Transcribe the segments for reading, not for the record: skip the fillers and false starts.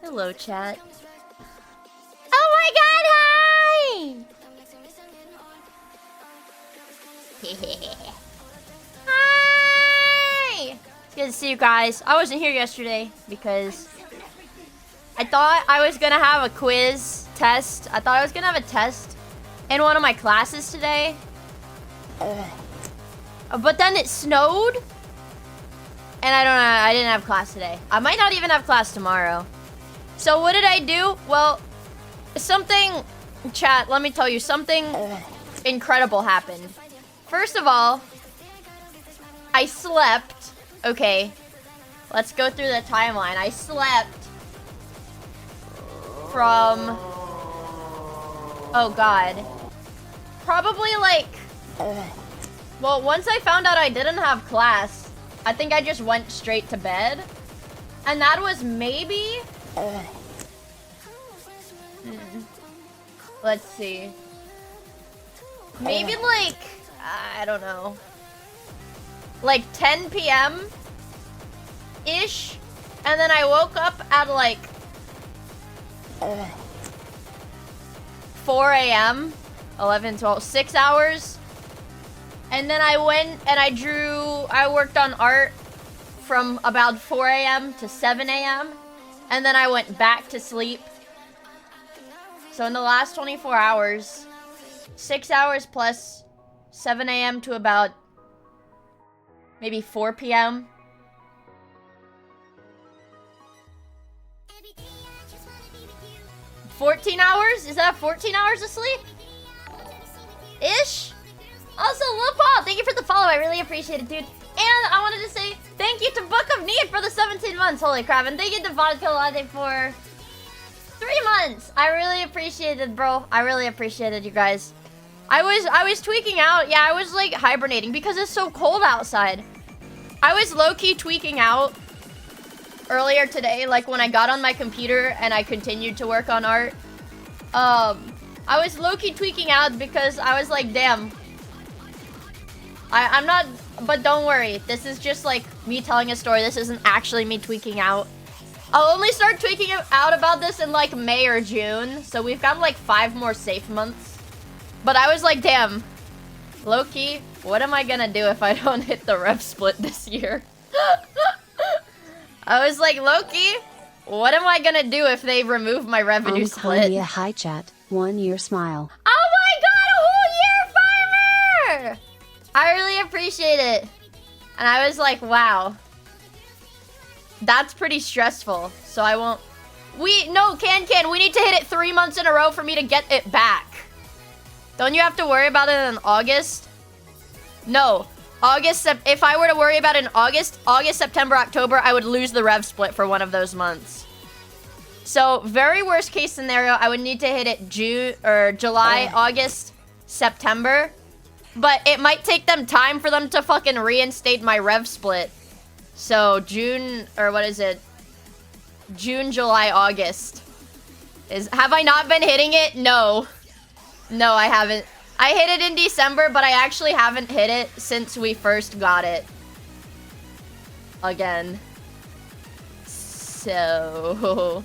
Hello, chat. Oh my god, hi! Hi! It's good to see you guys. I wasn't here yesterday because I thought I was gonna have a quiz test. I thought I was gonna have a test in one of my classes today. But then it snowed. And I don't know, I didn't have class today. I might not even have class tomorrow. So what did I do? Well, chat, let me tell you, something incredible happened. First of all, I slept. Okay, let's go through the timeline. I slept from, oh god, probably like, well, once I found out I didn't have class, I think I just went straight to bed. And that was maybe, let's see, maybe like, I don't know, like 10 p.m. ish, and then I woke up at like 4 a.m. 11, 12, 6 hours. And then I went and I worked on art from about 4 a.m. to 7 a.m. And then I went back to sleep. So in the last 24 hours, 6 hours plus 7 a.m. to about maybe 4 p.m. $14 hours? Is that 14 hours of sleep? Ish? Also, Lupal, thank you for the follow. I really appreciate it, dude. And I wanted to say thank you to Book of Need for the 17 months. Holy crap. And thank you to Vodka Latte for 3 months. I really appreciate it, bro. I really appreciate it, you guys. I was tweaking out. Yeah, I was like hibernating because it's so cold outside. I was low-key tweaking out earlier today, like when I got on my computer and I continued to work on art. I was low-key tweaking out because I was like, damn. I'm not, but don't worry. This is just like me telling a story. This isn't actually me tweaking out. I'll only start tweaking out about this in like May or June. So we've got like 5 more safe months But I was like, damn. Low-key, what am I gonna do if I don't hit the rev split this year? I was like, low-key, what am I gonna do if they remove my revenue split? Yeah, hi chat. 1 year smile. Oh my god, a whole year, Farmer! I really appreciate it. And I was like, wow. That's pretty stressful. So I won't... No, Can, we need to hit it 3 months in a row for me to get it back. Don't you have to worry about it in August? No. If I were to worry about it in August, September, October, I would lose the rev split for one of those months. So, very worst case scenario, I would need to hit it July, August, September. But it might take them time for them to fucking reinstate my rev split. So, June, July, August. Have I not been hitting it? No. No, I haven't. I hit it in December, but I actually haven't hit it since we first got it. Again. So...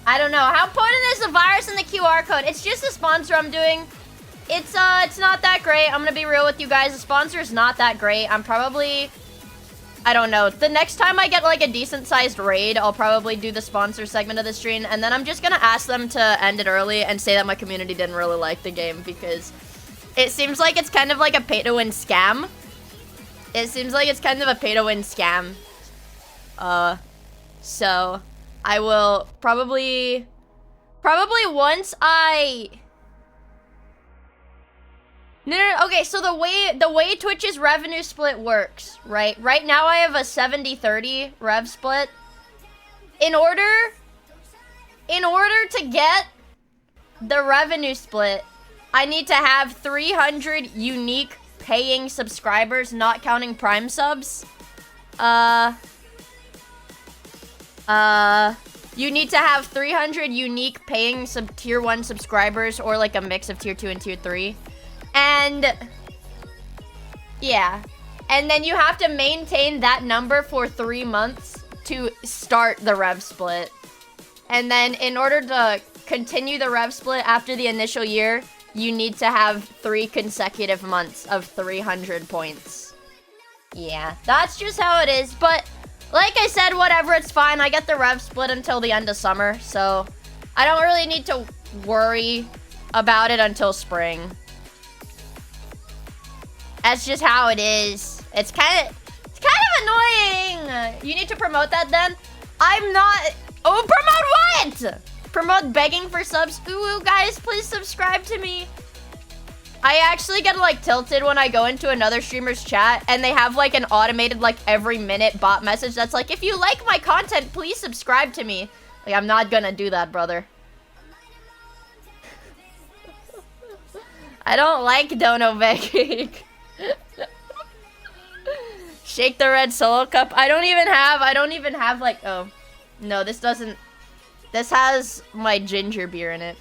I don't know. How potent is the virus in the QR code? It's just a sponsor I'm doing. It's not that great. I'm gonna be real with you guys. The sponsor is not that great. I'm probably... I don't know. The next time I get like a decent sized raid, I'll probably do the sponsor segment of the stream, and then I'm just gonna ask them to end it early and say that my community didn't really like the game because it seems like it's kind of like a pay to win scam. So I will probably once I... No, okay, so the way Twitch's revenue split works, right? Right now I have a 70-30 rev split. In order to get the revenue split, I need to have 300 unique paying subscribers, not counting Prime subs. You need to have 300 unique paying tier 1 subscribers, or like a mix of tier 2 and tier 3. And yeah, and then you have to maintain that number for 3 months to start the rev split. And then in order to continue the rev split after the initial year, you need to have 3 consecutive months of 300 points. Yeah, that's just how it is. But like I said, whatever, it's fine. I get the rev split until the end of summer, so I don't really need to worry about it until spring. That's just how it is. It's kind of annoying. You need to promote that then? I'm not... Oh, promote what? Promote begging for subs? Ooh, guys, please subscribe to me. I actually get like tilted when I go into another streamer's chat and they have like an automated like every minute bot message that's like, if you like my content, please subscribe to me. Like, I'm not gonna do that, brother. I don't like dono begging. Shake the red solo cup. I don't even have like, oh no, this has my ginger beer in it.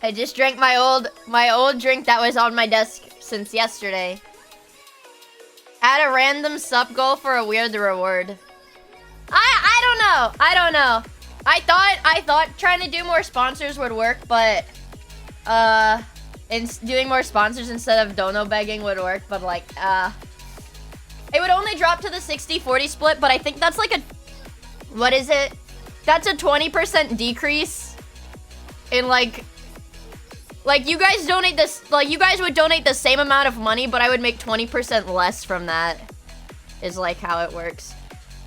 I just drank my old drink that was on my desk since yesterday. Add a random sub goal for a weird reward. I don't know. I thought trying to do more sponsors would work, but doing more sponsors instead of dono begging would work, but like it would only drop to the 60-40 split, but I think that's like a, what is it? That's a 20% decrease in like you guys donate this, like you guys would donate the same amount of money, but I would make 20% less from that, is like how it works.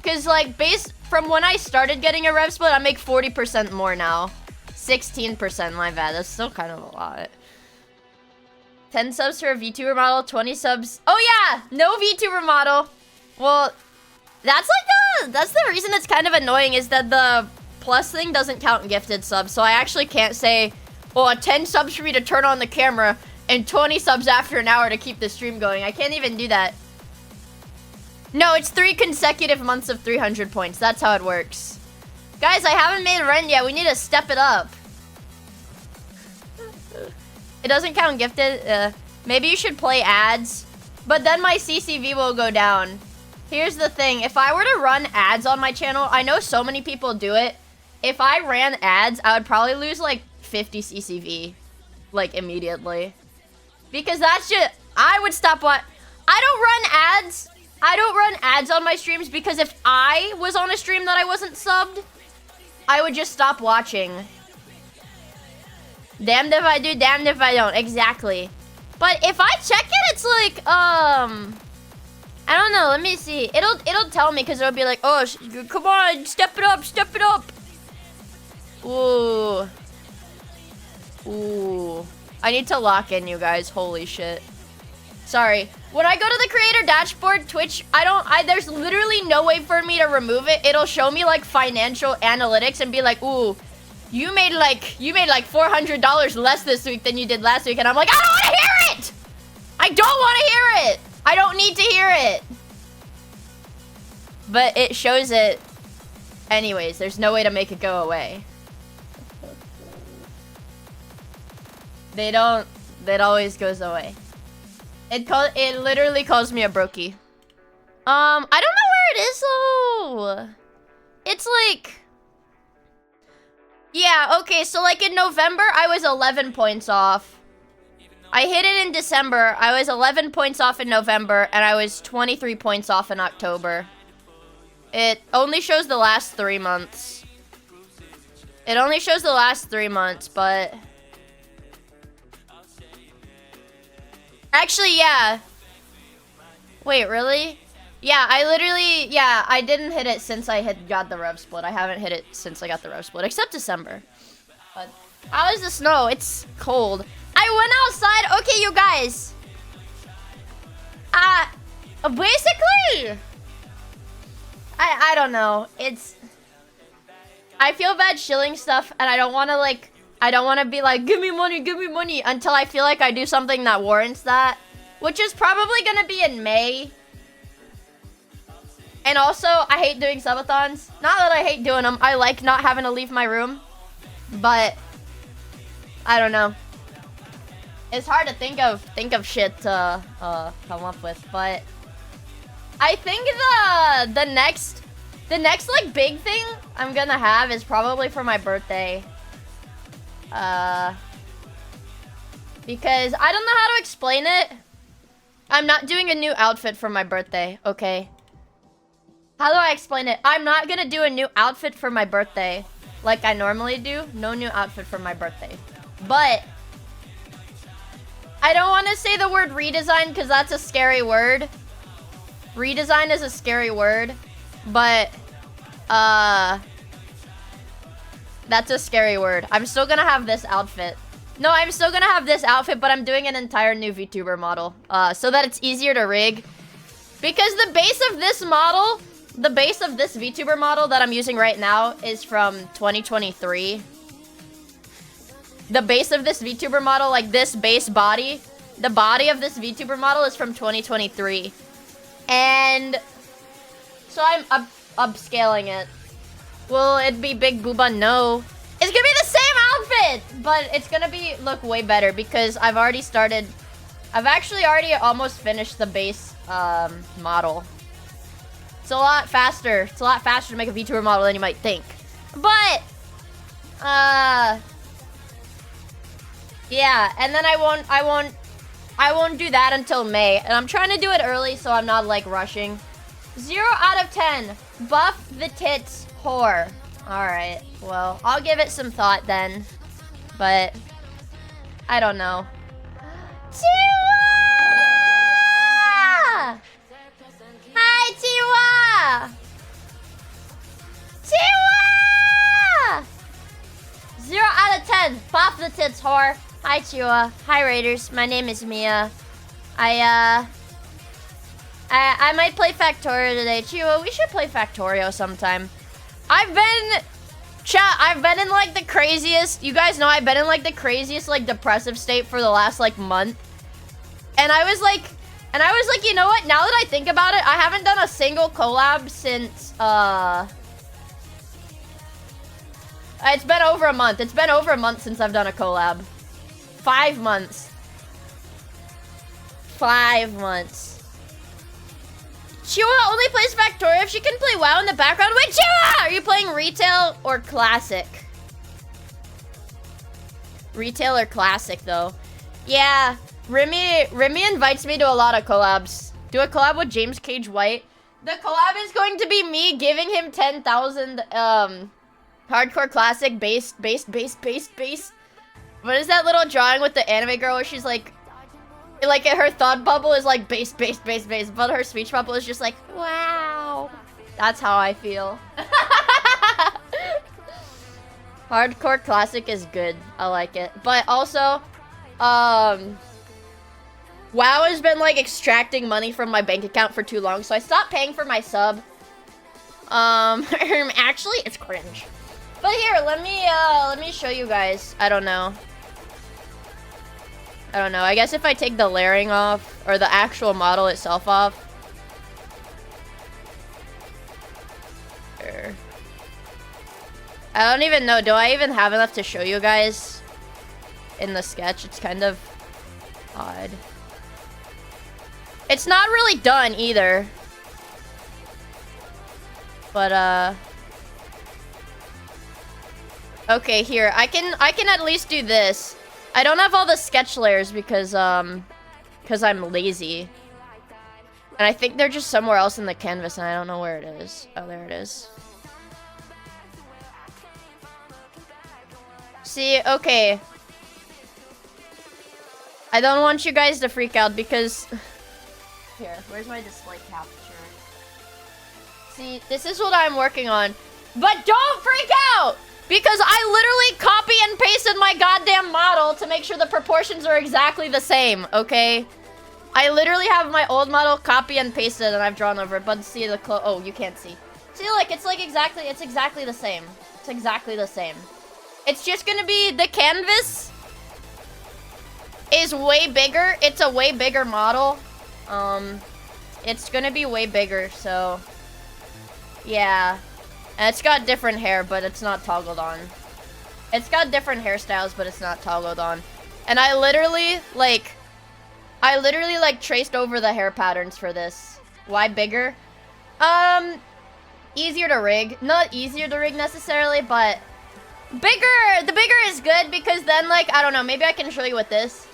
Cause like from when I started getting a rev split, I make 40% more now. 16%, my bad. That's still kind of a lot. 10 subs for a VTuber model, 20 subs. Oh yeah, no VTuber model. Well, that's the reason it's kind of annoying is that the plus thing doesn't count gifted subs. So I actually can't say, oh, 10 subs for me to turn on the camera and 20 subs after an hour to keep the stream going. I can't even do that. No, it's 3 consecutive months of 300 points. That's how it works. Guys, I haven't made rent yet. We need to step it up. It doesn't count gifted. Maybe you should play ads. But then my CCV will go down. Here's the thing. If I were to run ads on my channel, I know so many people do it. If I ran ads, I would probably lose like 50 CCV. Like immediately. Because that's just... I would stop what... I don't run ads. I don't run ads on my streams because if I was on a stream that I wasn't subbed, I would just stop watching. Damned if I do, damned if I don't. Exactly. But if I check it, it's like, I don't know. Let me see. It'll tell me because it'll be like, oh, come on, step it up, step it up. Ooh. Ooh. I need to lock in, you guys. Holy shit. Sorry. When I go to the creator dashboard, Twitch, there's literally no way for me to remove it. It'll show me like financial analytics and be like, ooh, you made like $400 less this week than you did last week. And I'm like, I don't want to hear it. I don't want to hear it. I don't need to hear it. But it shows it anyways. There's no way to make it go away. That always goes away. It literally calls me a brokey. I don't know where it is though. It's like... Yeah, okay, so like in November, I was 11 points off. I hit it in December. I was 11 points off in November, and I was 23 points off in October. It only shows the last 3 months. It only shows the last 3 months, but... Actually, yeah. Wait, really? Yeah, I didn't hit it since I had got the rev split. I haven't hit it since I got the rev split, except December. But how is the snow? It's cold. I went outside. Okay, you guys. Basically, I don't know. I feel bad shilling stuff, and I don't want to be like, give me money, until I feel like I do something that warrants that. Which is probably going to be in May. And also, I hate doing subathons. Not that I hate doing them. I like not having to leave my room. But, I don't know. It's hard to think of shit to come up with. But, I think the next like big thing I'm gonna have is probably for my birthday. Because I don't know how to explain it. I'm not doing a new outfit for my birthday, okay? How do I explain it? I'm not gonna do a new outfit for my birthday like I normally do. No new outfit for my birthday. But I don't want to say the word redesign because that's a scary word. Redesign is a scary word. But that's a scary word. I'm still gonna have this outfit. No, I'm still gonna have this outfit, but I'm doing an entire new VTuber model. So that it's easier to rig. Because the base of this VTuber model that I'm using right now is from 2023. The base of this VTuber model, like this base body, the body of this VTuber model is from 2023. And so I'm upscaling it. Will it be Big Booba? No. It's gonna be the same outfit, but it's gonna look way better because I've actually already almost finished the base model. It's a lot faster. It's a lot faster to make a VTuber model than you might think. But yeah, and then I won't do that until May. And I'm trying to do it early so I'm not like rushing. 0 out of 10. Buff the tits whore. Alright, well, I'll give it some thought then. But I don't know. Tiwa! Hi, Tiwa! Tiwa! 0 out of 10. Buff the tits whore. Hi, Chiwa. Hi, Raiders. My name is Mia. I might play Factorio today. Chiwa, we should play Factorio sometime. I've been in like the craziest, you guys know I've been in like the craziest like depressive state for the last like month. And I was like, you know what? Now that I think about it, I haven't done a single collab since, it's been over a month. It's been over a month since I've done a collab. 5 months. 5 months. Chihuahua only plays Factorio if she can play WoW in the background. Wait, Chihuahua! Are you playing retail or classic? Retail or classic, though. Yeah, Remy invites me to a lot of collabs. Do a collab with James Cage White. The collab is going to be me giving him 10,000 hardcore classic base. What is that little drawing with the anime girl where she's like her thought bubble is like base, but her speech bubble is just like, wow. That's how I feel. Hardcore classic is good. I like it. But also, WoW has been like extracting money from my bank account for too long, so I stopped paying for my sub. Actually, it's cringe. But here, let me show you guys. I don't know. I guess if I take the layering off, or the actual model itself off. Here. I don't even know. Do I even have enough to show you guys in the sketch? It's kind of odd. It's not really done either. But okay, here. I can at least do this. I don't have all the sketch layers because I'm lazy. And I think they're just somewhere else in the canvas and I don't know where it is. Oh, there it is. See, okay. I don't want you guys to freak out because... Here, where's my display capture? See, this is what I'm working on. But don't freak out! Because I literally copy and pasted my goddamn model to make sure the proportions are exactly the same, okay? I literally have my old model copy and pasted and I've drawn over it, but see the oh, you can't see. See, like, it's exactly the same. It's exactly the same. It's just gonna be, the canvas is way bigger. It's a way bigger model. It's gonna be way bigger, so, yeah. And it's got different hair, but it's not toggled on. It's got different hairstyles, but it's not toggled on. And I literally, traced over the hair patterns for this. Why bigger? Easier to rig. Not easier to rig necessarily, but bigger. The bigger is good because then, like, I don't know, maybe I can show you with this.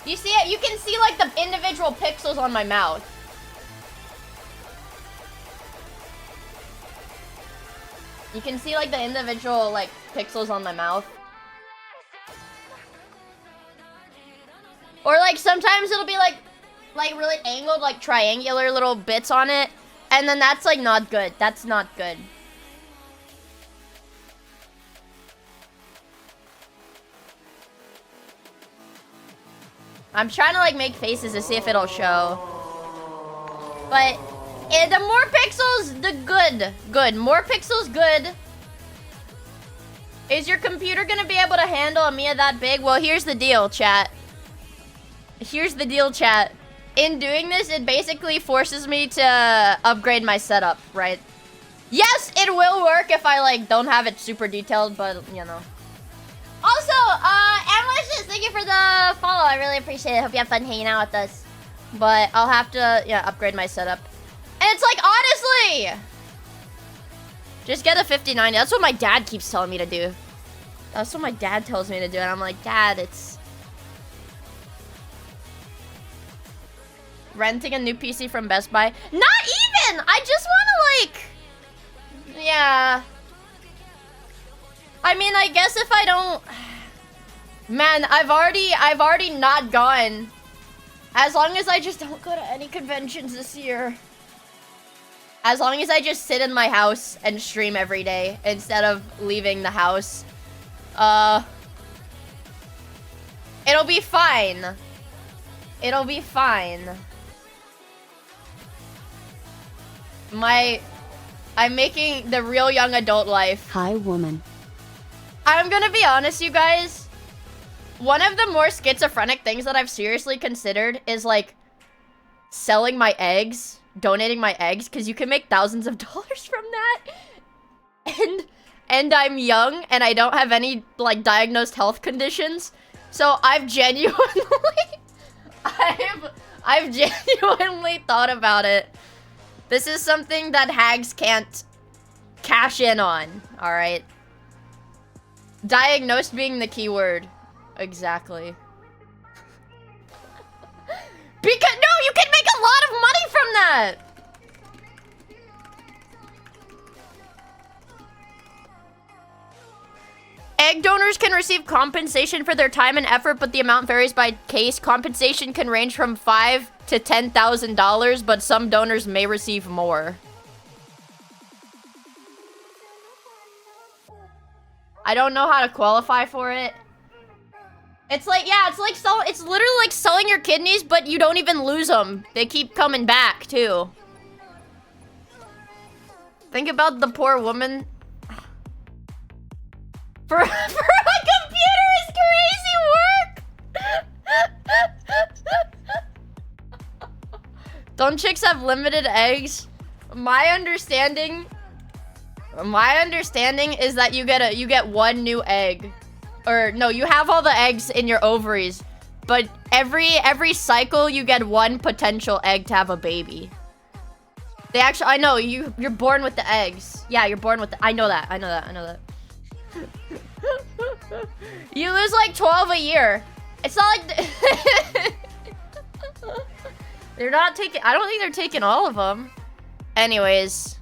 You see it? You can see, like, the individual pixels on my mouth. You can see, like, the individual, like, pixels on my mouth. Or, like, sometimes it'll be, like really angled, like, triangular little bits on it. And then that's, like, not good. That's not good. I'm trying to, like, make faces to see if it'll show. But the more pixels, the good. Good. More pixels, good. Is your computer gonna be able to handle a Miia that big? Well, here's the deal, chat. Here's the deal, chat. In doing this, it basically forces me to upgrade my setup, right? Yes, it will work if I, like, don't have it super detailed, but, you know. Also, Amalicious, thank you for the follow. I really appreciate it. Hope you have fun hanging out with us. But I'll have to, yeah, upgrade my setup. And it's like, honestly, just get a 5090. That's what my dad keeps telling me to do. That's what my dad tells me to do. And I'm like, Dad, it's... renting a new PC from Best Buy. Not even! I just want to, like... Yeah... I mean, I guess if I don't... Man, I've already not gone. As long as I just don't go to any conventions this year. As long as I just sit in my house and stream every day instead of leaving the house. It'll be fine. It'll be fine. I'm making the real young adult life. Hi, woman. I'm gonna be honest, you guys. One of the more schizophrenic things that I've seriously considered is, like, selling my eggs, donating my eggs, because you can make thousands of dollars from that. And and I'm young, and I don't have any, like, diagnosed health conditions. So I've genuinely... I've genuinely thought about it. This is something that hags can't cash in on, alright? Diagnosed being the key word. Exactly. Because, no, you can make a lot of money from that! Egg donors can receive compensation for their time and effort, but the amount varies by case. Compensation can range from $5,000 to $10,000, but some donors may receive more. I don't know how to qualify for it. It's like, yeah, it's literally like selling your kidneys, but you don't even lose them. They keep coming back, too. Think about the poor woman. For a computer is crazy work! Don't chicks have limited eggs? My understanding is that you get one new egg. Or no, you have all the eggs in your ovaries, but every cycle you get one potential egg to have a baby. They actually, I know, you're born with the eggs. Yeah, you're born with I know that. You lose like 12 a year. It's not like they're not taking. I don't think they're taking all of them. Anyways,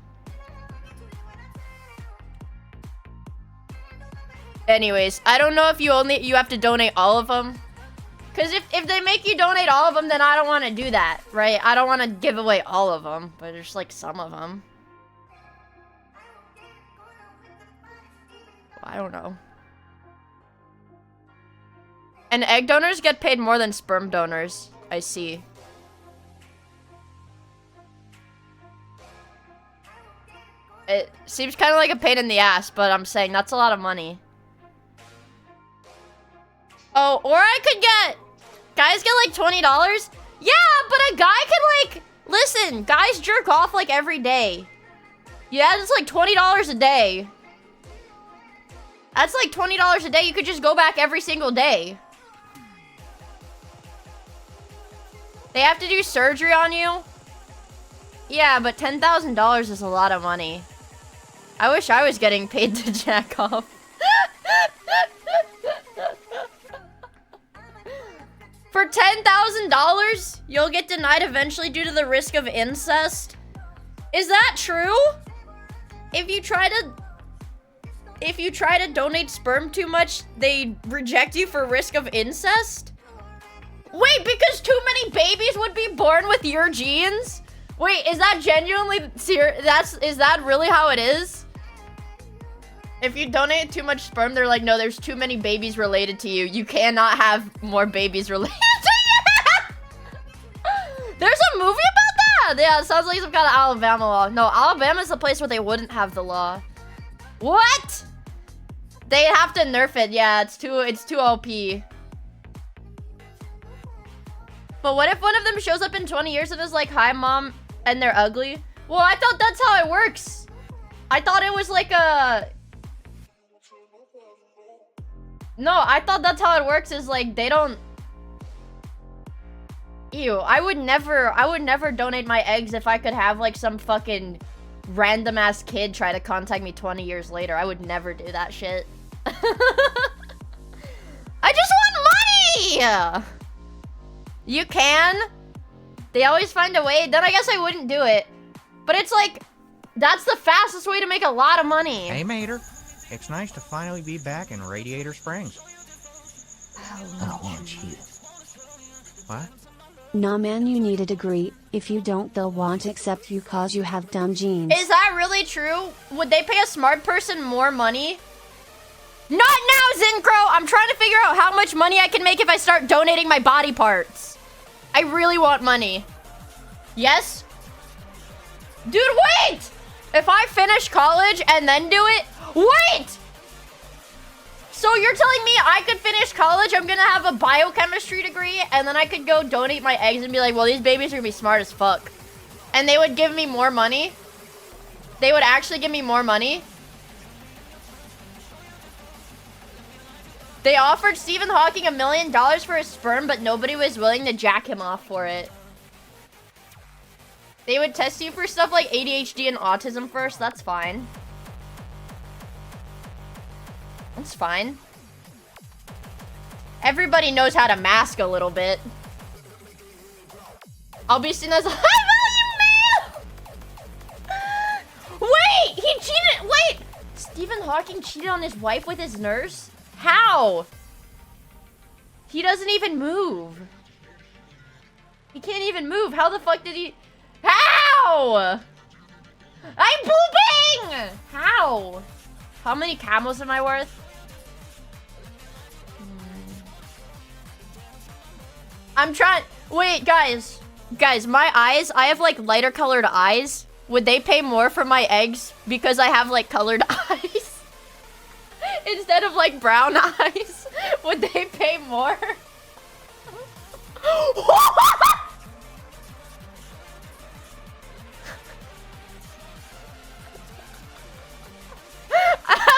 I don't know if you have to donate all of them. Cause if they make you donate all of them, then I don't want to do that, right? I don't want to give away all of them, but there's like some of them. I don't know. And egg donors get paid more than sperm donors. I see. It seems kind of like a pain in the ass, but I'm saying that's a lot of money. Oh, or I could get... Guys get like $20? Yeah, but a guy can like... Listen, guys jerk off like every day. Yeah, it's like $20 a day. That's like $20 a day. You could just go back every single day. They have to do surgery on you? Yeah, but $10,000 is a lot of money. I wish I was getting paid to jack off. For $10,000, you'll get denied eventually due to the risk of incest? Is that true? If you try to donate sperm too much, they reject you for risk of incest? Wait, because too many babies would be born with your genes? Wait, is that genuinely serious? Is that really how it is? If you donate too much sperm, they're like, no, there's too many babies related to you. You cannot have more babies related to you. There's a movie about that? Yeah, it sounds like some kind of Alabama law. No, Alabama's the place where they wouldn't have the law. What? They have to nerf it. Yeah, it's too OP. But what if one of them shows up in 20 years and is like, hi, mom, and they're ugly? Well, I thought that's how it works. I thought it was like a... No, I thought that's how it works is like, they don't... Ew, I would never donate my eggs if I could have like some fucking random ass kid try to contact me 20 years later. I would never do that shit. I just want money! You can. They always find a way. Then I guess I wouldn't do it. But it's like, that's the fastest way to make a lot of money. Hey, Mater. It's nice to finally be back in Radiator Springs. I want you. What? Nah, man, you need a degree. If you don't, they'll want accept you cause you have dumb genes. Is that really true? Would they pay a smart person more money? Not now, Zincro! I'm trying to figure out how much money I can make if I start donating my body parts. I really want money. Yes? Dude, wait! If I finish college and then do it... Wait! So you're telling me I could finish college, I'm gonna have a biochemistry degree, and then I could go donate my eggs and be like, well, these babies are gonna be smart as fuck. And they would give me more money? They would actually give me more money? They offered Stephen Hawking $1 million for his sperm, but nobody was willing to jack him off for it. They would test you for stuff like ADHD and autism first. That's fine. That's fine. Everybody knows how to mask a little bit. I'll be seen as a high value man! Wait! He cheated! Wait! Stephen Hawking cheated on his wife with his nurse? How? He doesn't even move. He can't even move. How the fuck did he... How? I'm pooping! How? How many camels am I worth? I'm trying... Wait, guys. Guys, my eyes, I have, like, lighter colored eyes. Would they pay more for my eggs because I have, like, colored eyes? Instead of, like, brown eyes? Would they pay more?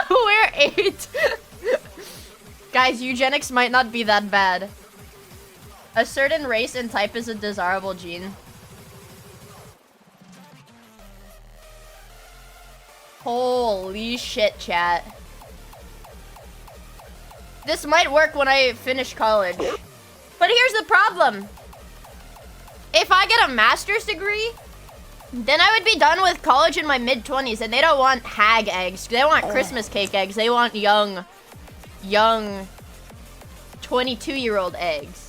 We're 8. Guys, eugenics might not be that bad. A certain race and type is a desirable gene. Holy shit, chat. This might work when I finish college. But here's the problem. If I get a master's degree, then I would be done with college in my mid-20s, and they don't want hag eggs. They want Christmas cake eggs. They want young 22-year-old eggs.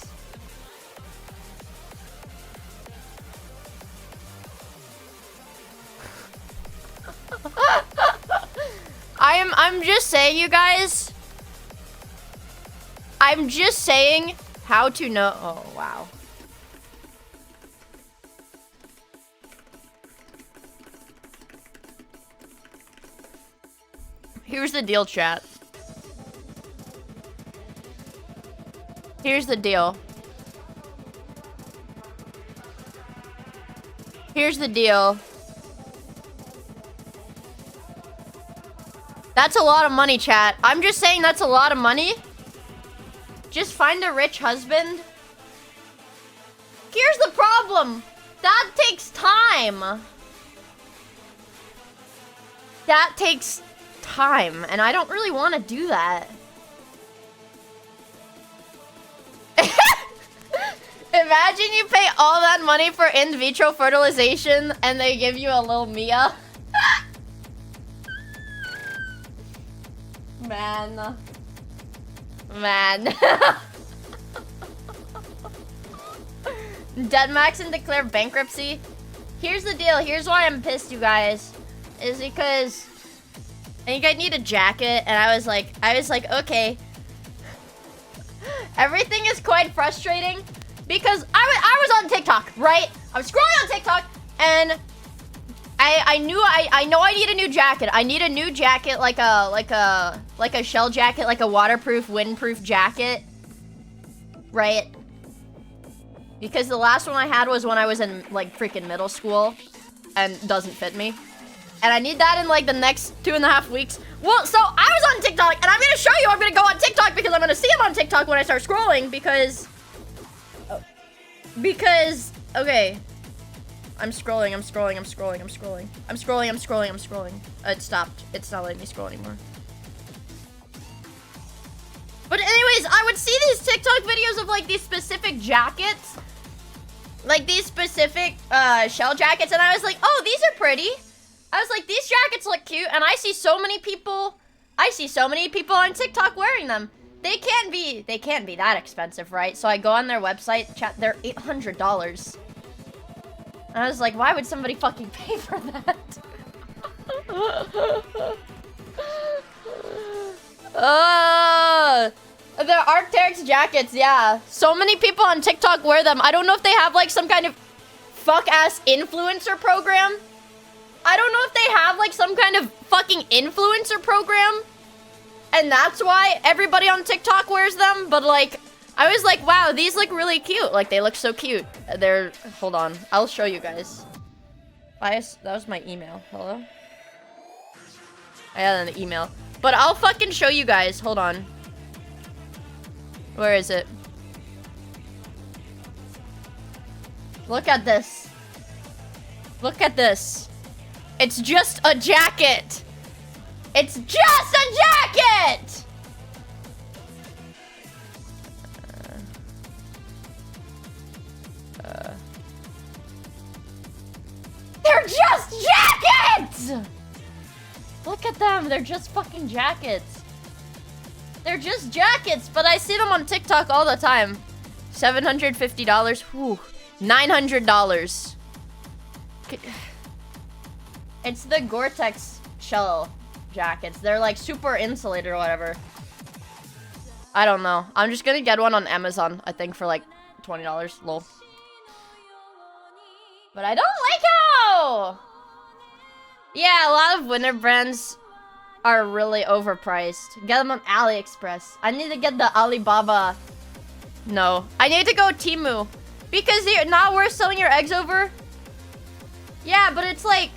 I'm just saying, you guys. I'm just saying how to know. Oh, wow. Here's the deal, chat. Here's the deal. Here's the deal. That's a lot of money, chat. I'm just saying that's a lot of money. Just find a rich husband. Here's the problem. That takes time. That takes time, and I don't really want to do that. Imagine you pay all that money for in vitro fertilization and they give you a little Miia. Man. Deadmax and declare bankruptcy. Here's the deal. Here's why I'm pissed, you guys. Is because I think I need a jacket, and I was like, okay. Everything is quite frustrating because I was on TikTok, right? I was scrolling on TikTok, and I know I need a new jacket. I need a new jacket, like a shell jacket, like a waterproof, windproof jacket, right? Because the last one I had was when I was in like freaking middle school, and doesn't fit me. And I need that in like the next 2.5 weeks. Well, so I was on TikTok, and I'm gonna show you. I'm gonna go on TikTok because I'm gonna see him on TikTok when I start scrolling because okay. I'm scrolling. It stopped. It's not letting me scroll anymore. But anyways, I would see these TikTok videos of like these specific jackets. Like these specific shell jackets, and I was like, oh, these are pretty. I was like, these jackets look cute, and I see so many people on TikTok wearing them. They can't be that expensive, right? So I go on their website, chat, they're $800. And I was like, why would somebody fucking pay for that? The Arc'teryx jackets, yeah. So many people on TikTok wear them. I don't know if they have like some kind of fuck-ass influencer program. I don't know if they have like some kind of fucking influencer program. And that's why everybody on TikTok wears them. But like, I was like, wow, these look really cute. Like, they look so cute. Hold on. I'll show you guys. That was my email. Hello? I had an email. But I'll fucking show you guys. Hold on. Where is it? Look at this. Look at this. It's just a jacket. It's just a jacket! They're just jackets! Look at them. They're just fucking jackets. They're just jackets, but I see them on TikTok all the time. $750. Whew. $900. It's the Gore-Tex shell jackets. They're like super insulated or whatever. I don't know. I'm just gonna get one on Amazon, I think, for like $20. Lol. But I don't like how... Yeah, a lot of winter brands are really overpriced. Get them on AliExpress. I need to get the Alibaba. No. I need to go Temu. Because they're not worth selling your eggs over. Yeah, but it's like...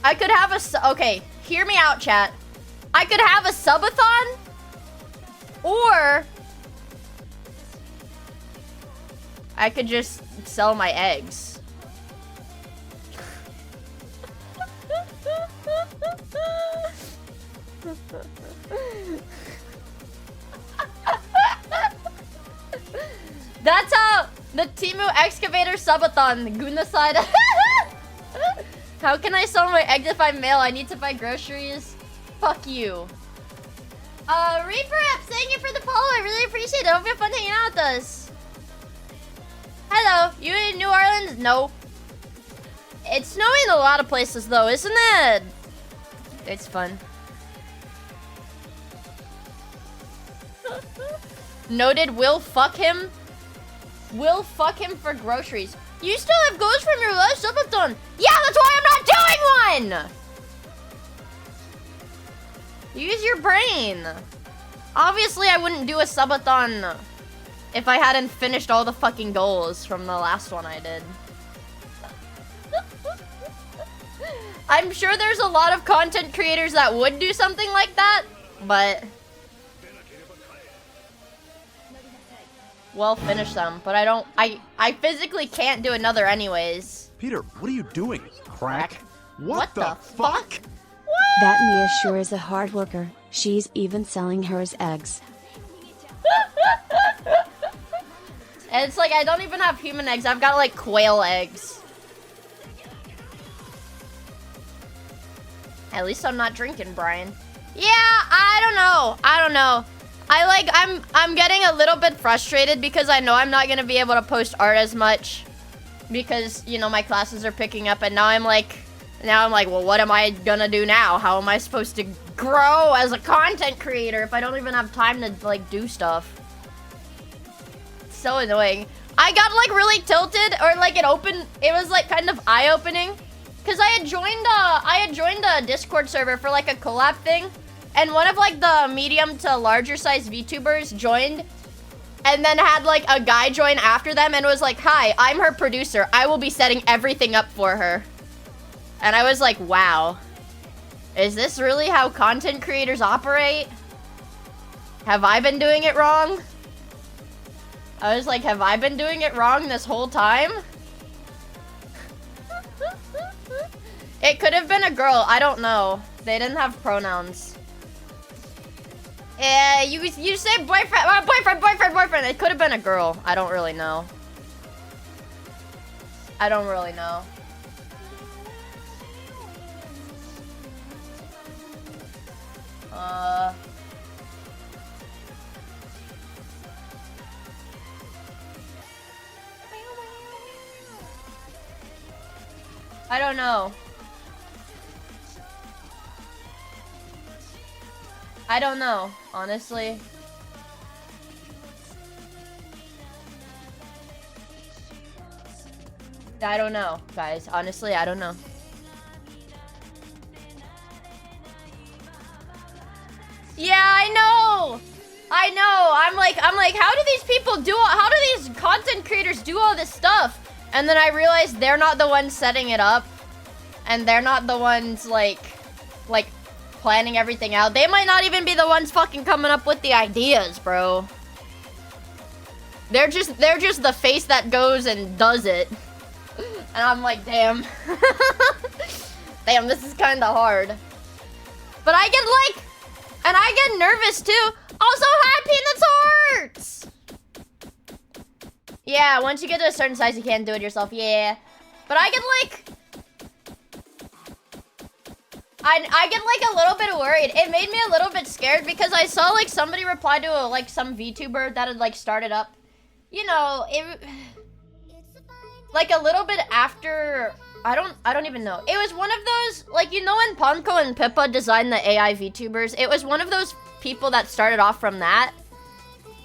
I could have a... Okay, hear me out, chat. I could have a subathon. Or... I could just sell my eggs. That's how the Temu excavator subathon Guna side. How can I sell my eggs if I'm male? I need to buy groceries. Fuck you. Reaper, thank you for the follow. I really appreciate it. I hope you have fun hanging out with us. Hello, you in New Orleans? No. It's snowing in a lot of places though, isn't it? It's fun. Noted, will fuck him. Will fuck him for groceries. You still have goals from your last subathon. Yeah, that's why I'm not doing one! Use your brain. Obviously, I wouldn't do a subathon if I hadn't finished all the fucking goals from the last one I did. I'm sure there's a lot of content creators that would do something like that, but... Well, finish them, but I don't... I physically can't do another anyways. Peter, what are you doing? Crack? What the fuck? That Mia sure is a hard worker. She's even selling hers eggs. And it's like, I don't even have human eggs. I've got, like, quail eggs. At least I'm not drinking, Brian. Yeah, I don't know. I'm getting a little bit frustrated because I know I'm not going to be able to post art as much. Because, you know, my classes are picking up. And now I'm like, well, what am I going to do now? How am I supposed to grow as a content creator if I don't even have time to, like, do stuff? It's so annoying. I got, like, really tilted, or, like, it was, like, kind of eye-opening. Because I had joined a Discord server for, like, a collab thing. And one of, like, the medium to larger size VTubers joined. And then had, like, a guy join after them and was like, hi, I'm her producer. I will be setting everything up for her. And I was like, wow. Is this really how content creators operate? Have I been doing it wrong? I was like, have I been doing it wrong this whole time? It could have been a girl. I don't know. They didn't have pronouns. You say boyfriend, boyfriend. It could have been a girl. I don't really know. I don't really know. I don't know. I don't know, honestly. I don't know, guys. Honestly, I don't know. Yeah, I know. I'm like, how do these people how do these content creators do all this stuff? And then I realized they're not the ones setting it up. And they're not the ones, like planning everything out. They might not even be the ones fucking coming up with the ideas, bro. They're just the face that goes and does it. And I'm like, damn. Damn, this is kind of hard. But I get like, and I get nervous too. Also, Happy Peanuts Hearts! Yeah, once you get to a certain size, you can't do it yourself. Yeah. But I get like, I get like a little bit worried. It made me a little bit scared because I saw like somebody reply to like some VTuber that had like started up. You know, it like a little bit after, I don't even know. It was one of those, like, you know when Ponko and Pippa designed the AI VTubers? It was one of those people that started off from that.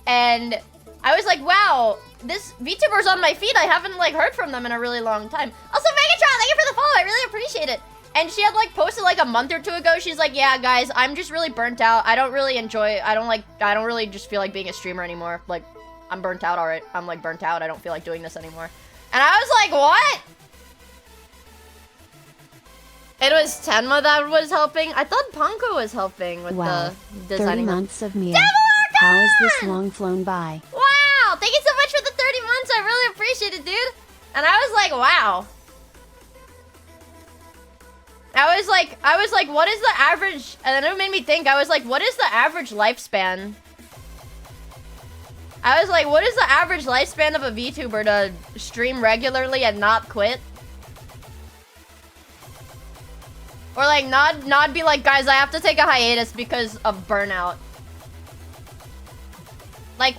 And I was like, wow, this VTuber's on my feed. I haven't like heard from them in a really long time. Also, Megatron, thank you for the follow. I really appreciate it. And she had like posted like a month or two ago. She's like, yeah, guys, I'm just really burnt out. I don't really enjoy, I don't really just feel like being a streamer anymore. Like, I'm burnt out already. I'm like burnt out. I don't feel like doing this anymore. And I was like, what? It was Tenma that was helping. I thought Ponko was helping with the designing. 30 months of Miia. How has this long flown by? Wow! Thank you so much for the 30 months. I really appreciate it, dude. And I was like, wow. I was like, what is the average? And then it made me think. I was like, what is the average lifespan? I was like, what is the average lifespan of a VTuber to stream regularly and not quit? Or like not be like, guys, I have to take a hiatus because of burnout. Like,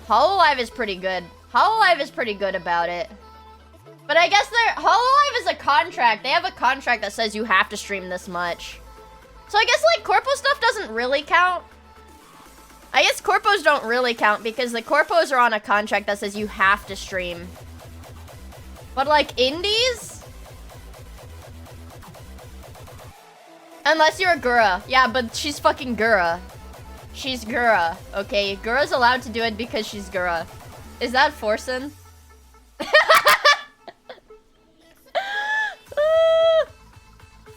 Hololive is pretty good. Hololive is pretty good about it. But I guess Hololive is a contract. They have a contract that says you have to stream this much. So I guess like corpo stuff doesn't really count. I guess corpos don't really count because the corpos are on a contract that says you have to stream. But like indies? Unless you're a Gura. Yeah, but she's fucking Gura. She's Gura, okay? Gura's allowed to do it because she's Gura. Is that Forsen?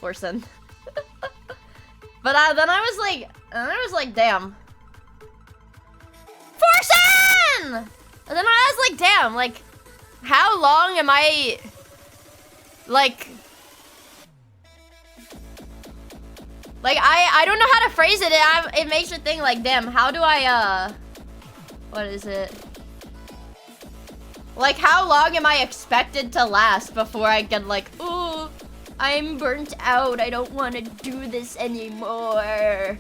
Forsen. But then I was like, damn. Forsen! And then I was like, damn, like, how long am I, like I don't know how to phrase it. It makes you think like, damn, how do I, what is it? Like, how long am I expected to last before I get like, ooh, I'm burnt out. I don't want to do this anymore.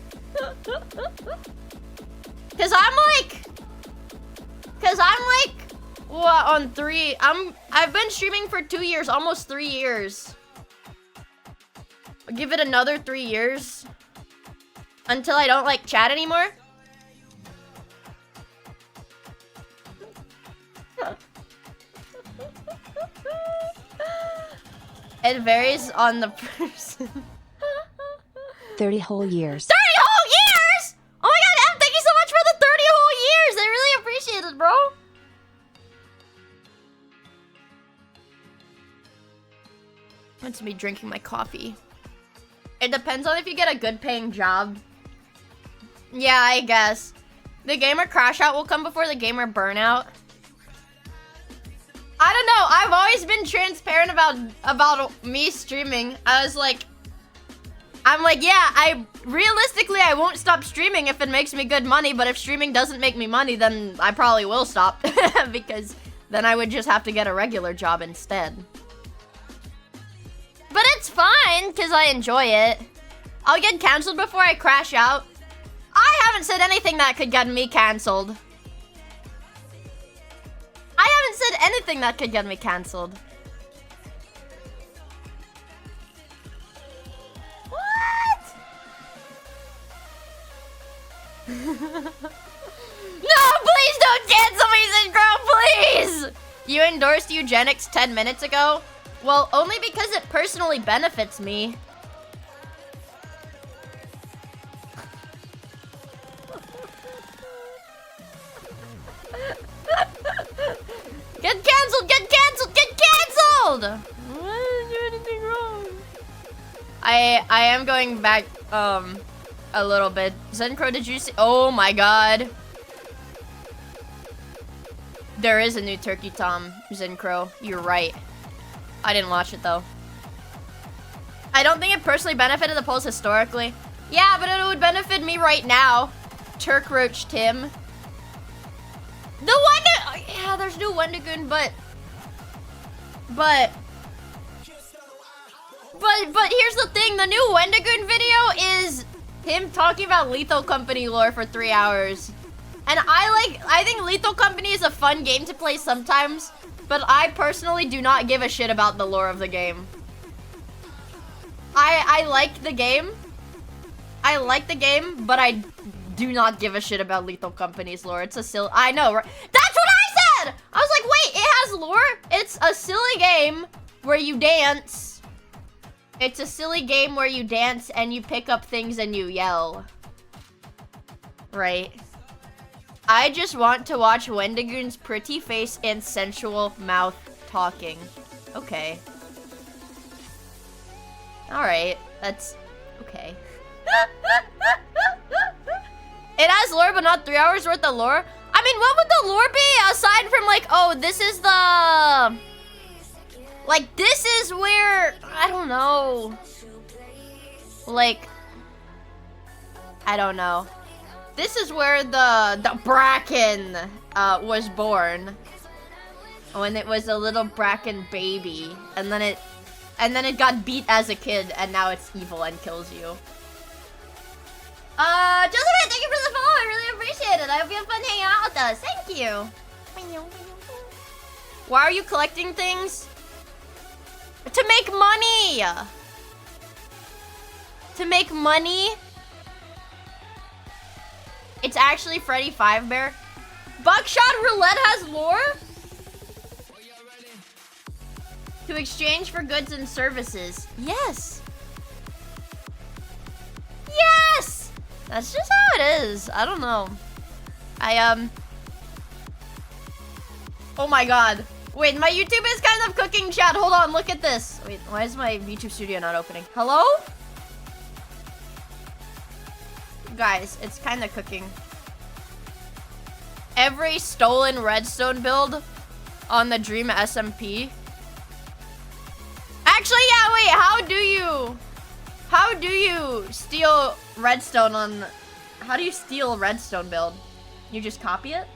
Cause I'm like, what, on 3, I've been streaming for 2 years, almost 3 years. I'll give it another 3 years until I don't like chat anymore. It varies on the person. 30 whole years. 30 whole years! Oh my god, Em, thank you so much for the 30 whole years! I really appreciate it, bro. Want to be drinking my coffee. It depends on if you get a good paying job. Yeah, I guess. The gamer crash out will come before the gamer burnout. I don't know. I've always been transparent about me streaming. I'm like, yeah, realistically I won't stop streaming if it makes me good money, but if streaming doesn't make me money, then I probably will stop because then I would just have to get a regular job instead. But it's fine because I enjoy it. I'll get canceled before I crash out. I haven't said anything that could get me canceled. I haven't said anything that could get me canceled. What? No, please don't cancel me, Zingrove, please! You endorsed eugenics 10 minutes ago? Well, only because it personally benefits me. Get canceled! Get canceled! Get canceled! I didn't do anything wrong. I am going back. a little bit. Zencro, did you see? Oh my god. There is a new Turkey Tom, Zencro. You're right. I didn't watch it though. I don't think it personally benefited the polls historically. Yeah, but it would benefit me right now. Turk Roach Tim. The Wonder... Yeah, there's new Wendigoon, but here's the thing. The new Wendigoon video is him talking about Lethal Company lore for 3 hours. And I think Lethal Company is a fun game to play sometimes, but I personally do not give a shit about the lore of the game. I like the game. I like the game, but I do not give a shit about Lethal Company's lore. It's a silly... I know, right? That's what I said! I was like, wait, it has lore? It's a silly game where you dance. It's a silly game where you dance and you pick up things and you yell. Right. I just want to watch Wendigoon's pretty face and sensual mouth talking. Okay. Alright, that's okay. It has lore, but not 3 hours worth of lore. I mean, what would the lore be aside from like, oh, this is the... Like, this is where... I don't know. Like... I don't know. This is where the Bracken was born. When it was a little Bracken baby. And then it got beat as a kid, and now it's evil and kills you. Josephine, thank you for the follow. I really appreciate it. I hope you have fun hanging out with us. Thank you. Why are you collecting things? To make money. To make money. It's actually Freddy Fivebear. Buckshot Roulette has lore? To exchange for goods and services. Yes. Yes! That's just how it is. I don't know. Oh my god. Wait, my YouTube is kind of cooking, chat. Hold on, look at this. Wait, why is my YouTube studio not opening? Hello? Guys, it's kind of cooking. Every stolen redstone build on the Dream SMP. Actually, yeah, wait, how do you steal redstone on... How do you steal a redstone build? You just copy it?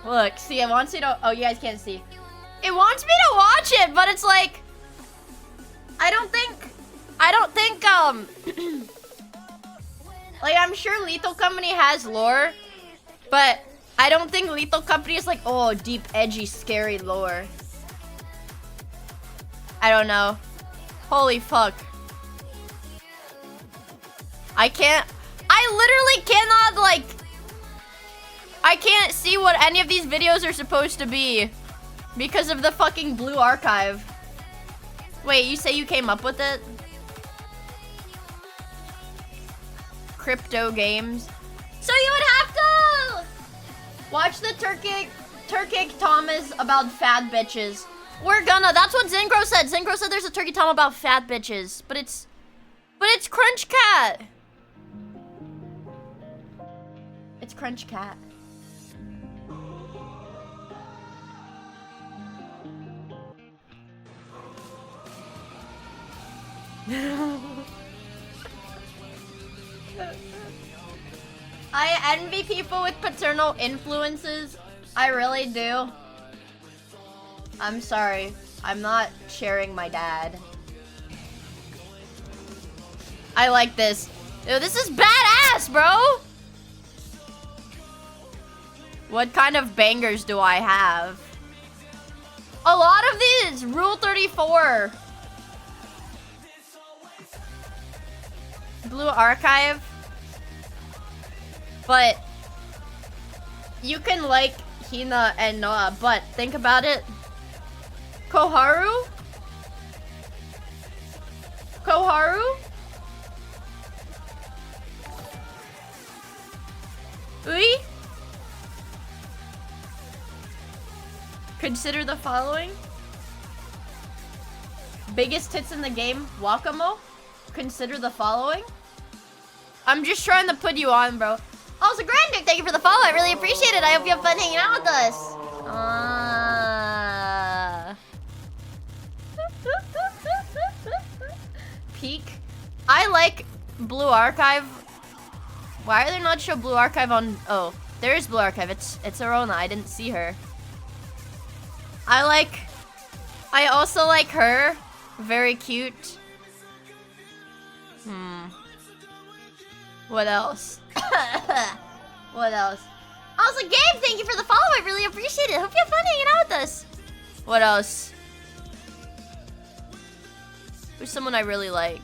Look, see, it wants you to... Oh, you guys can't see. It wants me to watch it, but it's like... I don't think, like, I'm sure Lethal Company has lore, but I don't think Lethal Company is like, oh, deep, edgy, scary lore. I don't know. Holy fuck. I literally cannot, like... I can't see what any of these videos are supposed to be because of the fucking blue archive. Wait, you say you came up with it? Crypto games. So you would have to watch the Turkic Thomas about fat bitches. We're gonna. That's what Zencro said. Zencro said there's a Turkey Tom about fat bitches, but it's Crunch Cat. It's Crunch Cat. I envy people with paternal influences. I really do. I'm sorry. I'm not sharing my dad. I like this. Yo, this is badass, bro! What kind of bangers do I have? A lot of these! Rule 34. Blue Archive. But you can like Hina and Noah, but think about it. Koharu? Ui? Consider the following. biggest tits in the game, Wakamo, consider the following. I'm just trying to put you on, bro. Also, Grandick, thank you for the follow. I really appreciate it. I hope you have fun hanging out with us. Peak. I like Blue Archive. Why are there not show Blue Archive on? Oh, there is Blue Archive. It's Arona. I didn't see her. I also like her. Very cute. What else? What else? Also, Gabe, thank you for the follow. I really appreciate it. Hope you have fun hanging out with us. What else? Who's someone I really like?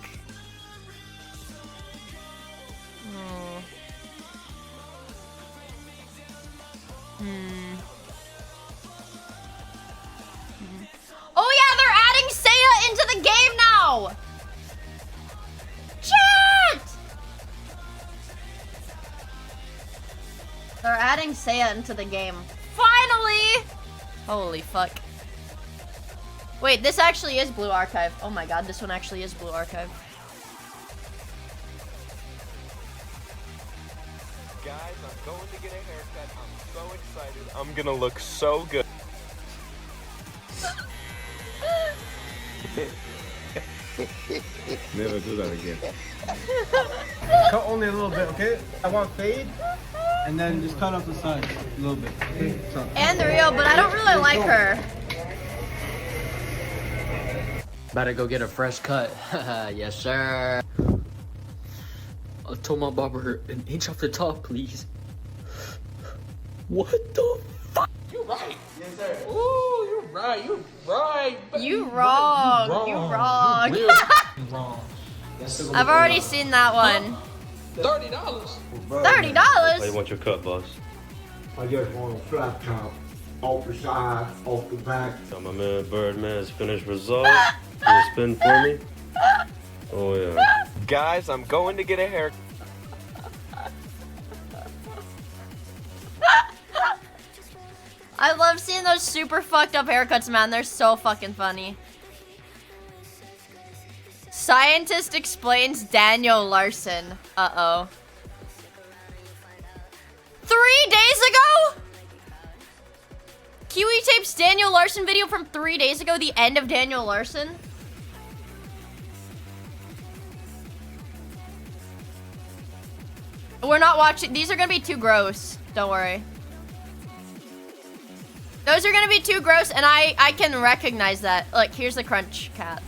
Oh yeah, they're adding Seiya into the game now! Chat! They're adding Seiya into the game. Finally! Holy fuck. Wait, this actually is Blue Archive. Oh my god, this one actually is Blue Archive. Guys, I'm going to get a haircut. I'm so excited. I'm gonna look so good. Never do that again. Cut only a little bit, okay? I want fade, and then just cut off the sides a little bit. Okay? So. And Rio, but I don't really like her. Better go get a fresh cut. Yes, sir. I told my barber an inch off the top, please. What the fuck? You right. Yes, sir. Ooh, you're right. You're right. You wrong. You wrong. Real wrong. I've already seen that one. $30. $30? How you want your cut, boss? I just want a flat top. Off the side, off the back. Got my man Birdman's finished result. You spin for me? Oh yeah. Guys, I'm going to get a haircut. I love seeing those super fucked up haircuts, man. They're so fucking funny. Scientist explains Daniel Larson. Uh-oh. 3 days ago? Kiwi tapes Daniel Larson video from 3 days ago, the end of Daniel Larson. We're not watching. These are gonna be too gross. Don't worry. Those are gonna be too gross, and I can recognize that. Like, here's the crunch cat.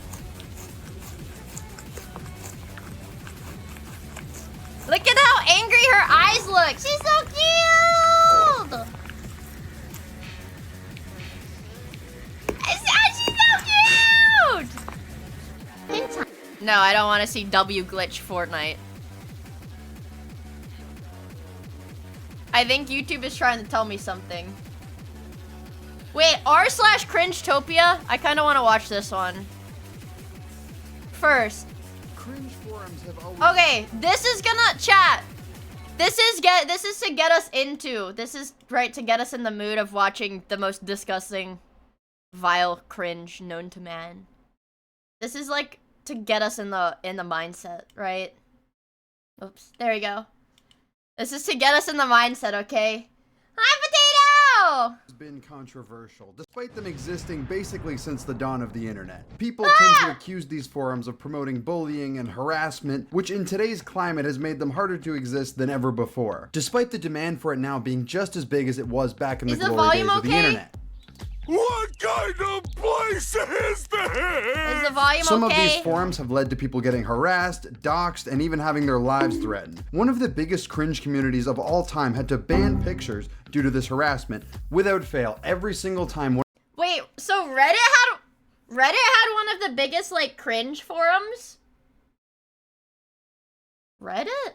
Look at how angry her eyes look. She's so cute. She's so cute. No, I don't want to see W glitch Fortnite. I think YouTube is trying to tell me something. Wait, r/cringetopia? I kind of want to watch this one. First. Cringe forums have always... Okay, this is gonna chat. This is to get us into. This is right to get us in the mood of watching the most disgusting, vile cringe known to man. This is like to get us in the mindset, right? Oops, there we go. This is to get us in the mindset, okay? Hi, Potato! Has been controversial, despite them existing basically since the dawn of the internet. People tend to accuse these forums of promoting bullying and harassment, which in today's climate has made them harder to exist than ever before, despite the demand for it now being just as big as it was back in the glory days of the internet. What kind of place is this? Is the volume Some okay? of these forums have led to people getting harassed, doxxed, and even having their lives threatened. One of the biggest cringe communities of all time had to ban pictures due to this harassment, without fail, every single time. Wait, so Reddit had one of the biggest, like, cringe forums? Reddit?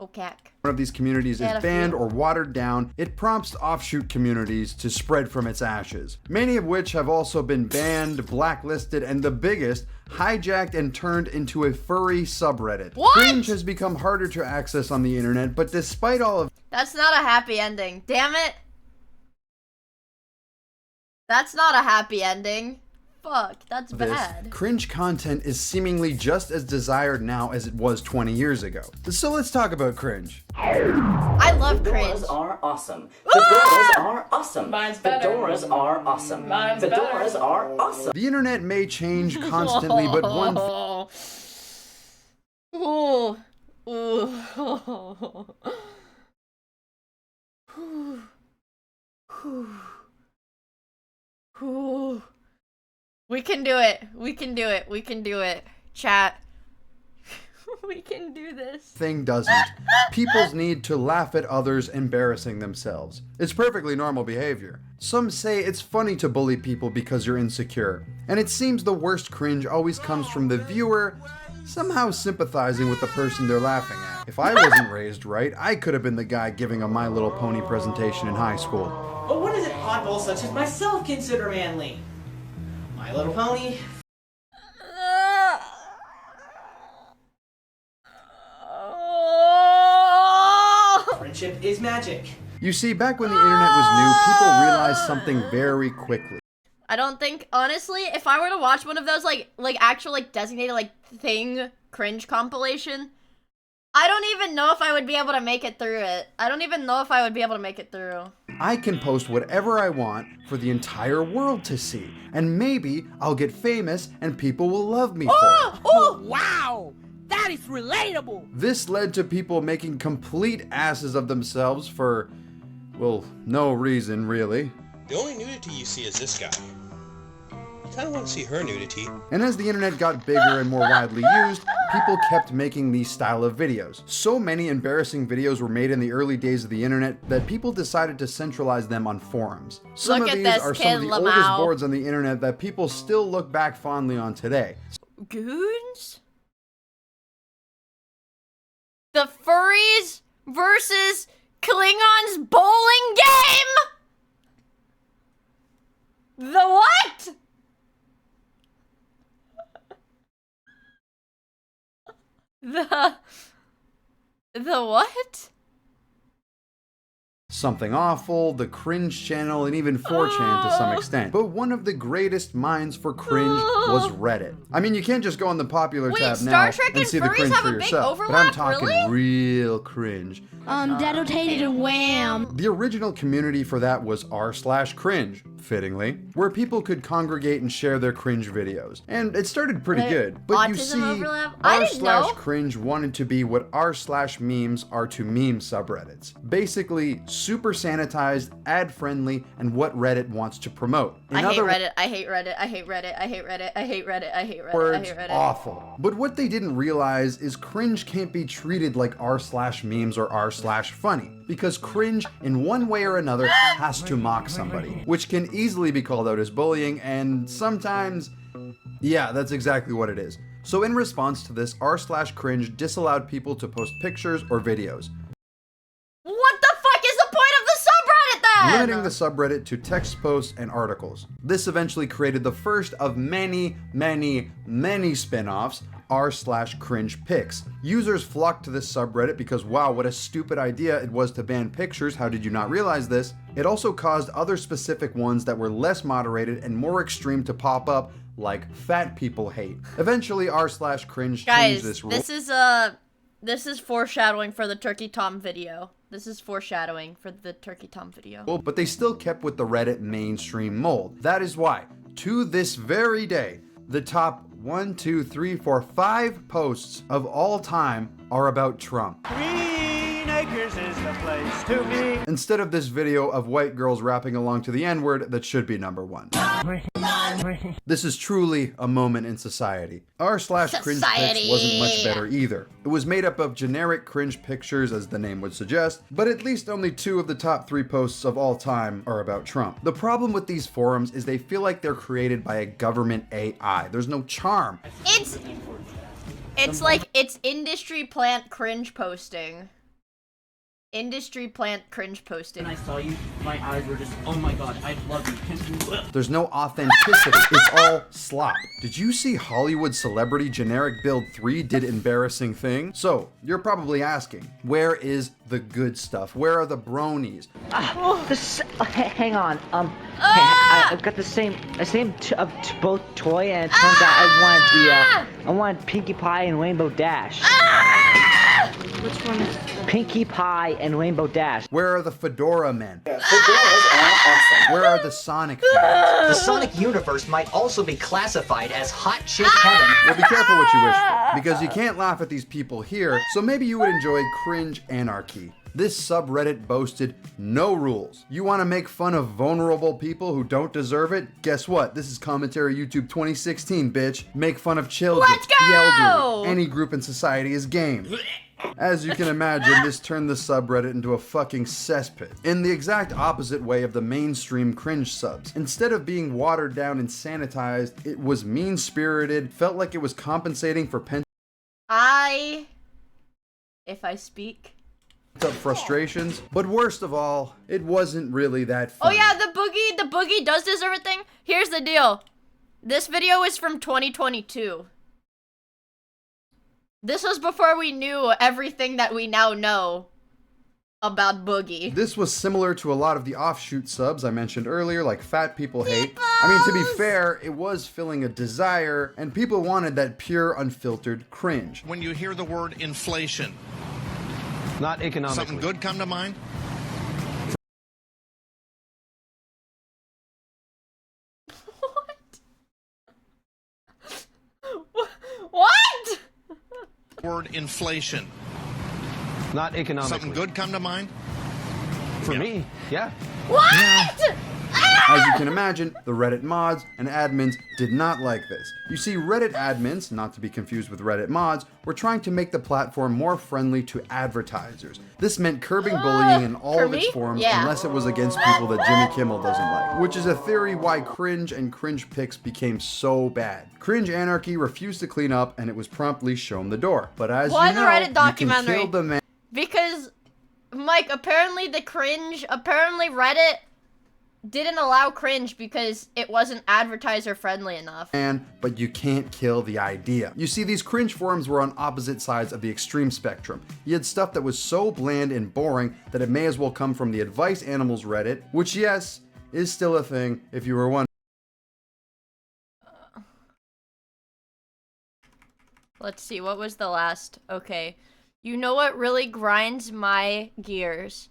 Okay. One of these communities is banned or watered down, it prompts offshoot communities to spread from its ashes. Many of which have also been banned, blacklisted, and the biggest, hijacked and turned into a furry subreddit. What? Cringe has become harder to access on the internet, but despite all of... That's not a happy ending. Damn it. That's not a happy ending. fuck? That's bad. Cringe content is seemingly just as desired now as it was 20 years ago. So let's talk about cringe. I love cringe. Fedoras are awesome. Fedoras are awesome. Mine's better. Fedoras are awesome. Mine's Fedoras are awesome. The internet may change constantly, but one Ooh. Ooh. We can do it. We can do it. We can do it. Chat. We can do this. thing doesn't. People's need to laugh at others embarrassing themselves. It's perfectly normal behavior. Some say it's funny to bully people because you're insecure, and it seems the worst cringe always comes from the viewer somehow sympathizing with the person they're laughing at. If I wasn't raised right, I could have been the guy giving a My Little Pony presentation in high school. But what does an oddball such as myself consider manly? My Little Pony? Friendship is magic. You see, back when the internet was new, people realized something very quickly. I don't think, honestly, if I were to watch one of those, like actual, like, designated, like, thing cringe compilation, I don't even know if I would be able to make it through it. I don't even know if I would be able to make it through. I can post whatever I want for the entire world to see, and maybe I'll get famous and people will love me for it. Oh, wow! That is relatable! This led to people making complete asses of themselves for, well, no reason, really. The only nudity you see is this guy. You kind of want to see her nudity. And as the internet got bigger and more widely used, people kept making these style of videos. So many embarrassing videos were made in the early days of the internet that people decided to centralize them on forums. Some Look of at these this are kid, some of the Lamau. oldest boards on the internet that people still look back fondly on today. Goons? The furries versus Klingons bowling game? The what? The what? Something Awful, the Cringe Channel, and even 4chan to some extent. But one of the greatest minds for cringe was Reddit. I mean, you can't just go on the popular tab Star now Trek and and see the furries cringe have for a big yourself. But I'm overlap, talking really? real cringe. Detonated wham! The original community for that was r/cringe, fittingly, where people could congregate and share their cringe videos. And it started pretty good, but you autism see, overlap? I didn't know. r/cringe wanted to be what r/memes are to meme subreddits. Basically, super sanitized, ad-friendly, and what Reddit wants to promote. I hate Reddit, I hate Reddit, I hate Reddit, I hate Reddit, I hate Reddit, I hate Reddit, I Words, hate Reddit. awful. But what they didn't realize is cringe can't be treated like r/memes or r/funny, because cringe, in one way or another, has to mock somebody, which can easily be called out as bullying, and sometimes, yeah, that's exactly what it is. So in response to this, r/cringe disallowed people to post pictures or videos, What the fuck is the point of the subreddit then? limiting the subreddit to text posts and articles. This eventually created the first of many spin-offs, r/cringe pics. Users flocked to this subreddit because, wow, what a stupid idea it was to ban pictures. How did you not realize this? It also caused other specific ones that were less moderated and more extreme to pop up, like fat people hate. Eventually, r/cringe changed this rule. This is foreshadowing for the Turkey Tom video. This is foreshadowing for the Turkey Tom video. But they still kept with the Reddit mainstream mold. That is why, to this very day, the top 1, 2, 3, 4, 5 posts of all time are about Trump. Green Acres is the place to be. Instead of this video of white girls rapping along to the N-word that should be number 1. This is truly a moment in society. r/cringe pics wasn't much better either. It was made up of generic cringe pictures, as the name would suggest, but at least only 2 of the top 3 posts of all time are about Trump. The problem with these forums is they feel like they're created by a government AI. There's no charm. It's like, it's industry plant cringe posting. Industry plant cringe posting. When I saw you, my eyes were just, oh my god, I love you. There's no authenticity. It's all slop. Did you see Hollywood Celebrity Generic Build 3 did embarrassing thing? So, you're probably asking, where is the good stuff? Where are the bronies? Hang on. I've got the same both toy, and it turns out I wanted Pinkie Pie and Rainbow Dash. Which one is Pinkie Pie and Rainbow Dash. Where are the Fedora men? Fedoras are awesome. Where are the Sonic fans? The Sonic universe might also be classified as hot chick heaven. Well, be careful what you wish for, because you can't laugh at these people here, so maybe you would enjoy Cringe Anarchy. This subreddit boasted no rules. You want to make fun of vulnerable people who don't deserve it? Guess what? This is Commentary YouTube 2016, bitch. Make fun of children, Let's go! the elderly, any group in society is game. As you can imagine, this turned the subreddit into a fucking cesspit, in the exact opposite way of the mainstream cringe subs. Instead of being watered down and sanitized, it was mean-spirited, felt like it was compensating for if I speak. Up frustrations, but worst of all, it wasn't really that Oh fun. yeah, the boogie does deserve a thing. Here's the deal. This video is from 2022. This was before we knew everything that we now know about Boogie. This was similar to a lot of the offshoot subs I mentioned earlier, like Fat People Hate. I mean, to be fair, it was filling a desire, and people wanted that pure, unfiltered cringe. When you hear the word inflation, Not economically. something good come to mind? What? Word inflation. Not economically. Something good come to mind? For me, yeah. What? As you can imagine, the Reddit mods and admins did not like this. You see, Reddit admins, not to be confused with Reddit mods, were trying to make the platform more friendly to advertisers. This meant curbing bullying in all of its forms, unless it was against people that Jimmy Kimmel doesn't like, which is a theory why cringe and cringe pics became so bad. Cringe Anarchy refused to clean up, and it was promptly shown the door. But as Why you know, the Reddit you can documentary? kill the man. Because, Mike, apparently Reddit didn't allow cringe because it wasn't advertiser friendly enough. But you can't kill the idea. You see, these cringe forums were on opposite sides of the extreme spectrum. You had stuff that was so bland and boring that it may as well come from the Advice Animals Reddit, which, yes, is still a thing if you were wondering. Let's see, what was the last? Okay. You know what really grinds my gears?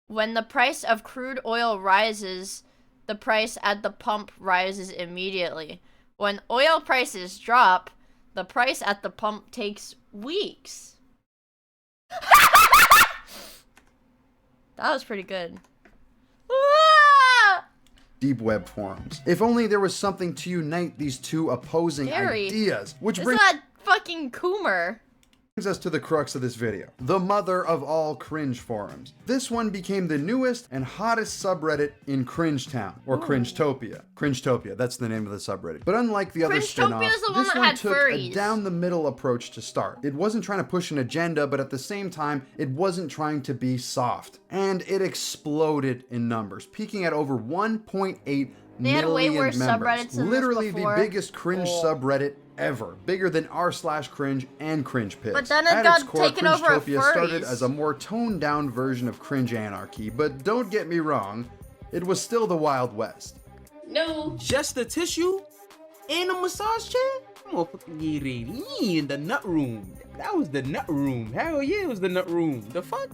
When the price of crude oil rises, the price at the pump rises immediately. When oil prices drop, the price at the pump takes weeks. That was pretty good. Deep web forums. If only there was something to unite these two opposing Scary. ideas, which It's brings not fucking Coomer. us to the crux of this video, the mother of all cringe forums. This one became the newest and hottest subreddit in Cringetown, or Cringetopia. Cringetopia, that's the name of the subreddit. But unlike the other spin-offs, the one this that one had took furries. a down-the-middle approach to start. It wasn't trying to push an agenda, but at the same time, it wasn't trying to be soft. And it exploded in numbers, peaking at over 1.8 They had way million worse members. subreddits than this Literally before. the biggest cringe subreddit ever, bigger than r/cringe and cringe pigs. But then it At got its core, taken over of Cringetopia started furries. as a more toned down version of Cringe Anarchy, but don't get me wrong, it was still the Wild West. No. Just a tissue? And a massage chair? Motherfucker get it in the nut room. That was the nut room. Hell yeah, it was the nut room. The fuck?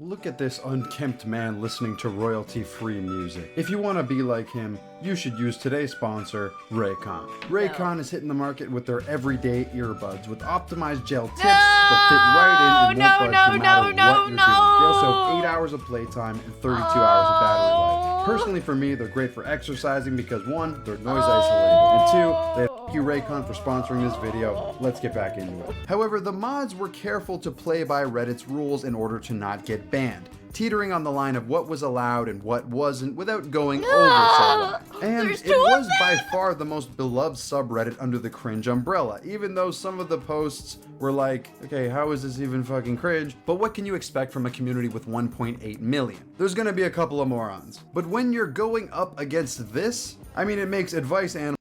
Look at this unkempt man listening to royalty-free music. If you want to be like him, you should use today's sponsor, Raycon. Raycon is hitting the market with their everyday earbuds with optimized gel tips. They'll fit right in and won't budge no matter what you're doing. They also have 8 hours of playtime and 32 hours of battery life. Personally, for me, they're great for exercising because 1, they're noise isolated, and 2, thank you Raycon for sponsoring this video. Let's get back into it. However, the mods were careful to play by Reddit's rules in order to not get banned, teetering on the line of what was allowed and what wasn't without going over so. And it was by far the most beloved subreddit under the cringe umbrella, even though some of the posts were like, okay, how is this even fucking cringe? But what can you expect from a community with 1.8 million? There's gonna be a couple of morons. But when you're going up against this, I mean, it makes Advice Animals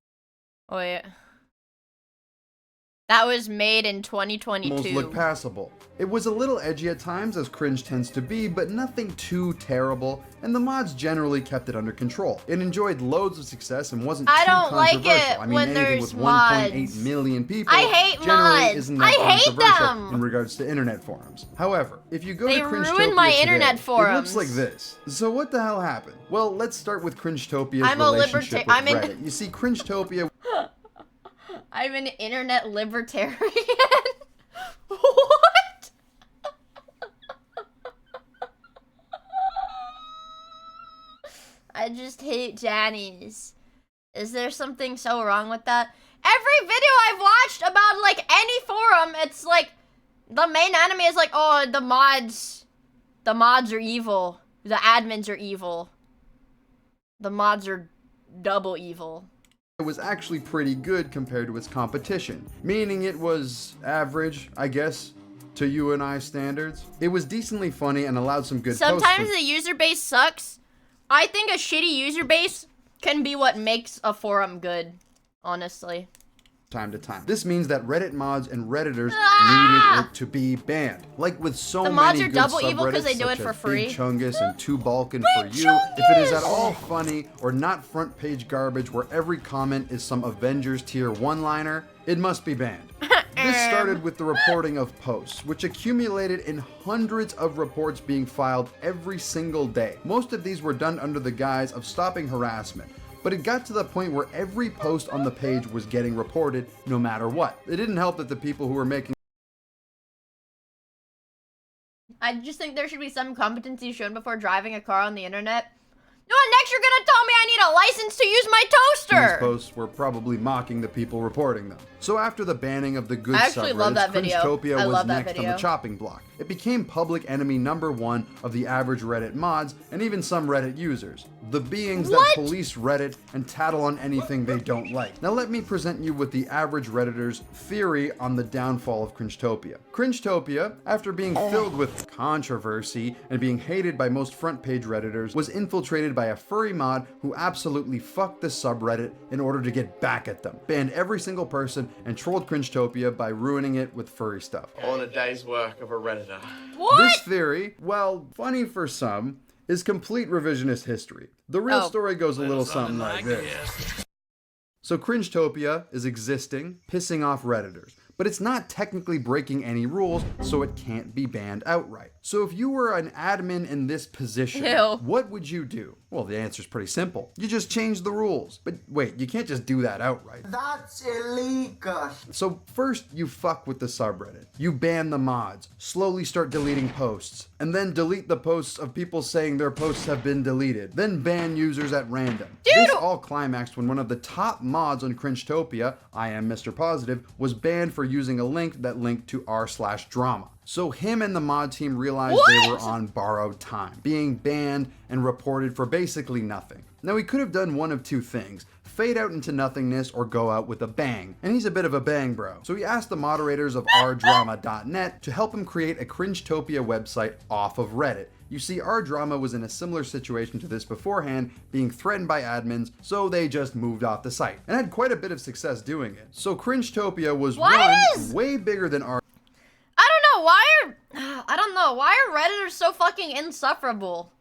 Oh yeah. That was made in almost 2022. look passable. It was a little edgy at times, as cringe tends to be, but nothing too terrible, and the mods generally kept it under control. It enjoyed loads of success and wasn't I too don't like controversial. it I mean, when anything there's with 1.8 mods. million people I hate generally mods. isn't that I hate controversial them. in regards to internet forums. However, if you go They to Cringetopia ruined my today, internet it forums. looks like this. So what the hell happened? Well, let's start with Cringetopia's I'm a relationship liberta- with I'm in- Reddit. You see, Cringetopia I'm an internet libertarian. What? I just hate Jannies. Is there something so wrong with that? Every video I've watched about, like, any forum, it's like, the main enemy is like, oh, the mods are evil. The admins are evil. The mods are double evil. It was actually pretty good compared to its competition, meaning it was average, I guess, to you and I standards. It was decently funny and allowed some good Sometimes posts the user base sucks. I think a shitty user base can be what makes a forum good, honestly. time to time. This means that Reddit mods and Redditors needed it to be banned. Like with so The mods many are good double evil 'cause subreddits they do such it for as free. Big Chungus and Two Balkan for You, if it is at all funny or not front page garbage where every comment is some Avengers tier one-liner, it must be banned. This started with the reporting of posts, which accumulated in hundreds of reports being filed every single day. Most of these were done under the guise of stopping harassment, but it got to the point where every post on the page was getting reported no matter what. It didn't help that the people who were making I just think there should be some competency shown before driving a car on the internet. No, next you're gonna tell me I need a license to use my these toaster! posts were probably mocking the people reporting them. So after the banning of the good I actually love subreddits, that video. Cringetopia I was love that next on video. the chopping block. It became public enemy #1 of the average Reddit mods and even some Reddit users. The beings that police Reddit and tattle on anything they don't like. Now let me present you with the average Redditor's theory on the downfall of Cringetopia. Cringetopia, after being filled with controversy and being hated by most front page Redditors, was infiltrated by a furry mod who absolutely fucked the subreddit in order to get back at them, banned every single person, and trolled Cringetopia by ruining it with furry stuff. On a day's work of a Redditor. This theory, while funny for some, is complete revisionist history. The real story goes a little something like this. So Cringetopia is existing, pissing off Redditors, but it's not technically breaking any rules, so it can't be banned outright. So if you were an admin in this position, Ew. what would you do? Well, the answer's pretty simple. You just change the rules. But wait, you can't just do that outright. That's illegal. So first you fuck with the subreddit. You ban the mods, slowly start deleting posts, and then delete the posts of people saying their posts have been deleted. Then ban users at random. This all climaxed when one of the top mods on Cringetopia, I am Mr. Positive, was banned for using a link that linked to r/drama. So him and the mod team realized they were on borrowed time, being banned and reported for basically nothing. Now he could have done one of two things, fade out into nothingness or go out with a bang, and he's a bit of a bang bro. So he asked the moderators of rdrama.net to help him create a Cringetopia website off of Reddit. You see, rdrama was in a similar situation to this beforehand, being threatened by admins, so they just moved off the site, and had quite a bit of success doing it. So Cringetopia was way bigger than I don't know, why are Redditors so fucking insufferable?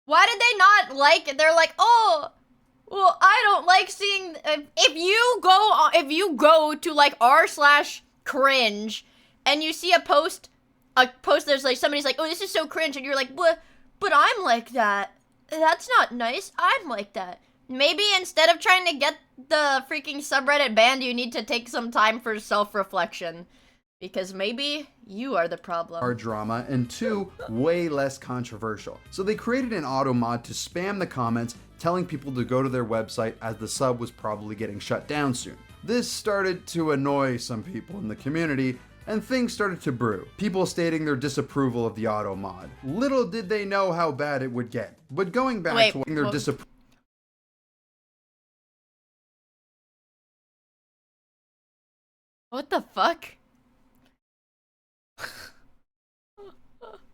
Why did they not like it? They're like, oh, well, I don't like seeing, if you go to like r/cringe and you see a post there's like, somebody's like, oh, this is so cringe, and you're like, but I'm like that. That's not nice. I'm like that. Maybe instead of trying to get the freaking subreddit banned, you need to take some time for self-reflection. Because maybe you are the problem. Drama, and two, way less controversial. So they created an auto mod to spam the comments, telling people to go to their website as the sub was probably getting shut down soon. This started to annoy some people in the community, and things started to brew. People stating their disapproval of the auto mod. Little did they know how bad it would get. But going back to their disapproval. What the fuck?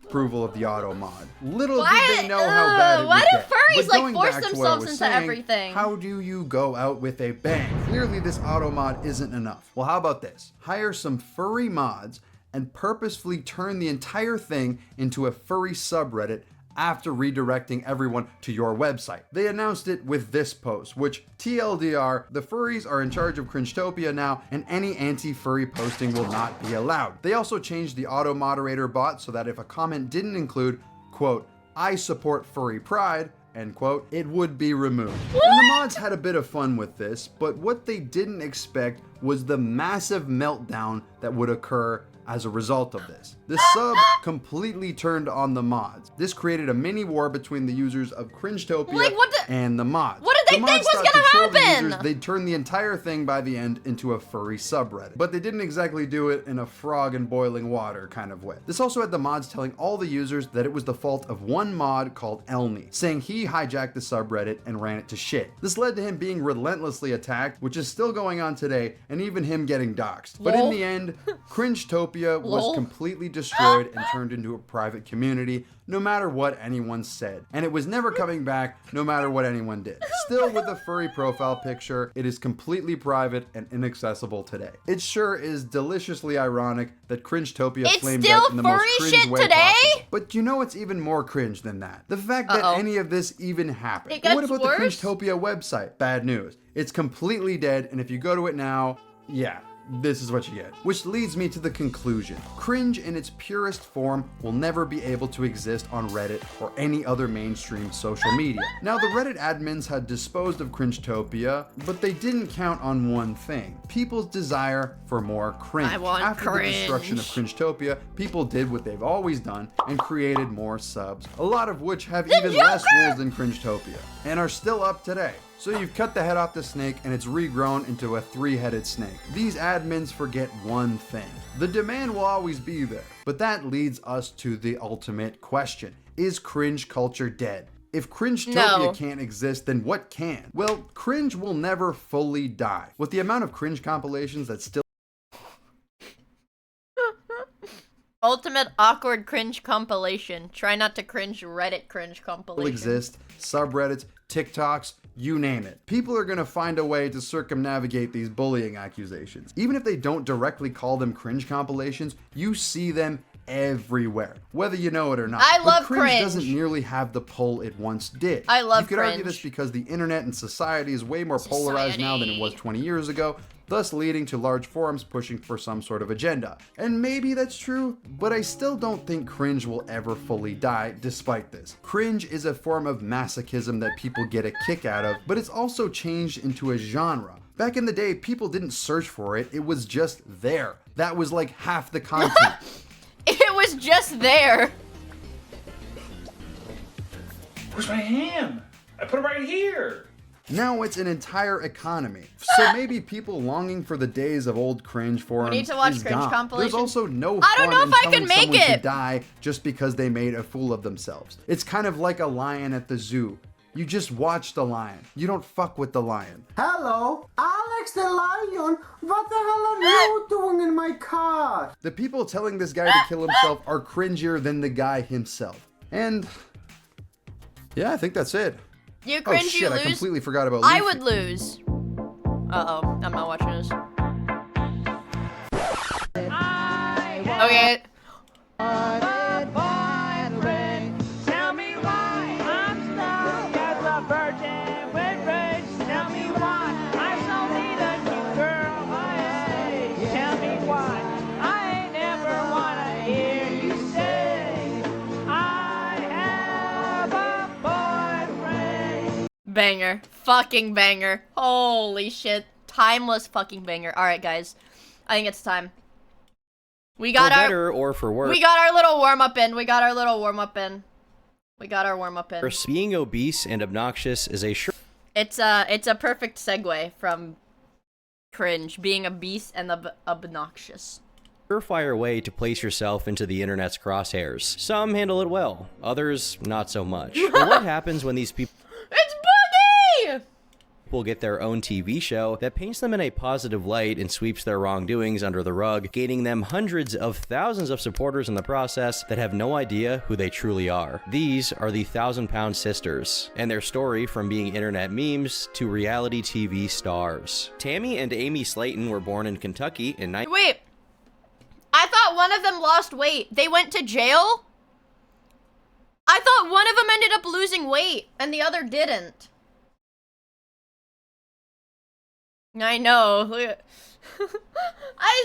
approval of the auto mod. Little Why- did they know how bad it why would do get. furries, But like, going force back to what I themselves was into saying, everything? How do you go out with a bang? Clearly this auto mod isn't enough. Well, how about this? Hire some furry mods and purposefully turn the entire thing into a furry subreddit after redirecting everyone to your website. They announced it with this post, which TLDR, the furries are in charge of Cringetopia now, and any anti-furry posting will not be allowed. They also changed the auto moderator bot so that if a comment didn't include, quote, "I support furry pride," end quote, it would be removed. And the mods had a bit of fun with this, but what they didn't expect was the massive meltdown that would occur as a result of this. The sub completely turned on the mods. This created a mini war between the users of Cringetopia Like, and the mods. what did they The think mods was thought to gonna troll the happen? users, they'd turn the entire thing by the end into a furry subreddit. But they didn't exactly do it in a frog in boiling water kind of way. This also had the mods telling all the users that it was the fault of one mod called Elney, saying he hijacked the subreddit and ran it to shit. This led to him being relentlessly attacked, which is still going on today, and even him getting doxxed. But in Lol. the end, Cringetopia was Lol. completely destroyed and turned into a private community, no matter what anyone said. And it was never coming back, no matter what anyone did. Still with a furry profile picture, it is completely private and inaccessible today. It sure is deliciously ironic that Cringetopia It's flamed still out in the most furry cringe shit way today? possible. But you know what's even more cringe than that? The fact that any of this even happened. It gets What about worse? the Cringetopia website? Bad news. It's completely dead, and if you go to it now, yeah, this is what you get. Which leads me to the conclusion. Cringe in its purest form will never be able to exist on Reddit or any other mainstream social media. Now, the Reddit admins had disposed of Cringetopia, but they didn't count on one thing: people's desire for more cringe. I want After cringe. the destruction of Cringetopia, people did what they've always done and created more subs, a lot of which have even less rules than Cringetopia, and are still up today. So you've cut the head off the snake and it's regrown into a three-headed snake. These admins forget one thing. The demand will always be there. But that leads us to the ultimate question. Is cringe culture dead? If Cringetopia No. can't exist, then what can? Well, cringe will never fully die. With the amount of cringe compilations that still Ultimate awkward cringe compilation. Try not to cringe Reddit cringe compilation. exist, subreddits, TikToks, you name it. People are gonna find a way to circumnavigate these bullying accusations. Even if they don't directly call them cringe compilations, you see them everywhere, whether you know it or not. I But love cringe cringe. doesn't nearly have the pull it once did. I love You could argue cringe. this because the internet and society is way more polarized now than it was 20 years ago, thus leading to large forums pushing for some sort of agenda. And maybe that's true, but I still don't think cringe will ever fully die despite this. Cringe is a form of masochism that people get a kick out of, but it's also changed into a genre. Back in the day, people didn't search for it, it was just there. That was like half the content. It was just there. Where's my ham? I put it right here. Now it's an entire economy. So maybe people longing for the days of old cringe forums need to watch is cringe gone. compilations. There's also no I don't fun know in if I telling can make someone to it. die just because they made a fool of themselves. It's kind of like a lion at the zoo. You just watch the lion. You don't fuck with the lion. Hello, Alex the Lion. What the hell are you doing in my car? The people telling this guy to kill himself are cringier than the guy himself. And yeah, I think that's it. You cringe, oh shit, you I lose. completely forgot about I Leafy. would lose. Uh-oh, I'm not watching this. Okay. Tell me why I'm stuck as a virgin with rage. Tell me why I so need a new girl my age. Tell me why I ain't never wanna hear you say I have a boyfriend. Banger. Fucking banger. Holy shit. Timeless fucking banger. Alright, guys. I think it's time. We got for our better or for worse. We got our little warm-up in. We got our little warm-up in. We got our warm-up in. Being obese and obnoxious is a It's a perfect segue from cringe, being obese and obnoxious. surefire way to place yourself into the internet's crosshairs. Some handle it well, others not so much. But what happens when these people It's Boogie! will get their own TV show that paints them in a positive light and sweeps their wrongdoings under the rug, gaining them hundreds of thousands of supporters in the process that have no idea who they truly are. These are the 1,000-Pound Sisters, and their story from being internet memes to reality TV stars. Tammy and Amy Slayton were born in Kentucky in Wait, I thought one of them lost weight. They went to jail? I thought one of them ended up losing weight and the other didn't. I know. I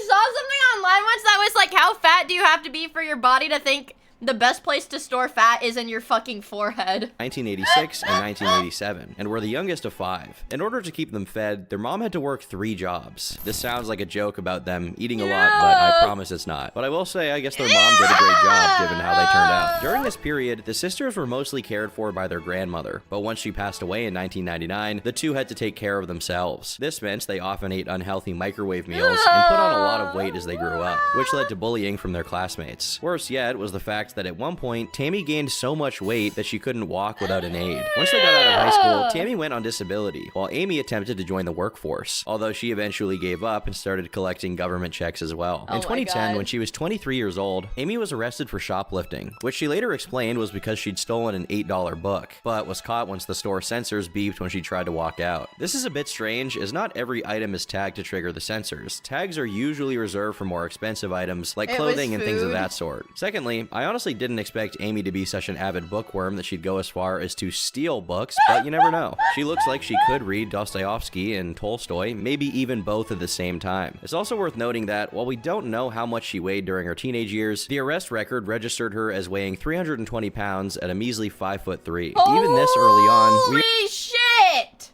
saw something online once that was like, how fat do you have to be for your body to think the best place to store fat is in your fucking forehead? 1986 and 1987, and were the youngest of 5. In order to keep them fed, their mom had to work 3 jobs. This sounds like a joke about them eating a lot, but I promise it's not. But I will say, I guess their mom did a great job given how they turned out. During this period, the sisters were mostly cared for by their grandmother, but once she passed away in 1999, the two had to take care of themselves. This meant they often ate unhealthy microwave meals and put on a lot of weight as they grew up, which led to bullying from their classmates. Worse yet was the fact that at one point, Tammy gained so much weight that she couldn't walk without an aid. Once they got out of high school, Tammy went on disability, while Amy attempted to join the workforce, although she eventually gave up and started collecting government checks as well. In 2010, when she was 23 years old, Amy was arrested for shoplifting, which she later explained was because she'd stolen an $8 book, but was caught once the store sensors beeped when she tried to walk out. This is a bit strange, as not every item is tagged to trigger the sensors. Tags are usually reserved for more expensive items, like clothing and things of that sort. Secondly, I honestly didn't expect Amy to be such an avid bookworm that she'd go as far as to steal books, but you never know. She looks like she could read Dostoevsky and Tolstoy, maybe even both at the same time. It's also worth noting that, while we don't know how much she weighed during her teenage years, the arrest record registered her as weighing 320 pounds at a measly 5'3". Even this early on, Holy shit!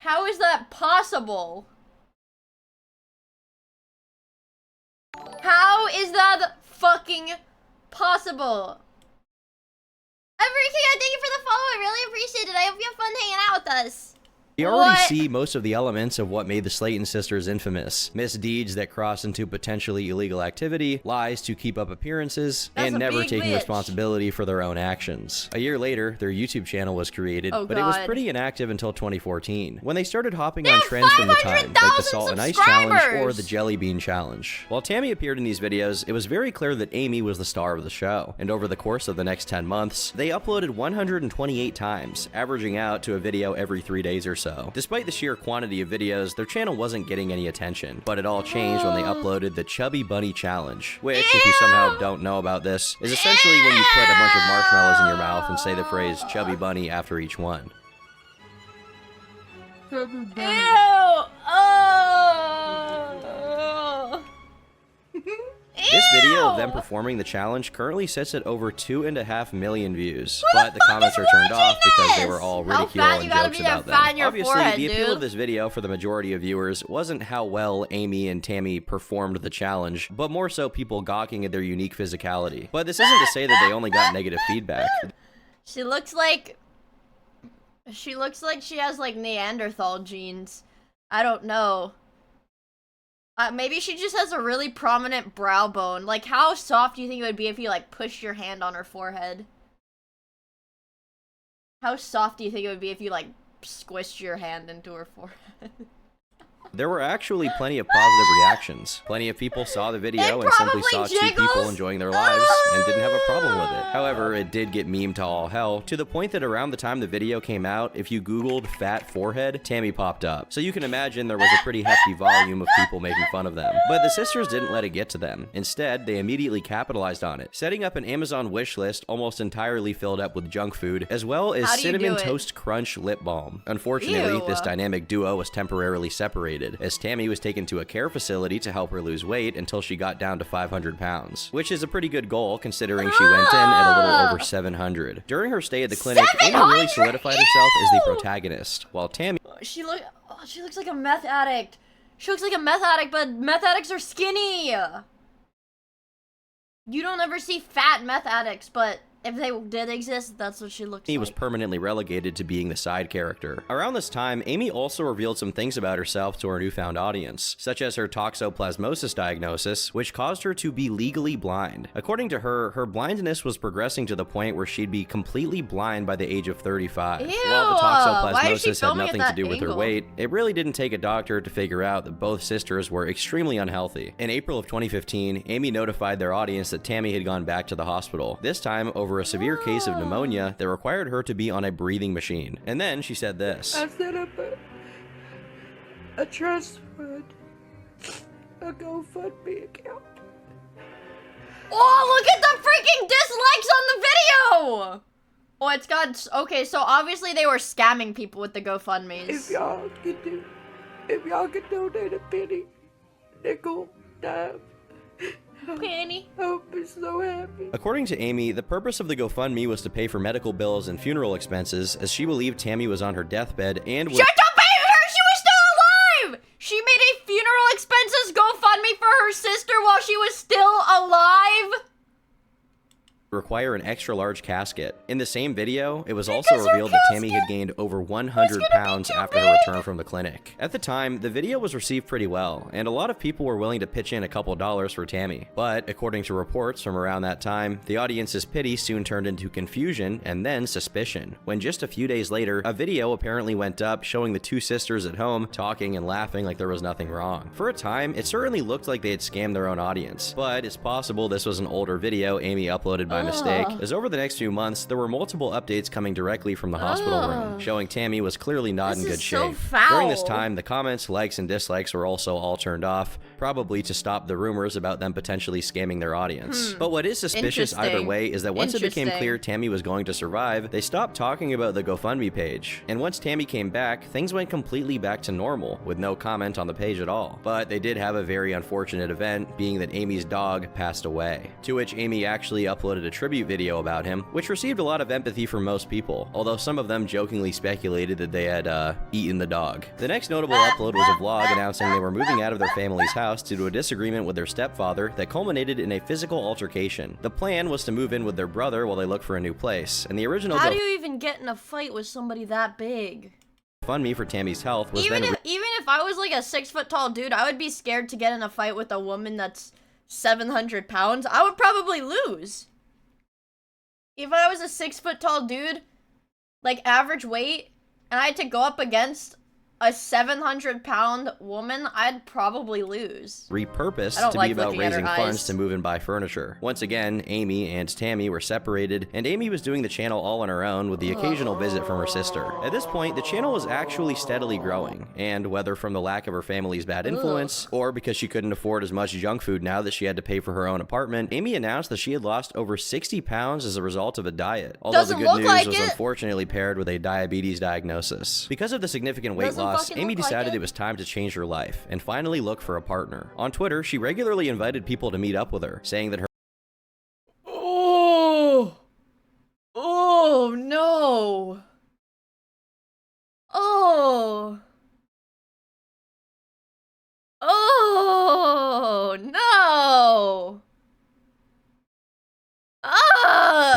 How is that possible? How is that fucking possible? Everything, thank you for the follow. I really appreciate it. I hope you have fun hanging out with us. we already see most of the elements of what made the Slayton sisters infamous. Misdeeds that cross into potentially illegal activity, lies to keep up appearances, and never taking responsibility for their own actions. A year later, their YouTube channel was created, but it was pretty inactive until 2014, when they started hopping on trends from the time, like the Salt and Ice Challenge or the Jelly Bean Challenge. While Tammy appeared in these videos, it was very clear that Amy was the star of the show, and over the course of the next 10 months, they uploaded 128 times, averaging out to a video every 3 days or so. Despite the sheer quantity of videos, their channel wasn't getting any attention, but it all changed when they uploaded the Chubby Bunny Challenge, which, if you somehow don't know about this, is essentially when you put a bunch of marshmallows in your mouth and say the phrase Chubby Bunny after each one. Ew! Oh! This video of them performing the challenge currently sits at over 2.5 million views, but the comments are turned off because they were all ridicule and jokes about them. Obviously, the appeal of this video for the majority of viewers wasn't how well Amy and Tammy performed the challenge, but more so people gawking at their unique physicality. But this isn't to say that they only got negative feedback. She looks like she has like Neanderthal genes. I don't know. Maybe she just has a really prominent brow bone. Like, how soft do you think it would be if you, like, pushed your hand on her forehead? How soft do you think it would be if you, like, squished your hand into her forehead? There were actually plenty of positive reactions. Plenty of people saw the video and simply saw two people enjoying their lives and didn't have a problem with it. However, it did get memed to all hell, to the point that around the time the video came out, if you googled fat forehead, Tammy popped up. So you can imagine there was a pretty hefty volume of people making fun of them. But the sisters didn't let it get to them. Instead, they immediately capitalized on it, setting up an Amazon wish list almost entirely filled up with junk food, as well as Cinnamon Toast Crunch lip balm. Unfortunately, this dynamic duo was temporarily separated, as Tammy was taken to a care facility to help her lose weight until she got down to 500 pounds, which is a pretty good goal considering she went in at a little over 700. During her stay at the clinic, Amy really solidified herself as the protagonist, while Tammy... She looks like a meth addict. She looks like a meth addict, but meth addicts are skinny. You don't ever see fat meth addicts, but if they did exist, that's what she looks He like. was permanently relegated to being the side character. Around this time, Amy also revealed some things about herself to her newfound audience, such as her toxoplasmosis diagnosis, which caused her to be legally blind. According to her, her blindness was progressing to the point where she'd be completely blind by the age of 35. Ew, While the why is she toxoplasmosis had filming at nothing to that do with her angle? weight, it really didn't take a doctor to figure out that both sisters were extremely unhealthy. In April of 2015, Amy notified their audience that Tammy had gone back to the hospital, this time over a severe case of pneumonia that required her to be on a breathing machine. And then she said this. I set up a trust fund, a GoFundMe account. Oh, look at the freaking dislikes on the video! Oh, it's got... Okay, so obviously they were scamming people with the GoFundMes. If y'all could donate a penny, nickel, dime, penny, I'll be so happy. According to Amy, the purpose of the GoFundMe was to pay for medical bills and funeral expenses, as she believed Tammy was on her deathbed and would- Shut up, baby! She was still alive! She made a funeral expenses GoFundMe for her sister while she was still alive? require an extra large casket. In the same video, it was also revealed that Tammy had gained over 100 pounds after her return from the clinic. At the time, the video was received pretty well, and a lot of people were willing to pitch in a couple dollars for Tammy. But, according to reports from around that time, the audience's pity soon turned into confusion and then suspicion, when just a few days later, a video apparently went up showing the two sisters at home talking and laughing like there was nothing wrong. For a time, it certainly looked like they had scammed their own audience, but it's possible this was an older video Amy uploaded by mistake, as over the next few months, there were multiple updates coming directly from the hospital room, showing Tammy was clearly not in good shape. During this time, the comments, likes, and dislikes were also all turned off, probably to stop the rumors about them potentially scamming their audience. But what is suspicious either way is that once it became clear Tammy was going to survive, they stopped talking about the GoFundMe page. And once Tammy came back, things went completely back to normal, with no comment on the page at all. But they did have a very unfortunate event, being that Amy's dog passed away, to which Amy actually uploaded a tribute video about him, which received a lot of empathy from most people, although some of them jokingly speculated that they had, eaten the dog. The next notable upload was a vlog announcing they were moving out of their family's house due to a disagreement with their stepfather that culminated in a physical altercation. The plan was to move in with their brother while they look for a new place, and the original How do you even get in a fight with somebody that big? GoFundMe for Tammy's health was Even if I was like a 6 foot tall dude, I would be scared to get in a fight with a woman that's 700 pounds. I would probably lose. If I was a 6 foot tall dude, like average weight, and I had to go up against a 700-pound woman, I'd probably lose. repurposed to be about raising funds to move and buy furniture. Once again, Amy and Tammy were separated, and Amy was doing the channel all on her own with the occasional visit from her sister. At this point, the channel was actually steadily growing, and whether from the lack of her family's bad influence, or because she couldn't afford as much junk food now that she had to pay for her own apartment, Amy announced that she had lost over 60 pounds as a result of a diet. Although the good news was unfortunately paired with a diabetes diagnosis. Because of the significant weight loss, Amy decided it was time to change her life and finally look for a partner. On Twitter, she regularly invited people to meet up with her, saying that her Oh no. Oh no.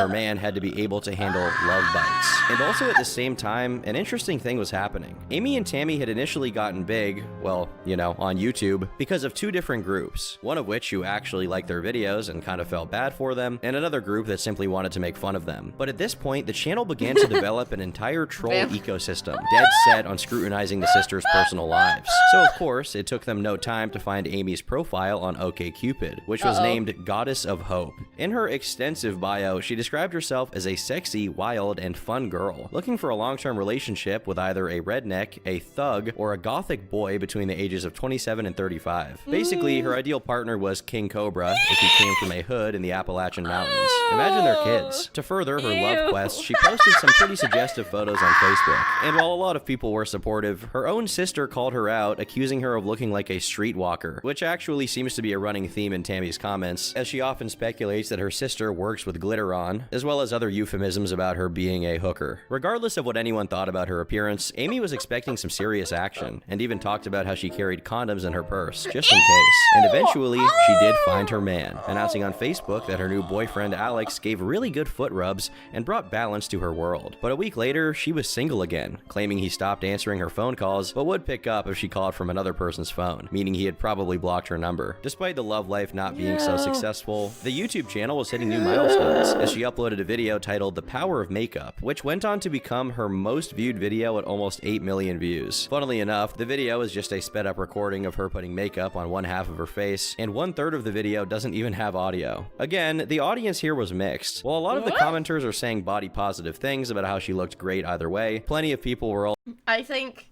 her man had to be able to handle love bites. And also at the same time, an interesting thing was happening. Amy and Tammy had initially gotten big, well, you know, on YouTube, because of two different groups. One of which who actually liked their videos and kind of felt bad for them, and another group that simply wanted to make fun of them. But at this point, the channel began to develop an entire troll ecosystem, dead set on scrutinizing the sisters' personal lives. So of course, it took them no time to find Amy's profile on OkCupid, which was named Goddess of Hope. In her extensive bio, she described herself as a sexy, wild, and fun girl, looking for a long-term relationship with either a redneck, a thug, or a gothic boy between the ages of 27 and 35. Basically, her ideal partner was King Cobra if he came from a hood in the Appalachian Mountains. Imagine their kids. To further her love quest, she posted some pretty suggestive photos on Facebook, and while a lot of people were supportive, her own sister called her out, accusing her of looking like a streetwalker, which actually seems to be a running theme in Tammy's comments, as she often speculates that her sister works with glitter later on, as well as other euphemisms about her being a hooker. Regardless of what anyone thought about her appearance, Amy was expecting some serious action, and even talked about how she carried condoms in her purse, just in case. And eventually, she did find her man, announcing on Facebook that her new boyfriend Alex gave really good foot rubs and brought balance to her world. But a week later, she was single again, claiming he stopped answering her phone calls, but would pick up if she called from another person's phone, meaning he had probably blocked her number. Despite the love life not being so successful, the YouTube channel was hitting new milestones, as she uploaded a video titled The Power of Makeup, which went on to become her most viewed video at almost 8 million views. Funnily enough, the video is just a sped up recording of her putting makeup on one half of her face, and 1/3 of the video doesn't even have audio. Again, the audience here was mixed. While a lot of the commenters are saying body positive things about how she looked great either way, plenty of people were all I think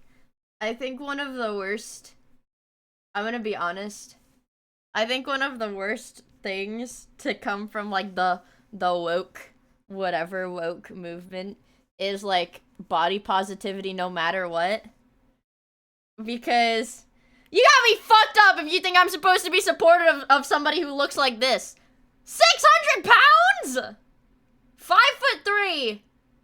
one of the worst, I'm gonna be honest, I think one of the worst things to come from like the woke, whatever woke movement is like body positivity no matter what. Because you got me fucked up if you think I'm supposed to be supportive of somebody who looks like this. 600 pounds? 5'3",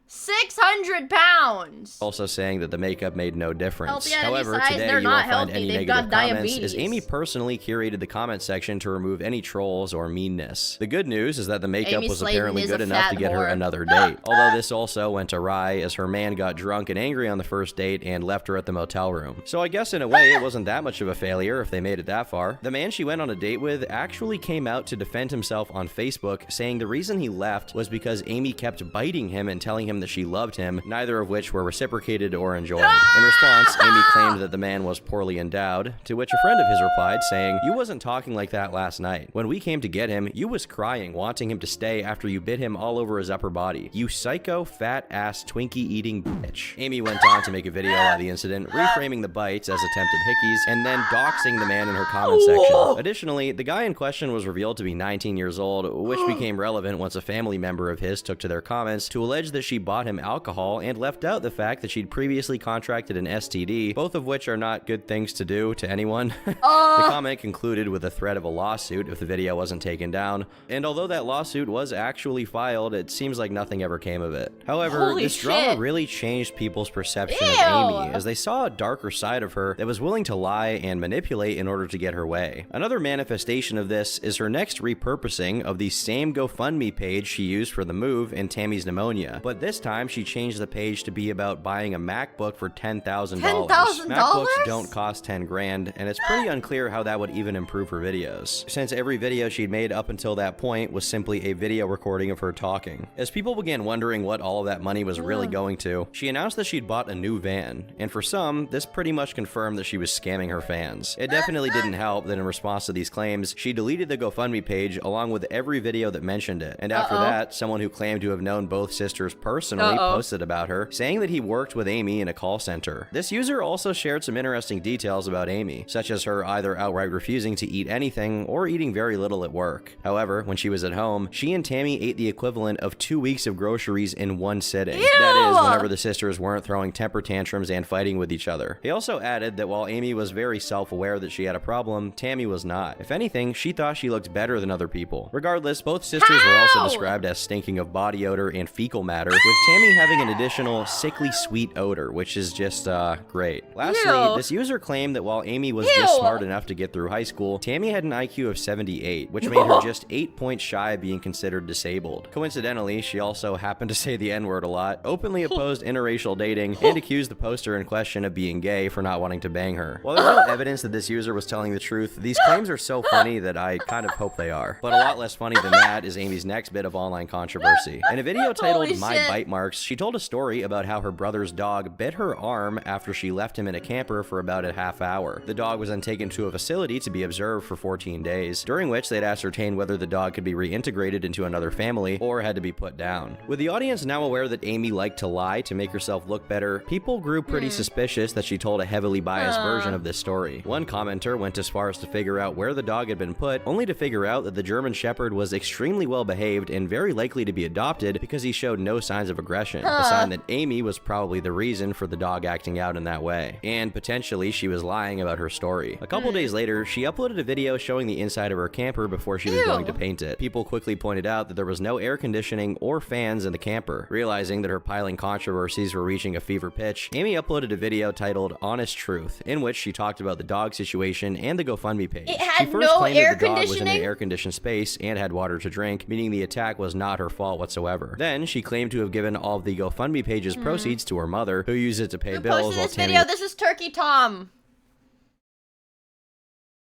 600 pounds. also saying that the makeup made no difference. Healthy at any However, size, today they're you not won't find healthy. any They've negative got comments, diabetes. as Amy personally curated the comment section to remove any trolls or meanness. The good news is that the makeup Amy was Slayton apparently is good a enough fat to get her whore. another date, although this also went awry as her man got drunk and angry on the first date and left her at the motel room. So I guess in a way it wasn't that much of a failure if they made it that far. The man she went on a date with actually came out to defend himself on Facebook, saying the reason he left was because Amy kept biting him and telling him that she loved him, neither of which were reciprocated or enjoyed. In response, Amy claimed that the man was poorly endowed, to which a friend of his replied saying, "You wasn't talking like that last night. When we came to get him, you was crying, wanting him to stay after you bit him all over his upper body. You psycho, fat-ass, Twinkie-eating bitch." Amy went on to make a video of the incident, reframing the bites as attempted hickeys, and then doxing the man in her comment section. Additionally, the guy in question was revealed to be 19 years old, which became relevant once a family member of his took to their comments to allege that she bought him alcohol and left out the fact that she'd previously contracted an STD, both of which are not good things to do to anyone. The comment concluded with a threat of a lawsuit if the video wasn't taken down, and although that lawsuit was actually filed, it seems like nothing ever came of it. However, Holy this shit. drama really changed people's perception of Amy, as they saw a darker side of her that was willing to lie and manipulate in order to get her way. Another manifestation of this is her next repurposing of the same GoFundMe page she used for the move in Tammy's pneumonia, but this time she changed the page to be about buying a MacBook for $10,000. $10,000? MacBooks don't cost 10 grand, and it's pretty unclear how that would even improve her videos, since every video she'd made up until that point was simply a video recording of her talking. As people began wondering what all of that money was really going to, she announced that she'd bought a new van, and for some, this pretty much confirmed that she was scamming her fans. It definitely didn't help that in response to these claims, she deleted the GoFundMe page along with every video that mentioned it, and after that, someone who claimed to have known both sisters personally posted about her, saying that he worked with Amy in a call center. This user also shared some interesting details about Amy, such as her either outright refusing to eat anything or eating very little at work. However, when she was at home, she and Tammy ate the equivalent of 2 weeks of groceries in one sitting. That is, whenever the sisters weren't throwing temper tantrums and fighting with each other. He also added that while Amy was very self-aware that she had a problem, Tammy was not. If anything, she thought she looked better than other people. Regardless, both sisters were also described as stinking of body odor and fecal matter, with Tammy having an additional sickly sweet odor, which is just, great. Lastly, this user claimed that while Amy was just smart enough to get through high school, Tammy had an IQ of 78, which made her just 8 points shy of being considered disabled. Coincidentally, she also happened to say the N-word a lot, openly opposed interracial dating, and accused the poster in question of being gay for not wanting to bang her. While there's no evidence that this user was telling the truth, these claims are so funny that I kind of hope they are. But a lot less funny than that is Amy's next bit of online controversy. In a video titled My Bite Marks, she told a story about how her brother's dog bit her arm after she left him in a camper for about a half hour. The dog was then taken to a facility to be observed for 14 days, during which they'd ascertain whether the dog could be reintegrated into another family or had to be put down. With the audience now aware that Amy liked to lie to make herself look better, people grew pretty suspicious that she told a heavily biased version of this story. One commenter went as far as to figure out where the dog had been put, only to figure out that the German Shepherd was extremely well behaved and very likely to be adopted because he showed no signs signs of aggression, a sign that Amy was probably the reason for the dog acting out in that way. And potentially she was lying about her story. A couple days later, she uploaded a video showing the inside of her camper before she was going to paint it. People quickly pointed out that there was no air conditioning or fans in the camper. Realizing that her piling controversies were reaching a fever pitch, Amy uploaded a video titled Honest Truth, in which she talked about the dog situation and the GoFundMe page. It had she first no claimed air that the dog was in an conditioning? air-conditioned space and had water to drink, meaning the attack was not her fault whatsoever. Then she claimed to have given all of the GoFundMe page's proceeds to her mother, who used it to pay Who bills posted while this Tammy video? This is Turkey Tom.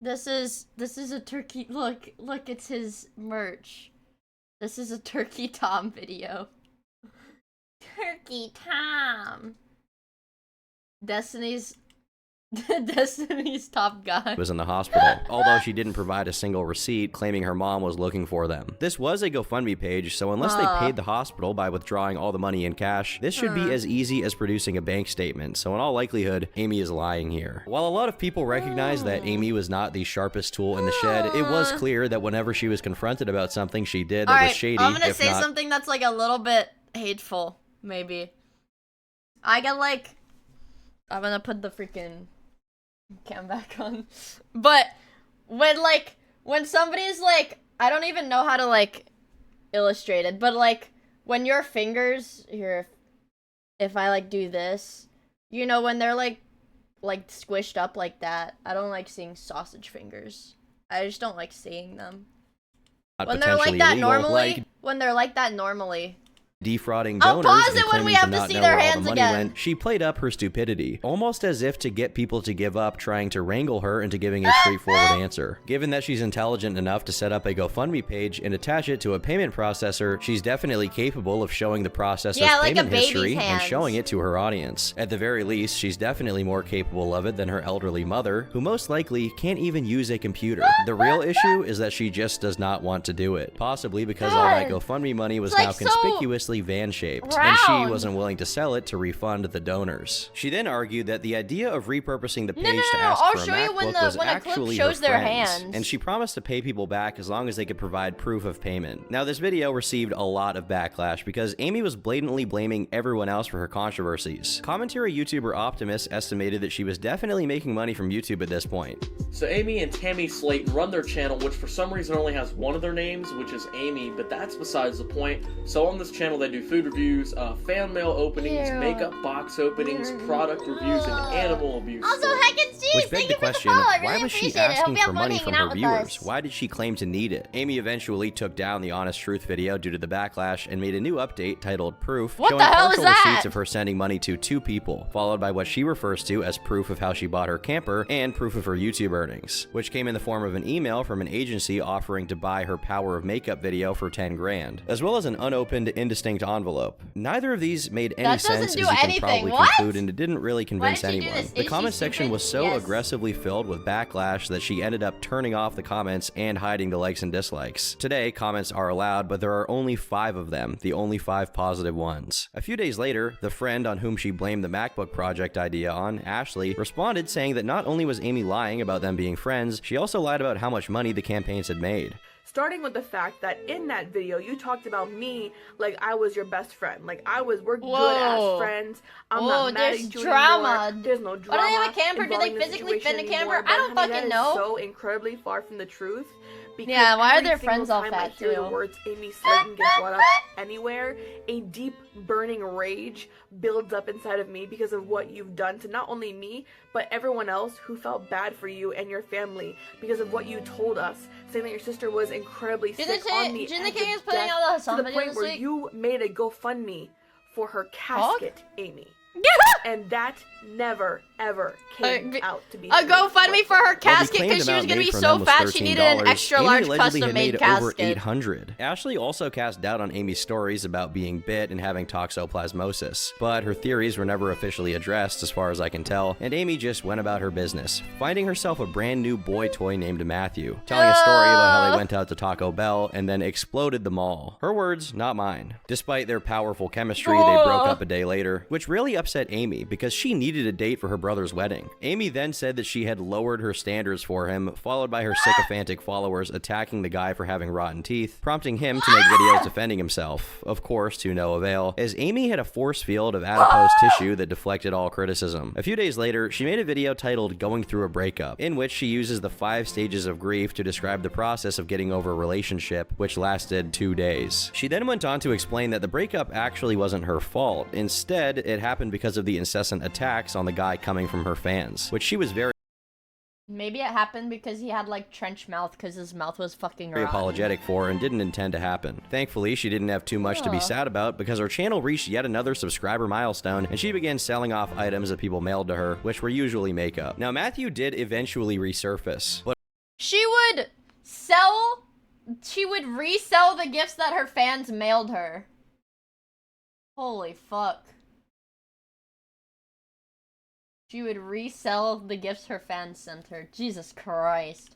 This is a turkey. Look, it's his merch. This is a Turkey Tom video. Turkey Tom. Destiny's top guy. was in the hospital, although she didn't provide a single receipt, claiming her mom was looking for them. This was a GoFundMe page, so unless they paid the hospital by withdrawing all the money in cash, this should be as easy as producing a bank statement, so in all likelihood, Amy is lying here. While a lot of people recognize that Amy was not the sharpest tool in the shed, it was clear that whenever she was confronted about something she did that was shady, I'm gonna if say not something that's like a little bit hateful, maybe. I'm gonna put the freaking cam back on. But when somebody's like, I don't even know how to like illustrate it, but like when your fingers here, if I like do this, you know, when they're like squished up like that, I don't like seeing sausage fingers. I just don't like seeing them. When they're like that normally, defrauding I'll donors pause and it when we claiming have to to not see know their where all hands the money again. went, she played up her stupidity, almost as if to get people to give up trying to wrangle her into giving a straightforward answer. Given that she's intelligent enough to set up a GoFundMe page and attach it to a payment processor, she's definitely capable of showing the processor's payment history and showing it to her audience. At the very least, she's definitely more capable of it than her elderly mother, who most likely can't even use a computer. The real issue is that she just does not want to do it, possibly because all that GoFundMe money was now conspicuously van-shaped, and she wasn't willing to sell it to refund the donors. She then argued that the idea of repurposing the page to ask for a MacBook was actually her friend's, and she promised to pay people back as long as they could provide proof of payment. Now, this video received a lot of backlash because Amy was blatantly blaming everyone else for her controversies. Commentary YouTuber Optimus estimated that she was definitely making money from YouTube at this point. So Amy and Tammy Slayton run their channel, which for some reason only has one of their names, which is Amy, but that's besides the point. So on this channel they do food reviews, fan mail openings, makeup box openings, product reviews, and animal abuse. Also, Heck and Steve, Which begged the question, why was she asking for money from her viewers? Why did she claim to need it? Amy eventually took down the Honest Truth video due to the backlash and made a new update titled Proof, showing partial receipts of her sending money to 2 people, followed by what she refers to as proof of how she bought her camper and proof of her YouTube earnings, which came in the form of an email from an agency offering to buy her Power of Makeup video for 10 grand, as well as an unopened indistinct envelope. Neither of these made any sense, as you can probably conclude, and it didn't really convince anyone. The comment section was so aggressively filled with backlash that she ended up turning off the comments and hiding the likes and dislikes. Today, comments are allowed, but there are only 5 of them, the only 5 positive ones. A few days later, the friend on whom she blamed the MacBook project idea on, Ashley, responded saying that not only was Amy lying about them being friends, she also lied about how much money the campaigns had made. Starting with the fact that in that video, you talked about me like I was your best friend. Like we're good as friends. I'm not mad at you anymore. There's no drama. Why do they have a camper? Do they physically fit in a camper? I don't fucking know. So incredibly far from the truth. Because yeah, why are their friends all fat too? The words Amy Slayton get brought up anywhere, a deep burning rage builds up inside of me because of what you've done to not only me, but everyone else who felt bad for you and your family because of what you told us, saying that your sister was incredibly sick on the edge of death, to the point where you made a GoFundMe for her casket, Amy. And that never, ever came out to be a GoFundMe for her casket because she was going to be so fat she needed an extra large custom-made casket. Over $800. Ashley also cast doubt on Amy's stories about being bit and having toxoplasmosis, but her theories were never officially addressed as far as I can tell, and Amy just went about her business, finding herself a brand new boy toy named Matthew, telling a story about how they went out to Taco Bell and then exploded the mall. Her words, not mine. Despite their powerful chemistry, they broke up a day later, which really upset Amy. Amy because she needed a date for her brother's wedding. Amy then said that she had lowered her standards for him, followed by her sycophantic followers attacking the guy for having rotten teeth, prompting him to make videos defending himself, of course to no avail, as Amy had a force field of adipose tissue that deflected all criticism. A few days later, she made a video titled Going Through a Breakup, in which she uses the 5 stages of grief to describe the process of getting over a relationship, which lasted 2 days. She then went on to explain that the breakup actually wasn't her fault. Instead, it happened because of the incessant attacks on the guy coming from her fans, which she was very Maybe it happened because he had like trench mouth because his mouth was fucking rotten. apologetic for and didn't intend to happen. Thankfully, she didn't have too much to be sad about because her channel reached yet another subscriber milestone and she began selling off items that people mailed to her, which were usually makeup. Now, Matthew did eventually resurface, but She would resell the gifts that her fans mailed her. Holy fuck. She would resell the gifts her fans sent her. Jesus Christ.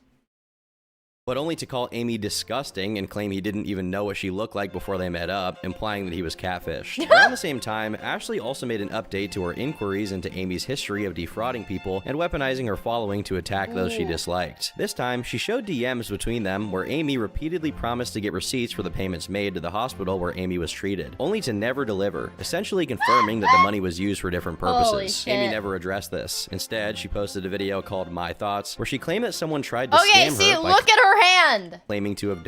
only to call Amy disgusting and claim he didn't even know what she looked like before they met up, implying that he was catfished. Around the same time, Ashley also made an update to her inquiries into Amy's history of defrauding people and weaponizing her following to attack those she disliked. This time, she showed DMs between them where Amy repeatedly promised to get receipts for the payments made to the hospital where Amy was treated, only to never deliver, essentially confirming that the money was used for different purposes. Amy never addressed this. Instead, she posted a video called My Thoughts, where she claimed that someone tried to scam her by look at her hand! claiming to have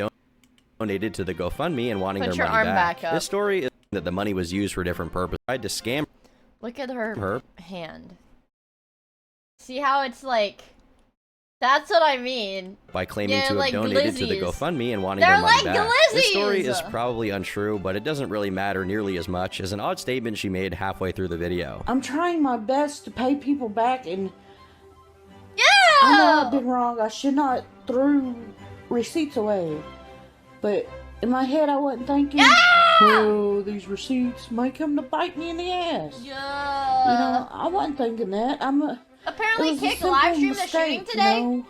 donated to the GoFundMe and wanting their money back. This story is that the money was used for different purposes. Tried to scam Look at her hand. See how it's like... That's what I mean. By claiming to have like donated to the GoFundMe and wanting their money back. This story is probably untrue, but it doesn't really matter nearly as much as an odd statement she made halfway through the video. I'm trying my best to pay people back, and yeah, I know I've been wrong. I should not throw receipts away. But in my head, I wasn't thinking, oh, these receipts may come to bite me in the ass. Yeah. You know, I wasn't thinking that. Apparently, Kick live streamed the streaming today. You know?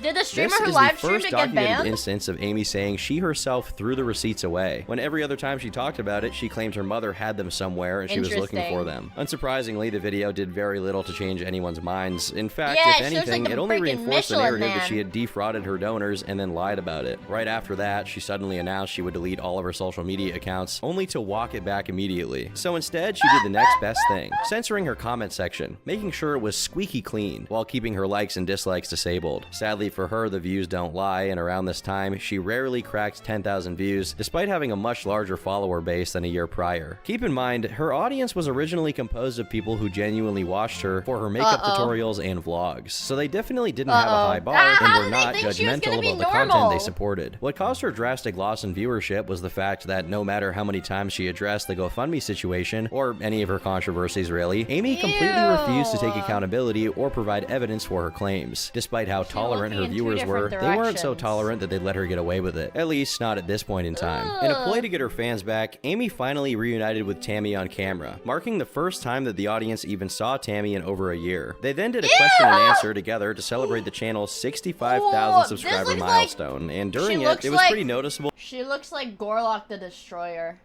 Did the streamer This who is the live streamed first it get documented banned? instance of Amy saying she herself threw the receipts away, when every other time she talked about it, she claimed her mother had them somewhere and she was looking for them. Unsurprisingly, the video did very little to change anyone's minds. In fact, if anything, it only reinforced the narrative that she had defrauded her donors and then lied about it. Right after that, she suddenly announced she would delete all of her social media accounts, only to walk it back immediately. So instead, she did the next best thing, censoring her comment section, making sure it was squeaky clean, while keeping her likes and dislikes disabled. Sadly for her, the views don't lie, and around this time, she rarely cracked 10,000 views, despite having a much larger follower base than a year prior. Keep in mind, her audience was originally composed of people who genuinely watched her for her makeup tutorials and vlogs, so they definitely didn't have a high bar and were not judgmental about the content they supported. What caused her drastic loss in viewership was the fact that no matter how many times she addressed the GoFundMe situation, or any of her controversies really, Amy completely refused to take accountability or provide evidence for her claims. Despite how tolerant her viewers were, they weren't so tolerant that they'd let her get away with it. At least, not at this point in time. In a ploy to get her fans back, Amy finally reunited with Tammy on camera, marking the first time that the audience even saw Tammy in over a year. They then did a question and answer together to celebrate the channel's 65,000 subscriber milestone, and during it was pretty noticeable. She looks like Gorlock the Destroyer.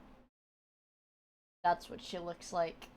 That's what she looks like.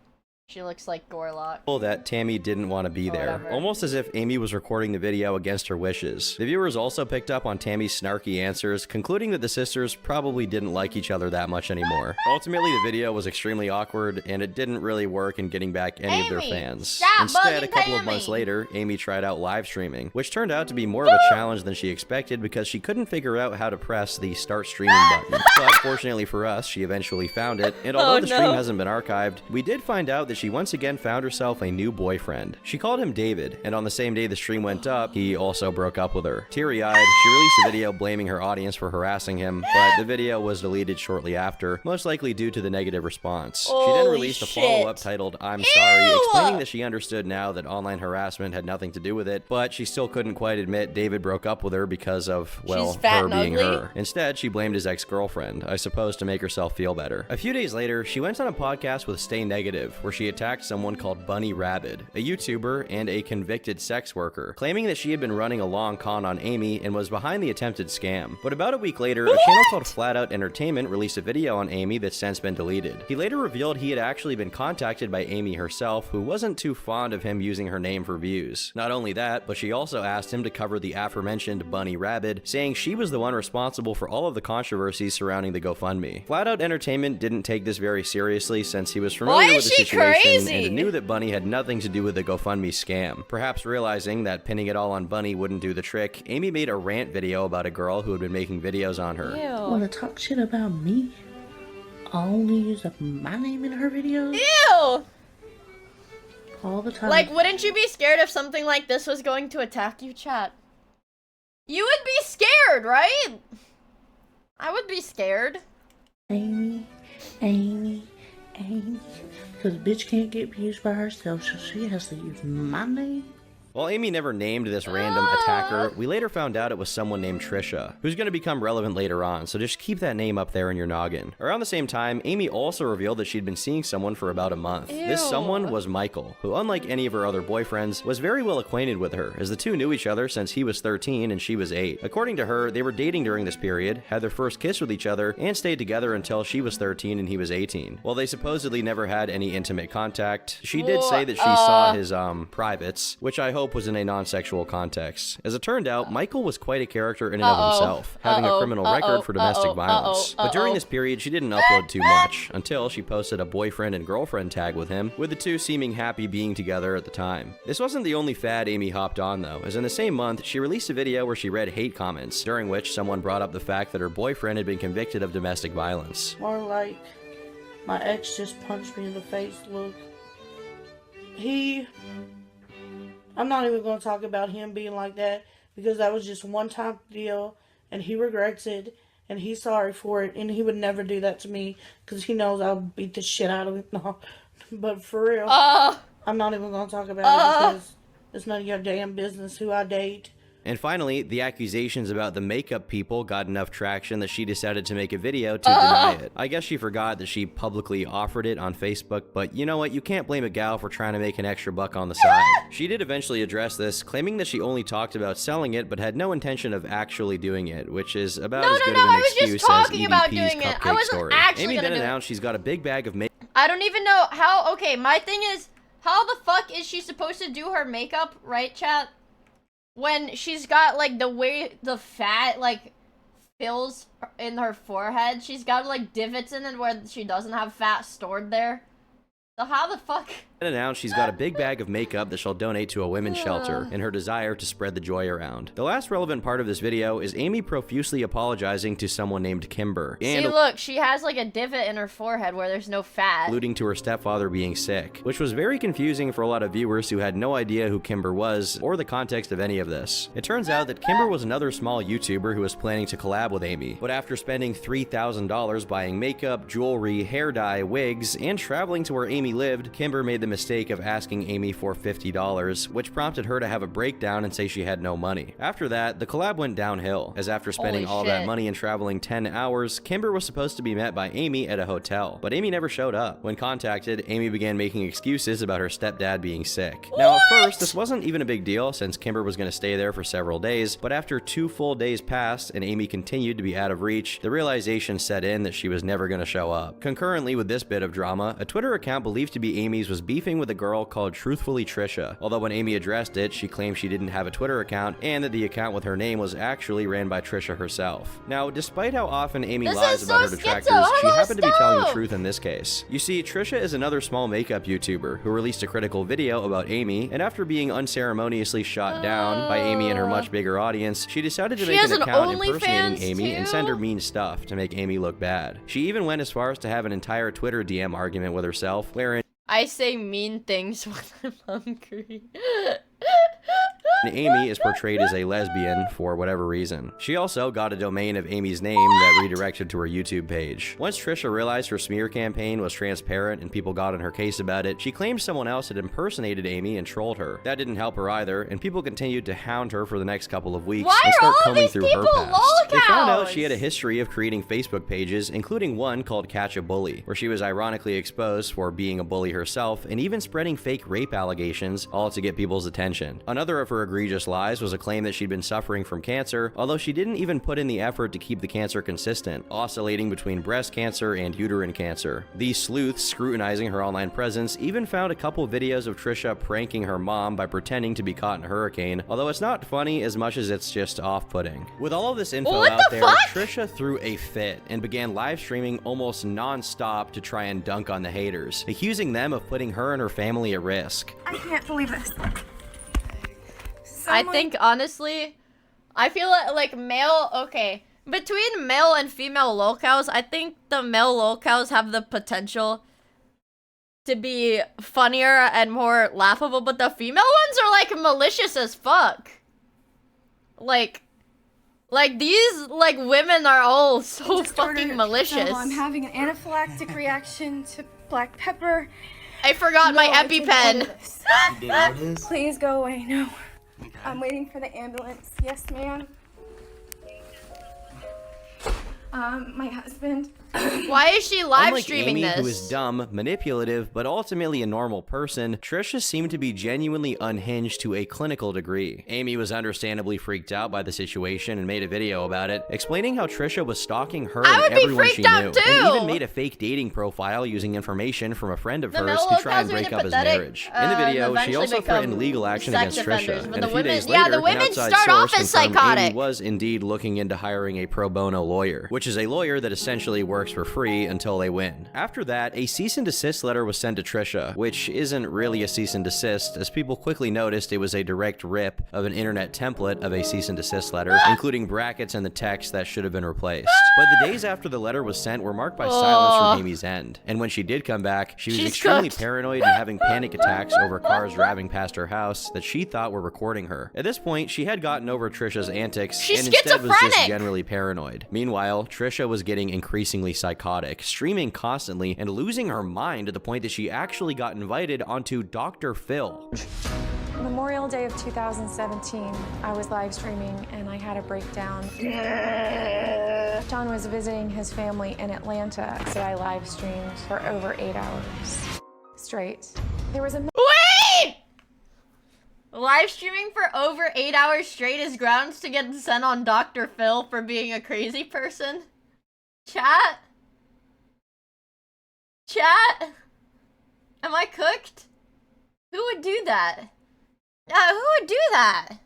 She looks like Gorlock. That Tammy didn't want to be there, almost as if Amy was recording the video against her wishes. The viewers also picked up on Tammy's snarky answers, concluding that the sisters probably didn't like each other that much anymore. Ultimately, the video was extremely awkward, and it didn't really work in getting back any of their fans. Instead, a couple of months later, Amy tried out live streaming, which turned out to be more of a challenge than she expected because she couldn't figure out how to press the start streaming button. But fortunately for us, she eventually found it, and although the stream hasn't been archived, we did find out that she once again found herself a new boyfriend. She called him David, and on the same day the stream went up, he also broke up with her. Teary-eyed, she released a video blaming her audience for harassing him, but the video was deleted shortly after, most likely due to the negative response. She then released a follow-up titled I'm Sorry, explaining that she understood now that online harassment had nothing to do with it, but she still couldn't quite admit David broke up with her because of, well, her being her. Instead, she blamed his ex-girlfriend, I suppose to make herself feel better. A few days later, she went on a podcast with Stay Negative, where she she attacked someone called Bunny Rabbit, a YouTuber and a convicted sex worker, claiming that she had been running a long con on Amy and was behind the attempted scam. But about a week later, a channel called Flat Out Entertainment released a video on Amy that's since been deleted. He later revealed he had actually been contacted by Amy herself, who wasn't too fond of him using her name for views. Not only that, but she also asked him to cover the aforementioned Bunny Rabbit, saying she was the one responsible for all of the controversies surrounding the GoFundMe. Flat Out Entertainment didn't take this very seriously since he was familiar with the situation and knew that Bunny had nothing to do with the GoFundMe scam. Perhaps realizing that pinning it all on Bunny wouldn't do the trick, Amy made a rant video about a girl who had been making videos on her. Wanna talk shit about me? I only use my name in her videos? Ew! All the time. Like, wouldn't you be scared if something like this was going to attack you, chat? You would be scared, right? I would be scared. Amy. Because bitch can't get views by herself, so she has to use my name. While Amy never named this random attacker, we later found out it was someone named Trisha, who's going to become relevant later on, so just keep that name up there in your noggin. Around the same time, Amy also revealed that she'd been seeing someone for about a month. This someone was Michael, who unlike any of her other boyfriends, was very well acquainted with her, as the two knew each other since he was 13 and she was 8. According to her, they were dating during this period, had their first kiss with each other, and stayed together until she was 13 and he was 18. While they supposedly never had any intimate contact, she did say that she saw his, privates, which I hope was in a non-sexual context. As it turned out, Michael was quite a character in and of himself, having a criminal record for domestic violence. But during this period, she didn't upload too much, until she posted a boyfriend and girlfriend tag with him, with the two seeming happy being together at the time. This wasn't the only fad Amy hopped on though, as in the same month, she released a video where she read hate comments, during which someone brought up the fact that her boyfriend had been convicted of domestic violence. More like, my ex just punched me in the face, look. I'm not even going to talk about him being like that, because that was just a one-time deal, and he regrets it, and he's sorry for it, and he would never do that to me, because he knows I'll beat the shit out of him. No, but for real, I'm not even going to talk about it, because it's none of your damn business who I date. And finally, the accusations about the makeup people got enough traction that she decided to make a video to deny it. I guess she forgot that she publicly offered it on Facebook, but you know what? You can't blame a gal for trying to make an extra buck on the side. She did eventually address this, claiming that she only talked about selling it, but had no intention of actually doing it, which is about as good of an excuse as EDP's cupcake story. Amy then announced she's got a big bag of makeup. I don't even know how. Okay, my thing is, how the fuck is she supposed to do her makeup, right, chat? When she's got, like, the way the fat, like, fills in her forehead. She's got, like, divots in it where she doesn't have fat stored there. So how the fuck? Announced she's got a big bag of makeup that she'll donate to a women's shelter in her desire to spread the joy around. The last relevant part of this video is Amy profusely apologizing to someone named Kimber. See, look, she has like a divot in her forehead where there's no fat. Alluding to her stepfather being sick, which was very confusing for a lot of viewers who had no idea who Kimber was or the context of any of this. It turns out that Kimber was another small YouTuber who was planning to collab with Amy, but after spending $3,000 buying makeup, jewelry, hair dye, wigs, and traveling to where Amy lived, Kimber made the mistake of asking Amy for $50, which prompted her to have a breakdown and say she had no money. After that, the collab went downhill, as after spending all that money and traveling 10 hours, Kimber was supposed to be met by Amy at a hotel, but Amy never showed up. When contacted, Amy began making excuses about her stepdad being sick. Now, at first, this wasn't even a big deal since Kimber was going to stay there for several days, but after 2 full days passed and Amy continued to be out of reach, the realization set in that she was never going to show up. Concurrently with this bit of drama, a Twitter account believed to be Amy's was beefing with a girl called Truthfully Trisha, although when Amy addressed it, she claimed she didn't have a Twitter account and that the account with her name was actually ran by Trisha herself. Now, despite how often Amy lies about her detractors, she happened to be telling the truth in this case. You see, Trisha is another small makeup YouTuber who released a critical video about Amy, and after being unceremoniously shot down by Amy and her much bigger audience, she decided to make an account impersonating Amy and send her mean stuff to make Amy look bad. She even went as far as to have an entire Twitter DM argument with herself, wherein I say mean things when I'm hungry. And Amy is portrayed as a lesbian for whatever reason. She also got a domain of Amy's name that redirected to her YouTube page. Once Trisha realized her smear campaign was transparent and people got on her case about it, she claimed someone else had impersonated Amy and trolled her. That didn't help her either, and people continued to hound her for the next couple of weeks and start combing through her past. They found out she had a history of creating Facebook pages, including one called Catch a Bully, where she was ironically exposed for being a bully herself and even spreading fake rape allegations, all to get people's attention. Another of her egregious lies was a claim that she'd been suffering from cancer, although she didn't even put in the effort to keep the cancer consistent, oscillating between breast cancer and uterine cancer. These sleuths scrutinizing her online presence even found a couple videos of Trisha pranking her mom by pretending to be caught in a hurricane, although it's not funny as much as it's just off-putting. With all of this info out there, Trisha threw a fit and began live streaming almost non-stop to try and dunk on the haters, accusing them of putting her and her family at risk. I can't believe this. I think, honestly, I feel like male, okay, between male and female lolcows, I think the male lolcows have the potential to be funnier and more laughable, but the female ones are, like, malicious as fuck. Like these, like, women are all so fucking malicious. I'm having an anaphylactic reaction to black pepper. I forgot my EpiPen. Please go away. No. I'm waiting for the ambulance. Yes, ma'am. My husband. Why is she live Unlike streaming Amy, this? who is dumb, manipulative, but ultimately a normal person, Trisha seemed to be genuinely unhinged to a clinical degree. Amy was understandably freaked out by the situation and made a video about it, explaining how Trisha was stalking her and everyone she knew, and even made a fake dating profile using information from a friend of hers to try and break up his marriage. In the video, she also threatened legal action against Trisha, and a few days later, an outside source confirmed Amy was indeed looking into hiring a pro bono lawyer, which is a lawyer that essentially works for free until they win. After that, a cease and desist letter was sent to Trisha, which isn't really a cease and desist, as people quickly noticed it was a direct rip of an internet template of a cease and desist letter, including brackets and the text that should have been replaced. But the days after the letter was sent were marked by silence from Amy's end, and when she did come back, she was extremely paranoid and having panic attacks over cars driving past her house that she thought were recording her. At this point, she had gotten over Trisha's antics and instead was just generally paranoid. Meanwhile, Trisha was getting increasingly psychotic, streaming constantly and losing her mind to the point that she actually got invited onto Dr. Phil. Memorial Day of 2017, I was live streaming and I had a breakdown. John was visiting his family in Atlanta, so I live streamed for over 8 hours straight. There was a Wait! Live streaming for over 8 hours straight is grounds to get sent on Dr. Phil for being a crazy person? Chat? Chat? Am I cooked? Who would do that? Who would do that?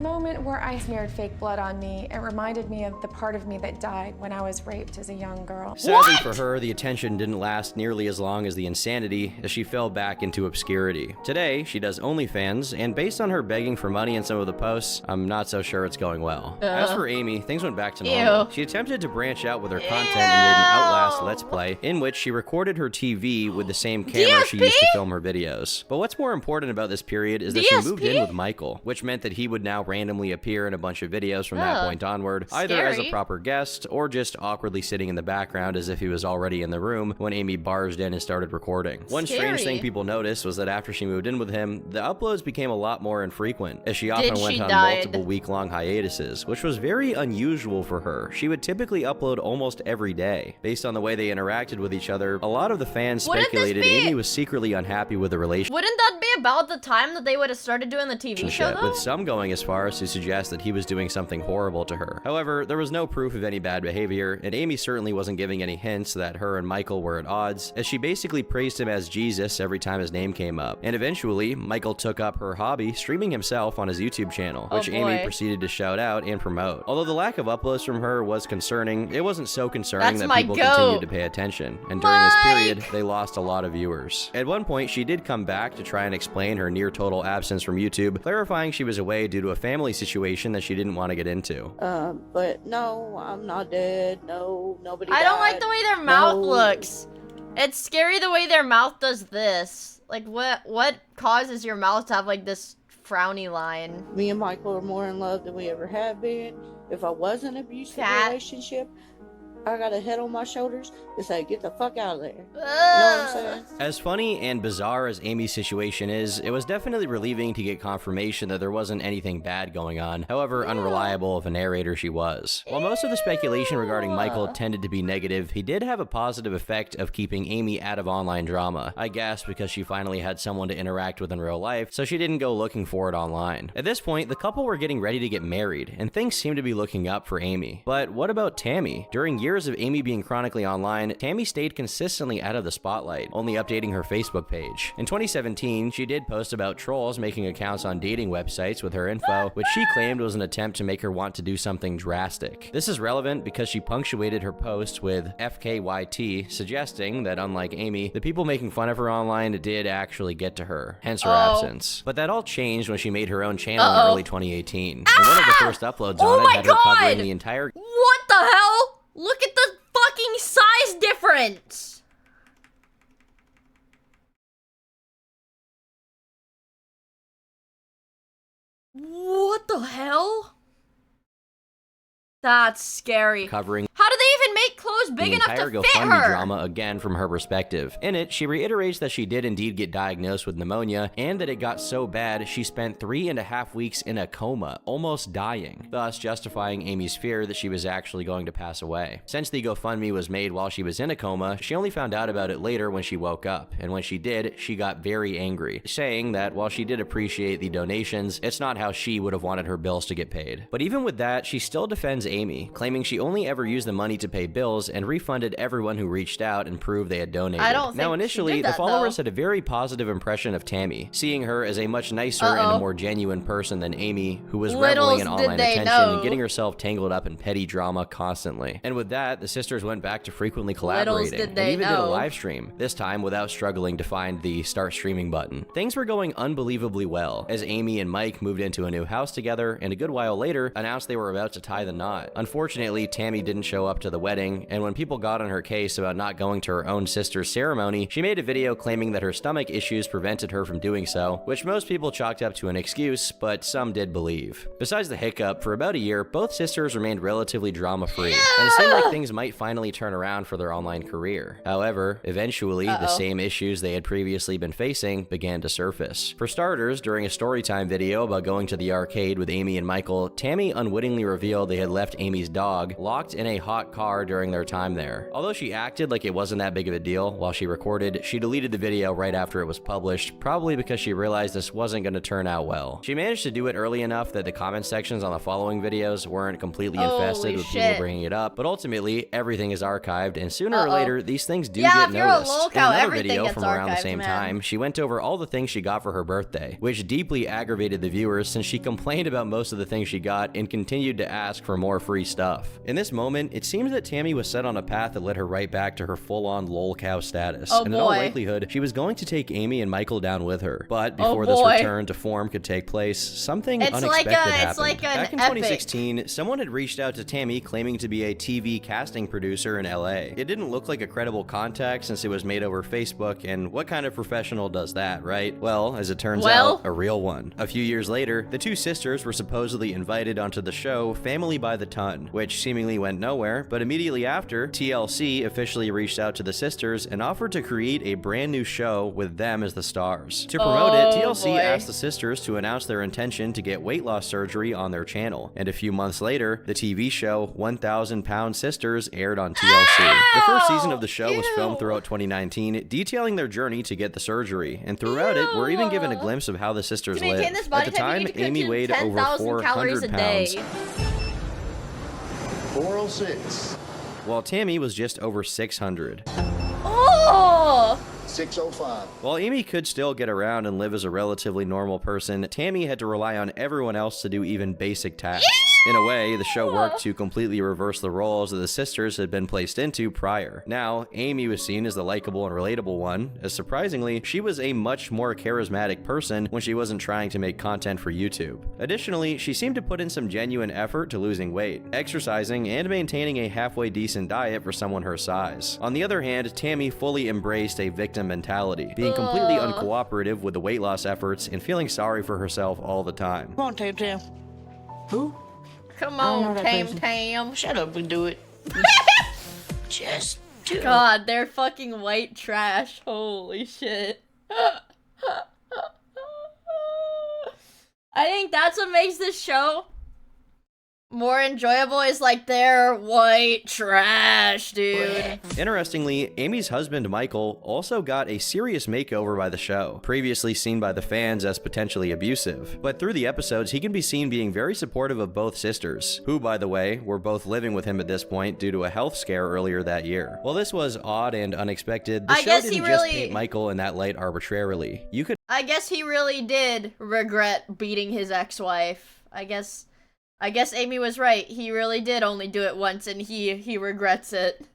moment where I smeared fake blood on me. It reminded me of the part of me that died when I was raped as a young girl. Sadly for her, the attention didn't last nearly as long as the insanity, as she fell back into obscurity. Today, she does OnlyFans, and based on her begging for money in some of the posts, I'm not so sure it's going well. As for Amy, things went back to normal. She attempted to branch out with her content and made an Outlast Let's Play, in which she recorded her TV with the same camera she used to film her videos. But what's more important about this period is that she moved in with Michael, which meant that he would now randomly appear in a bunch of videos from that point onward, either as a proper guest or just awkwardly sitting in the background as if he was already in the room when Amy barged in and started recording. One strange thing people noticed was that after she moved in with him, the uploads became a lot more infrequent, as she often went on multiple week-long hiatuses, which was very unusual for her. She would typically upload almost every day. Based on the way they interacted with each other, a lot of the fans speculated Amy was secretly unhappy with the relationship. Wouldn't that be about the time that they would have started doing the TV show, though? With some going as far as to suggest that he was doing something horrible to her. However, there was no proof of any bad behavior, and Amy certainly wasn't giving any hints that her and Michael were at odds, as she basically praised him as Jesus every time his name came up. And eventually, Michael took up her hobby, streaming himself on his YouTube channel, which Amy proceeded to shout out and promote. Although the lack of uploads from her was concerning, it wasn't so concerning that people continued to pay attention, and during this period, they lost a lot of viewers. At one point, she did come back to try and explain her near-total absence from YouTube, clarifying she was away due to a family situation that she didn't want to get into. But no, I'm not dead. No, nobody died. I don't like the way their mouth looks. It's scary the way their mouth does this. Like, what causes your mouth to have, like, this frowny line. Me and Michael are more in love than we ever have been. If I was in an abusive relationship, I got a head on my shoulders to say, get the fuck out of there. You know what I'm saying? As funny and bizarre as Amy's situation is, it was definitely relieving to get confirmation that there wasn't anything bad going on, however unreliable of a narrator she was. While most of the speculation regarding Michael tended to be negative, he did have a positive effect of keeping Amy out of online drama. I guess because she finally had someone to interact with in real life, so she didn't go looking for it online. At this point, the couple were getting ready to get married, and things seemed to be looking up for Amy. But what about Tammy? During years of Amy being chronically online, Tammy stayed consistently out of the spotlight, only updating her Facebook page. In 2017, she did post about trolls making accounts on dating websites with her info, which she claimed was an attempt to make her want to do something drastic. This is relevant because she punctuated her post with FKYT, suggesting that unlike Amy, the people making fun of her online did actually get to her, hence her absence. But that all changed when she made her own channel in early 2018. And one of the first uploads on it had her covering the entire— What the hell? Look at the fucking size difference! What the hell? That's scary. Covering How do they even make clothes big enough entire to fit GoFundMe her? drama again from her perspective. In it, she reiterates that she did indeed get diagnosed with pneumonia, and that it got so bad she spent 3.5 weeks in a coma, almost dying, thus justifying Amy's fear that she was actually going to pass away. Since the GoFundMe was made while she was in a coma, she only found out about it later when she woke up, and when she did, she got very angry, saying that while she did appreciate the donations, it's not how she would have wanted her bills to get paid. But even with that, she still defends Amy, claiming she only ever used the money to pay bills and refunded everyone who reached out and proved they had donated. I don't think now, initially, she did that, the followers though. had a very positive impression of Tammy, seeing her as a much nicer and more genuine person than Amy, who was reveling in online attention and getting herself tangled up in petty drama constantly. And with that, the sisters went back to frequently collaborating and even did a live stream, this time without struggling to find the start streaming button. Things were going unbelievably well, as Amy and Mike moved into a new house together, and a good while later announced they were about to tie the knot. Unfortunately, Tammy didn't show up to the wedding, and when people got on her case about not going to her own sister's ceremony, she made a video claiming that her stomach issues prevented her from doing so, which most people chalked up to an excuse, but some did believe. Besides the hiccup, for about a year, both sisters remained relatively drama-free, and it seemed like things might finally turn around for their online career. However, eventually, the same issues they had previously been facing began to surface. For starters, during a storytime video about going to the arcade with Amy and Michael, Tammy unwittingly revealed they had left Amy's dog locked in a hot car during their time there. Although she acted like it wasn't that big of a deal while she recorded, she deleted the video right after it was published, probably because she realized this wasn't going to turn out well. She managed to do it early enough that the comment sections on the following videos weren't completely infested with people bringing it up, but ultimately, everything is archived, and sooner or later, these things do get noticed. In another video from around the same time, she went over all the things she got for her birthday, which deeply aggravated the viewers since she complained about most of the things she got and continued to ask for more free stuff. In this moment, it seems that Tammy was set on a path that led her right back to her full-on lol cow status, and in all likelihood, she was going to take Amy and Michael down with her. But before this return to form could take place, something unexpected happened. Back in 2016, someone had reached out to Tammy claiming to be a TV casting producer in LA. It didn't look like a credible contact since it was made over Facebook, and what kind of professional does that, right? Well, as it turns out, a real one. A few years later, the two sisters were supposedly invited onto the show Family by the Ton, which seemingly went nowhere, but immediately after, TLC officially reached out to the sisters and offered to create a brand new show with them as the stars. To promote it, TLC asked the sisters to announce their intention to get weight loss surgery on their channel, and a few months later, the TV show 1,000 Pound Sisters aired on TLC. The first season of the show was filmed throughout 2019, detailing their journey to get the surgery, and throughout it, we're even given a glimpse of how the sisters lived. At the time, Amy weighed over 400 pounds. 406. While Tammy was just over 600. Oh! 605. While Amy could still get around and live as a relatively normal person, Tammy had to rely on everyone else to do even basic tasks. In a way, the show worked to completely reverse the roles that the sisters had been placed into prior. Now, Amy was seen as the likable and relatable one, as surprisingly, she was a much more charismatic person when she wasn't trying to make content for YouTube. Additionally, she seemed to put in some genuine effort to losing weight, exercising, and maintaining a halfway decent diet for someone her size. On the other hand, Tammy fully embraced a victim mentality, being completely uncooperative with the weight loss efforts and feeling sorry for herself all the time. Come on, Tam Tam. Who? Come I don't know on, that Tam person. Tam. Shut up and do it. Just do it. God, they're fucking white trash. Holy shit. I think that's what makes this show more enjoyable, is like they're white trash, dude. Interestingly, Amy's husband Michael also got a serious makeover by the show, previously seen by the fans as potentially abusive. But through the episodes, he can be seen being very supportive of both sisters, who, by the way, were both living with him at this point due to a health scare earlier that year. While this was odd and unexpected, the show didn't just paint Michael in that light arbitrarily. I guess he really did regret beating his ex-wife. I guess Amy was right. He really did only do it once, and he regrets it.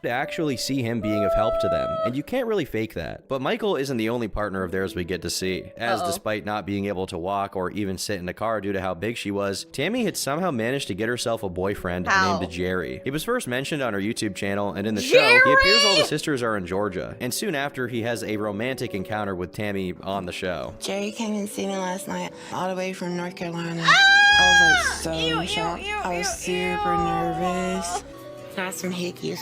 To actually see him being of help to them, and you can't really fake that. But Michael isn't the only partner of theirs we get to see, as despite not being able to walk or even sit in a car due to how big she was, Tammy had somehow managed to get herself a boyfriend named Jerry. He was first mentioned on her YouTube channel, and in the show, he appears while the sisters are in Georgia, and soon after, he has a romantic encounter with Tammy on the show. Jerry came and see me last night, all the way from North Carolina. I was like so shocked. I was super nervous. Got some hickeys.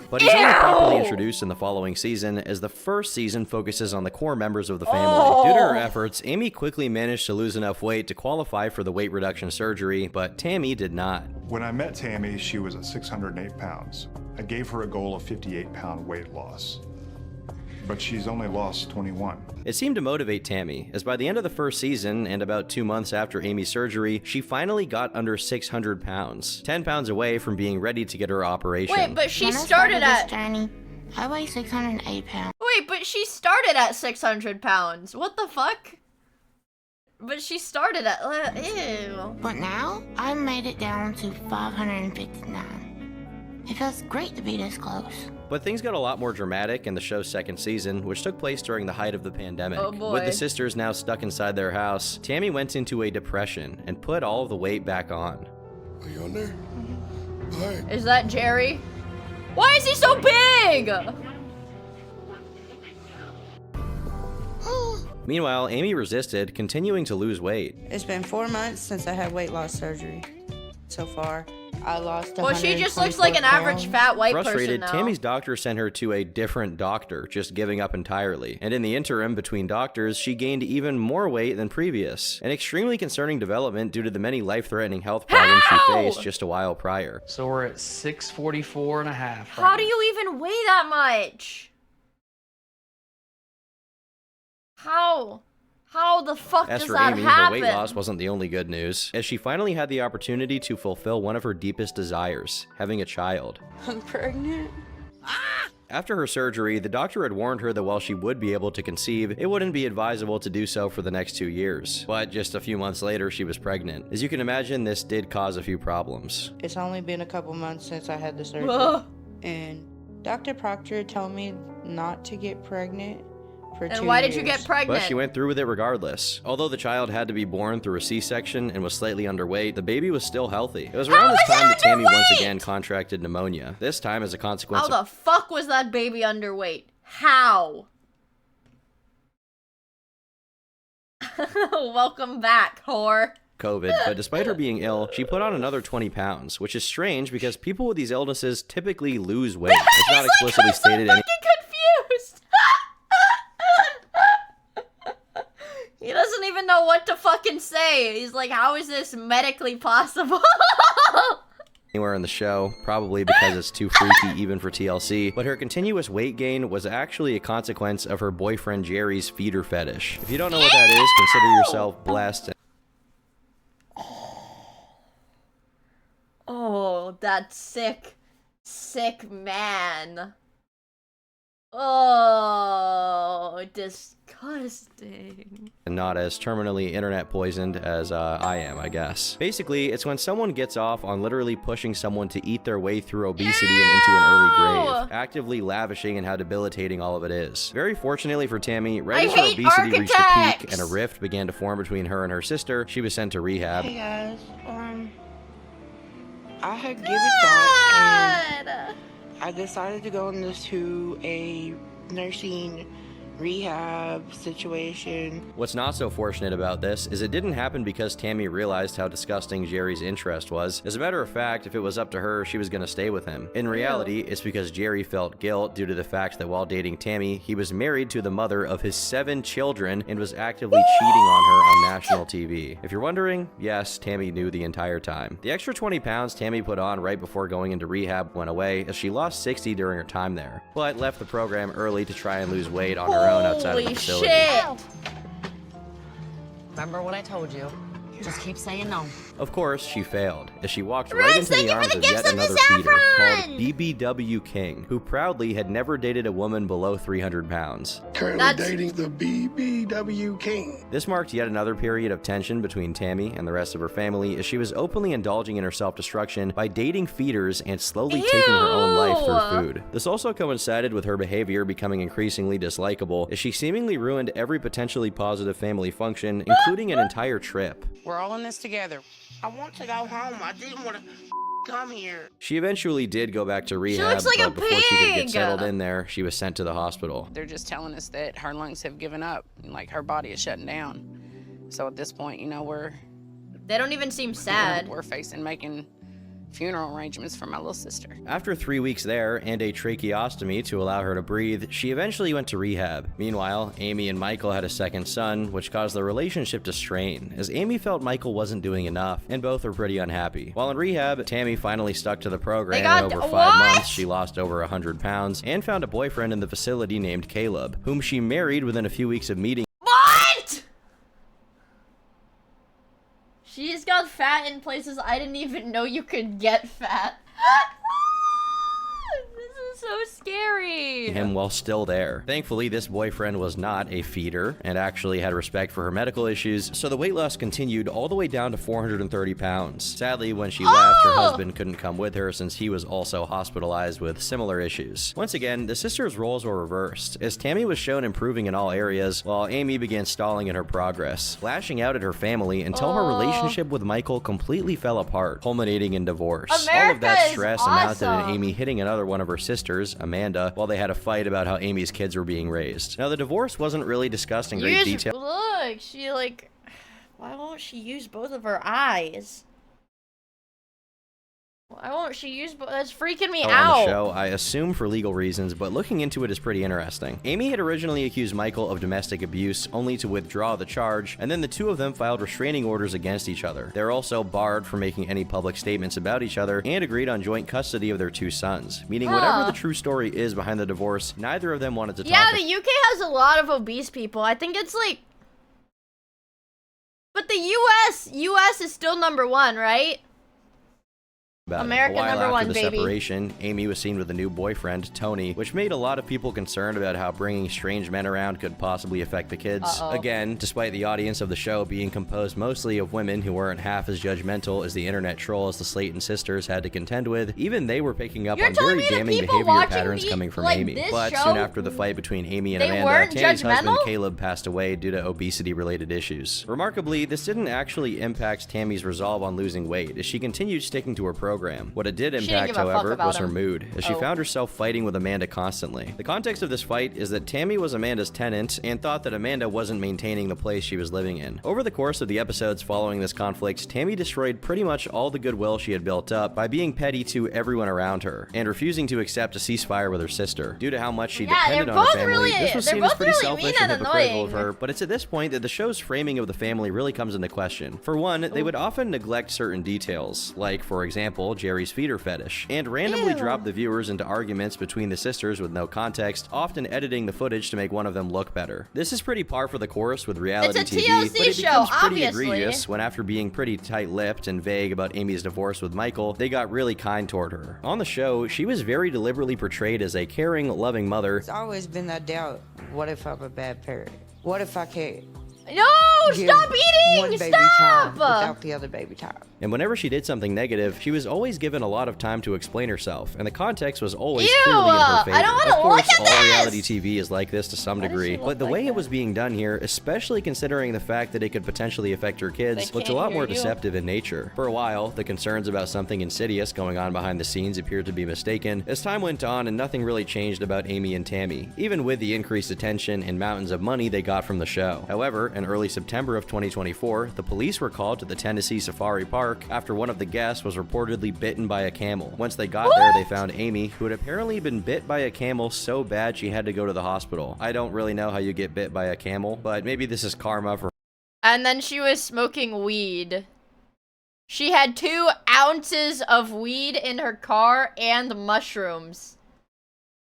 But he's only properly introduced in the following season, as the first season focuses on the core members of the family. Due to her efforts, Amy quickly managed to lose enough weight to qualify for the weight reduction surgery, but Tammy did not. When I met Tammy, she was at 608 pounds. I gave her a goal of 58-pound weight loss, but she's only lost 21. It seemed to motivate Tammy, as by the end of the first season, and about 2 months after Amy's surgery, she finally got under 600 pounds, 10 pounds away from being ready to get her operation. Wait, but she started at... I weigh 608 pounds. Wait, but she started at 600 pounds. What the fuck? But she started at... ew. But now, I made it down to 559. It feels great to be this close. But things got a lot more dramatic in the show's second season, which took place during the height of the pandemic. Oh boy. With the sisters now stuck inside their house, Tammy went into a depression and put all of the weight back on. Are you on there? Hi. Is that Jerry? Why is he so big? Meanwhile, Amy resisted, continuing to lose weight. It's been 4 months since I had weight loss surgery. So far, I lost. Well, she just looks like an average fat white Frustrated, person now. Tammy's doctor sent her to a different doctor, just giving up entirely. And in the interim between doctors, she gained even more weight than previous. An extremely concerning development due to the many life-threatening health problems she faced just a while prior. So we're at 644 and a half. How do you even weigh that much? How the fuck As does for that Amy, happen? her weight loss wasn't the only good news, as she finally had the opportunity to fulfill one of her deepest desires, having a child. I'm pregnant. After her surgery, the doctor had warned her that while she would be able to conceive, it wouldn't be advisable to do so for the next 2 years. But just a few months later, she was pregnant. As you can imagine, this did cause a few problems. It's only been a couple months since I had the surgery. and Dr. Proctor told me not to get pregnant for 2 years. And why did you get pregnant? But she went through with it regardless. Although the child had to be born through a C-section and was slightly underweight, the baby was still healthy. It was around this time that Tammy once again contracted pneumonia, this time as a consequence How the fuck was that baby underweight? How? Welcome back, whore. COVID, but despite her being ill, she put on another 20 pounds, which is strange because people with these illnesses typically lose weight. It's not explicitly stated any. Confused. He doesn't even know what to fucking say. He's like, how is this medically possible? Anywhere in the show, probably because it's too freaky even for TLC, but her continuous weight gain was actually a consequence of her boyfriend Jerry's feeder fetish. If you don't know what that is, consider yourself blessed. Oh, that sick man. Oh, disgusting. disgusting. And not as terminally internet poisoned as I am, I guess. Basically, it's when someone gets off on literally pushing someone to eat their way through obesity and into an early grave, actively lavishing in how debilitating all of it is. Very fortunately for Tammy, right as her obesity reached a peak and a rift began to form between her and her sister, she was sent to rehab. Hey guys, I had given thought and I decided to go into a nursing rehab situation. What's not so fortunate about this is it didn't happen because Tammy realized how disgusting Jerry's interest was. As a matter of fact, if it was up to her, she was gonna stay with him. In reality, it's because Jerry felt guilt due to the fact that while dating Tammy, he was married to the mother of his 7 children and was actively cheating on her on national TV. If you're wondering, yes, Tammy knew the entire time. The extra 20 pounds Tammy put on right before going into rehab went away, as she lost 60 during her time there, but left the program early to try and lose weight on her own outside of the facility. Shit. Remember what I told you. Just keep saying no. Of course, she failed, as she walked right into the arms of yet another feeder called BBW King, who proudly had never dated a woman below 300 pounds. Currently dating the BBW King. This marked yet another period of tension between Tammy and the rest of her family, as she was openly indulging in her self-destruction by dating feeders and slowly taking her own life through food. This also coincided with her behavior becoming increasingly dislikable, as she seemingly ruined every potentially positive family function, including an entire trip. We're all in this together. I want to go home. I didn't want to come here. She eventually did go back to rehab, looks like but a before she could get pig. settled in there, she was sent to the hospital. They're just telling us that her lungs have given up, and like her body is shutting down. So at this point, you know, they don't even seem sad. We're facing making funeral arrangements for my little sister. After 3 weeks there and a tracheostomy to allow her to breathe, she eventually went to rehab. Meanwhile, Amy and Michael had a second son, which caused their relationship to strain, as Amy felt Michael wasn't doing enough, and both were pretty unhappy. While in rehab, Tammy finally stuck to the program, and over 5 months, she lost over 100 pounds, and found a boyfriend in the facility named Caleb, whom she married within a few weeks of meeting. What? She's got fat in places I didn't even know you could get fat. This is so scary. Him while still there. Thankfully, this boyfriend was not a feeder and actually had respect for her medical issues, so the weight loss continued all the way down to 430 pounds. Sadly, when she left, her husband couldn't come with her since he was also hospitalized with similar issues. Once again, the sisters' roles were reversed, as Tammy was shown improving in all areas, while Amy began stalling in her progress, lashing out at her family until her relationship with Michael completely fell apart, culminating in divorce. All of that stress amounted in Amy hitting another one of her sisters, Amanda, while they had a fight about how Amy's kids were being raised. Now, the divorce wasn't really discussed in great detail. Look, she like, why won't she use both of her eyes? Why won't she use both? That's freaking me On out. the show, I assume for legal reasons, but looking into it is pretty interesting. Amy had originally accused Michael of domestic abuse, only to withdraw the charge, and then the two of them filed restraining orders against each other. They're also barred from making any public statements about each other, and agreed on joint custody of their 2 sons, meaning whatever the true story is behind the divorce, neither of them wanted to talk Yeah, the UK has a lot of obese people. I think it's like, but the US is still #1, right? about America it. A while #1, after the baby. separation, Amy was seen with a new boyfriend, Tony, which made a lot of people concerned about how bringing strange men around could possibly affect the kids. Again, despite the audience of the show being composed mostly of women who weren't half as judgmental as the internet trolls the Slayton sisters had to contend with, even they were picking up on very damning behavior patterns coming from Amy. But soon after the fight between Amy and Amanda, Tammy's husband Caleb passed away due to obesity-related issues. Remarkably, this didn't actually impact Tammy's resolve on losing weight, as she continued sticking to her program. What it did impact, however, was her mood, as she found herself fighting with Amanda constantly. The context of this fight is that Tammy was Amanda's tenant and thought that Amanda wasn't maintaining the place she was living in. Over the course of the episodes following this conflict, Tammy destroyed pretty much all the goodwill she had built up by being petty to everyone around her and refusing to accept a ceasefire with her sister. Due to how much she depended on her family, this was seen as pretty selfish and hypocritical of her, but it's at this point that the show's framing of the family really comes into question. For one, they would often neglect certain details, like, for example, Jerry's feeder fetish, and randomly drop the viewers into arguments between the sisters with no context, often editing the footage to make one of them look better. This is pretty par for the course with reality TV, but it becomes pretty egregious when, after being pretty tight-lipped and vague about Amy's divorce with Michael, they got really kind toward her. On the show, she was very deliberately portrayed as a caring, loving mother. It's always been that doubt, what if I'm a bad parent? What if I can't? No, give stop eating! one baby Stop! time without the other baby time. And whenever she did something negative, she was always given a lot of time to explain herself, and the context was always Ew, clearly in her favor. I don't want to Of course, look at all this! reality TV is like this to some degree, but the way it was being done here, especially considering the fact that it could potentially affect your kids, looked a lot more deceptive in nature. For a while, the concerns about something insidious going on behind the scenes appeared to be mistaken. As time went on and nothing really changed about Amy and Tammy, even with the increased attention and mountains of money they got from the show. However, in early September of 2024, the police were called to the Tennessee Safari Park after one of the guests was reportedly bitten by a camel. Once they got there, they found Amy, who had apparently been bit by a camel so bad she had to go to the hospital. I don't really know how you get bit by a camel, but maybe this is karma for. And then she was smoking weed. She had 2 ounces of weed in her car and mushrooms.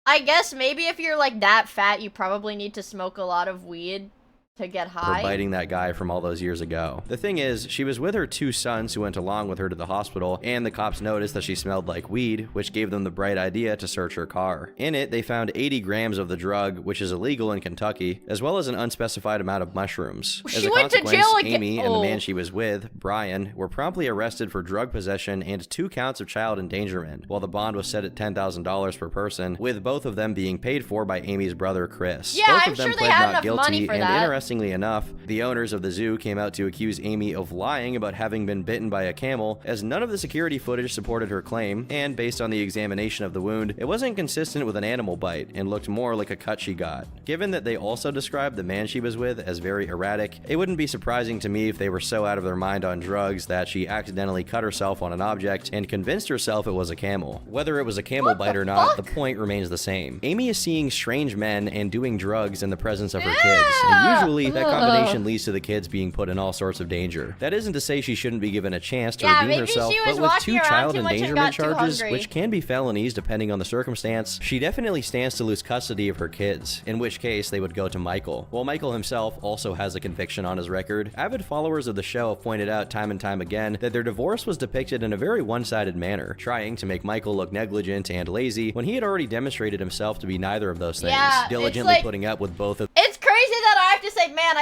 I guess maybe if you're like that fat, you probably need to smoke a lot of weed to get high. For biting that guy from all those years ago. The thing is, she was with her 2 sons who went along with her to the hospital, and the cops noticed that she smelled like weed, which gave them the bright idea to search her car. In it, they found 80 grams of the drug, which is illegal in Kentucky, as well as an unspecified amount of mushrooms. As a consequence, Amy and the man she was with, Brian, were promptly arrested for drug possession and 2 counts of child endangerment, while the bond was set at $10,000 per person, with both of them being paid for by Amy's brother, Chris. Yeah, Both I'm of them sure they pled had not enough guilty, money for and that. interestingly enough, the owners of the zoo came out to accuse Amy of lying about having been bitten by a camel, as none of the security footage supported her claim, and based on the examination of the wound, it wasn't consistent with an animal bite and looked more like a cut she got. Given that they also described the man she was with as very erratic, it wouldn't be surprising to me if they were so out of their mind on drugs that she accidentally cut herself on an object and convinced herself it was a camel. Whether it was a camel bite or not, the point remains the same. Amy is seeing strange men and doing drugs in the presence of her kids, and usually that combination leads to the kids being put in all sorts of danger. That isn't to say she shouldn't be given a chance to redeem herself, but with 2 child endangerment charges, which can be felonies depending on the circumstance, she definitely stands to lose custody of her kids, in which case they would go to Michael. While Michael himself also has a conviction on his record, avid followers of the show have pointed out time and time again that their divorce was depicted in a very one-sided manner, trying to make Michael look negligent and lazy when he had already demonstrated himself to be neither of those things, diligently putting up with both of. It's crazy that I have to say, man,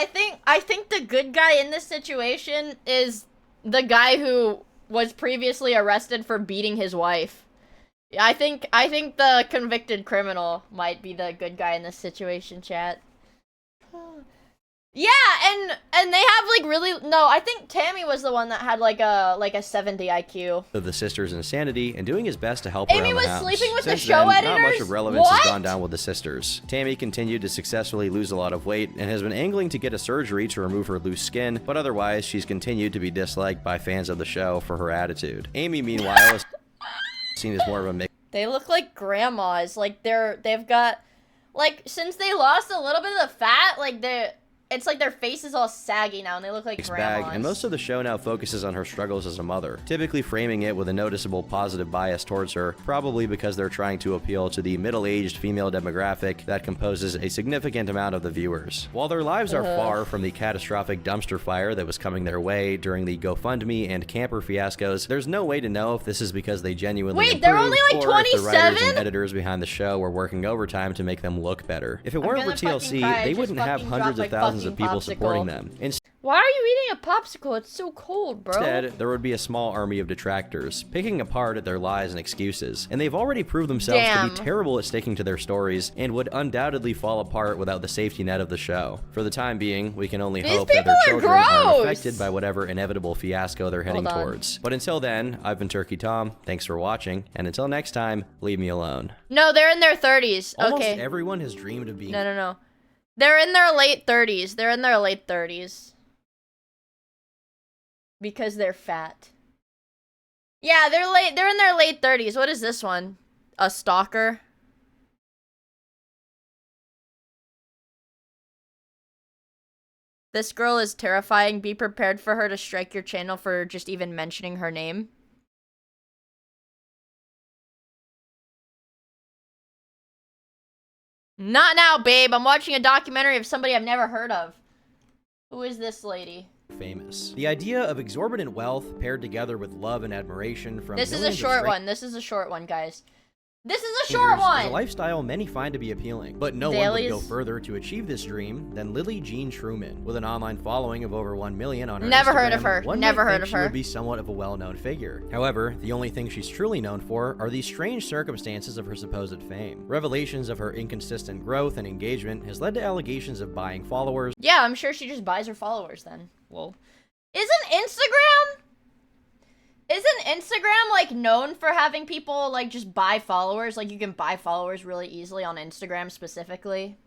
I think the good guy in this situation is the guy who was previously arrested for beating his wife. I think the convicted criminal might be the good guy in this situation, chat. Yeah, and they have like really I think Tammy was the one that had like a 70 IQ. Of the sister's insanity and doing his best to help her Amy around was the house. sleeping with Since the show then, editors? not much of relevance What? has gone down with the sisters. Tammy continued to successfully lose a lot of weight and has been angling to get a surgery to remove her loose skin, but otherwise she's continued to be disliked by fans of the show for her attitude. Amy, meanwhile, is seen as more of a mix. They look like grandmas. Like they've got like since they lost a little bit of the fat, like it's like their face is all saggy now and they look like grandmas. And most of the show now focuses on her struggles as a mother, typically framing it with a noticeable positive bias towards her, probably because they're trying to appeal to the middle-aged female demographic that composes a significant amount of the viewers. While their lives are far from the catastrophic dumpster fire that was coming their way during the GoFundMe and camper fiascos, there's no way to know if this is because they genuinely Wait, they're only like or if the writers 27? and editors behind the show were working overtime to make them look better. If it weren't for TLC, they wouldn't have hundreds of thousands of people supporting them. Why are you eating a popsicle? It's so cold, bro. Instead, there would be a small army of detractors, picking apart at their lies and excuses, and they've already proved themselves to be terrible at sticking to their stories, and would undoubtedly fall apart without the safety net of the show. For the time being, we can only hope that their children aren't affected by whatever inevitable fiasco they're heading towards. But until then, I've been Turkey Tom, thanks for watching, and until next time, leave me alone. No, they're in their 30s. Almost okay. everyone has dreamed of being... No. They're in their late 30s. They're in their late 30s. Because they're fat. Yeah, they're in their late 30s. What is this one? A stalker? This girl is terrifying. Be prepared for her to strike your channel for just even mentioning her name. Not now, babe. I'm watching a documentary of somebody I've never heard of. Who is this lady? Famous. The idea of exorbitant wealth paired together with love and admiration from This is a short one. This is a short one, guys. This is a short one. Is a lifestyle many find to be appealing, but no one Dailies. would go further to achieve this dream than Lily Jean Truman. With an online following of over 1 million on her Never Instagram, heard of her. one Never might heard think of she her. would be somewhat of a well-known figure. However, the only thing she's truly known for are the strange circumstances of her supposed fame. Revelations of her inconsistent growth and engagement has led to allegations of buying followers. Yeah, I'm sure she just buys her followers then. Well, Isn't Instagram like known for having people like just buy followers? Like you can buy followers really easily on Instagram specifically.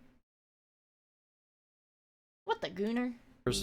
What the gooner?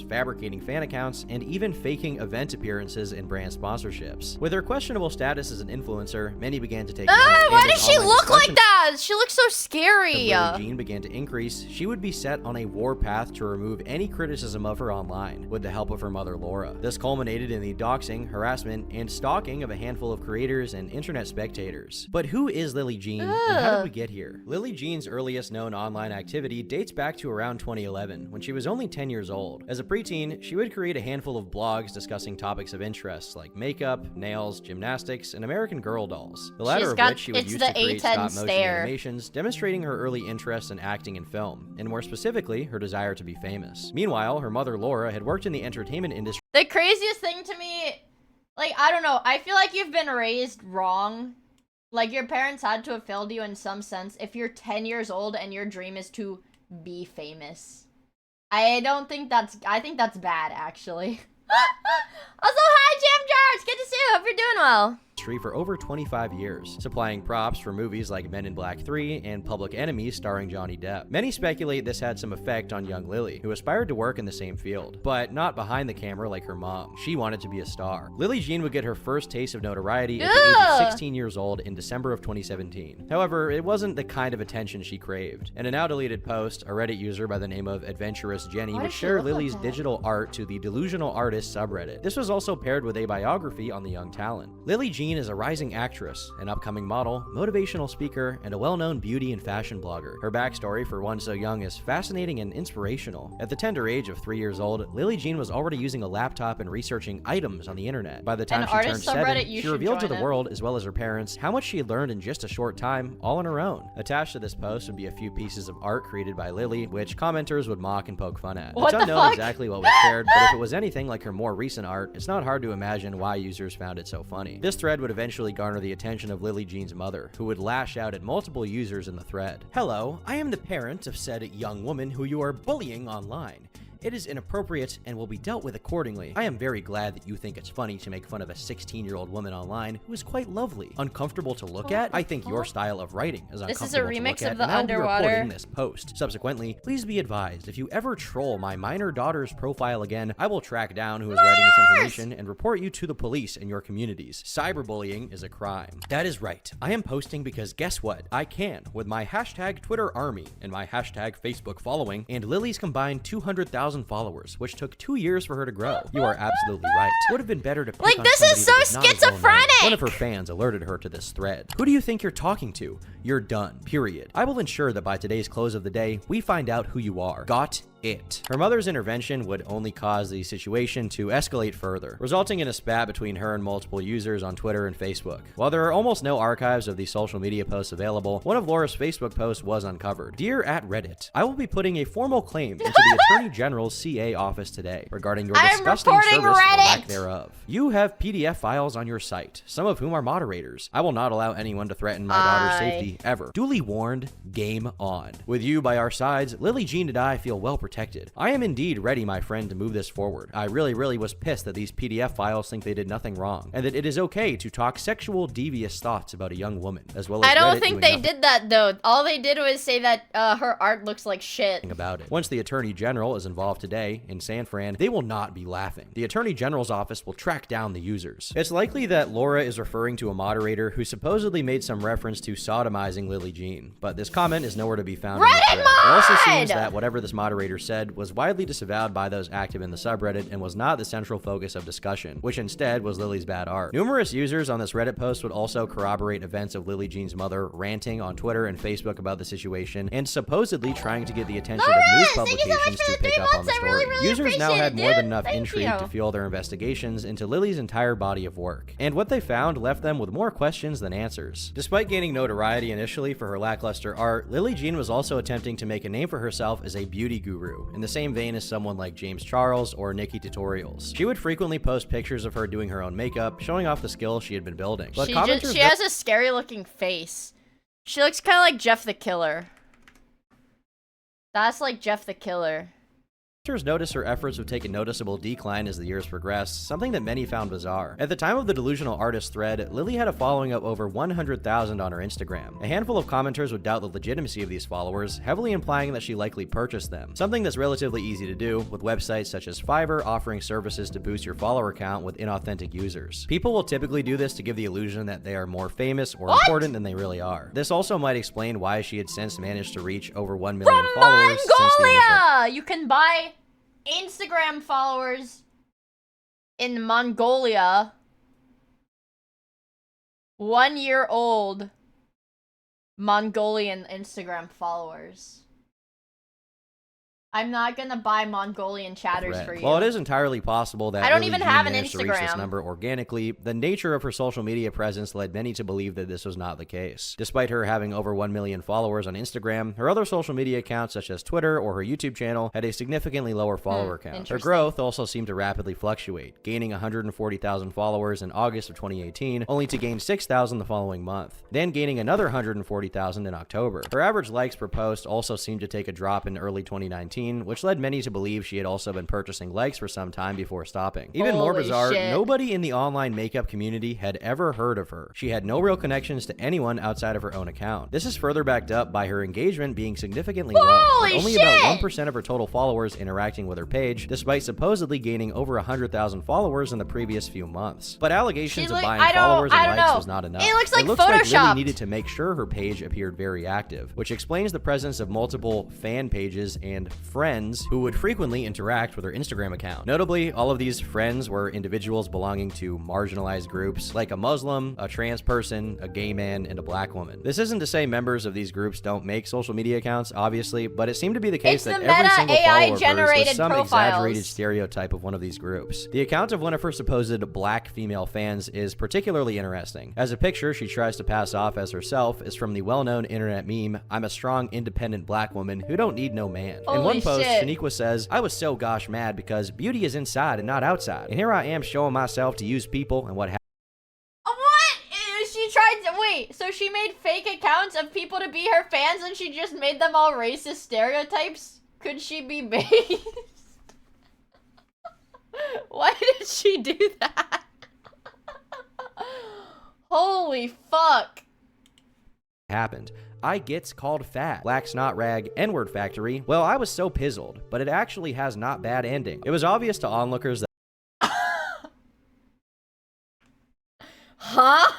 Fabricating fan accounts, and even faking event appearances and brand sponsorships. With her questionable status as an influencer, many began to take note, Why and does as she online look like discussion that? She looks so scary. of Lily Jean began to increase, she would be set on a warpath to remove any criticism of her online, with the help of her mother Laura. This culminated in the doxing, harassment, and stalking of a handful of creators and internet spectators. But who is Lily Jean, and how did we get here? Lily Jean's earliest known online activity dates back to around 2011, when she was only 10 years old. As a preteen, she would create a handful of blogs discussing topics of interest like makeup, nails, gymnastics, and American Girl dolls. The latter of which she would use to create stop-motion animations, demonstrating her early interest in acting and film, and more specifically, her desire to be famous. Meanwhile, her mother Laura had worked in the entertainment industry. The craziest thing to me, like, I don't know, I feel like you've been raised wrong. Like, your parents had to have failed you in some sense if you're 10 years old and your dream is to be famous. I think that's bad, actually. Also, hi, Jam Jars! Good to see you. Hope you're doing well. For over 25 years, supplying props for movies like Men in Black 3 and Public Enemy starring Johnny Depp. Many speculate this had some effect on young Lily, who aspired to work in the same field, but not behind the camera like her mom. She wanted to be a star. Lily Jean would get her first taste of notoriety at the age of 16 years old in December of 2017. However, it wasn't the kind of attention she craved. In a now deleted post, a Reddit user by the name of Adventurous Jenny would share Lily's digital art to the Delusional Artist subreddit. This was also paired with a biography on the young talent. Lily Jean is a rising actress, an upcoming model, motivational speaker, and a well-known beauty and fashion blogger. Her backstory for one so young is fascinating and inspirational. At the tender age of 3 years old, Lily Jean was already using a laptop and researching items on the internet. By the time she turned 7, she revealed to the world, as well as her parents, how much she had learned in just a short time, all on her own. Attached to this post would be a few pieces of art created by Lily, which commenters would mock and poke fun at. It's unknown exactly what was shared, but if it was anything like her more recent art, it's not hard to imagine why users found it so funny. This thread would eventually garner the attention of Lily Jean's mother, who would lash out at multiple users in the thread. Hello, I am the parent of said young woman who you are bullying online. It is inappropriate and will be dealt with accordingly. I am very glad that you think it's funny to make fun of a 16-year-old woman online who is quite lovely. Uncomfortable to look at? I think your style of writing is uncomfortable to look at. This is a remix of the Underwater. I'll be reporting this post. Subsequently, please be advised, if you ever troll my minor daughter's profile again, I will track down who is writing this information and report you to the police in your communities. Cyberbullying is a crime. That is right. I am posting because guess what? I can, with my hashtag Twitter army and my hashtag Facebook following, and Lily's combined 200,000 followers, which took 2 years for her to grow. You are absolutely right. Would have been better to pick like, on this is so schizophrenic. One of her fans alerted her to this thread. Who do you think you're talking to? You're done. Period. I will ensure that by today's close of the day, we find out who you are. Got it. Her mother's intervention would only cause the situation to escalate further, resulting in a spat between her and multiple users on Twitter and Facebook. While there are almost no archives of the social media posts available, one of Laura's Facebook posts was uncovered. Dear @Reddit, I will be putting a formal claim into the Attorney General's CA office today regarding your disgusting service or lack thereof. You have PDF files on your site, some of whom are moderators. I will not allow anyone to threaten my daughter's safety ever. Duly warned, game on. With you by our sides, Lily Jean and I feel well protected. I am indeed ready, my friend, to move this forward. I really was pissed that these PDF files think they did nothing wrong, and that it is okay to talk sexual devious thoughts about a young woman, as well as I don't Reddit think they did that, though. All they did was say that her art looks like shit. About it. Once the Attorney General is involved today in San Fran, they will not be laughing. The Attorney General's office will track down the users. It's likely that Laura is referring to a moderator who supposedly made some reference to sodomizing Lily Jean, but this comment is nowhere to be found. Reddit mod! It also seems that whatever this moderator user said was widely disavowed by those active in the subreddit and was not the central focus of discussion, which instead was Lily's bad art. Numerous users on this Reddit post would also corroborate events of Lily Jean's mother ranting on Twitter and Facebook about the situation and supposedly trying to get the attention of news publications to pick up on the story. Users now had more than enough intrigue to fuel their investigations into Lily's entire body of work, and what they found left them with more questions than answers. Despite gaining notoriety initially for her lackluster art, Lily Jean was also attempting to make a name for herself as a beauty guru, in the same vein as someone like James Charles or Nikki Tutorials. She would frequently post pictures of her doing her own makeup, showing off the skills she had been building. But she has a scary looking face. She looks kind of like Jeff the Killer. That's like Jeff the Killer. Noticed her efforts would take a noticeable decline as the years progressed, something that many found bizarre. At the time of the delusional artist thread, Lily had a following of over 100,000 on her Instagram. A handful of commenters would doubt the legitimacy of these followers, heavily implying that she likely purchased them, something that's relatively easy to do, with websites such as Fiverr offering services to boost your follower count with inauthentic users. People will typically do this to give the illusion that they are more famous or important than they really are. This also might explain why she had since managed to reach over 1 million followers since the initial. You can buy Instagram followers in Mongolia. 1 year old Mongolian Instagram followers. I'm not gonna buy Mongolian chatters for you. While it is entirely possible that I don't Lily even Jean have an managed to reach this Instagram. number organically, the nature of her social media presence led many to believe that this was not the case. Despite her having over 1 million followers on Instagram, her other social media accounts such as Twitter or her YouTube channel had a significantly lower follower count. Her growth also seemed to rapidly fluctuate, gaining 140,000 followers in August of 2018, only to gain 6,000 the following month, then gaining another 140,000 in October. Her average likes per post also seemed to take a drop in early 2019, which led many to believe she had also been purchasing likes for some time before stopping. Even more bizarre, nobody in the online makeup community had ever heard of her. She had no real connections to anyone outside of her own account. This is further backed up by her engagement being significantly low, with only about 1% of her total followers interacting with her page, despite supposedly gaining over 100,000 followers in the previous few months. But allegations of buying followers and likes was not enough. It looks like Lily needed to make sure her page appeared very active, which explains the presence of multiple fan pages and friends who would frequently interact with her Instagram account. Notably, all of these friends were individuals belonging to marginalized groups like a Muslim, a trans person, a gay man, and a black woman. This isn't to say members of these groups don't make social media accounts, obviously, but it seemed to be the case that every single follower of hers was some exaggerated stereotype of one of these groups. The account of one of her supposed black female fans is particularly interesting, as a picture she tries to pass off as herself is from the well-known internet meme, "I'm a strong, independent black woman who don't need no man." In one post, Shaniqua says, "I was so gosh mad because beauty is inside and not outside. And here I am showing myself to use people and what happened." What? She tried to wait. So she made fake accounts of people to be her fans and she just made them all racist stereotypes? Could she be based? Why did she do that? Holy fuck. Happened. I gets called fat. Black snot rag, N-word factory. Well, I was so pizzled, but it actually has not bad ending. It was obvious to onlookers that Huh?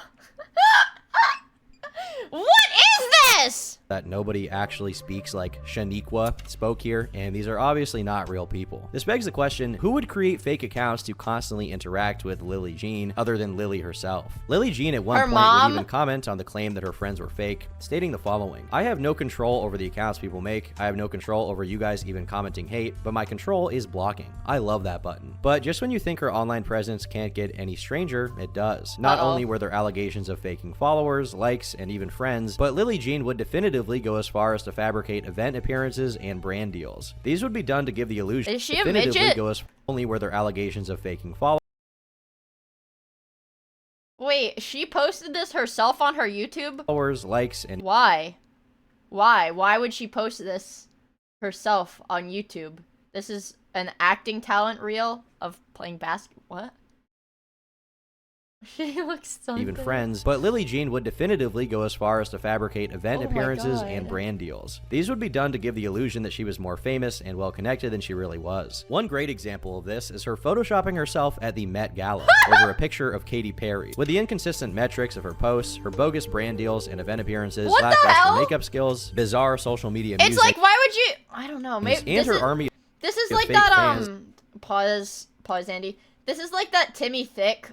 What is this? that nobody actually speaks like Shaniqua spoke here, and these are obviously not real people. This begs the question, who would create fake accounts to constantly interact with Lily Jean other than Lily herself? Lily Jean at one point would even comment on the claim that her friends were fake, stating the following, "I have no control over the accounts people make. I have no control over you guys even commenting hate, but my control is blocking." I love that button. But just when you think her online presence can't get any stranger, it does. Not only were there allegations of faking followers, likes, and even friends, but Lily Jean would definitively go as far as to fabricate event appearances and brand deals. These would be done to give the illusion. Is she a midget? Go as only were there allegations of faking followers. Wait, she posted this herself on her YouTube? Likes, and why? Why would she post this herself on YouTube? This is an acting talent reel of playing basketball. What? She looks so even good. Friends, but Lily Jean would definitively go as far as to fabricate event appearances and brand deals. These would be done to give the illusion that she was more famous and well-connected than she really was. One great example of this is her photoshopping herself at the Met Gala over a picture of Katy Perry. With the inconsistent metrics of her posts, her bogus brand deals and event appearances, lackluster makeup skills, bizarre social media music. It's like, why would you? I don't know. Maybe and her army. This is of like fake that. fans. Pause, Andy. This is like that Timmy Thick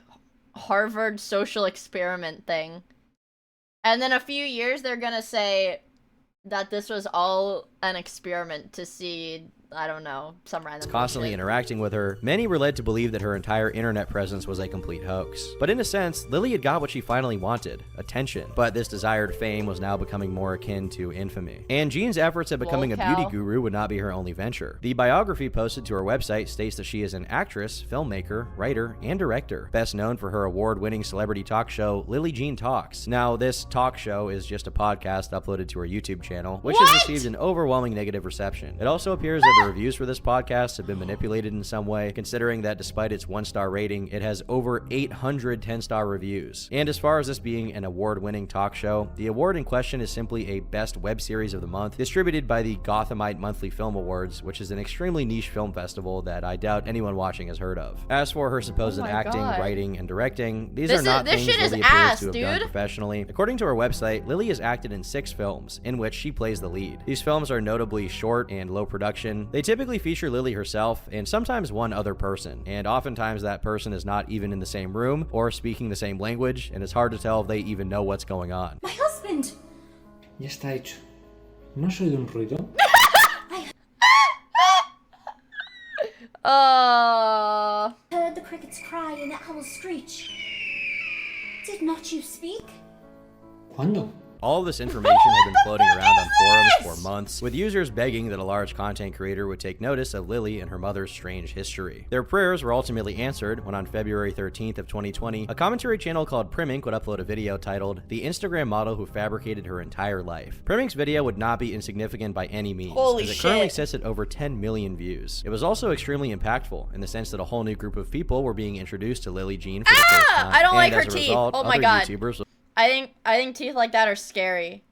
Harvard social experiment thing. And then a few years they're gonna say that this was all an experiment to see, I don't know, some random Constantly bullshit. interacting with her, many were led to believe that her entire internet presence was a complete hoax. But in a sense, Lily had got what she finally wanted, attention. But this desired fame was now becoming more akin to infamy. And Jean's efforts at becoming a beauty guru would not be her only venture. The biography posted to her website states that she is an actress, filmmaker, writer, and director, best known for her award-winning celebrity talk show, Lily Jean Talks. Now, this talk show is just a podcast uploaded to her YouTube channel, which has received an overwhelming negative reception. It also appears that the reviews for this podcast have been manipulated in some way, considering that despite its 1-star rating, it has over 800 10-star reviews. And as far as this being an award-winning talk show, the award in question is simply a Best Web Series of the Month, distributed by the Gothamite Monthly Film Awards, which is an extremely niche film festival that I doubt anyone watching has heard of. As for her supposed acting, writing, and directing, these are not things Lily appears to have done professionally. According to her website, Lily has acted in 6 films, in which she plays the lead. These films are notably short and low production. They typically feature Lily herself and sometimes one other person, and oftentimes that person is not even in the same room or speaking the same language, and it's hard to tell if they even know what's going on. My husband! Ya está hecho. ¿No has oído un ruido? Heard the crickets cry and the owls screech. Did not you speak? ¿Cuándo? All of this information had been floating around on forums for months, with users begging that a large content creator would take notice of Lily and her mother's strange history. Their prayers were ultimately answered when on February 13th of 2020, a commentary channel called Primink would upload a video titled "The Instagram Model Who Fabricated Her Entire Life." Primink's video would not be insignificant by any means, as it currently sits at over 10 million views. It was also extremely impactful in the sense that a whole new group of people were being introduced to Lily Jean for the first time. I don't like and her as a teeth. result, Oh my other god. YouTubers I think teeth like that are scary.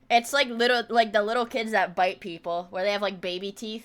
It's like the little kids that bite people, where they have like baby teeth.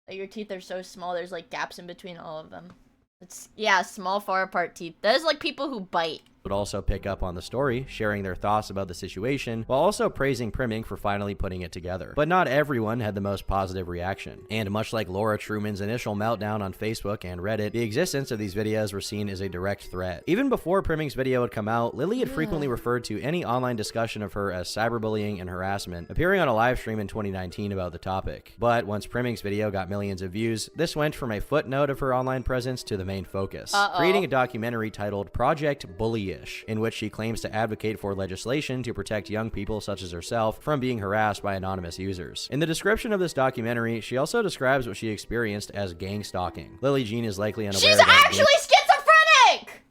Like your teeth are so small, there's like gaps in between all of them. It's, yeah, small far apart teeth. There's like people who bite. would also pick up on the story, sharing their thoughts about the situation, while also praising Primink for finally putting it together. But not everyone had the most positive reaction. And much like Laura Truman's initial meltdown on Facebook and Reddit, the existence of these videos were seen as a direct threat. Even before Primink's video had come out, Lily had frequently referred to any online discussion of her as cyberbullying and harassment, appearing on a live stream in 2019 about the topic. But once Primink's video got millions of views, this went from a footnote of her online presence to the main focus, creating a documentary titled Project Bullyish, in which she claims to advocate for legislation to protect young people such as herself from being harassed by anonymous users. In the description of this documentary, she also describes what she experienced as gang stalking. Lily Jean is likely unaware She's that actually schizophrenic!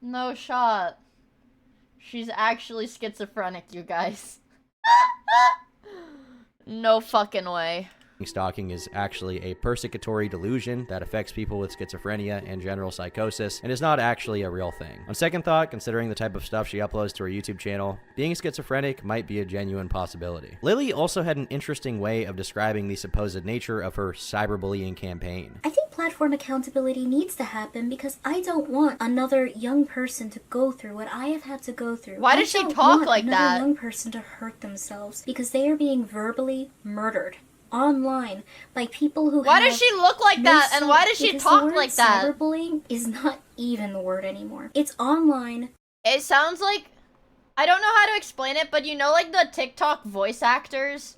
No shot. She's actually schizophrenic, you guys. No fucking way. Stalking is actually a persecutory delusion that affects people with schizophrenia and general psychosis, and is not actually a real thing. On second thought, considering the type of stuff she uploads to her YouTube channel, being schizophrenic might be a genuine possibility. Lily also had an interesting way of describing the supposed nature of her cyberbullying campaign. I think platform accountability needs to happen because I don't want another young person to go through what I have had to go through. Why does she talk like that? Another young person to hurt themselves because they are being verbally murdered online by people who Why does she look like that, and why does she talk like that? Cyberbullying is not even the word anymore. It's online. It sounds like, I don't know how to explain it, but you know, like the TikTok voice actors.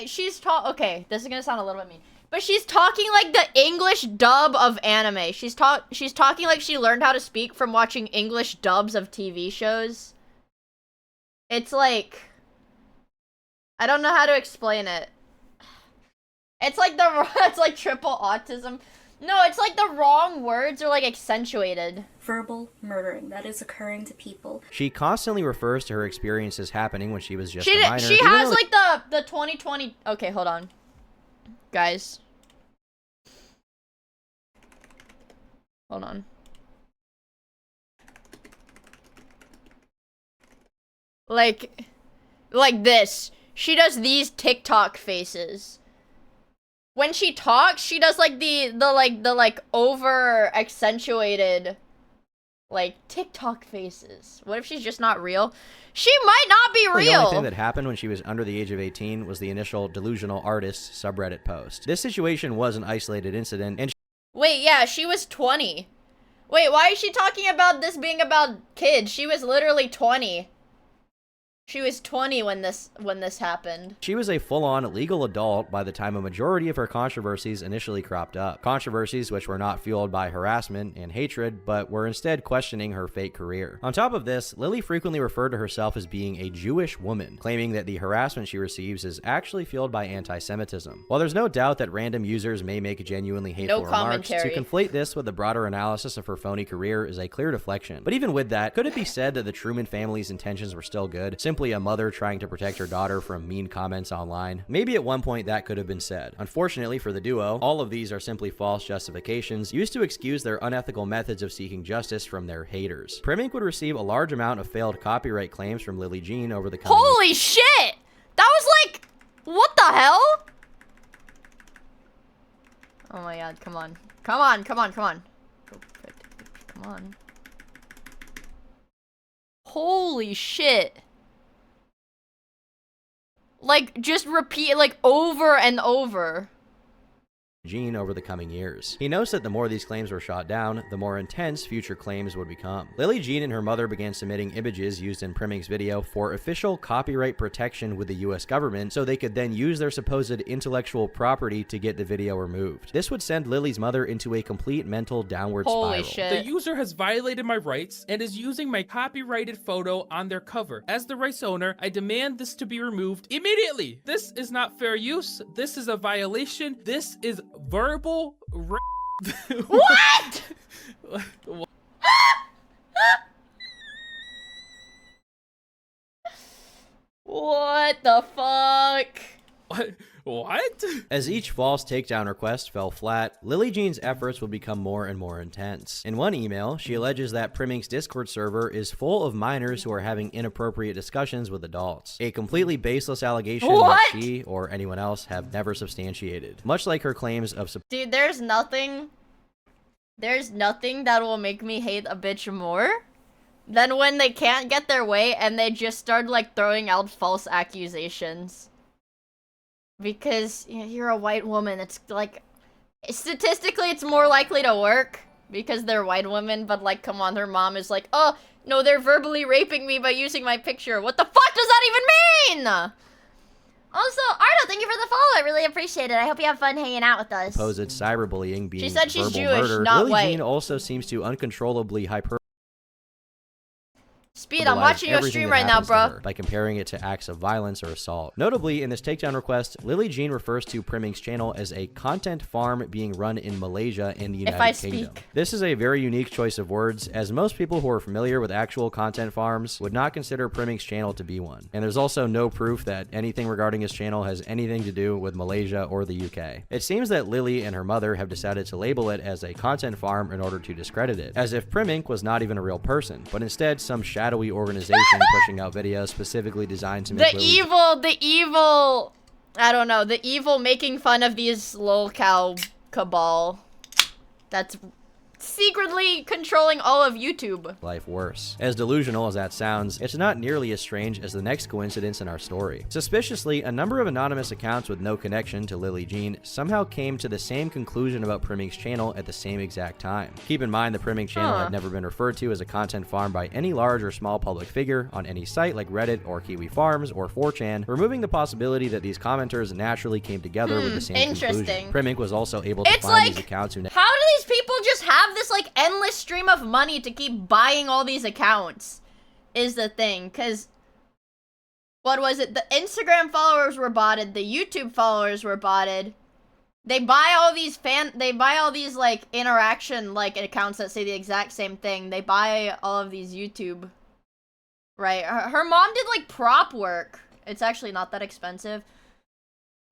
She's okay, this is gonna sound a little bit mean, but she's talking like the English dub of anime. She's talking like she learned how to speak from watching English dubs of TV shows. It's like, I don't know how to explain it. It's like it's like triple autism. No, it's like the wrong words are like accentuated. Verbal murdering that is occurring to people. She constantly refers to her experiences happening when she was just a minor. She has like the 2020. Okay, hold on, guys. Hold on. Like this. She does these TikTok faces. When she talks, she does like the over accentuated like TikTok faces. What if she's just not real? She might not be real. The only thing that happened when she was under the age of 18 was the initial delusional artist subreddit post. This situation was an isolated incident, and Wait, yeah, she was 20. Wait, why is she talking about this being about kids? She was literally 20. She was 20 when this happened. she was a full-on legal adult by the time a majority of her controversies initially cropped up. Controversies which were not fueled by harassment and hatred, but were instead questioning her fake career. On top of this, Lily frequently referred to herself as being a Jewish woman, claiming that the harassment she receives is actually fueled by anti-Semitism. While there's no doubt that random users may make genuinely hateful remarks, to conflate this with a broader analysis of her phony career is a clear deflection. But even with that, could it be said that the Truman family's intentions were still good? Simply a mother trying to protect her daughter from mean comments online? Maybe at one point that could have been said. Unfortunately for the duo, all of these are simply false justifications used to excuse their unethical methods of seeking justice from their haters. Primink would receive a large amount of failed copyright claims from Lily Jean over the coming Holy shit! That was like, what the hell? Oh my god, come on. Come on, come on, come on. Come on. Holy shit. Like, just repeat, like, over and over. Jean over the coming years. He notes that the more these claims were shot down, the more intense future claims would become. Lily Jean and her mother began submitting images used in Primink's video for official copyright protection with the US government so they could then use their supposed intellectual property to get the video removed. This would send Lily's mother into a complete mental downward spiral. The user has violated my rights and is using my copyrighted photo on their cover. As the rights owner, I demand this to be removed immediately. This is not fair use. This is a violation. This is verbal What? What the fuck? What? As each false takedown request fell flat, Lily Jean's efforts would become more and more intense. In one email, she alleges that Primink's Discord server is full of minors who are having inappropriate discussions with adults. A completely baseless allegation that she or anyone else have never substantiated. Much like her claims of Dude, there's nothing that will make me hate a bitch more than when they can't get their way and they just start like throwing out false accusations. Because you're a white woman, it's like, statistically it's more likely to work because they're white women, but like, come on, their mom is like, oh, no, they're verbally raping me by using my picture. What the fuck does that even mean? Also, Ardo, thank you for the follow, I really appreciate it. I hope you have fun hanging out with us. supposed cyberbullying being She said she's verbal Jewish, murder, not Lily white. Jean also seems to uncontrollably Speed, I'm watching your stream right now, bro. By comparing it to acts of violence or assault. Notably, in this takedown request, Lily Jean refers to Primink's channel as a content farm being run in Malaysia and the United Kingdom. This is a very unique choice of words, as most people who are familiar with actual content farms would not consider Primink's channel to be one. And there's also no proof that anything regarding his channel has anything to do with Malaysia or the UK. It seems that Lily and her mother have decided to label it as a content farm in order to discredit it, as if Primink was not even a real person, but instead some shadowy organization pushing out videos specifically designed to make the evil, I don't know, the evil making fun of these lolcow cabal that's secretly controlling all of YouTube. Life worse. As delusional as that sounds, it's not nearly as strange as the next coincidence in our story. Suspiciously, a number of anonymous accounts with no connection to Lily Jean somehow came to the same conclusion about Primink's channel at the same exact time. Keep in mind the Primink channel had never been referred to as a content farm by any large or small public figure on any site like Reddit or Kiwi Farms or 4chan, removing the possibility that these commenters naturally came together with the same conclusion. Primink was also able to find these accounts who how do these people just have this like endless stream of money to keep buying all these accounts is the thing, because what was it, the Instagram followers were botted, the YouTube followers were botted, they buy all these like interaction like accounts that say the exact same thing, they buy all of these YouTube, right? Her mom did like prop work. It's actually not that expensive,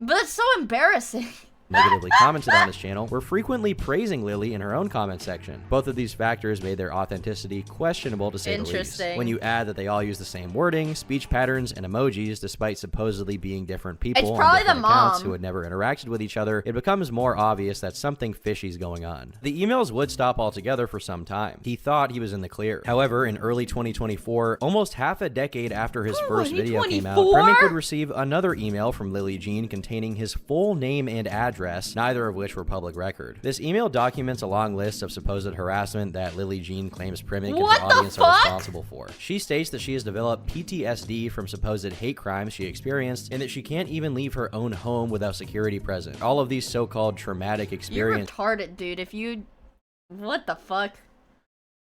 but it's so embarrassing. negatively commented on his channel were frequently praising Lily in her own comment section. Both of these factors made their authenticity questionable to say the least. When you add that they all use the same wording, speech patterns, and emojis despite supposedly being different people It's probably on different the accounts mom. who had never interacted with each other, it becomes more obvious that something fishy is going on. The emails would stop altogether for some time. He thought he was in the clear. However, in early 2024, almost half a decade after his first video came out, Primick would receive another email from Lily Jean containing his full name and address, neither of which were public record. This email documents a long list of supposed harassment that Lily Jean claims Primick and her audience are responsible for. She states that she has developed PTSD from supposed hate crimes she experienced and that she can't even leave her own home without security present. All of these so-called traumatic experiences. You're retarded, dude. If you... What the fuck?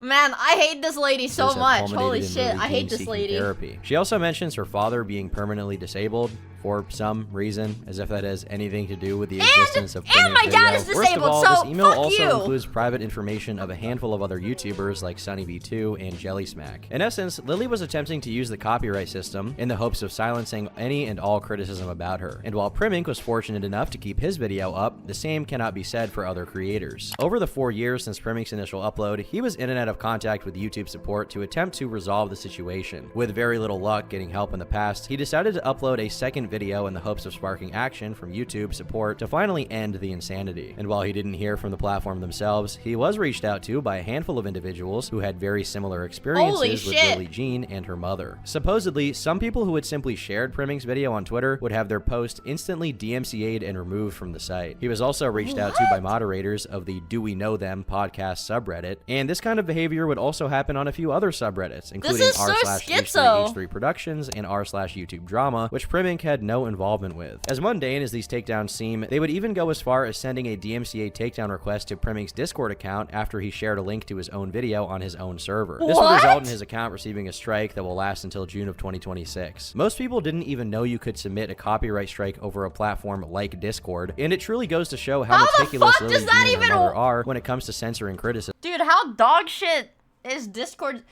Man, I hate this lady so much. Holy shit, I hate this lady. Therapy. She also mentions her father being permanently disabled for some reason, as if that has anything to do with the existence of And my dad is disabled, Worst of all, so this email fuck also you. includes private information of a handful of other YouTubers like SunnyV2 and JellySmack. In essence, Lily was attempting to use the copyright system in the hopes of silencing any and all criticism about her. And while Primick was fortunate enough to keep his video up, the same cannot be said for other creators. Over the 4 years since Primick's initial upload, he was in and out of contact with YouTube support to attempt to resolve the situation. With very little luck getting help in the past, he decided to upload a second video in the hopes of sparking action from YouTube support to finally end the insanity. And while he didn't hear from the platform themselves, he was reached out to by a handful of individuals who had very similar experiences with Lily Jean and her mother. Supposedly, some people who had simply shared Primick's video on Twitter would have their post instantly DMCA'd and removed from the site. He was also reached out to by moderators of the Do We Know Them podcast subreddit, and this kind of behavior would also happen on a few other subreddits, including r/H3 Productions and r/YouTube Drama, which Primick had no involvement with. As mundane as these takedowns seem, they would even go as far as sending a DMCA takedown request to Primick's Discord account after he shared a link to his own video on his own server. This would result in his account receiving a strike that will last until June of 2026. Most people didn't even know you could submit a copyright strike over a platform like Discord, and it truly goes to show how meticulous Lily Jean and her mother are when it comes to censoring criticism. Dude, how dog shit is Discord?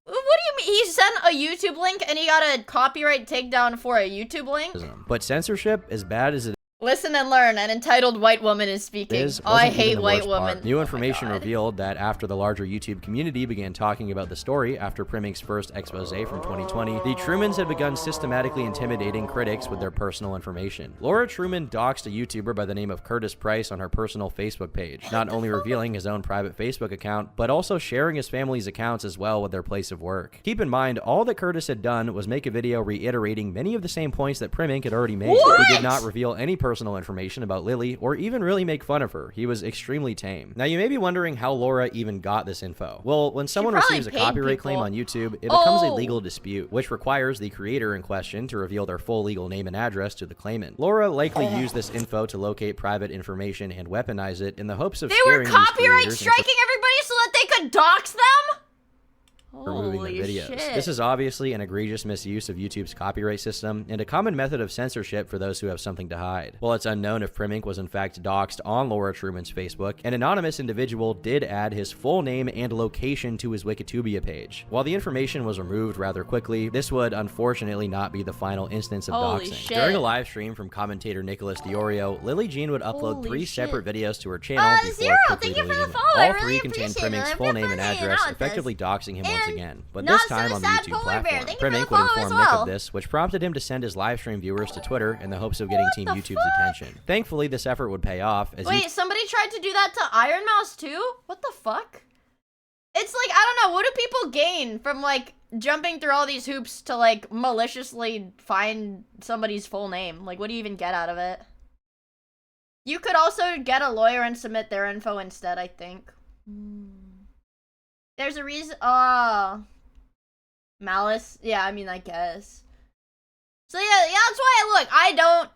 What do you mean? He sent a YouTube link and he got a copyright takedown for a YouTube link? But censorship, as bad as it Listen and learn. An entitled white woman is speaking. Oh, I hate white women. New information revealed that after the larger YouTube community began talking about the story after Primick's first expose from 2020, the Trumans had begun systematically intimidating critics with their personal information. Laura Truman doxed a YouTuber by the name of Curtis Price on her personal Facebook page, not only revealing his own private Facebook account, but also sharing his family's accounts as well with their place of work. Keep in mind, all that Curtis had done was make a video reiterating many of the same points that Primick had already made. He did not reveal any personal information about Lily or even really make fun of her. He was extremely tame. Now you may be wondering how Laura even got this info. Well, when someone receives a copyright claim on YouTube, it becomes a legal dispute, which requires the creator in question to reveal their full legal name and address to the claimant. Laura likely used this info to locate private information and weaponize it in the hopes of They were copyright striking everybody so that they could dox them? Removing the videos. This is obviously an egregious misuse of YouTube's copyright system and a common method of censorship for those who have something to hide. While it's unknown if Primick was in fact doxed on Laura Truman's Facebook, an anonymous individual did add his full name and location to his Wikitubia page. While the information was removed rather quickly, this would unfortunately not be the final instance of doxing. During a live stream from commentator Nicholas Diorio, Lily Jean would upload 3 separate videos to her channel before quickly deleting them. All 3 contained Primick's full name and address, effectively doxing him once again, but this time on the YouTube platform. Primick would inform Nick of this, which prompted him to send his live stream viewers to Twitter in the hopes of getting Team YouTube's attention. Thankfully, this effort would pay off. As Wait, somebody tried to do that to Iron Mouse too? What the fuck? It's like, I don't know, what do people gain from like jumping through all these hoops to like maliciously find somebody's full name? Like, what do you even get out of it? You could also get a lawyer and submit their info instead, I think. There's a reason. Malice. Yeah, I mean, I guess. So yeah, that's why I don't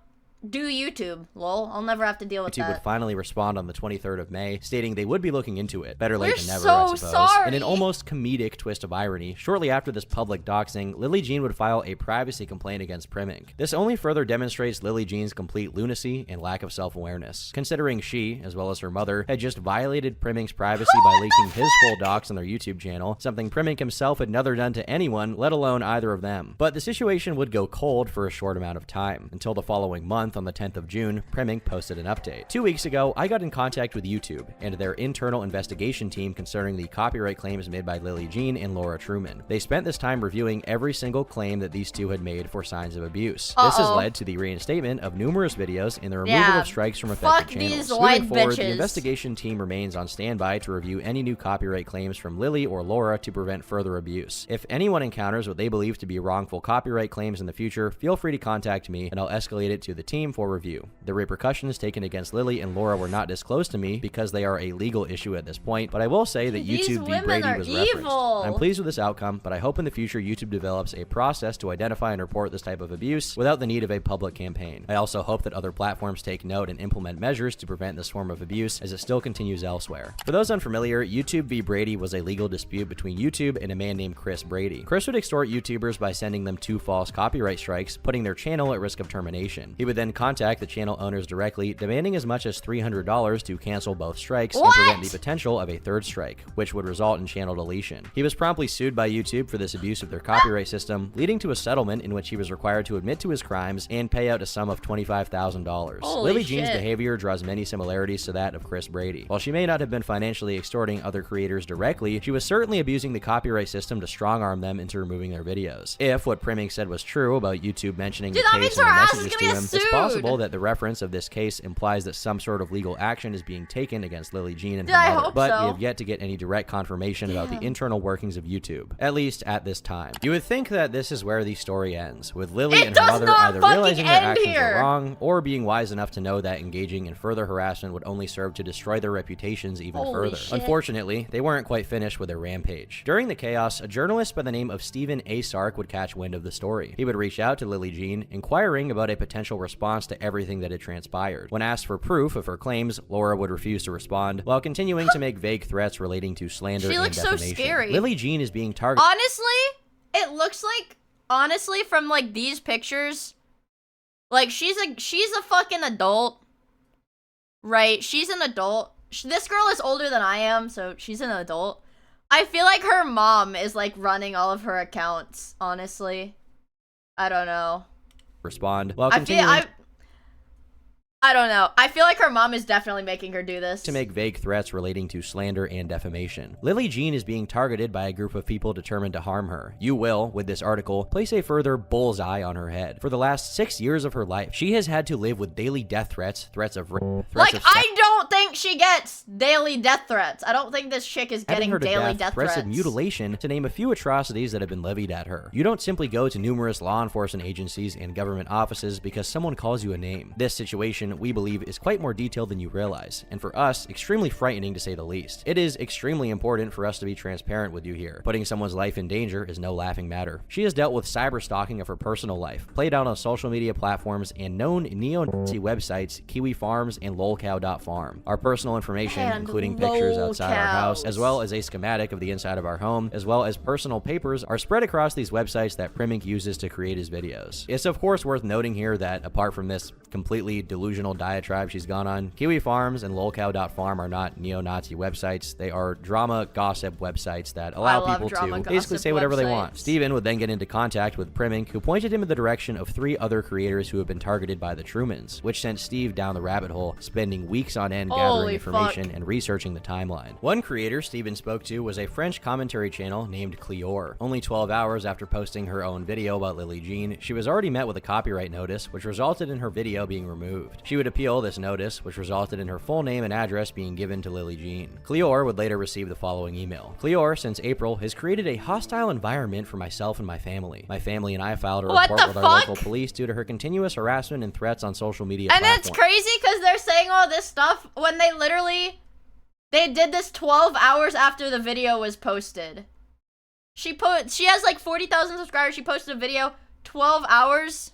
do YouTube, lol. I'll never have to deal with YouTube that. would finally respond on the 23rd of May, stating they would be looking into it. Better late than never, so I suppose. sorry. In an almost comedic twist of irony, shortly after this public doxing, Lily Jean would file a privacy complaint against Primick. This only further demonstrates Lily Jean's complete lunacy and lack of self-awareness, considering she, as well as her mother, had just violated Primick's privacy by leaking his full docs on their YouTube channel, something Primick himself had never done to anyone, let alone either of them. But the situation would go cold for a short amount of time, until the following month, month, on the 10th of June, Primink posted an update. 2 weeks ago, I got in contact with YouTube and their internal investigation team concerning the copyright claims made by Lily Jean and Laura Truman. They spent this time reviewing every single claim that these two had made for signs of abuse. This has led to the reinstatement of numerous videos and the removal of strikes from affected channels. Moving forward, the investigation team remains on standby to review any new copyright claims from Lily or Laura to prevent further abuse. If anyone encounters what they believe to be wrongful copyright claims in the future, feel free to contact me and I'll escalate it to the team for review. The repercussions taken against Lily and Laura were not disclosed to me because they are a legal issue at this point, but I will say that YouTube v. Brady was referenced. I'm pleased with this outcome, but I hope in the future YouTube develops a process to identify and report this type of abuse without the need of a public campaign. I also hope that other platforms take note and implement measures to prevent this form of abuse as it still continues elsewhere. For those unfamiliar, YouTube v. Brady was a legal dispute between YouTube and a man named Chris Brady. Chris would extort YouTubers by sending them 2 false copyright strikes, putting their channel at risk of termination. He would then contact the channel owners directly, demanding as much as $300 to cancel both strikes and prevent the potential of a 3rd strike, which would result in channel deletion. He was promptly sued by YouTube for this abuse of their copyright system, leading to a settlement in which he was required to admit to his crimes and pay out a sum of $25,000. Lily Jean's behavior draws many similarities to that of Chris Brady. While she may not have been financially extorting other creators directly, she was certainly abusing the copyright system to strong-arm them into removing their videos. If what Primink said was true about YouTube mentioning the case and the messages to him, it's possible that the reference of this case implies that some sort of legal action is being taken against Lily Jean and her mother, but we have yet to get any direct confirmation about the internal workings of YouTube, at least at this time. You would think that this is where the story ends, with Lily and her mother either realizing their actions are wrong or being wise enough to know that engaging in further harassment would only serve to destroy their reputations even further. Unfortunately, they weren't quite finished with their rampage. During the chaos, a journalist by the name of Stephen A. Sark would catch wind of the story. He would reach out to Lily Jean, inquiring about a potential response to everything that had transpired. When asked for proof of her claims, Laura would refuse to respond, while continuing to make vague threats relating to slander and defamation. So scary. Lily Jean is being targeted. Honestly, it looks like, from like these pictures, like she's a fucking adult, right? She's an adult. This girl is older than I am, so she's an adult. I feel like her mom is like running all of her accounts, honestly. I don't know. Respond while continuing. I don't know. I feel like her mom is definitely making her do this. To make vague threats relating to slander and defamation. Lily Jean is being targeted by a group of people determined to harm her. You will, with this article, place a further bullseye on her head. For the last 6 years of her life, she has had to live with daily death threats, threats of rape, I don't think she gets daily death threats. I don't think this chick is getting daily death threats. Threats of mutilation, to name a few atrocities that have been levied at her. You don't simply go to numerous law enforcement agencies and government offices because someone calls you a name. This situation, we believe, is quite more detailed than you realize, and for us, extremely frightening to say the least. It is extremely important for us to be transparent with you here. Putting someone's life in danger is no laughing matter. She has dealt with cyber stalking of her personal life, played out on social media platforms, and known neo-Nazi websites Kiwi Farms and lolcow.farm. Our personal information, including pictures outside our house, as well as a schematic of the inside of our home, as well as personal papers, are spread across these websites that Primink uses to create his videos. It's of course worth noting here that apart from this completely delusional diatribe she's gone on, Kiwi Farms and lolcow.farm are not neo-Nazi websites. They are drama gossip websites that allow people to basically say whatever they want. Steven would then get into contact with Primink, who pointed him in the direction of 3 other creators who have been targeted by the Trumans, which sent Steve down the rabbit hole, spending weeks on end gathering information and researching the timeline. One creator Steven spoke to was a French commentary channel named Cleor. Only 12 hours after posting her own video about Lily Jean, she was already met with a copyright notice, which resulted in her video being removed. She would appeal this notice, which resulted in her full name and address being given to Lily Jean. Cleor would later receive the following email. Cleor, since April, has created a hostile environment for myself and my family. My family and I filed a report with our local police due to her continuous harassment and threats on social media platforms. It's crazy because they're saying all this stuff when they did this 12 hours after the video was posted. She has like 40,000 subscribers. She posted a video 12 hours.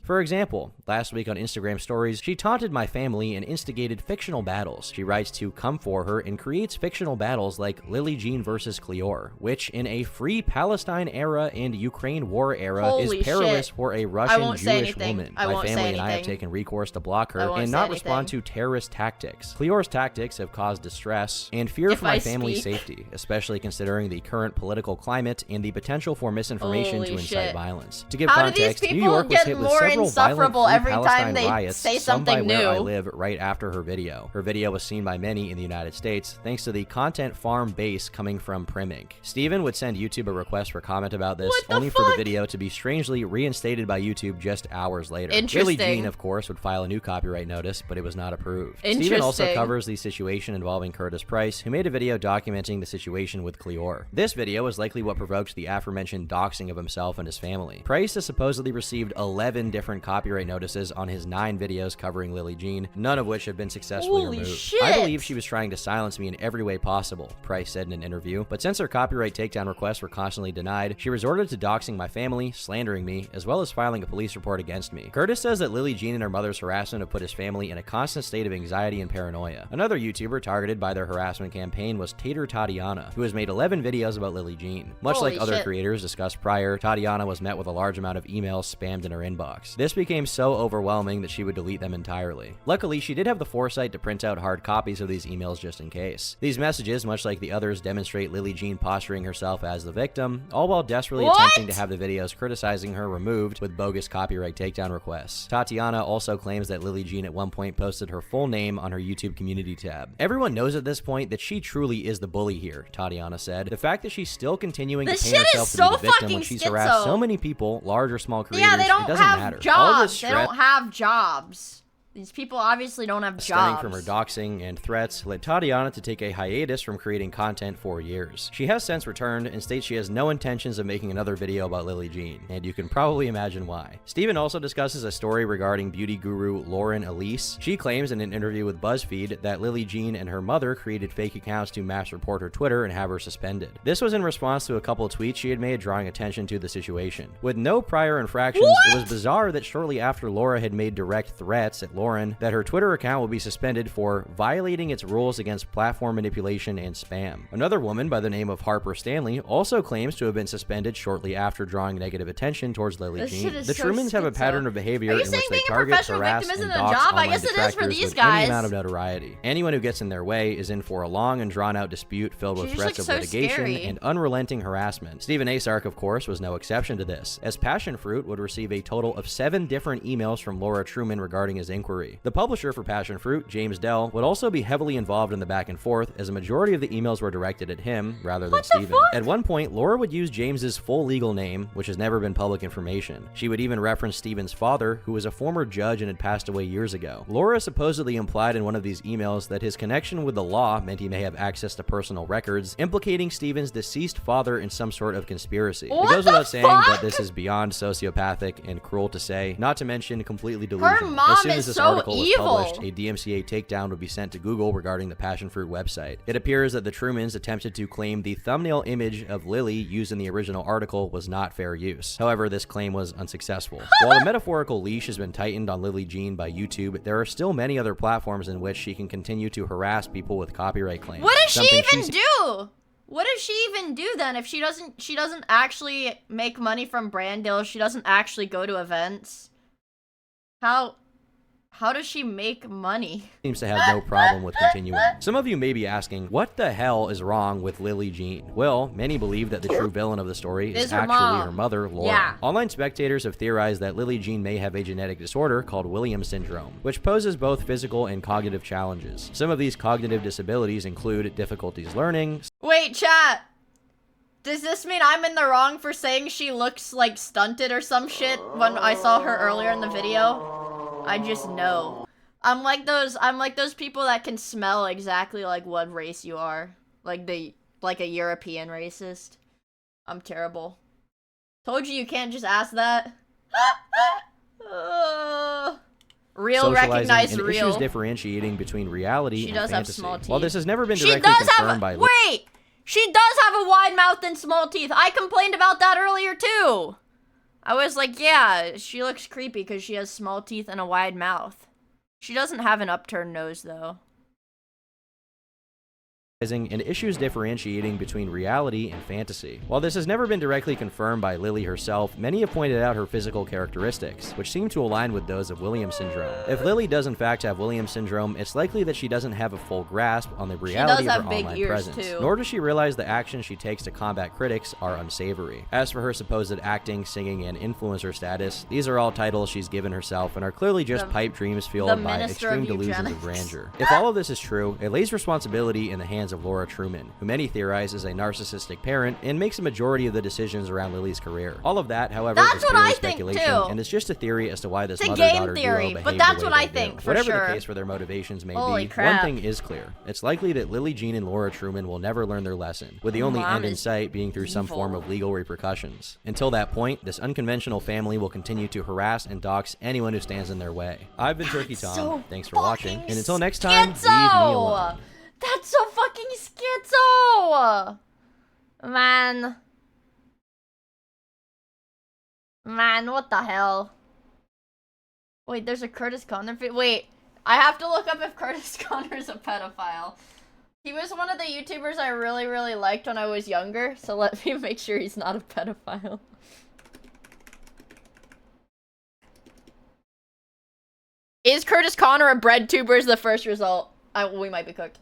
For example, last week on Instagram stories, she taunted my family and instigated fictional battles. She writes to come for her and creates fictional battles like Lily Jean versus Cleor, which in a free Palestine era and Ukraine war era is perilous for a Russian Jewish woman. My family and I have taken recourse to block her and not respond to terrorist tactics. Cleor's tactics have caused distress and fear for my family's safety, especially considering the current political climate and the potential for misinformation to incite violence. To give context, New York was hit with more several insufferable violent every time Palestine they riots, say some by something where I new. live right after her video. Her video was seen by many in the United States thanks to the content farm base coming from Primink. Steven would send YouTube a request for comment about this, only for the video to be strangely reinstated by YouTube just hours later. Billie Jean, of course, would file a new copyright notice, but it was not approved. Steven also covers the situation involving Curtis Price, who made a video documenting the situation with Cleor. This video was likely what provoked the aforementioned doxing of himself and his family. Price has supposedly received 11 different copyright notices on his 9 videos covering Lily Jean, none of which have been successfully removed. I believe she was trying to silence me in every way possible, Price said in an interview, but since her copyright takedown requests were constantly denied, she resorted to doxing my family, slandering me, as well as filing a police report against me. Curtis says that Lily Jean and her mother's harassment have put his family in a constant state of anxiety and paranoia. Another YouTuber targeted by their harassment campaign was Tater Tatiana, who has made 11 videos about Lily Jean. Much like other creators discussed prior, Tatiana was met with a large amount of emails spammed in her inbox. This became so overwhelming that she would delete them entirely. Luckily, she did have the foresight to print out hard copies of these emails just in case. These messages, much like the others, demonstrate Lily Jean posturing herself as the victim, all while desperately attempting to have the videos criticizing her removed with bogus copyright takedown requests. Tatiana also claims that Lily Jean at one point posted her full name on her YouTube community tab. Everyone knows at this point that she truly is the bully here, Tatiana said. The fact that she's still continuing to paint herself to be the victim when she's harassed so many people, large or small creators, it doesn't matter. All this they don't have jobs. These people obviously don't have stemming jobs. from her doxing and threats led Tatiana to take a hiatus from creating content for years. She has since returned and states she has no intentions of making another video about Lily Jean, and you can probably imagine why. Steven also discusses a story regarding beauty guru Lauren Elise. She claims in an interview with BuzzFeed that Lily Jean and her mother created fake accounts to mass report her Twitter and have her suspended. This was in response to a couple of tweets she had made drawing attention to the situation. With no prior infractions, it was bizarre that shortly after Laura had made direct threats at Lauren that her Twitter account will be suspended for violating its rules against platform manipulation and spam. Another woman by the name of Harper Stanley also claims to have been suspended shortly after drawing negative attention towards Lily Jean. The Trumans have a pattern of behavior in which they target, harass, and dox online detractors with any amount of notoriety. Anyone who gets in their way is in for a long and drawn-out dispute filled with threats of litigation and unrelenting harassment. Stephen Asark, of course, was no exception to this, as Passion Fruit would receive a total of 7 different emails from Laura Truman regarding his inquiry. The publisher for Passion Fruit, James Dell, would also be heavily involved in the back and forth, as a majority of the emails were directed at him rather than Steven. At one point, Laura would use James's full legal name, which has never been public information. She would even reference Steven's father, who was a former judge and had passed away years ago. Laura supposedly implied in one of these emails that his connection with the law meant he may have access to personal records, implicating Steven's deceased father in some sort of conspiracy. It goes without saying that this is beyond sociopathic and cruel to say, not to mention completely delusional. As soon as this article was published, a DMCA takedown would be sent to Google regarding the Passion Fruit website. It appears that the Trumans attempted to claim the thumbnail image of Lily used in the original article was not fair use. However, this claim was unsuccessful. While the metaphorical leash has been tightened on Lily Jean by YouTube, there are still many other platforms in which she can continue to harass people with copyright claims. What does she even do? What does she even do then if she doesn't actually make money from brand deals, she doesn't actually go to events? How does she make money? Seems to have no problem with continuing. Some of you may be asking, what the hell is wrong with Lily Jean? Well, many believe that the true villain of the story is actually her mother, Laura. Yeah. Online spectators have theorized that Lily Jean may have a genetic disorder called Williams syndrome, which poses both physical and cognitive challenges. Some of these cognitive disabilities include difficulties learning. Wait, chat. Does this mean I'm in the wrong for saying she looks like stunted or some shit when I saw her earlier in the video? I just know. I'm like those people that can smell exactly like what race you are. Like a European racist. I'm terrible. Told you can't just ask that. Real recognize real. Issues differentiating between reality and fantasy. Have small teeth. While this has never been directly confirmed by wait! She does have a wide mouth and small teeth. I complained about that earlier too. I was like, yeah, she looks creepy because she has small teeth and a wide mouth. She doesn't have an upturned nose, though. and issues differentiating between reality and fantasy. While this has never been directly confirmed by Lily herself, many have pointed out her physical characteristics, which seem to align with those of Williams syndrome. If Lily does in fact have Williams syndrome, it's likely that she doesn't have a full grasp on the reality of her online presence, nor does she realize the actions she takes to combat critics are unsavory. As for her supposed acting, singing, and influencer status, these are all titles she's given herself and are clearly just pipe dreams fueled by extreme delusions of grandeur. If all of this is true, it lays responsibility in the hands of Laura Truman, who many theorize is a narcissistic parent and makes a majority of the decisions around Lily's career. All of that, however, is purely speculation, and it's just a theory as to why this mother-daughter duo behaved but that's the way what I they think do. for Whatever sure. the case for their motivations may Holy be, crap. one thing is clear. It's likely that Lily Jean and Laura Truman will never learn their lesson, with the only Mom end in is sight being through some form of legal repercussions. Until that point, this unconventional family will continue to harass and dox anyone who stands in their way. I've been Turkey Tom. so Thanks for watching, and until next time, leave me Schizo! alone. That's so fucking schizo! Man. Man, what the hell? Wait, there's a Curtis Connor wait, I have to look up if Curtis Connor's a pedophile. He was one of the YouTubers I really, really liked when I was younger, so let me make sure he's not a pedophile. Is Curtis Connor a bread tuber is the first result. We might be cooked.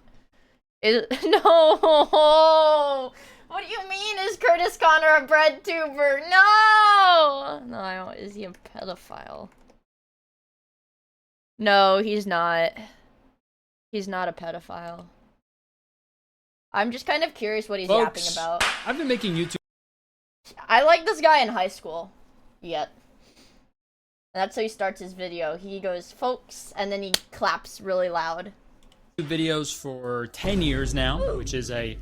No! What do you mean, is Curtis Connor a bread tuber? No! No, is he a pedophile? No, he's not. He's not a pedophile. I'm just kind of curious what he's yapping about. I've been making YouTube. I like this guy in high school. Yet. That's how he starts his video. He goes, folks, and then he claps really loud. Videos for 10 years now, which is a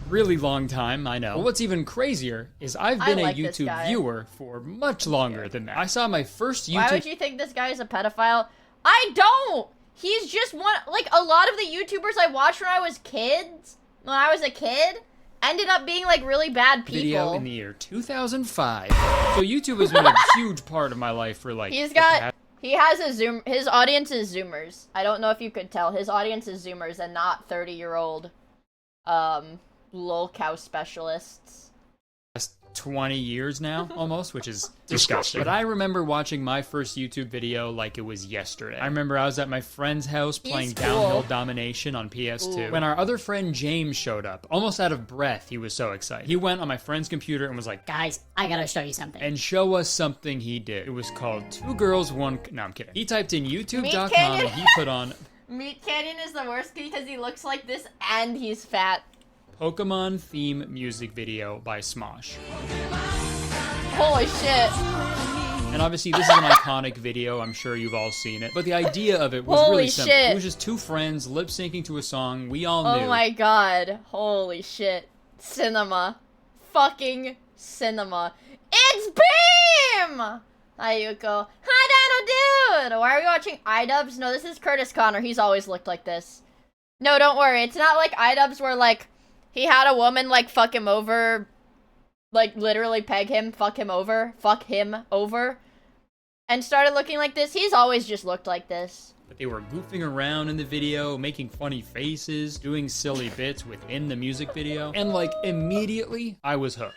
really long time, I know. But what's even crazier is I've been a YouTube viewer for much longer than that. I saw my first YouTube... Why would you think this guy is a pedophile? I don't! He's just one... Like, a lot of the YouTubers I watched when I was a kid, ended up being, like, really bad people. Video in the year 2005. So YouTube has been a huge part of my life for, like... He has a Zoom... His audience is Zoomers. I don't know if you could tell. His audience is Zoomers and not 30-year-old, lol cow specialists. 20 years now, almost, which is disgusting. But I remember watching my first YouTube video like it was yesterday. I remember I was at my friend's house playing Downhill Domination on PS2 when our other friend James showed up. Almost out of breath, he was so excited. He went on my friend's computer and was like, guys, I gotta show you something. And show us something he did. It was called Two Girls, One... No, I'm kidding. He typed in youtube.com and he put on... Meat Canyon is the worst because he looks like this and he's fat. Pokemon theme music video by Smosh. Holy shit. And obviously this is an iconic video, I'm sure you've all seen it. But the idea of it was really simple. It was just two friends lip syncing to a song we all knew. Oh my god. Holy shit. Cinema. Fucking cinema. It's Beam! Ayuko. Hi, Dino Dude! Why are we watching iDubbbz? No, this is Curtis Connor. He's always looked like this. No, don't worry. It's not like iDubbbz where, like, he had a woman, like, fuck him over, like, literally peg him, fuck him over, and started looking like this. He's always just looked like this. But they were goofing around in the video, making funny faces, doing silly bits within the music video, and, like, immediately, I was hooked.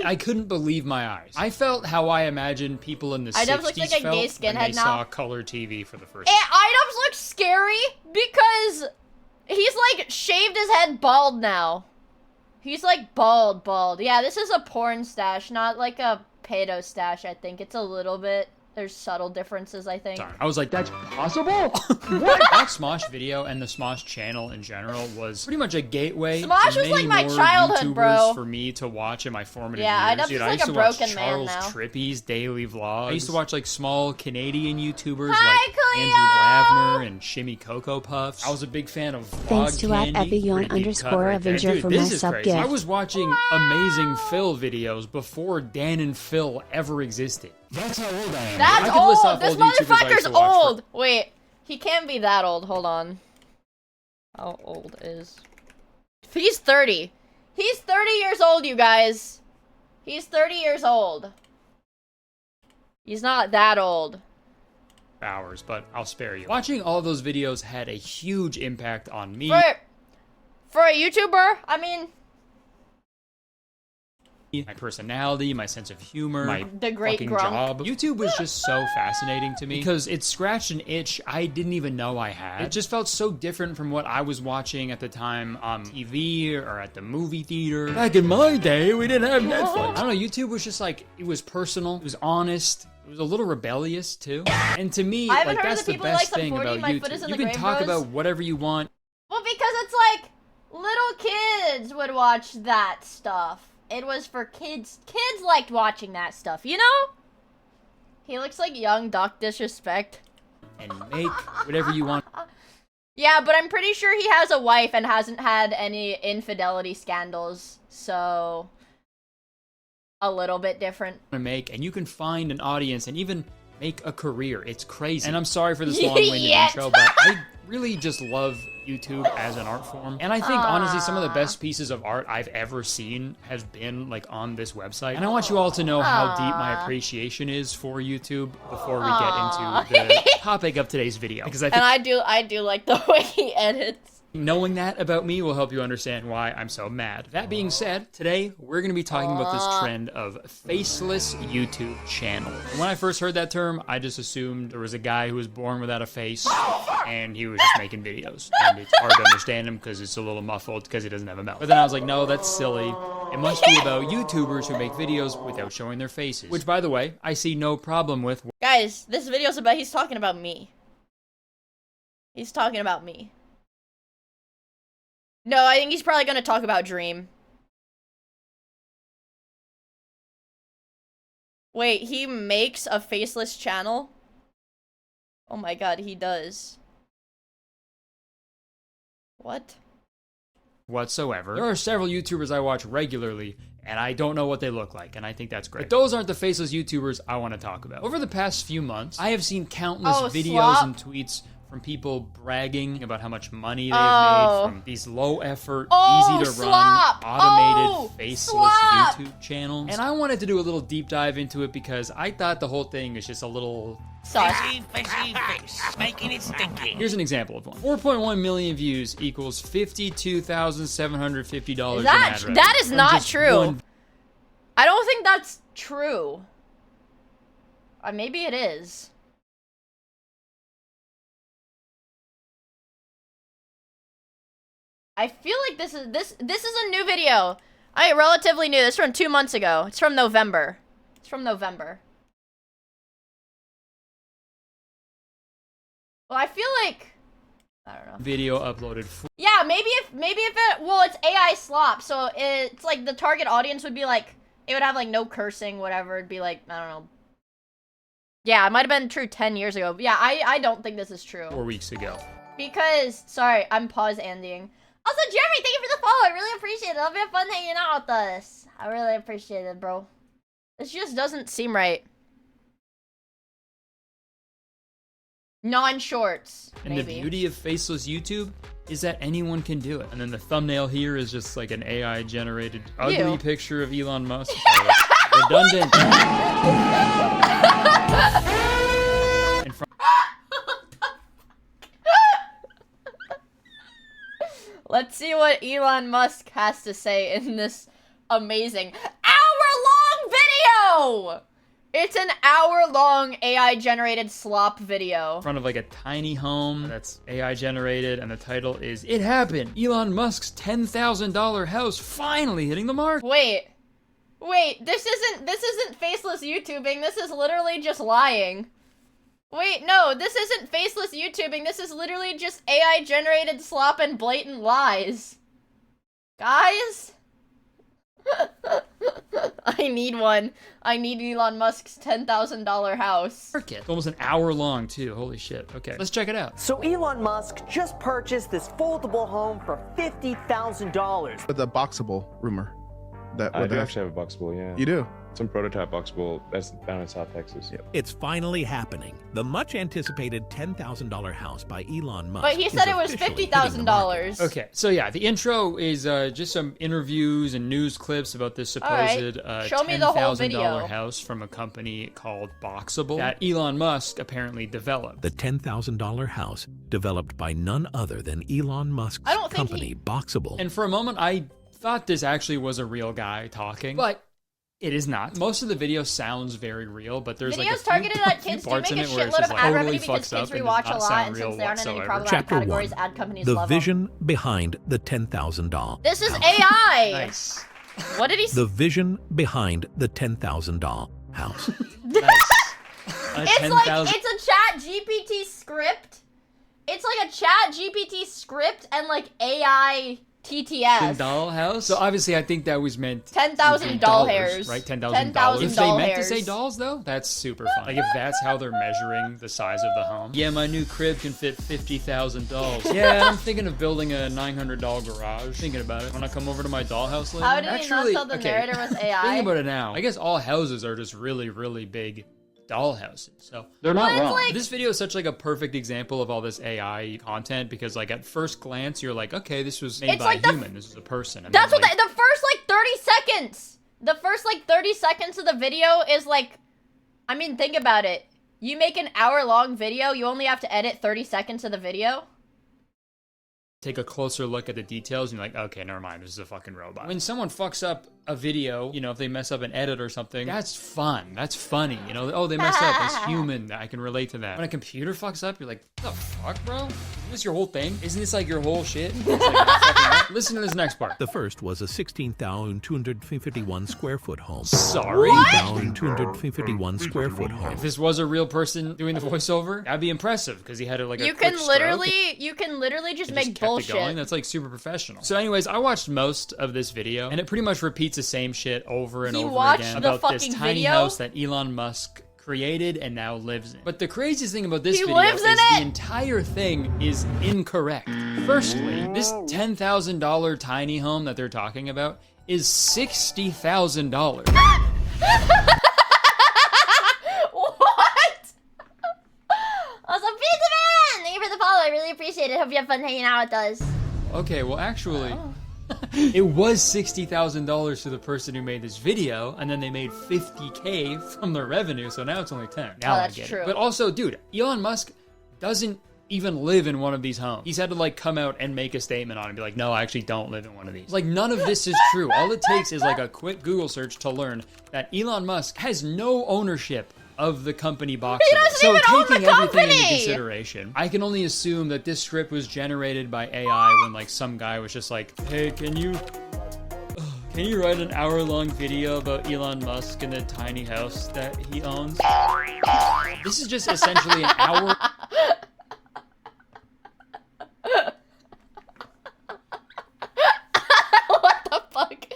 I couldn't believe my eyes. I felt how I imagined people in the 60s looks like a gay felt when they skinhead now. saw color TV for the first time. And iDubbbz looks scary because he's, like, shaved his head bald now. He's, like, bald. Yeah, this is a porn stash, not, like, a pedo stash, I think. It's a little bit... There's subtle differences, I think. Sorry. I was like, that's possible? What? That Smosh video and the Smosh channel in general was pretty much a gateway Smosh to was many like my more childhood, YouTubers bro. for me to watch in my formative Yeah, years. iDubbbz is I like used a to watch broken man Charles now. Trippy's daily vlogs. I used to watch like small Canadian YouTubers Hi, like Andrew Ravner and Shimmy Cocoa Puffs. I was a big fan of Thanks to @Epion_Avenger for my this is sub crazy. gift. I was watching Amazing Phil videos before Dan and Phil ever existed. That's how old I am. That's I could list old! off This all the YouTubers I used motherfucker's to watch old! Wait, he can't be that old. Hold on. How old is... He's 30. He's 30 years old, you guys. He's 30 years old. He's not that old. Hours, but I'll spare you. Watching all those videos had a huge impact on me. For a YouTuber, I mean, my personality, my sense of humor, my The great fucking Grunk. job. YouTube was just so fascinating to me because it scratched an itch I didn't even know I had. It just felt so different from what I was watching at the time on TV or at the movie theater. Back in my day, we didn't have Netflix. I don't know, YouTube was just like, it was personal, it was honest. It was a little rebellious too. And to me, I haven't like heard that's of the the people who best like thing some 40, about my foot is YouTube. in You the can grave, talk bros. about whatever you want. well, because it's like little kids would watch that stuff. It was for kids. Kids liked watching that stuff, you know? He looks like young Doc Disrespect. And make whatever you want. Yeah, but I'm pretty sure he has a wife and hasn't had any infidelity scandals, so a little bit different. To make, and you can find an audience and even make a career. It's crazy. And I'm sorry for this long-winded intro, but I really just love YouTube as an art form. And I think, honestly, some of the best pieces of art I've ever seen has been, like, on this website. And I want you all to know how deep my appreciation is for YouTube before we get into the topic of today's video. Because I think I do like the way he edits. knowing that about me will help you understand why I'm so mad. That being said, today we're going to be talking about this trend of faceless YouTube channel. When I first heard that term, I just assumed there was a guy who was born without a face and he was just making videos. And it's hard to understand him because it's a little muffled because he doesn't have a mouth. But then I was like, no, that's silly. It must be about YouTubers who make videos without showing their faces. Which, by the way, I see no problem with. Guys, this video's about, he's talking about me. He's talking about me. No, I think he's probably gonna talk about Dream. Wait, he makes a faceless channel? Oh my god, he does. What? Whatsoever. There are several YouTubers I watch regularly, and I don't know what they look like, and I think that's great. But those aren't the faceless YouTubers I want to talk about. Over the past few months, I have seen countless videos and tweets from people bragging about how much money they've made from these low-effort, easy-to-run, automated, faceless YouTube channels. And I wanted to do a little deep dive into it because I thought the whole thing is just a little... Fishy, fishy, fish, making it stinky. Here's an example of one. 4.1 million views equals $52,750 in ad revenue. That is not true. I don't think that's true. Maybe it is. I feel like this is a new video. Relatively new. This is from 2 months ago. It's from November. It's from November. Well, I feel like I don't know. Video uploaded. Yeah, maybe if it, well, it's AI slop, so it's like the target audience would be like, it would have like no cursing, whatever. It'd be like, I don't know. Yeah, it might have been true 10 years ago. But yeah, I don't think this is true. 4 weeks ago. Because, sorry, I'm pause-ending. Also, Jeremy, thank you for the follow. I really appreciate it. It'll be fun hanging out with us. I really appreciate it, bro. This just doesn't seem right. Non-shorts, And the beauty of faceless YouTube is that anyone can do it. And then the thumbnail here is just like an AI-generated ugly picture of Elon Musk. So redundant. Let's see what Elon Musk has to say in this amazing hour-long video! It's an hour-long AI-generated slop video. In front of like a tiny home that's AI-generated, and the title is "It Happened! Elon Musk's $10,000 house finally hitting the mark." Wait, this isn't faceless YouTubing. This is literally just lying. Wait, no, this isn't faceless YouTubing. This is literally just AI-generated slop and blatant lies. Guys? I need one. I need Elon Musk's $10,000 house. It's almost an hour long, too. Holy shit. Okay, let's check it out. So Elon Musk just purchased this foldable home for $50,000. The boxable rumor. I do actually have a boxable, yeah. You do? Some prototype boxable that's down in South Texas. Yep. It's finally happening. The much-anticipated $10,000 house by Elon Musk. But he said it was $50,000. Okay, so yeah, the intro is just some interviews and news clips about this supposed Show me the whole video. $10,000 house from a company called Boxable that Elon Musk apparently developed. The $10,000 house developed by none other than Elon Musk's company, Boxable. And for a moment, I thought this actually was a real guy talking, but it is not. Most of the video sounds very real, but there's Videos like a few, targeted at kids do parts make in a it where it's shitload just of like ad totally revenue because fucks kids up and rewatch does a not lot, sound and real since there aren't any whatsoever. problematic Chapter categories, 1. ad companies The love vision behind the $10,000. This is AI. Nice. What did he say? The vision behind the $10,000 house. It's like it's a chat GPT script. It's like a chat GPT script and like AI TTS. Doll house? So obviously I think that was meant 10,000 doll hairs. Right? $10,000. 10,000 If doll they meant to say hairs. dolls though, that's super fun. Like if that's how they're measuring the size of the home. Yeah, my new crib can fit 50,000 dolls. Yeah, I'm thinking of building a $900 garage. Thinking about it. Wanna come over to my dollhouse later? How did he not tell the narrator was AI? Think about it now. I guess all houses are just really, really big doll houses. So they're not Well, it's wrong. like- this video is such like a perfect example of all this AI content because like at first glance you're like, okay, this was made It's by like a human. This is a person. And That's then, what like, the first like 30 seconds. The first like 30 seconds of the video is like, I mean, think about it. You make an hour-long video, you only have to edit 30 seconds of the video. take a closer look at the details and you're like, okay, never mind, this is a fucking robot. When someone fucks up a video, you know, if they mess up an edit or something, that's fun. That's funny. You know, oh, they messed up. It's human. I can relate to that. When a computer fucks up, you're like, what the fuck, bro? Isn't this your whole thing? Isn't this like your whole shit? It's like, listen to this next part. The first was a 16,251 square foot home. Sorry? 16,251 square foot home. If this was a real person doing the voiceover, that'd be impressive because he had like a You quick can stroke literally just and make kept it bullshit. going. That's like super professional. So anyways, I watched most of this video and it pretty much repeats the same shit over and He over watched again the about this fucking tiny video? house that Elon Musk created and now lives in. But the craziest thing about this He video lives is in the it! entire thing is incorrect. Firstly, this $10,000 tiny home that they're talking about is $60,000. What? Awesome, Pizza Man! Thank you for the follow. I really appreciate it. Hope you have fun hanging out with us. Okay, well actually, it was $60,000 to the person who made this video, and then they made $50K from their revenue, so now it's only 10. Now that's I get true. it. But also, dude, Elon Musk doesn't even live in one of these homes. He's had to like come out and make a statement on it and be like, no, I actually don't live in one of these. Like none of this is true. All it takes is like a quick Google search to learn that Elon Musk has no ownership of the company Boxable. doesn't So even own the taking everything into company! consideration, I can only assume that this script was generated by AI when like some guy was just like, hey, can you write an hour-long video about Elon Musk and the tiny house that he owns? This is just essentially an hour What the fuck?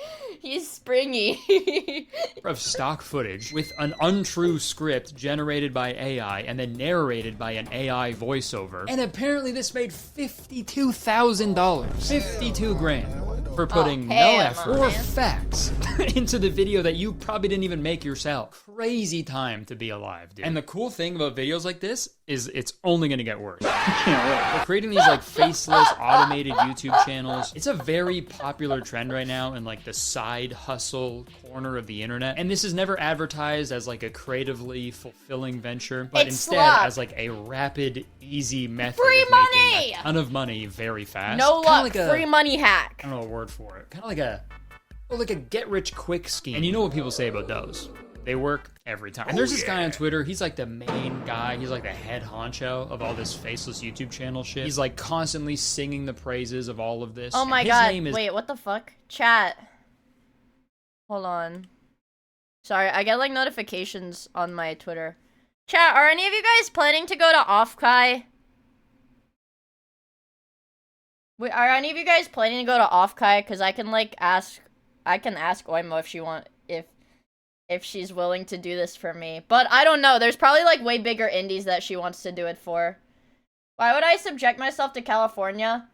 He's springy. of stock footage with an untrue script generated by AI and then narrated by an AI voiceover. And apparently this made $52,000. 52 grand for putting no hell effort no, or man. facts into the video that you probably didn't even make yourself. Crazy time to be alive, dude. And the cool thing about videos like this is it's only gonna get worse. They're creating these like faceless automated YouTube channels. It's a very popular trend right now in like the side hustle corner of the internet. And this is never advertised as like a creatively fulfilling venture, but It's instead slop. as like a rapid, easy method Free of money! making a ton of money very fast. No Kinda luck. like a- Free money hack. I don't know a word for it. Kind of like a get-rich-quick scheme. And you know what people say about those. They work every time. And there's this guy on Twitter, he's like the main guy, he's like the head honcho of all this faceless YouTube channel shit. He's like constantly singing the praises of all of this. Oh And my his god. name is Wait, what the fuck? Chat. Hold on. Sorry, I get like notifications on my Twitter. Chat, are any of you guys planning to go to Offkai? Wait, are any of you guys planning to go to Offkai? Because I can like ask Oimo if she's willing to do this for me. But I don't know. There's probably like way bigger indies that she wants to do it for. Why would I subject myself to California?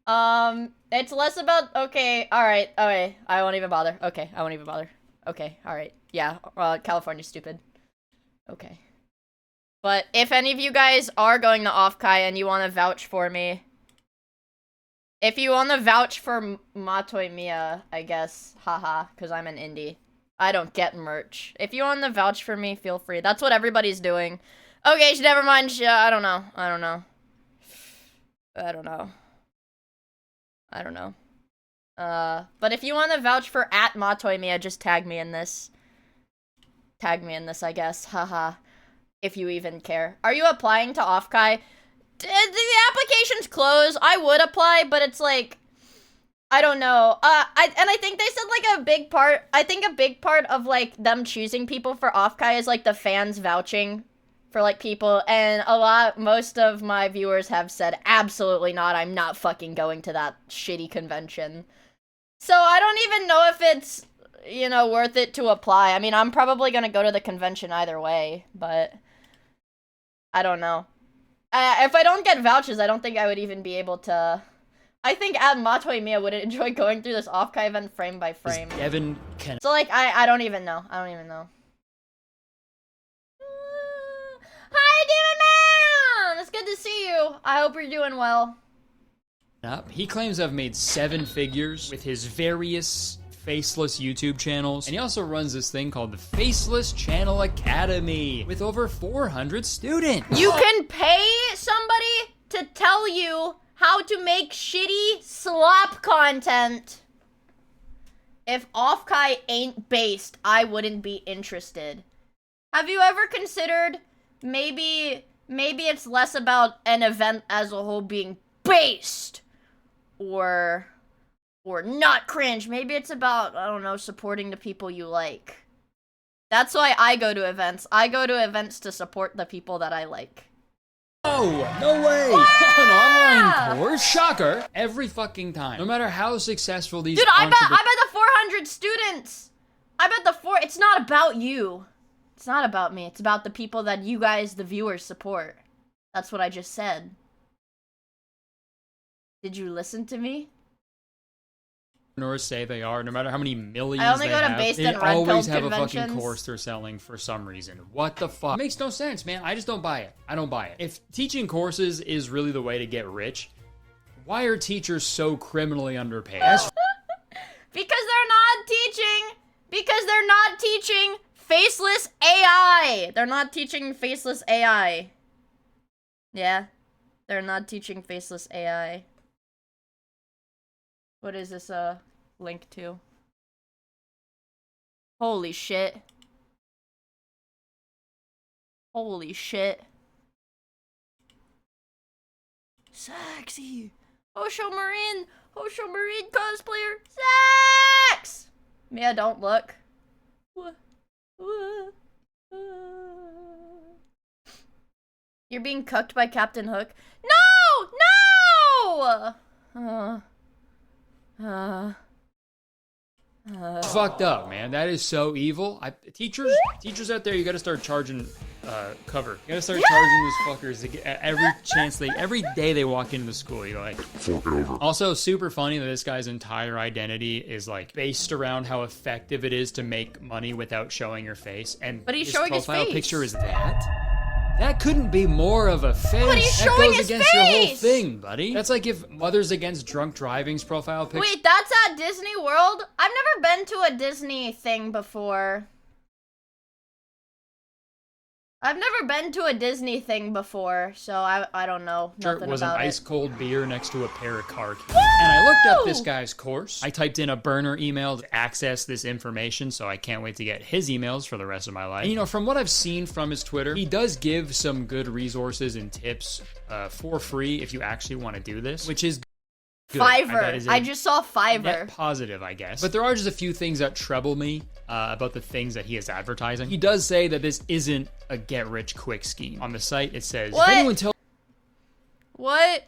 It's less about, okay, alright, I won't even bother. Okay, I won't even bother. Okay, alright. Yeah, California's stupid. Okay. But if any of you guys are going to Offkai and you want to vouch for me, if you want to vouch for Matoi Mia, I guess, haha, because I'm an indie. I don't get merch. If you want to vouch for me, feel free. That's what everybody's doing. Okay, never mind. I don't know. I don't know. But if you want to vouch for @MatoiMia, just tag me in this. Tag me in this, I guess. Haha. If you even care. Are you applying to Offkai? The application's closed. I would apply, but it's like, I don't know. I think they said like a big part of like them choosing people for Offkai is like the fans vouching for like people, and most of my viewers have said absolutely not. I'm not fucking going to that shitty convention. So I don't even know if it's, you know, worth it to apply. I mean, I'm probably gonna go to the convention either way, but I don't know. If I don't get vouchers, I don't think I would even be able to. I think Matoi Mia would enjoy going through this Offkai event frame by frame. Evan can. So like, I don't even know. I don't even know. Hi, Demon Man! It's good to see you. I hope you're doing well. He claims to have made 7 figures with his various faceless YouTube channels, and he also runs this thing called the Faceless Channel Academy with over 400 students. You can pay somebody to tell you how to make shitty slop content. If Offkai ain't based, I wouldn't be interested. Have you ever considered maybe it's less about an event as a whole being based or not cringe? Maybe it's about, I don't know, supporting the people you like. That's why I go to events. I go to events to support the people that I like. Oh, no way! An online course? Shocker! Every fucking time. No matter how successful these Dude, I bet the 400 students! It's not about you. It's not about me. It's about the people that you guys, the viewers, support. That's what I just said. Did you listen to me? Entrepreneurs say they are, no matter how many millions I only they go to have, based they and red always pill have a fucking conventions. course they're selling for some reason. What the fuck? It makes no sense, man. I just don't buy it. I don't buy it. If teaching courses is really the way to get rich, why are teachers so criminally underpaid? Because they're not teaching faceless AI. They're not teaching faceless AI. Yeah. They're not teaching faceless AI. What is this link to? Holy shit. Holy shit. Sexy. Hosho Marine cosplayer. Sex! Mia, don't look. You're being cucked by Captain Hook. No! Fucked up, man. That is so evil. Teachers out there, you gotta start charging cover. You gotta start charging these fuckers every day they walk into the school. You're like, fuck over. Also, super funny that this guy's entire identity is like based around how effective it is to make money without showing your face. But he's showing his profile face. picture is that. That couldn't be more of a face. But he's that showing goes his against your whole face. thing, buddy. That's like if Mothers Against Drunk Driving's profile picture. Wait, that's at Disney World? I've never been to a Disney thing before. So I don't know nothing was about an it. ice cold beer next to a pair of car keys. And I looked up this guy's course. I typed in a burner email to access this information, so I can't wait to get his emails for the rest of my life. And, you know, from what I've seen from his Twitter, he does give some good resources and tips for free if you actually want to do this, which is good. Fiverr. I just saw Fiverr. Net positive, I guess. But there are just a few things that trouble me about the things that he is advertising. He does say that this isn't a get-rich-quick scheme. On the site, it says, What? if anyone tells What?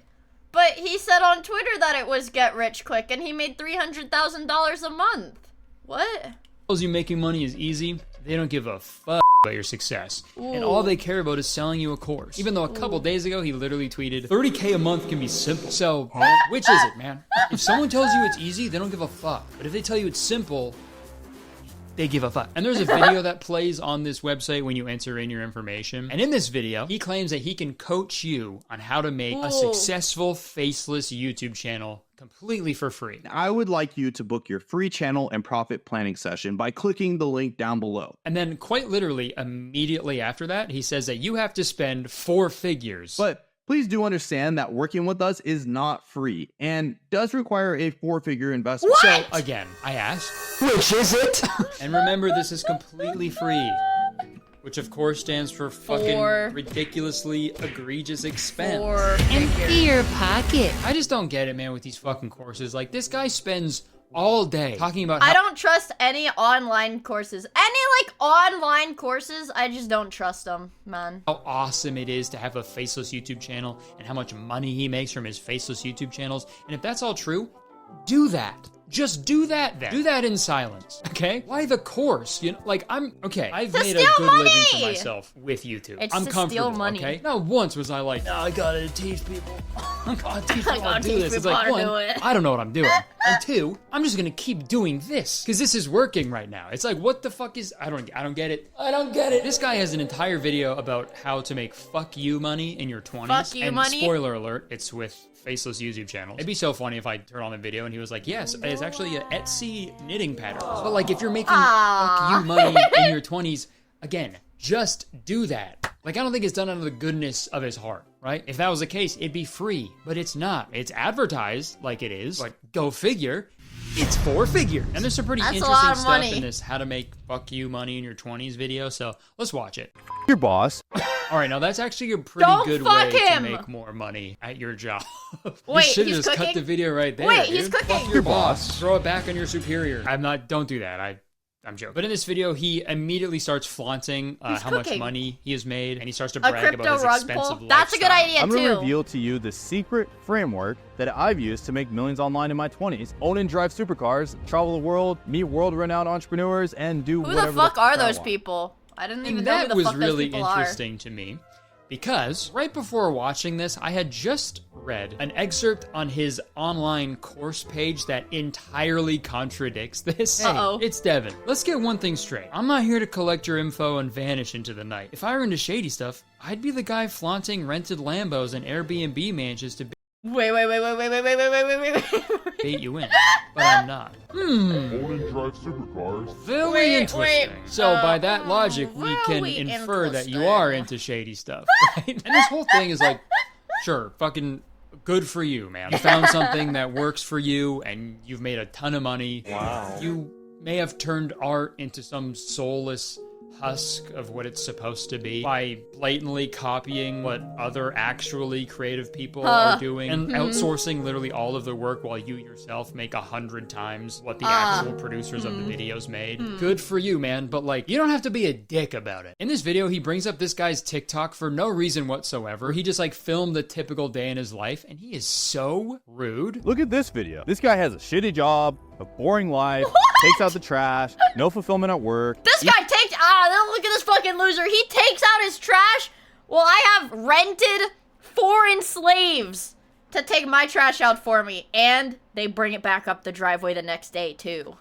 But he said on Twitter that it was get rich quick, and he made $300,000 a month. What? you making money is easy, they don't give a fuck about your success. And all they care about is selling you a course. Even though a couple days ago, he literally tweeted, 30K a month can be simple. So, which is it, man? If someone tells you it's easy, they don't give a fuck. But if they tell you it's simple, they give a fuck. And there's a video that plays on this website when you enter in your information. And in this video, he claims that he can coach you on how to make a successful faceless YouTube channel completely for free. I would like you to book your free channel and profit planning session by clicking the link down below. And then quite literally immediately after that, he says that you have to spend 4 figures. But please do understand that working with us is not free and does require a 4-figure investment. So again, I ask, which is it? And remember, this is completely free. Which of course stands for fucking ridiculously egregious expense. Empty your pocket. I just don't get it, man, with these fucking courses. Like, this guy spends all day talking about how— I don't trust any online courses. Any, like, online courses, I just don't trust them, man. how awesome it is to have a faceless YouTube channel and how much money he makes from his faceless YouTube channels. And if that's all true, do that. Just do that then. Do that in silence, okay? Why the course? You know, like, I've made a good living for myself with YouTube. I'm comfortable, money. Okay? Not once was I like, I gotta teach people. I gotta teach people how to do this. It's like, one, I don't know what I'm doing. And 2, I'm just gonna keep doing this because this is working right now. It's like, what the fuck is, I don't get it. I don't get it. This guy has an entire video about how to make fuck you money in your 20s. Fuck you and money? Spoiler alert, it's with faceless YouTube channels. It'd be so funny if I turn on the video and he was like, yes, it's actually an Etsy knitting pattern. But like, if you're making fuck you money in your 20s, again, just do that. Like, I don't think it's done out of the goodness of his heart, right? If that was the case, it'd be free, but it's not. It's advertised like it is. Like, go figure. It's 4 figures. And there's some pretty interesting stuff in this how to make fuck you money in your 20s video, so let's watch it. Your boss. All right, now that's actually a pretty good way to make more money at your job. Wait, you should he's just cut cooking? the video right there. Wait, dude. he's cooking. Fuck your boss. Throw it back on your superior. Don't do that. I'm joking. But in this video, he immediately starts flaunting how much money he has made, and he starts to brag about his expensive lifestyle. That's a good idea, I'm going to reveal to you the secret framework that I've used to make millions online in my 20s. Own and drive supercars, travel the world, meet world-renowned entrepreneurs, and do whatever Who the fuck are those want. people? I didn't even And know that who the was fuck really those people are. interesting to me. Because right before watching this, I had just read an excerpt on his online course page that entirely contradicts this. Uh-oh. Hey, it's Devin. Let's get one thing straight. I'm not here to collect your info and vanish into the night. If I were into shady stuff, I'd be the guy flaunting rented Lambos and Airbnb mansions to Wait. bait you in. But I'm not. Own and drive supercars. Very interesting. So by that logic, we can infer that you are into shady stuff, right? And this whole thing is like, sure, fucking good for you, man. You found something that works for you, and you've made a ton of money. Wow. You may have turned art into some soulless husk of what it's supposed to be by blatantly copying what other actually creative people are doing and outsourcing literally all of the work while you yourself make 100 times what the actual producers of the videos made. Good for you, man, but like, you don't have to be a dick about it. In this video, he brings up this guy's TikTok for no reason whatsoever. He just like filmed the typical day in his life, and he is so rude. Look at this video. This guy has a shitty job, a boring life, takes out the trash, no fulfillment at work. This guy takes look at this fucking loser. He takes out his trash while I have rented foreign slaves to take my trash out for me, and they bring it back up the driveway the next day too.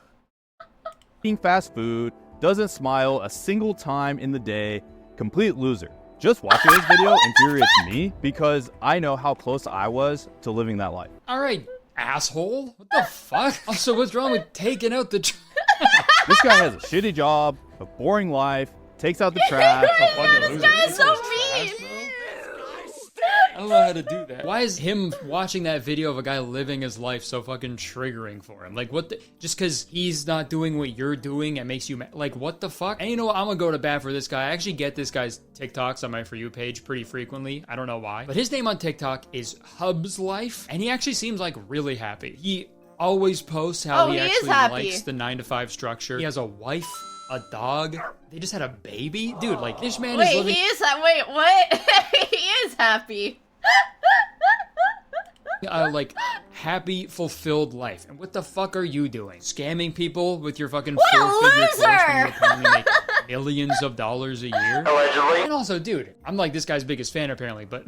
Eating fast food, doesn't smile a single time in the day, complete loser. Just watching this video infuriates me because I know how close I was to living that life. All right, asshole. What the fuck? Also, what's wrong with taking out the trash? This guy has a shitty job, a boring life, takes out the trash. This guy is so mean. I don't know how to do that. Why is him watching that video of a guy living his life so fucking triggering for him? Like, what the, just because he's not doing what you're doing, it makes you mad. Like, what the fuck? And you know what? I'm gonna go to bat for this guy. I actually get this guy's TikToks on my For You page pretty frequently. I don't know why. But his name on TikTok is Hub's Life, and he actually seems like really happy. He always posts how he actually likes the 9-to-5 structure. He has a wife, a dog. They just had a baby. Dude, like, this man is living... Wait, what? He is happy. Like, happy, fulfilled life. And what the fuck are you doing? Scamming people with your fucking What a four-figure course when you loser! apparently make millions of dollars a year? Allegedly. And also, dude, I'm like this guy's biggest fan apparently, but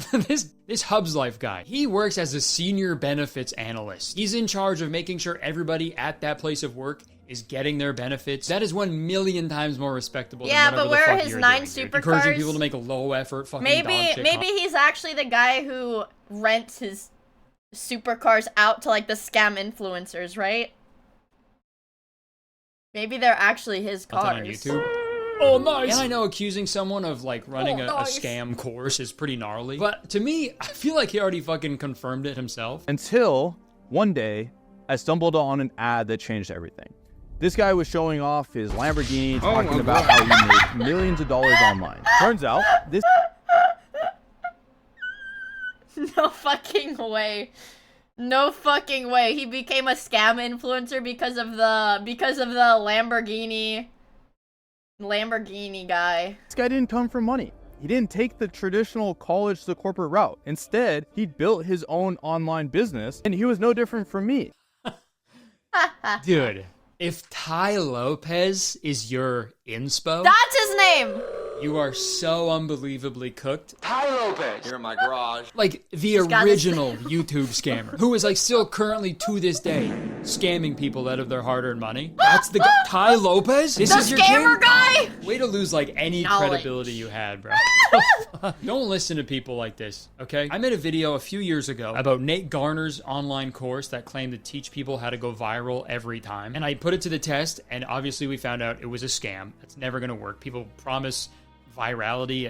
this Hub's Life guy, he works as a senior benefits analyst. He's in charge of making sure everybody at that place of work is getting their benefits, that is 1,000,000 times more respectable Yeah, than whatever but where the are fuck his you're 9 doing, dude. supercars? Encouraging people to make a low effort fucking dog shit Maybe he's actually the guy who rents his supercars out to like the scam influencers, right? Maybe they're actually his cars. content on YouTube. Oh, nice! And I know accusing someone of, like, running a scam course is pretty gnarly. But to me, I feel like he already fucking confirmed it himself. Until one day, I stumbled on an ad that changed everything. This guy was showing off his Lamborghini, talking about how he made millions of dollars online. Turns out, this... No fucking way. No fucking way. He became a scam influencer because of the Lamborghini guy. This guy didn't come from money. He didn't take the traditional college to corporate route. Instead, he built his own online business, and he was no different from me. Dude, if Ty Lopez is your inspo... That's his name! You are so unbelievably cooked. Ty Lopez! Here in my garage. Like, the original YouTube scammer, who is, like, still currently, to this day, scamming people out of their hard-earned money. That's the guy. Ty Lopez? This is your scammer guy? Way to lose, like, any credibility you had, bro. Don't listen to people like this, okay? I made a video a few years ago about Nate Garner's online course that claimed to teach people how to go viral every time. And I put it to the test, and obviously we found out it was a scam. It's never gonna work. People promise virality,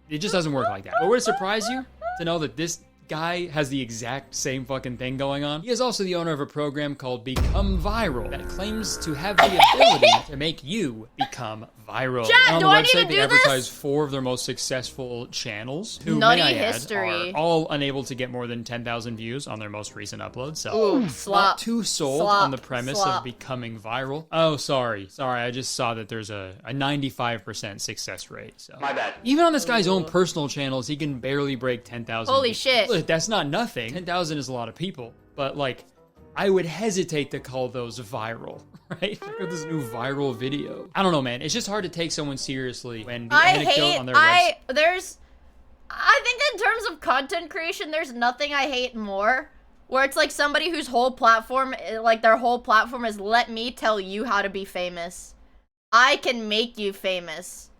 it just doesn't work like that. But would it surprise you to know that this guy has the exact same fucking thing going on? He is also the owner of a program called Become Viral that claims to have the ability to make you become viral. Chat, on do the I need website, to they do advertise this? 4 of their most successful channels, who, Nutty may I add, history. are all unable to get more than 10,000 views on their most recent upload. So, Ooh, slop. not too sold Slop. on the premise Slop. of becoming viral. Oh, sorry. I just saw that there's a 95% success rate. So My bad. even on this guy's own personal channels, he can barely break 10,000. Holy shit. Look, that's not nothing. 10,000 is a lot of people, but like, I would hesitate to call those viral, right? Look at this new viral video. I don't know, man. It's just hard to take someone seriously when the anecdote on their website. I think in terms of content creation, there's nothing I hate more. Where it's like somebody whose whole platform, like their whole platform is, let me tell you how to be famous. I can make you famous.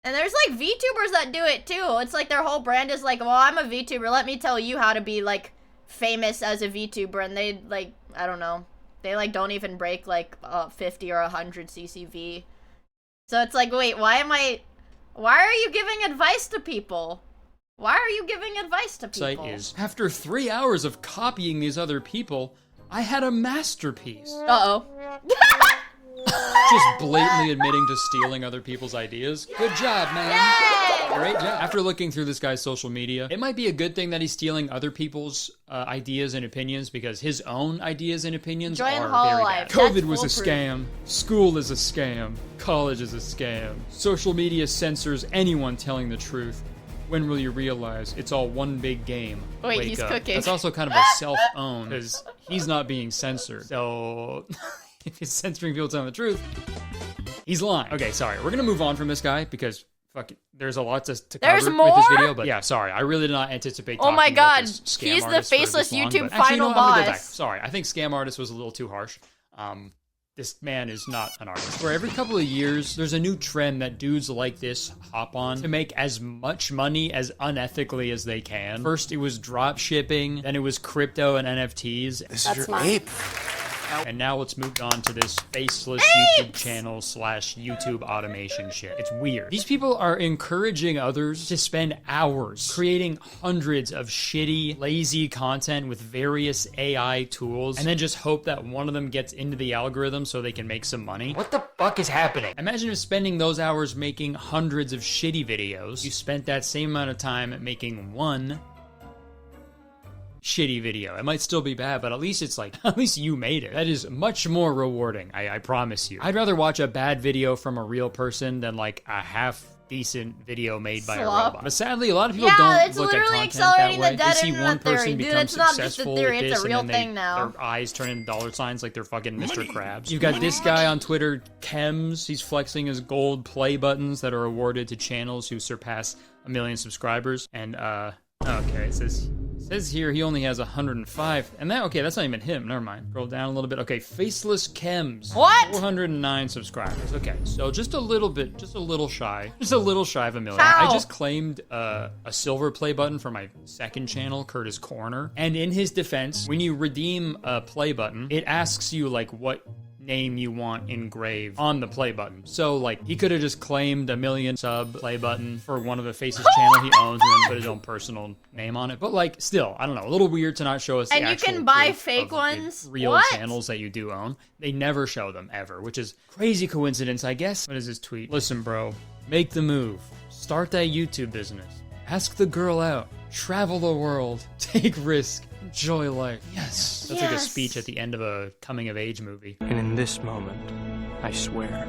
And there's like VTubers that do it too. It's like their whole brand is like, well, I'm a VTuber. Let me tell you how to be like famous as a VTuber. And they like, I don't know. They like don't even break like 50 or 100 CCV. So it's like, wait, why are you giving advice to people? Why are you giving advice to people? Is after 3 hours of copying these other people, I had a masterpiece. Uh-oh. Just blatantly admitting to stealing other people's ideas. Good job, man. Yay! Great job. After looking through this guy's social media, it might be a good thing that he's stealing other people's ideas and opinions, because his own ideas and opinions are very bad. COVID was a scam. School is a scam. College is a scam. Social media censors anyone telling the truth. When will you realize it's all one big game? Wait, Wake he's up. cooking. That's also kind of a self-own, because he's not being censored. So if he's censoring people telling the truth, he's lying. Okay, sorry. We're gonna move on from this guy because fuck it, there's a lot to There's cover more? with this video. But yeah, sorry. I really did not anticipate. Oh my talking about god, this scam he's the artist for faceless this long, YouTube but actually, final I'm gonna go back. boss. Sorry, I think scam artist was a little too harsh. This man is not an artist. For every couple of years, there's a new trend that dudes like this hop on to make as much money as unethically as they can. First, it was drop shipping, then it was crypto and NFTs. This is your ape. And now let's move on to this faceless YouTube channel / YouTube automation shit. It's weird. These people are encouraging others to spend hours creating hundreds of shitty, lazy content with various AI tools, and then just hope that one of them gets into the algorithm so they can make some money. What the fuck is happening? Imagine if spending those hours making hundreds of shitty videos, you spent that same amount of time making one shitty video. It might still be bad, but at least it's like, at least you made it. That is much more rewarding, I promise you. I'd rather watch a bad video from a real person than like a half decent video made by a robot. But sadly, a lot of people don't look at content that way. They see one person become successful with this, and then their eyes turn into dollar signs like they're fucking Mr. Krabs. You've got this guy on Twitter, Chems. He's flexing his gold play buttons that are awarded to channels who surpass 1 million subscribers. And okay, it says says here he only has 105. And that, okay, that's not even him. Never mind. Scroll down a little bit. Okay, Faceless Chems. What? 409 subscribers. Okay, so just a little bit, just a little shy of a million. How? I just claimed a silver play button for my second channel, Curtis Corner. And in his defense, when you redeem a play button, it asks you like what name you want engraved on the play button. So like he could have just claimed a million sub play button for one of the Faces channel he owns and then put his own personal name on it. But like still, I don't know, a little weird to not show us And the you actual can buy proof fake of the ones? real What? channels that you do own. They never show them ever, which is crazy coincidence, I guess. What is his tweet? Listen, bro, make the move. Start that YouTube business. Ask the girl out. Travel the world. Take risk. Enjoy life. Yes. That's like a speech at the end of a coming of age movie. And in this moment, I swear.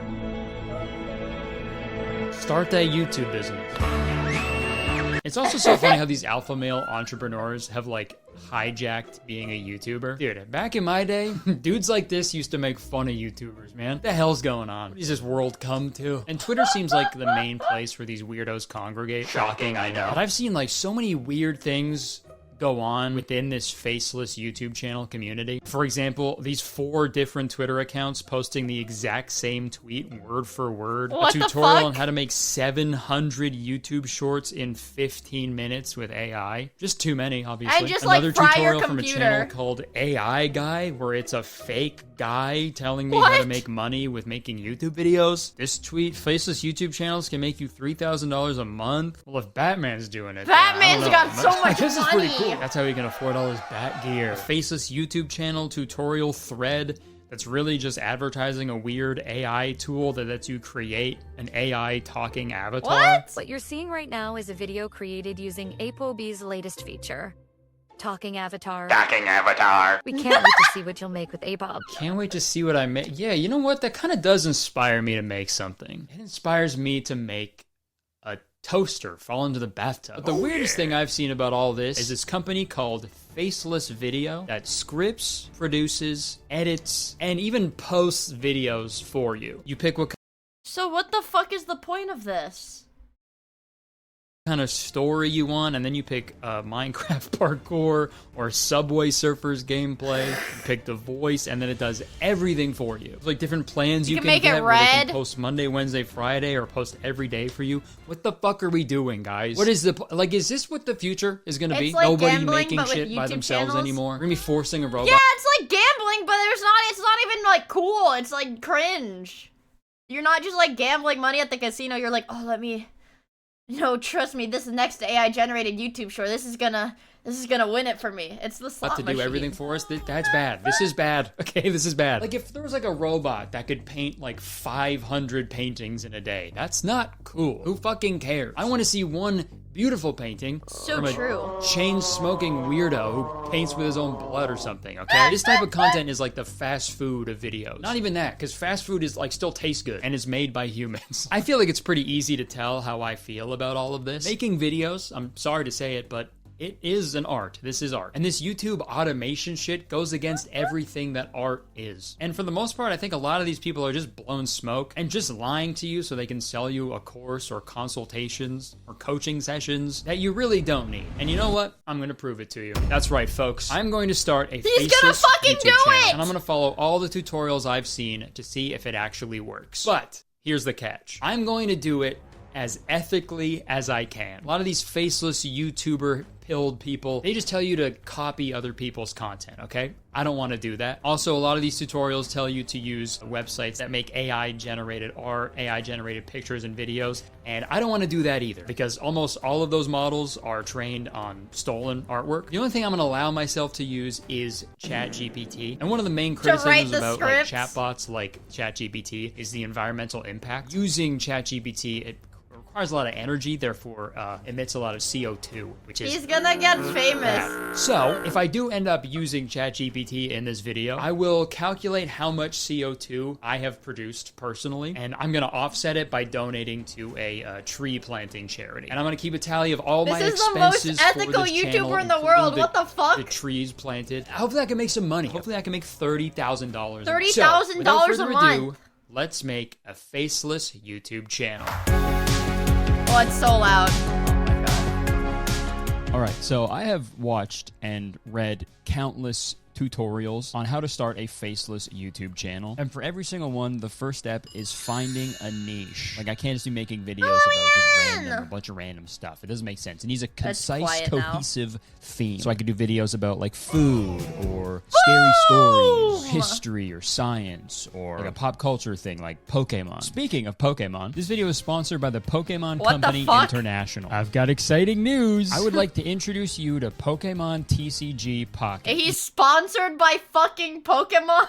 Start that YouTube business. It's also so funny how these alpha male entrepreneurs have like hijacked being a YouTuber. Dude, back in my day, dudes like this used to make fun of YouTubers, man. What the hell's going on? What does this world come to? And Twitter seems like the main place where these weirdos congregate. Shocking, I know. But I've seen like so many weird things go on within this faceless YouTube channel community. For example, these 4 different Twitter accounts posting the exact same tweet word for word. What a the tutorial fuck? on how to make 700 YouTube shorts in 15 minutes with AI. Just too many, obviously. And just, like, Another fry your tutorial from a computer. channel called AI Guy, where it's a fake guy telling me how to What? make money with making YouTube videos. This tweet, faceless YouTube channels can make you $3,000 a month. Well, if Batman's doing it, then I don't Batman's know. got so much This is pretty money. cool. That's how he can afford all his bat gear. Faceless YouTube channel tutorial thread that's really just advertising a weird AI tool that lets you create an AI talking avatar. What you're seeing right now is a video created using ApoB's latest feature, Talking Avatar. Talking Avatar. We can't wait to see what you'll make with APOB. Can't wait to see what I make. Yeah, you know what? That kind of does inspire me to make something. It inspires me to make a toaster fall into the bathtub. But the weirdest thing I've seen about all this is this company called Faceless Video that scripts, produces, edits, and even posts videos for you. You pick what So what the fuck is the point of this? kind of story you want, and then you pick Minecraft parkour or Subway Surfers gameplay. You pick the voice, and then it does everything for you. It's like different plans you can make it get where they can red. post Monday, Wednesday, Friday, or post every day for you. What the fuck are we doing, guys? What is like? Is this what the future is going to be? It's like Nobody gambling, making but with shit by YouTube themselves channels? anymore. We're gonna be forcing a robot. Yeah, it's like gambling, but it's not even like cool. It's like cringe. You're not just like gambling money at the casino. You're like, oh, let me, trust me. This next AI generated YouTube short. This is gonna win it for me. It's the slot To do machine. everything for us. That's bad. This is bad. Okay, this is bad. Like if there was like a robot that could paint like 500 paintings in a day, that's not cool. Who fucking cares? I want to see one beautiful painting So from a true. chain-smoking weirdo who paints with his own blood or something, okay? This type of content is like the fast food of videos. Not even that, because fast food is like still tastes good and is made by humans. I feel like it's pretty easy to tell how I feel about all of this. Making videos, I'm sorry to say it, but it is an art. This is art. And this YouTube automation shit goes against everything that art is. And for the most part, I think a lot of these people are just blowing smoke and just lying to you so they can sell you a course or consultations or coaching sessions that you really don't need. And you know what? I'm gonna prove it to you. That's right, folks. I'm going to start a He's gonna faceless fucking YouTube do channel, it! and I'm gonna follow all the tutorials I've seen to see if it actually works. But here's the catch. I'm going to do it as ethically as I can. A lot of these faceless YouTuber pilled people, they just tell you to copy other people's content, okay? I don't want to do that. Also, a lot of these tutorials tell you to use websites that make AI-generated art, AI-generated pictures and videos, and I don't want to do that either, because almost all of those models are trained on stolen artwork. The only thing I'm going to allow myself to use is ChatGPT, and one of the main criticisms about like chatbots like ChatGPT is the environmental impact. Using ChatGPT, it requires a lot of energy, therefore emits a lot of CO2, which is... He's gonna get famous. bad. So, if I do end up using ChatGPT in this video, I will calculate how much CO2 I have produced personally, and I'm gonna offset it by donating to a tree planting charity. And I'm gonna keep a tally of all my This is expenses the most ethical for this channel, YouTuber in the including world. What the fuck? The trees planted. Hopefully I can make some money. Hopefully I can make $30,000. $30,000 a month. Let's make a faceless YouTube channel. Oh, it's so loud. All right, so I have watched and read countless tutorials on how to start a faceless YouTube channel. And for every single one, the first step is finding a niche. Like, I can't just be making videos about just a bunch of random stuff. It doesn't make sense. It needs a concise, cohesive theme. So I could do videos about like food or scary stories, history or science, or like a pop culture thing like Pokemon. Speaking of Pokemon, this video is sponsored by the Pokemon Company International. I've got exciting news. I would like to introduce you to Pokemon TCG Pocket. He's sponsored by fucking Pokemon?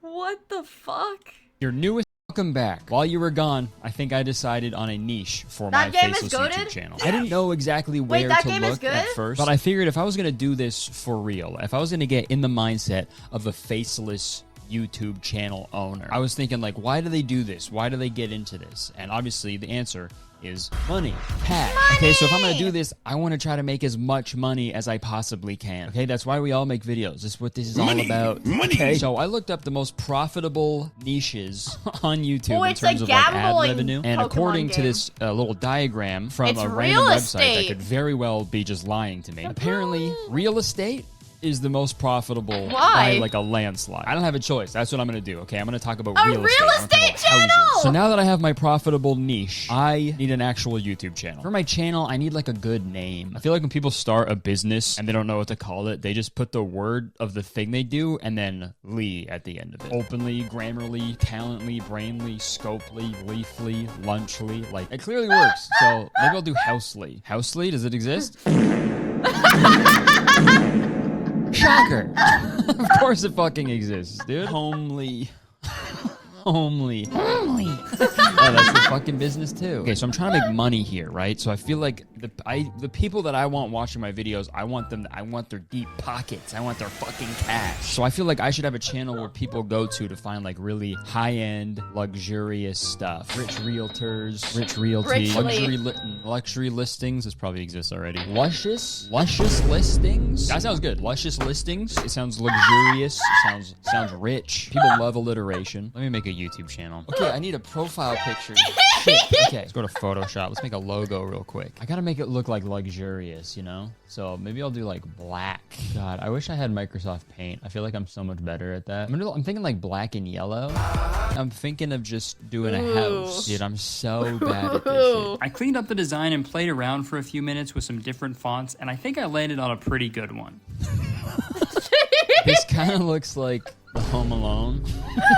What the fuck? Your newest. Welcome back. While you were gone, I think I decided on a niche for my faceless YouTube channel. I didn't know exactly where to look at first, but I figured if I was going to do this for real, if I was going to get in the mindset of a faceless YouTube channel owner, I was thinking like, why do they do this? Why do they get into this? And obviously the answer is money. Cash. Okay, so if I'm gonna do this, I want to try to make as much money as I possibly can. Okay, that's why we all make videos. This is what this is all about. Okay, so I looked up the most profitable niches on YouTube in terms of like ad revenue, and according to this little diagram from a random website that could very well be just lying to me, apparently real estate is the most profitable by like a landslide. I don't have a choice. That's what I'm going to do, okay? I'm going to talk about real estate channel! So now that I have my profitable niche, I need an actual YouTube channel. For my channel, I need like a good name. I feel like when people start a business and they don't know what to call it, they just put the word of the thing they do and then Lee at the end of it. Openly, Grammarly, Talently, Brainly, Scopely, Leafly, Lunchly. Like, it clearly works. So maybe I'll do Housely. Housely, does it exist? Shocker. Of course it fucking exists, dude. Homely. Homely. Oh, that's the fucking business too. Okay, so I'm trying to make money here, right? So I feel like the people that I want watching my videos, I want their deep pockets. I want their fucking cash. So I feel like I should have a channel where people go to find like really high-end, luxurious stuff. Rich realtors, rich realty, luxury listings. This probably exists already. Luscious listings. That sounds good. Luscious listings. It sounds luxurious. It sounds rich. People love alliteration. Let me make a YouTube channel. Okay, I need a profile picture. Shit. Okay, let's go to Photoshop. Let's make a logo real quick. I gotta make it look like luxurious, you know? So maybe I'll do like black. God, I wish I had Microsoft Paint. I feel like I'm so much better at that. I'm thinking like black and yellow. I'm thinking of just doing a house. Dude, I'm so bad at this shit. I cleaned up the design and played around for a few minutes with some different fonts, and I think I landed on a pretty good one. This kind of looks like the Home Alone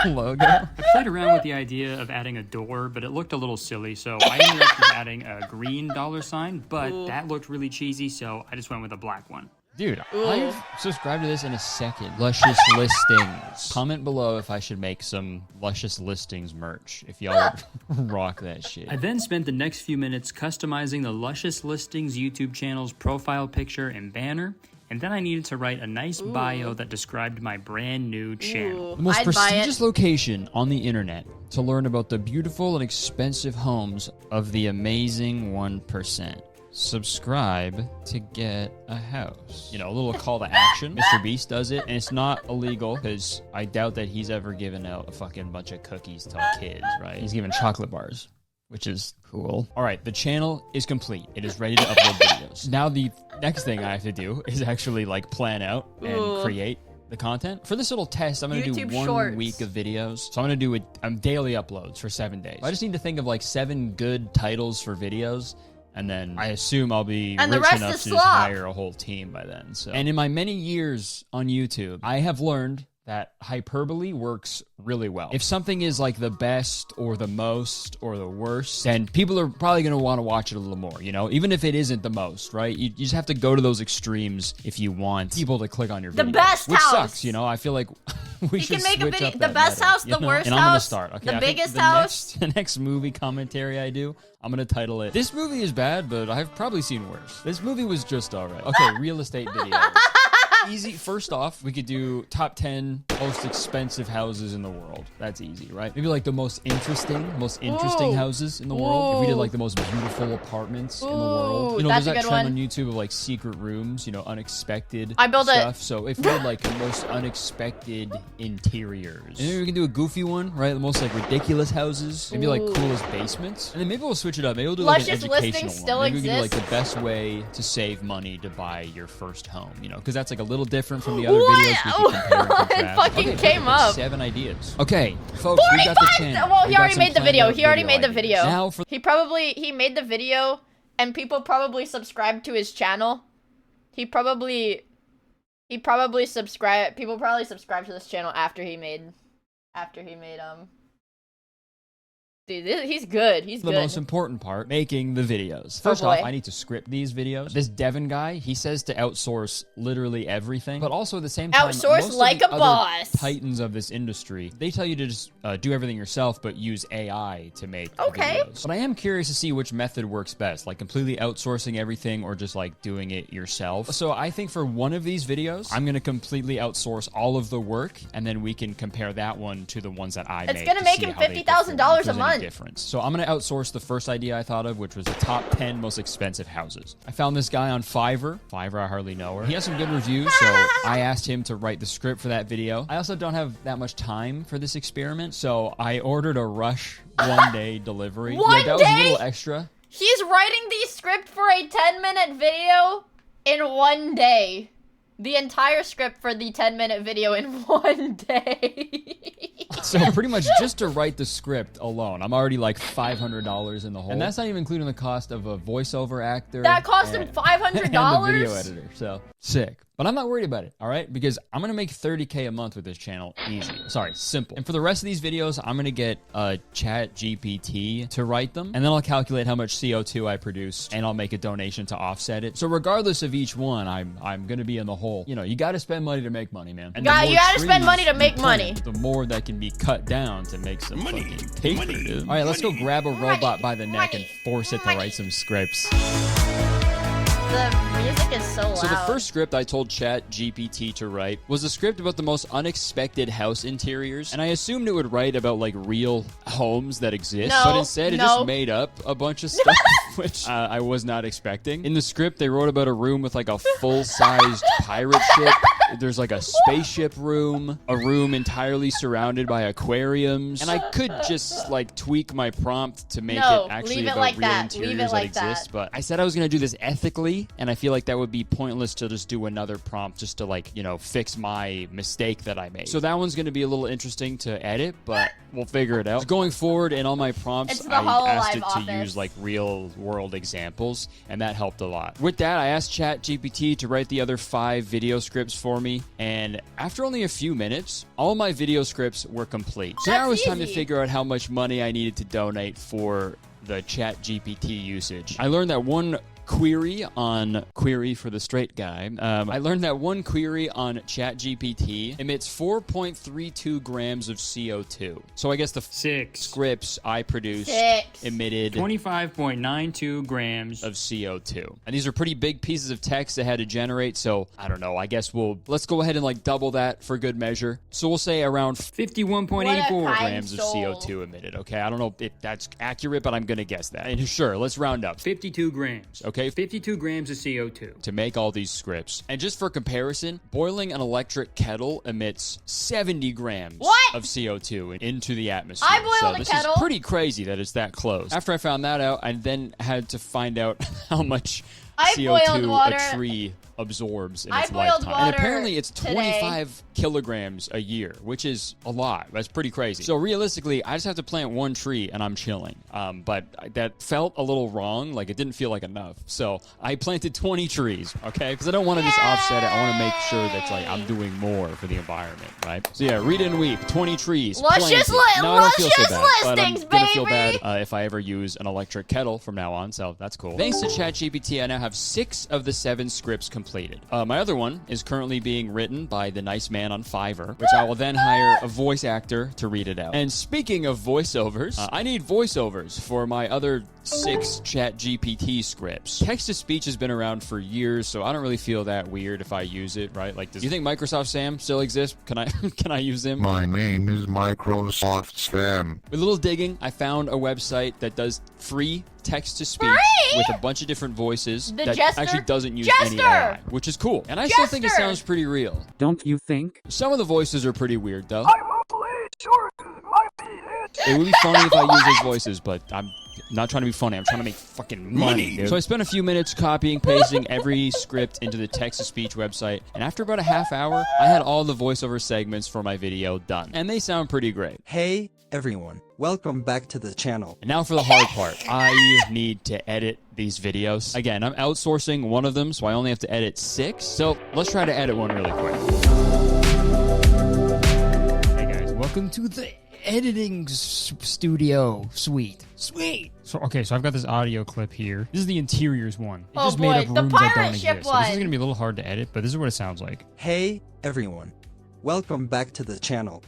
logo. I played around with the idea of adding a door, but it looked a little silly, so I ended up just adding a green $sign, but that looked really cheesy, so I just went with a black one. Dude, I'll subscribe to this in a second. Luscious listings. Comment below if I should make some Luscious listings merch, if y'all rock that shit. I then spent the next few minutes customizing the Luscious Listings YouTube channel's profile picture and banner, and then I needed to write a nice bio that described my brand new channel. The most prestigious location on the internet to learn about the beautiful and expensive homes of the amazing 1%. Subscribe to get a house. You know, a little call to action. Mr. Beast does it, and it's not illegal because I doubt that he's ever given out a fucking bunch of cookies to kids, right? He's giving chocolate bars, which is cool. All right, the channel is complete. It is ready to upload videos. Now the next thing I have to do is actually like plan out and create the content. For this little test, I'm going to do 1 week of videos. So I'm going to do daily uploads for 7 days. I just need to think of like 7 good titles for videos. And then I assume I'll be rich enough to just hire a whole team by then. So, and in my many years on YouTube, I have learned that hyperbole works really well. If something is like the best or the most or the worst, then people are probably going to want to watch it a little more, you know? Even if it isn't the most, right? You just have to go to those extremes if you want people to click on your video. The best which house! Sucks, you know? I feel like we should switch up that the best house, the worst house, and I'm going to start, okay? The biggest house. The next movie commentary I do, I'm going to title it, "This movie is bad, but I've probably seen worse. This movie was just alright." Okay, real estate videos. Easy. First off, we could do top 10 most expensive houses in the world. That's easy, right? Maybe like the most interesting houses in the world. If we did like the most beautiful apartments in the world. You know, there's that trend on YouTube of like secret rooms, you know, unexpected stuff. So if we did like the most unexpected interiors. And then we can do a goofy one, right? The most like ridiculous houses. Maybe like coolest basements. And then maybe we'll switch it up. Maybe we'll do like an educational one. Maybe we can do like the best way to save money to buy your first home, you know, because that's like a little different from the other videos we can compare and contrast. It fucking came up. 7 ideas. Okay, folks, we got the channel. Well, he already made the video. He already made the video. Now for he made the video, and people probably subscribed to his channel. People probably subscribe to this channel after he made Dude, he's good. He's good. The most important part, making the videos. First off, I need to script these videos. This Devin guy, he says to outsource literally everything, but also at the same time, outsource like a boss. Titans of this industry, they tell you to just do everything yourself, but use AI to make the videos. But I am curious to see which method works best, like completely outsourcing everything or just like doing it yourself. So I think for one of these videos, I'm gonna completely outsource all of the work, and then we can compare that one to the ones that I make. It's gonna make him $50,000 a month. Difference. So I'm going to outsource the first idea I thought of, which was the top 10 most expensive houses. I found this guy on Fiverr. Fiverr, I hardly know her. He has some good reviews, so I asked him to write the script for that video. I also don't have that much time for this experiment, so I ordered a rush one-day delivery. One that day? was a little extra. He's writing the script for a 10-minute video in one day. The entire script for the 10-minute video in one day. So pretty much just to write the script alone, I'm already like $500 in the hole. And that's not even including the cost of a voiceover actor. That cost him $500? And the video editor, so sick. But I'm not worried about it, all right? Because I'm going to make $30K a month with this channel easy. Sorry, simple. And for the rest of these videos, I'm going to get ChatGPT to write them. And then I'll calculate how much CO2 I produce, and I'll make a donation to offset it. So regardless of each one, I'm going to be in the hole. You know, you got to spend money to make money, man. And you got to spend money to make money. The more that can be cut down to make some fucking paper, dude. All right, let's go grab a robot by the neck and force it to write some scripts. The music is so loud. So the first script I told ChatGPT to write was a script about the most unexpected house interiors, and I assumed it would write about like real homes that exist, but instead it just made up a bunch of stuff, which I was not expecting. In the script, they wrote about a room with like a full-sized pirate ship. There's like a spaceship room, a room entirely surrounded by aquariums, and I could just like tweak my prompt to make it actually about real interiors that exist, but I said I was going to do this ethically, and I feel like that would be pointless to just do another prompt just to like, you know, fix my mistake that I made. So that one's going to be a little interesting to edit, but we'll figure it out. Going forward in all my prompts, I asked it to use like real world examples, and that helped a lot. With that, I asked ChatGPT to write the other 5 video scripts for me, and after only a few minutes, all my video scripts were complete. So now it was time to figure out how much money I needed to donate for the ChatGPT usage. I learned that one query for the straight guy. I learned that one query on ChatGPT emits 4.32 grams of CO2. So I guess the 6 scripts I produced emitted 25.92 grams of CO2. And these are pretty big pieces of text I had to generate, so I don't know. I guess let's go ahead and like double that for good measure. So we'll say around 51.84 grams of CO2 emitted. Okay, I don't know if that's accurate, but I'm gonna guess that. And sure, let's round up. 52 grams. Okay. 52 grams of CO2. To make all these scripts. And just for comparison, boiling an electric kettle emits 70 grams of CO2 into the atmosphere. I boiled a kettle. This is pretty crazy that it's that close. After I found that out, I then had to find out how much CO2 a tree absorbs in its lifetime. And apparently it's 25 kilograms a year, which is a lot. That's pretty crazy. So realistically, I just have to plant one tree and I'm chilling. But that felt a little wrong. Like it didn't feel like enough. So I planted 20 trees, okay? Because I don't want to just offset it. I want to make sure that's like I'm doing more for the environment, right? So yeah, read and weep. 20 trees planted. No, I don't feel so bad. But I'm gonna feel bad if I ever use an electric kettle from now on. So that's cool. Thanks to ChatGPT, I now have 6 of the 7 scripts completed. My other one is currently being written by the nice man on Fiverr, which I will then hire a voice actor to read it out. And speaking of voiceovers, I need voiceovers for my other 6 ChatGPT scripts. Text-to-speech has been around for years, so I don't really feel that weird if I use it, right? Like, do you think Microsoft Sam still exists? Can I use him? My name is Microsoft Sam. With a little digging, I found a website that does free text-to-speech with a bunch of different voices that actually doesn't use any AI, which is cool. And I still think it sounds pretty real. Don't you think? Some of the voices are pretty weird, though. It would be funny if I use those voices, but I'm not trying to be funny. I'm trying to make fucking money, dude. So I spent a few minutes copying, pasting every script into the text-to-speech website, and after about a half hour, I had all the voiceover segments for my video done. And they sound pretty great. Hey, everyone. Welcome back to the channel. And now for the hard part. I need to edit these videos. Again, I'm outsourcing one of them, so I only have to edit 6. So let's try to edit one really quick. Hey guys, welcome to the editing studio suite. Sweet. So I've got this audio clip here. This is the interiors one. It just made up rooms that don't exist. So this is gonna be a little hard to edit, but this is what it sounds like. Hey, everyone. Welcome back to the channel.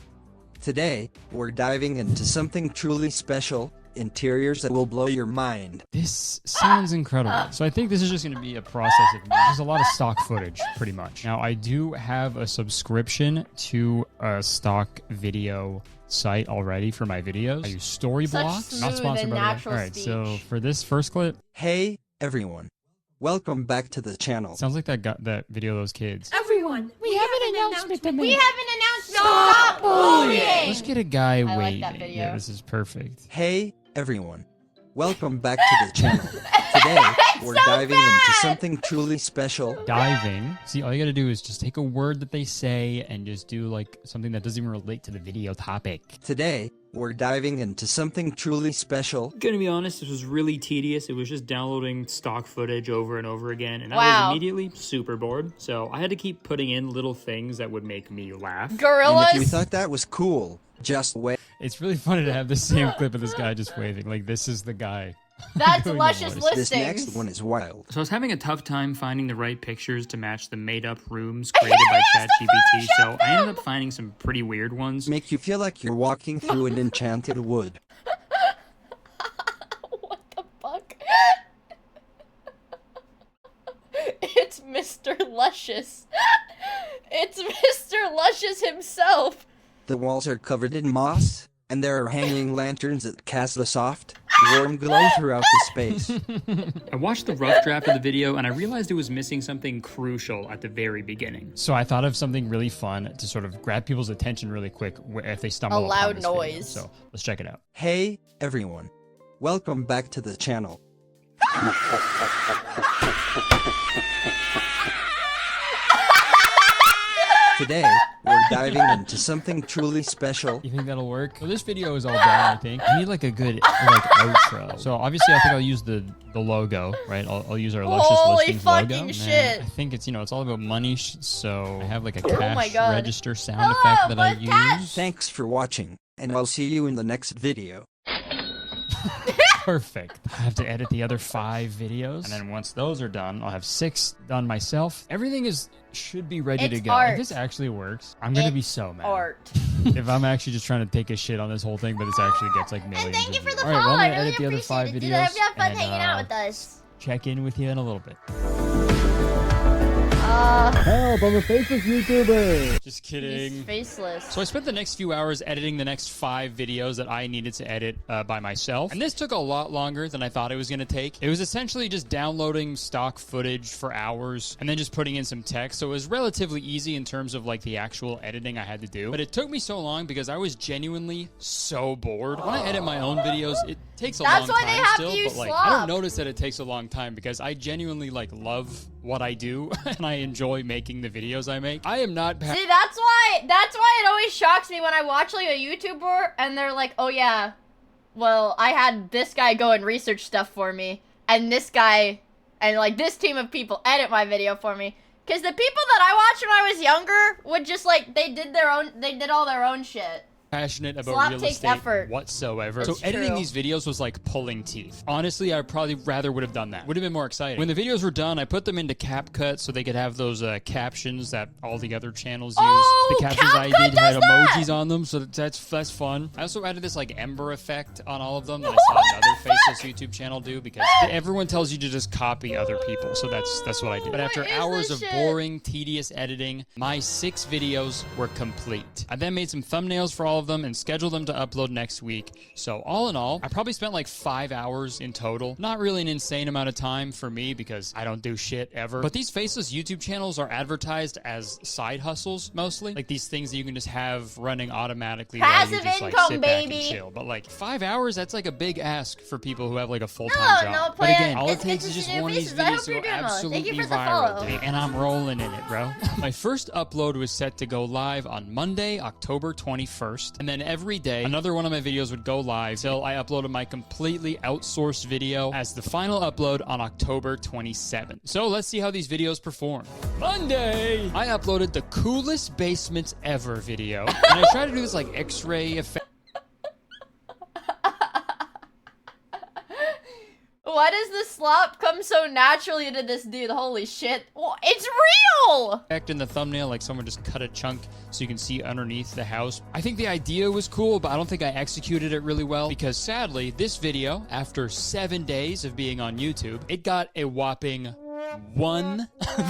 Today, we're diving into something truly special, interiors that will blow your mind. This sounds incredible. So I think this is just going to be a process of there's a lot of stock footage, pretty much. Now, I do have a subscription to a stock video site already for my videos. I use Storyblock, not sponsored by them. All right, so for this first clip. Hey, everyone. Welcome back to the channel. Sounds like that video of those kids. Everyone, we have an announcement to make. We have an announcement. Stop bullying. Let's get a guy I like waving. that video. Yeah, this is perfect. Hey, everyone. Welcome back to the channel. Today, we're diving into something truly special. Diving. See, all you gotta do is just take a word that they say and just do like something that doesn't even relate to the video topic. Today, we're diving into something truly special. Gonna be honest, this was really tedious. It was just downloading stock footage over and over again, and I was immediately super bored. So I had to keep putting in little things that would make me laugh. Gorillas? And if you thought that was cool, just wait. It's really funny to have the same clip of this guy just waving. Like, this is the guy. That's luscious listings. This next one is wild. So I was having a tough time finding the right pictures to match the made-up rooms created by ChatGPT, so I ended up finding some pretty weird ones. Make you feel like you're walking through an enchanted wood. What the fuck? It's Mr. Luscious. It's Mr. Luscious himself. The walls are covered in moss, and there are hanging lanterns that cast a soft, warm glow throughout the space. I watched the rough draft of the video, and I realized it was missing something crucial at the very beginning. So I thought of something really fun to sort of grab people's attention really quick if they stumble upon loud this noise. video. So let's check it out. Hey, everyone. Welcome back to the channel. Today, we're diving into something truly special. You think that'll work? So this video is all done, I think. I need like a good like outro. So obviously I think I'll use the logo, right? I'll use our Luscious Listings logo. Holy fucking shit. I think it's, it's all about money, so I have like a Oh my cash God. register sound effect that I use. Thanks for watching, and I'll see you in the next video. Perfect. I have to edit the other 5 videos, and then once those are done, I'll have 6 done myself. Everything should be ready to go. If this actually works, I'm gonna be so mad. Art. If I'm actually just trying to take a shit on this whole thing, but this actually gets like millions. And thank you for the All right, follow. well, I'm I gonna really edit the other appreciate 5 it. videos. Dude, I hope you have fun and, hanging out with us. Check in with you in a little bit. Help, I'm a faceless YouTuber. Just kidding. He's faceless. So I spent the next few hours editing the next 5 videos that I needed to edit by myself. And this took a lot longer than I thought it was going to take. It was essentially just downloading stock footage for hours and then just putting in some text. So it was relatively easy in terms of like the actual editing I had to do. But it took me so long because I was genuinely so bored. When I edit my own videos, it takes a long time still. But like, I don't notice that it takes a long time because I genuinely like love what I do and I enjoy making the videos I make. I am not See, that's why it always shocks me when I watch like a YouTuber and they're like, oh yeah, well, I had this guy go and research stuff for me, and this guy and like this team of people edit my video for me. Because the people that I watched when I was younger would just like, they did all their own shit. Passionate about Slap real takes estate effort. whatsoever. It's So editing true. these videos was like pulling teeth. Honestly, I probably rather would have done that. Would have been more exciting. When the videos were done, I put them into CapCut so they could have those captions that all the other channels use. Oh, The captions I CapCut did had does that! emojis on them, so that's fun. I also added this like ember effect on all of them that I saw another faceless YouTube channel do, because everyone tells you to just copy other people, so that's what I did. But after hours of boring, tedious editing, my 6 videos were complete. I then made some thumbnails for all of them and scheduled them to upload next week. So all in all, I probably spent like 5 hours in total. Not really an insane amount of time for me because I don't do shit ever. But these faceless YouTube channels are advertised as side hustles mostly. Like these things that you can just have running automatically while you just like sit back and chill. But like 5 hours, that's like a big ask for people who have like a full-time job. But again, all it takes is just one of these videos to go absolutely viral, dude, and I'm rolling in it, bro. My first upload was set to go live on Monday, October 21st, and then every day, another one of my videos would go live till I uploaded my completely outsourced video as the final upload on October 27th. So let's see how these videos perform. Monday, I uploaded the coolest basements ever video, and I tried to do this like X-ray effect. Why does the slop come so naturally to this dude? Holy shit. Well, it's real! In the thumbnail, like someone just cut a chunk so you can see underneath the house. I think the idea was cool, but I don't think I executed it really well because sadly, this video, after 7 days of being on YouTube, it got a whopping 1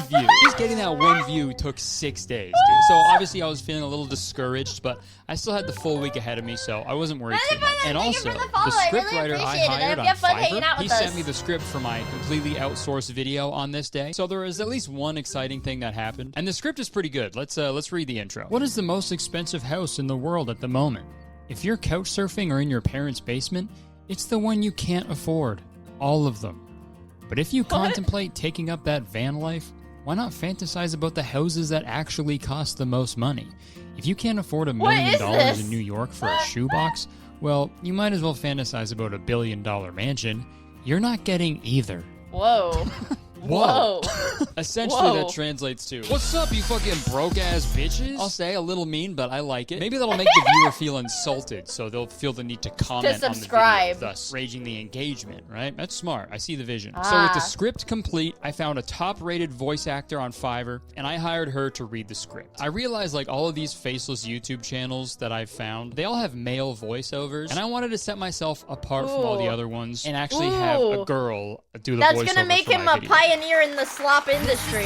view. Just getting that 1 view took 6 days, dude. So obviously I was feeling a little discouraged, but I still had the full week ahead of me, so I wasn't worried too much. And also, the script writer I hired on Fiverr, he sent me the script for my completely outsourced video on this day. So there is at least one exciting thing that happened, and the script is pretty good. Let's read the intro. What is the most expensive house in the world at the moment? If you're couch surfing or in your parents' basement, it's the one you can't afford. All of them. But if you contemplate taking up that van life, why not fantasize about the houses that actually cost the most money? If you can't afford $1 million in New York for a shoebox, well, you might as well fantasize about $1 billion mansion. You're not getting either. Whoa. Whoa. Essentially, that translates to, what's up, you fucking broke-ass bitches? I'll say a little mean, but I like it. Maybe that'll make the viewer feel insulted, so they'll feel the need to comment on the video, thus raising the engagement, right? That's smart. I see the vision. So with the script complete, I found a top-rated voice actor on Fiverr, and I hired her to read the script. I realized, like, all of these faceless YouTube channels that I've found, they all have male voiceovers, and I wanted to set myself apart from all the other ones and actually have a girl do the voiceover. That's gonna make him a pioneer in the slop industry.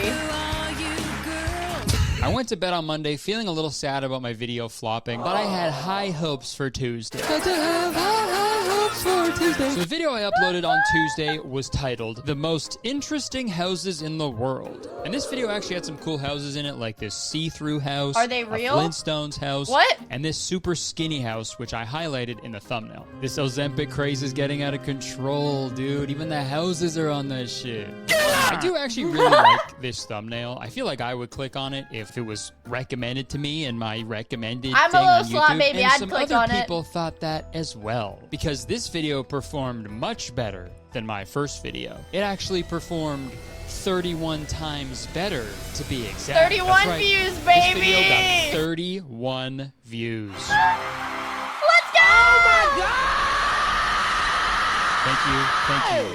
I went to bed on Monday feeling a little sad about my video flopping, but I had high hopes for Tuesday. So the video I uploaded on Tuesday was titled, The Most Interesting Houses in the World. And this video actually had some cool houses in it, like this see-through house. Are they real? A Flintstones house. What? And this super skinny house, which I highlighted in the thumbnail. This Ozempic craze is getting out of control, dude. Even the houses are on that shit. I do actually really like this thumbnail. I feel like I would click on it if it was recommended to me in my recommended thing on YouTube. I'm a little slot baby, and I'd some click other on it. people thought that as well. Because this video performed much better than my first video. It actually performed 31 times better, to be exact. 31 That's right. views, baby! This video got 31 views. Let's go! Oh my god! Thank you.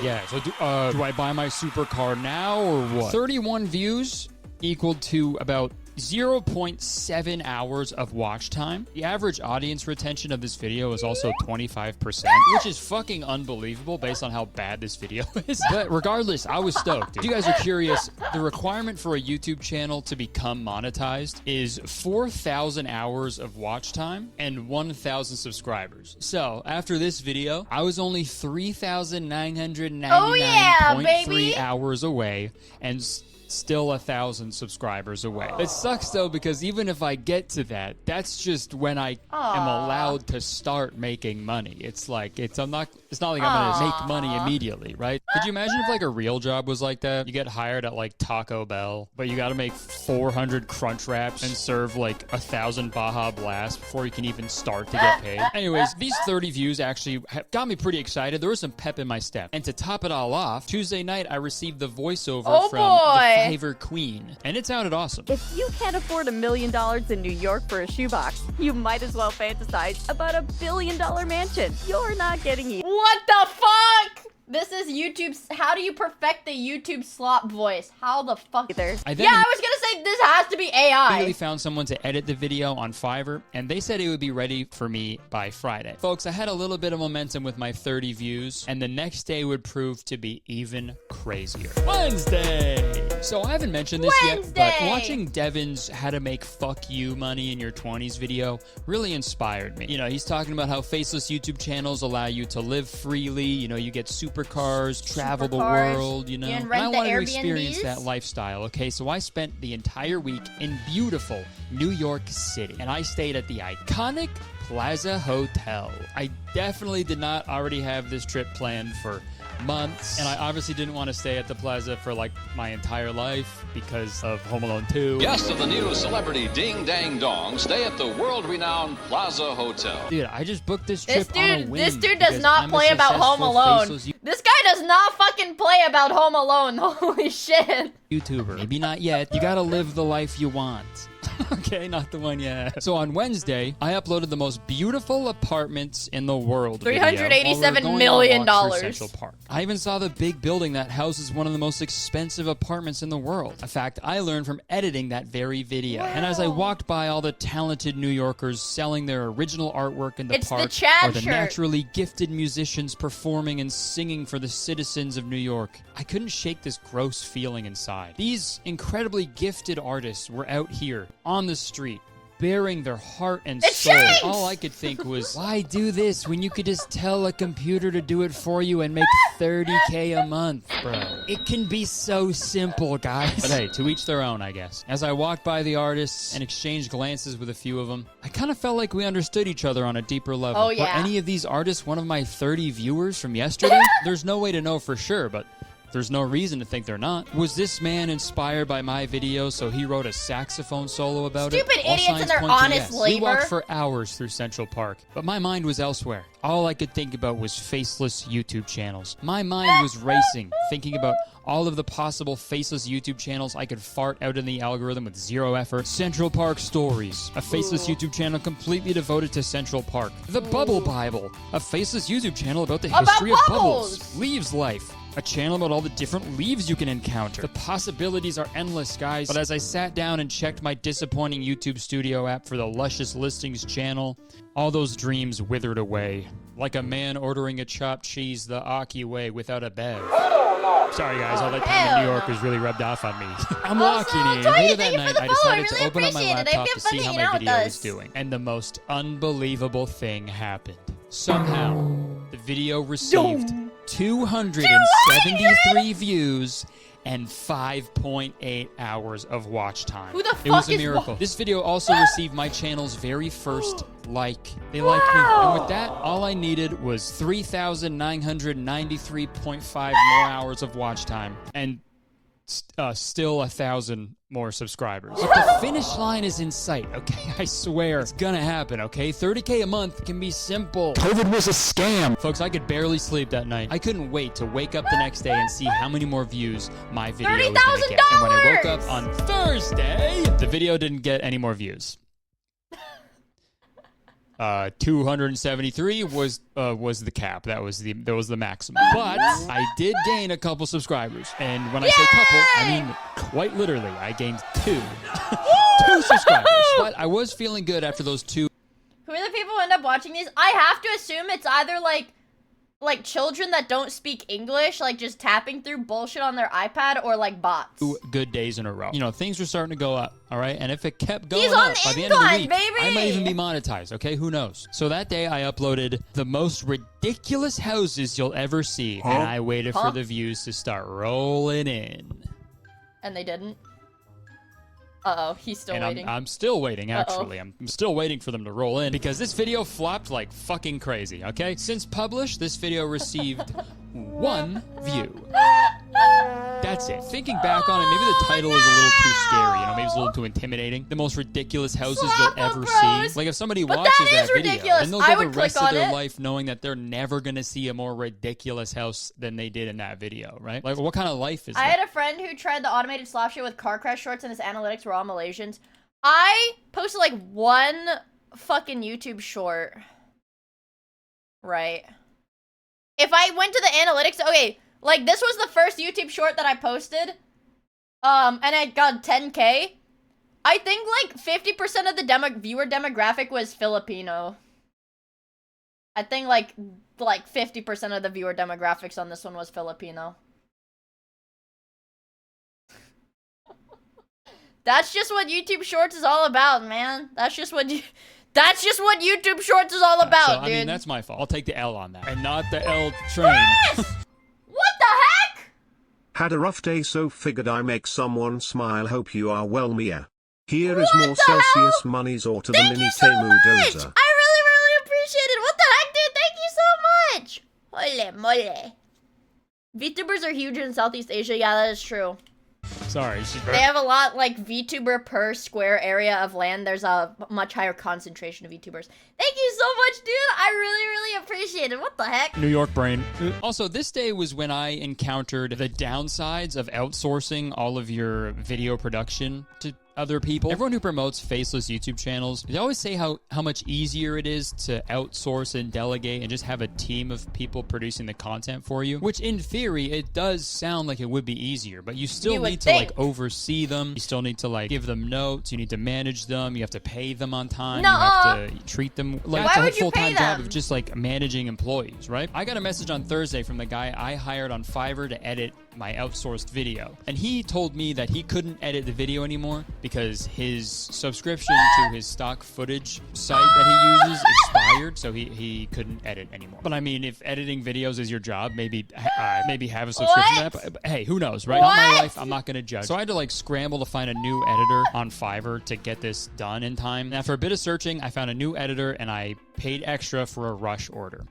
Yeah, so do I buy my supercar now or what? 31 views equaled to about 0.7 hours of watch time. The average audience retention of this video is also 25%, which is fucking unbelievable based on how bad this video is. But regardless, I was stoked. If you guys are curious, the requirement for a YouTube channel to become monetized is 4,000 hours of watch time and 1,000 subscribers. So after this video, I was only 3,999.3 hours away and still 1,000 subscribers away. It sucks though, because even if I get to that, that's just when I am allowed to start making money. It's like, it's not like I'm gonna make money immediately, right? Could you imagine if like a real job was like that? You get hired at like Taco Bell, but you gotta make 400 crunch wraps and serve like 1,000 Baja Blasts before you can even start to get paid. Anyways, these 30 views actually got me pretty excited. There was some pep in my step. And to top it all off, Tuesday night I received the voiceover from the Fiverr Queen, and it sounded awesome. If you can't afford $1 million in New York for a shoebox, you might as well fantasize about $1 billion mansion. You're not getting it. What the fuck? This is YouTube's. How do you perfect the YouTube slop voice? How the fuck? Either. I was gonna say this has to be AI. I immediately found someone to edit the video on Fiverr, and they said it would be ready for me by Friday. Folks, I had a little bit of momentum with my 30 views, and the next day would prove to be even crazier. Wednesday! So I haven't mentioned this yet, but watching Devin's How to Make Fuck You Money in Your 20s video really inspired me. You know, he's talking about how faceless YouTube channels allow you to live freely, you know, you get supercars, travel the world, you know. And I wanted to experience that lifestyle, okay? So I spent the entire week in beautiful New York City, and I stayed at the iconic Plaza Hotel. I definitely did not already have this trip planned for months, and I obviously didn't want to stay at the Plaza for like my entire life because of Home Alone 2. Guests of the new celebrity Ding Dang Dong stay at the world-renowned Plaza Hotel. Dude, I just booked this trip on a whim. This dude does not play about Home Alone. This guy does not fucking play about Home Alone. Holy shit. YouTuber. Maybe not yet. You gotta live the life you want. Okay, not the one yet. So on Wednesday, I uploaded the most beautiful apartments in the world. $387 million. Central Park. I even saw the big building that houses one of the most expensive apartments in the world. A fact I learned from editing that very video. Wow. And as I walked by all the talented New Yorkers selling their original artwork in the park, or the naturally gifted musicians performing and singing for the citizens of New York, I couldn't shake this gross feeling inside. These incredibly gifted artists were out here on the street, bearing their heart and soul. All I could think was, why do this when you could just tell a computer to do it for you and make $30K a month, bro? It can be so simple, guys. But hey, to each their own, I guess. As I walked by the artists and exchanged glances with a few of them, I kind of felt like we understood each other on a deeper level. Oh, yeah. Were any of these artists one of my 30 viewers from yesterday? There's no way to know for sure, but there's no reason to think they're not. Was this man inspired by my video, so he wrote a saxophone solo about it? Stupid idiots and their honest labor. We walked for hours through Central Park, but my mind was elsewhere. All I could think about was faceless YouTube channels. My mind was racing, thinking about all of the possible faceless YouTube channels I could fart out in the algorithm with zero effort. Central Park Stories, a faceless YouTube channel completely devoted to Central Park. The Bubble Bible, a faceless YouTube channel about the history of bubbles. Leaves Life, a channel about all the different leaves you can encounter. The possibilities are endless, guys. But as I sat down and checked my disappointing YouTube Studio app for the Luscious Listings channel, all those dreams withered away. Like a man ordering a chopped cheese the Aki way without a bev. Sorry, guys, all that time in New York was really rubbed off on me. I'm walking in. Later that night, I decided to open up my laptop to see how my video was doing. And the most unbelievable thing happened. Somehow, the video received 273 views and 5.8 hours of watch time. Who the fuck It was a is miracle. This video also received my channel's very first like. They liked me. And with that, all I needed was 3,993.5 more hours of watch time. And still 1,000 more subscribers. But the finish line is in sight, okay? I swear. It's gonna happen, okay? 30K a month can be simple. COVID was a scam. Folks, I could barely sleep that night. I couldn't wait to wake up the next day and see how many more views my video was gonna get. And when I woke up on Thursday, the video didn't get any more views. 273 was the cap. That was the maximum. But I did gain a couple subscribers, and when I say couple, I mean quite literally. I gained 2 subscribers. But I was feeling good after those 2. Who are the people who end up watching these? I have to assume it's either like children that don't speak English, like just tapping through bullshit on their iPad, or like bots. 2 good days in a row. You know, things were starting to go up, all right? And if it kept going He's up, on by the end of the incline, week, baby! I might even be monetized, okay? Who knows? So that day, I uploaded the most ridiculous houses you'll ever see, and I waited for the views to start rolling in. And they didn't? Uh-oh, he's still waiting. I'm still waiting, actually. I'm still waiting for them to roll in, because this video flopped like fucking crazy, okay? Since published, this video received 1 view. That's it. Thinking back on it, maybe the title is a little too scary, you know, maybe it's a little too intimidating. The most ridiculous houses you'll ever see. Like, if somebody watches that video, then they'll go the rest of their life knowing that they're never gonna see a more ridiculous house than they did in that video, right? Like, what kind of life is that? I had a friend who tried the automated slap shit with car crash shorts, and his analytics were all Malaysians. I posted like 1 fucking YouTube short. Right. If I went to the analytics, okay, like this was the first YouTube short that I posted, and it got 10K. I think like 50% of the viewer demographic was Filipino. I think like 50% of the viewer demographics on this one was Filipino. That's just what YouTube Shorts is all about, man. That's just what YouTube Shorts is all about, so, dude. I mean, that's my fault. I'll take the L on that. And not the L train. What the heck? Had a rough day, so figured I make someone smile. Hope you are well, Mia. Here is more Celsius monies or to the mini Temu dozer. I really, really appreciate it. What the heck, dude? Thank you so much. Hole mole. VTubers are huge in Southeast Asia. Yeah, that is true. Sorry. They have a lot, like, VTuber per square area of land. There's a much higher concentration of VTubers. Thank you so much, dude. I really, really appreciate it. What the heck? New York brain. Also, this day was when I encountered the downsides of outsourcing all of your video production to other people. Everyone who promotes faceless YouTube channels, they always say how much easier it is to outsource and delegate and just have a team of people producing the content for you, which in theory, it does sound like it would be easier, but you still need to like oversee them. You still need to like give them notes. You need to manage them. You have to pay them on time. You have to treat them like it's a full-time job of just like managing employees, right? I got a message on Thursday from the guy I hired on Fiverr to edit my outsourced video, and he told me that he couldn't edit the video anymore because his subscription to his stock footage site that he uses expired, so he couldn't edit anymore. But I mean, if editing videos is your job, maybe have a subscription to that. But hey, who knows, right? Not my life. I'm not gonna judge. So I had to like scramble to find a new editor on Fiverr to get this done in time. And after a bit of searching, I found a new editor, and I paid extra for a Rush order.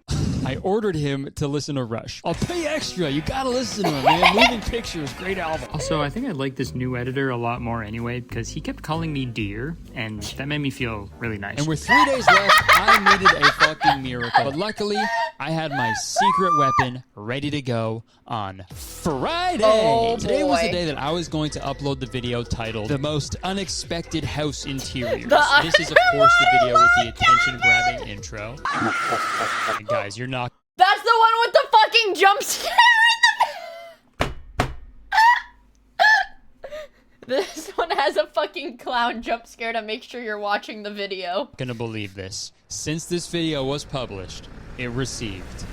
I ordered him to listen to Rush. I'll pay extra. You gotta listen to him, man. Moving Pictures, great album. Also, I think I like this new editor a lot more anyway because he kept calling me dear, and that made me feel really nice. And with 3 days left, I needed a fucking miracle. But luckily, I had my secret weapon ready to go on Friday. Oh, Today was the day that I was going to upload the video titled The Most Unexpected House Interiors. This is, of course, the video with the attention-grabbing intro. And guys, you're not... That's the one with the fucking jump scare. This one has a fucking clown jump scare to make sure you're watching the video. Gonna believe this. Since this video was published, it received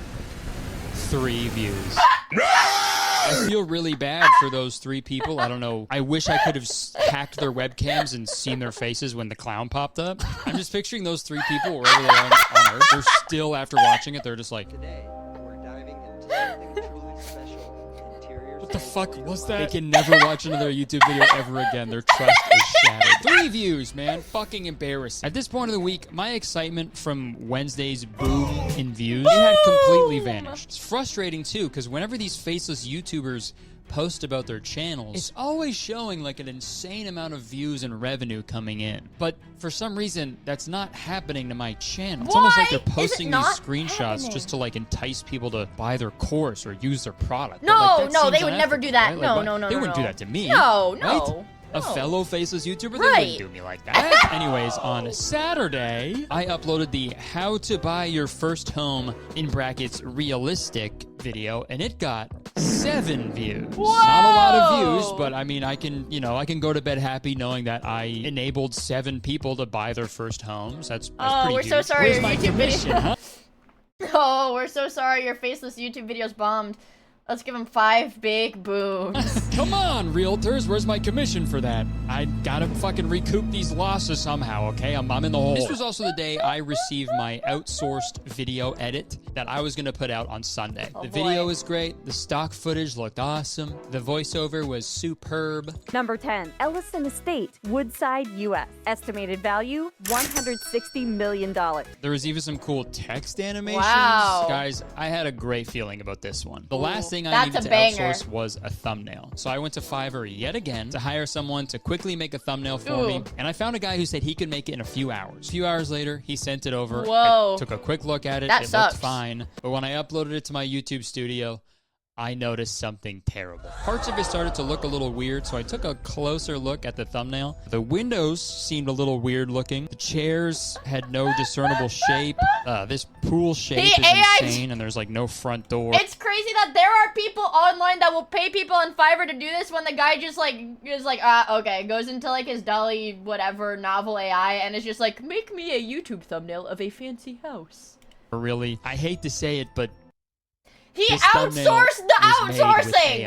3 views. I feel really bad for those 3 people. I don't know. I wish I could have hacked their webcams and seen their faces when the clown popped up. I'm just picturing those 3 people wherever they are on Earth. They're still, after watching it, they're just like... Today, we're diving into something truly special. What the fuck was that? They can never watch another YouTube video ever again. Their trust is shattered. 3 views, man. Fucking embarrassing. At this point of the week, my excitement from Wednesday's boom in views had completely vanished. It's frustrating, too, because whenever these faceless YouTubers post about their channels, it's always showing like an insane amount of views and revenue coming in. But for some reason, that's not happening to my channel. It's almost like they're posting these screenshots just to like entice people to buy their course or use their product. No, no, they would never do that. Right? No, Like, no, no, They no, wouldn't no. do that to me. No, right? no. A fellow faceless YouTuber, they Right. wouldn't do me like that. Anyways, on Saturday, I uploaded the How to Buy Your First Home in brackets realistic video, and it got 7 views. Whoa! Not a lot of views, but I mean, I can go to bed happy knowing that I enabled 7 people to buy their first homes. That's pretty we're huge. so sorry Where's your my YouTube commission, video. huh? Oh, we're so sorry your faceless YouTube video's bombed. Let's give him 5 big booms. Come on, realtors. Where's my commission for that? I gotta fucking recoup these losses somehow, okay? I'm in the hole. This was also the day I received my outsourced video edit that I was gonna put out on Sunday. The video was great. The stock footage looked awesome. The voiceover was superb. Number 10, Ellison Estate, Woodside, U.S. Estimated value, $160 million. There was even some cool text animations. Wow. Guys, I had a great feeling about this one. The last thing I That's needed a to banger. outsource was a thumbnail. So I went to Fiverr yet again to hire someone to quickly make a thumbnail for me. And I found a guy who said he could make it in a few hours. A few hours later, he sent it over. Whoa. I took a quick look at it. That It sucks. looked fine. But when I uploaded it to my YouTube studio, I noticed something terrible. Parts of it started to look a little weird, so I took a closer look at the thumbnail. The windows seemed a little weird looking. The chairs had no discernible shape. This pool shape is insane, and there's like no front door. It's crazy that there are people online that will pay people on Fiverr to do this when the guy just like is like, okay, goes into like his Dolly whatever novel AI and is just like, make me a YouTube thumbnail of a fancy house. Really, I hate to say it, but he this outsourced the outsourcing.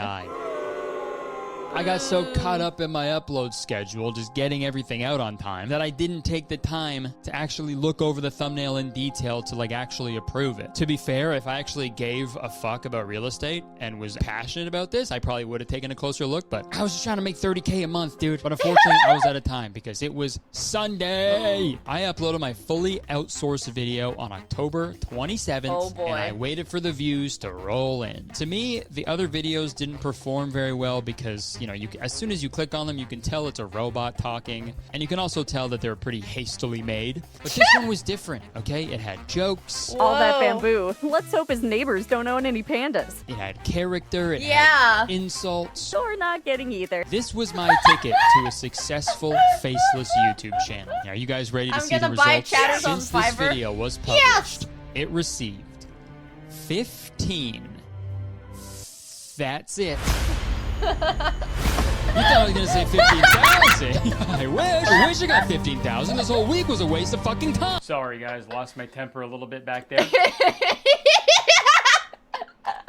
I got so caught up in my upload schedule, just getting everything out on time, that I didn't take the time to actually look over the thumbnail in detail to like actually approve it. To be fair, if I actually gave a fuck about real estate and was passionate about this, I probably would have taken a closer look, but I was just trying to make 30K a month, dude. But unfortunately, I was out of time because it was Sunday. I uploaded my fully outsourced video on October 27th, and I waited for the views to roll in. To me, the other videos didn't perform very well because, you know, as soon as you click on them, you can tell it's a robot talking, and you can also tell that they're pretty hastily made. But this one was different, okay? It had jokes. All that bamboo. Let's hope his neighbors don't own any pandas. It had character. It had insults. Or not getting either. This was my ticket to a successful faceless YouTube channel. Now, are you guys ready to see the results? Since this video was published, it received 15. That's it. You thought I was gonna say 15,000. I wish I got 15,000. This whole week was a waste of fucking time. Sorry guys, lost my temper a little bit back there.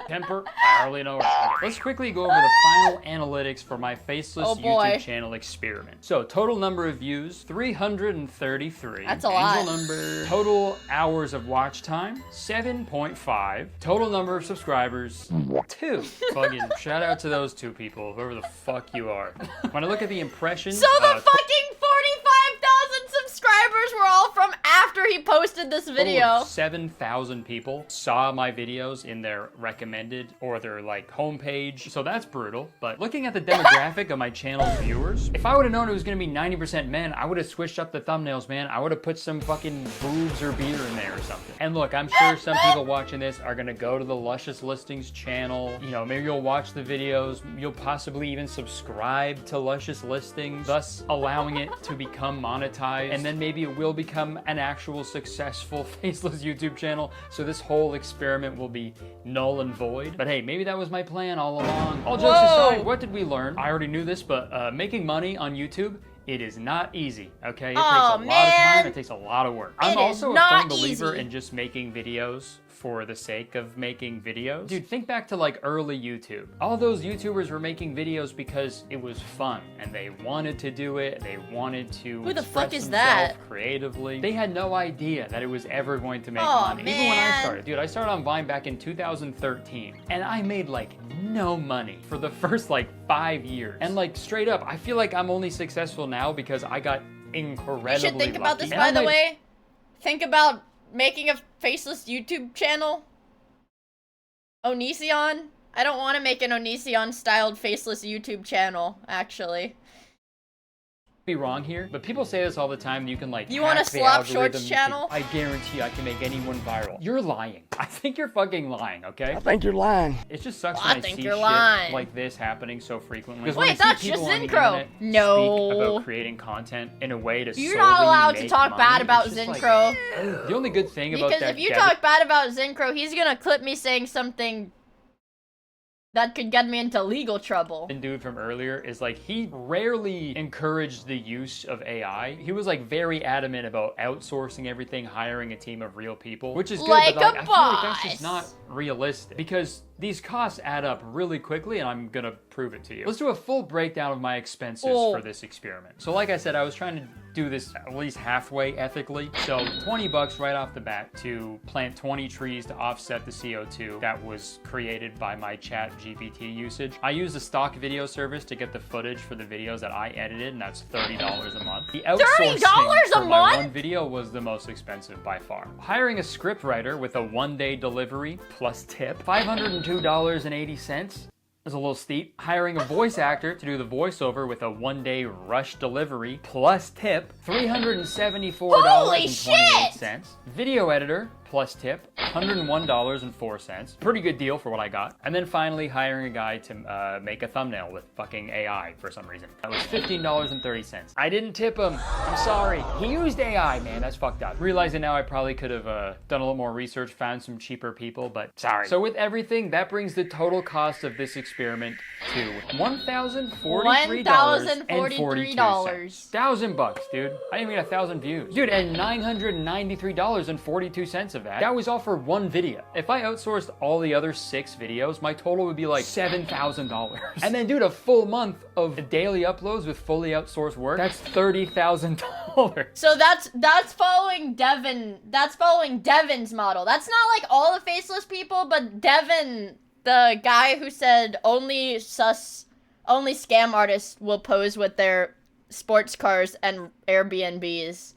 Temper, I hardly know. Let's quickly go over the final analytics for my faceless YouTube channel experiment. So, total number of views, 333. That's a lot. Angel number. Total hours of watch time, 7.5. Total number of subscribers, 2. Fucking shout out to those 2 people, whoever the fuck you are. When I look at the impressions... So the fucking 45,000 subscribers were all from after he posted this video. 7,000 people saw my videos in their recommended or their like homepage, so that's brutal. But looking at the demographic of my channel's viewers, if I would have known it was gonna be 90% men, I would have switched up the thumbnails, man. I would have put some fucking boobs or beer in there or something. And look, I'm sure some people watching this are gonna go to the Luscious Listings channel. You know, maybe you'll watch the videos, you'll possibly even subscribe to Luscious Listings, thus allowing it to become monetized, and then maybe it will become an actual successful faceless YouTube channel, so this whole experiment will be null and void. But hey, maybe that was my plan all along. All jokes aside, what did we learn? I already knew this, but making money on YouTube, it is not easy, okay? It takes a lot of time, it takes a lot of work. I'm also a firm believer in just making videos for the sake of making videos. Dude, think back to like early YouTube. All those YouTubers were making videos because it was fun and they wanted to do it. They wanted to Who the fuck is that? Creatively. They had no idea that it was ever going to make money. Man. Even when I started. Dude, I started on Vine back in 2013 and I made like no money for the first like 5 years. And like straight up, I feel like I'm only successful now because I got incredibly lucky. You should think about this, by the way. Think about making a faceless YouTube channel. Onision. I don't want to make an Onision styled faceless YouTube channel, actually. Be wrong here, but people say this all the time. You can like you want a slop shorts channel? I guarantee I can make anyone viral. You're lying. I think you're fucking lying, okay? I think you're lying. It just sucks Well, when I think see you're shit lying. like this happening so frequently. Wait, that's just Zincro. No. Speak about creating content in a way to You're not allowed to make talk money. bad about It's just Zincro. Like, the only good thing about that because if you talk bad about Zincro, he's gonna clip me saying something that could get me into legal trouble. The dude from earlier is like, he rarely encouraged the use of AI. He was like very adamant about outsourcing everything, hiring a team of real people, which is good, like but like, a I feel like that's just not realistic because these costs add up really quickly and I'm gonna prove it to you. Let's do a full breakdown of my expenses for this experiment. So like I said, I was trying to do this at least halfway ethically. So 20 bucks right off the bat to plant 20 trees to offset the CO2 that was created by my chat GPT usage. I used a stock video service to get the footage for the videos that I edited, and that's $30 a month. The outsourcing for my one video was the most expensive by far. Hiring a script writer with a 1-day delivery plus tip, $502.80. Is a little steep. Hiring a voice actor to do the voiceover with a 1-day rush delivery plus tip, $374.28. Video editor plus tip, $101.04. Pretty good deal for what I got. And then finally hiring a guy to make a thumbnail with fucking AI for some reason. That was $15.30. I didn't tip him. I'm sorry. He used AI, man. That's fucked up. Realizing now I probably could have done a little more research, found some cheaper people, but sorry. So with everything, that brings the total cost of this experiment to $1,043.42. $1,043. Dude. I didn't even get 1,000 views. Dude, and $993.42 of that. That was all for one video. If I outsourced all the other 6 videos, my total would be like $7,000. And then, dude, a full month of daily uploads with fully outsourced work, that's $30,000. So that's following Devin. That's following Devin's model. That's not like all the faceless people, but Devin, the guy who said only scam artists will pose with their sports cars and Airbnbs.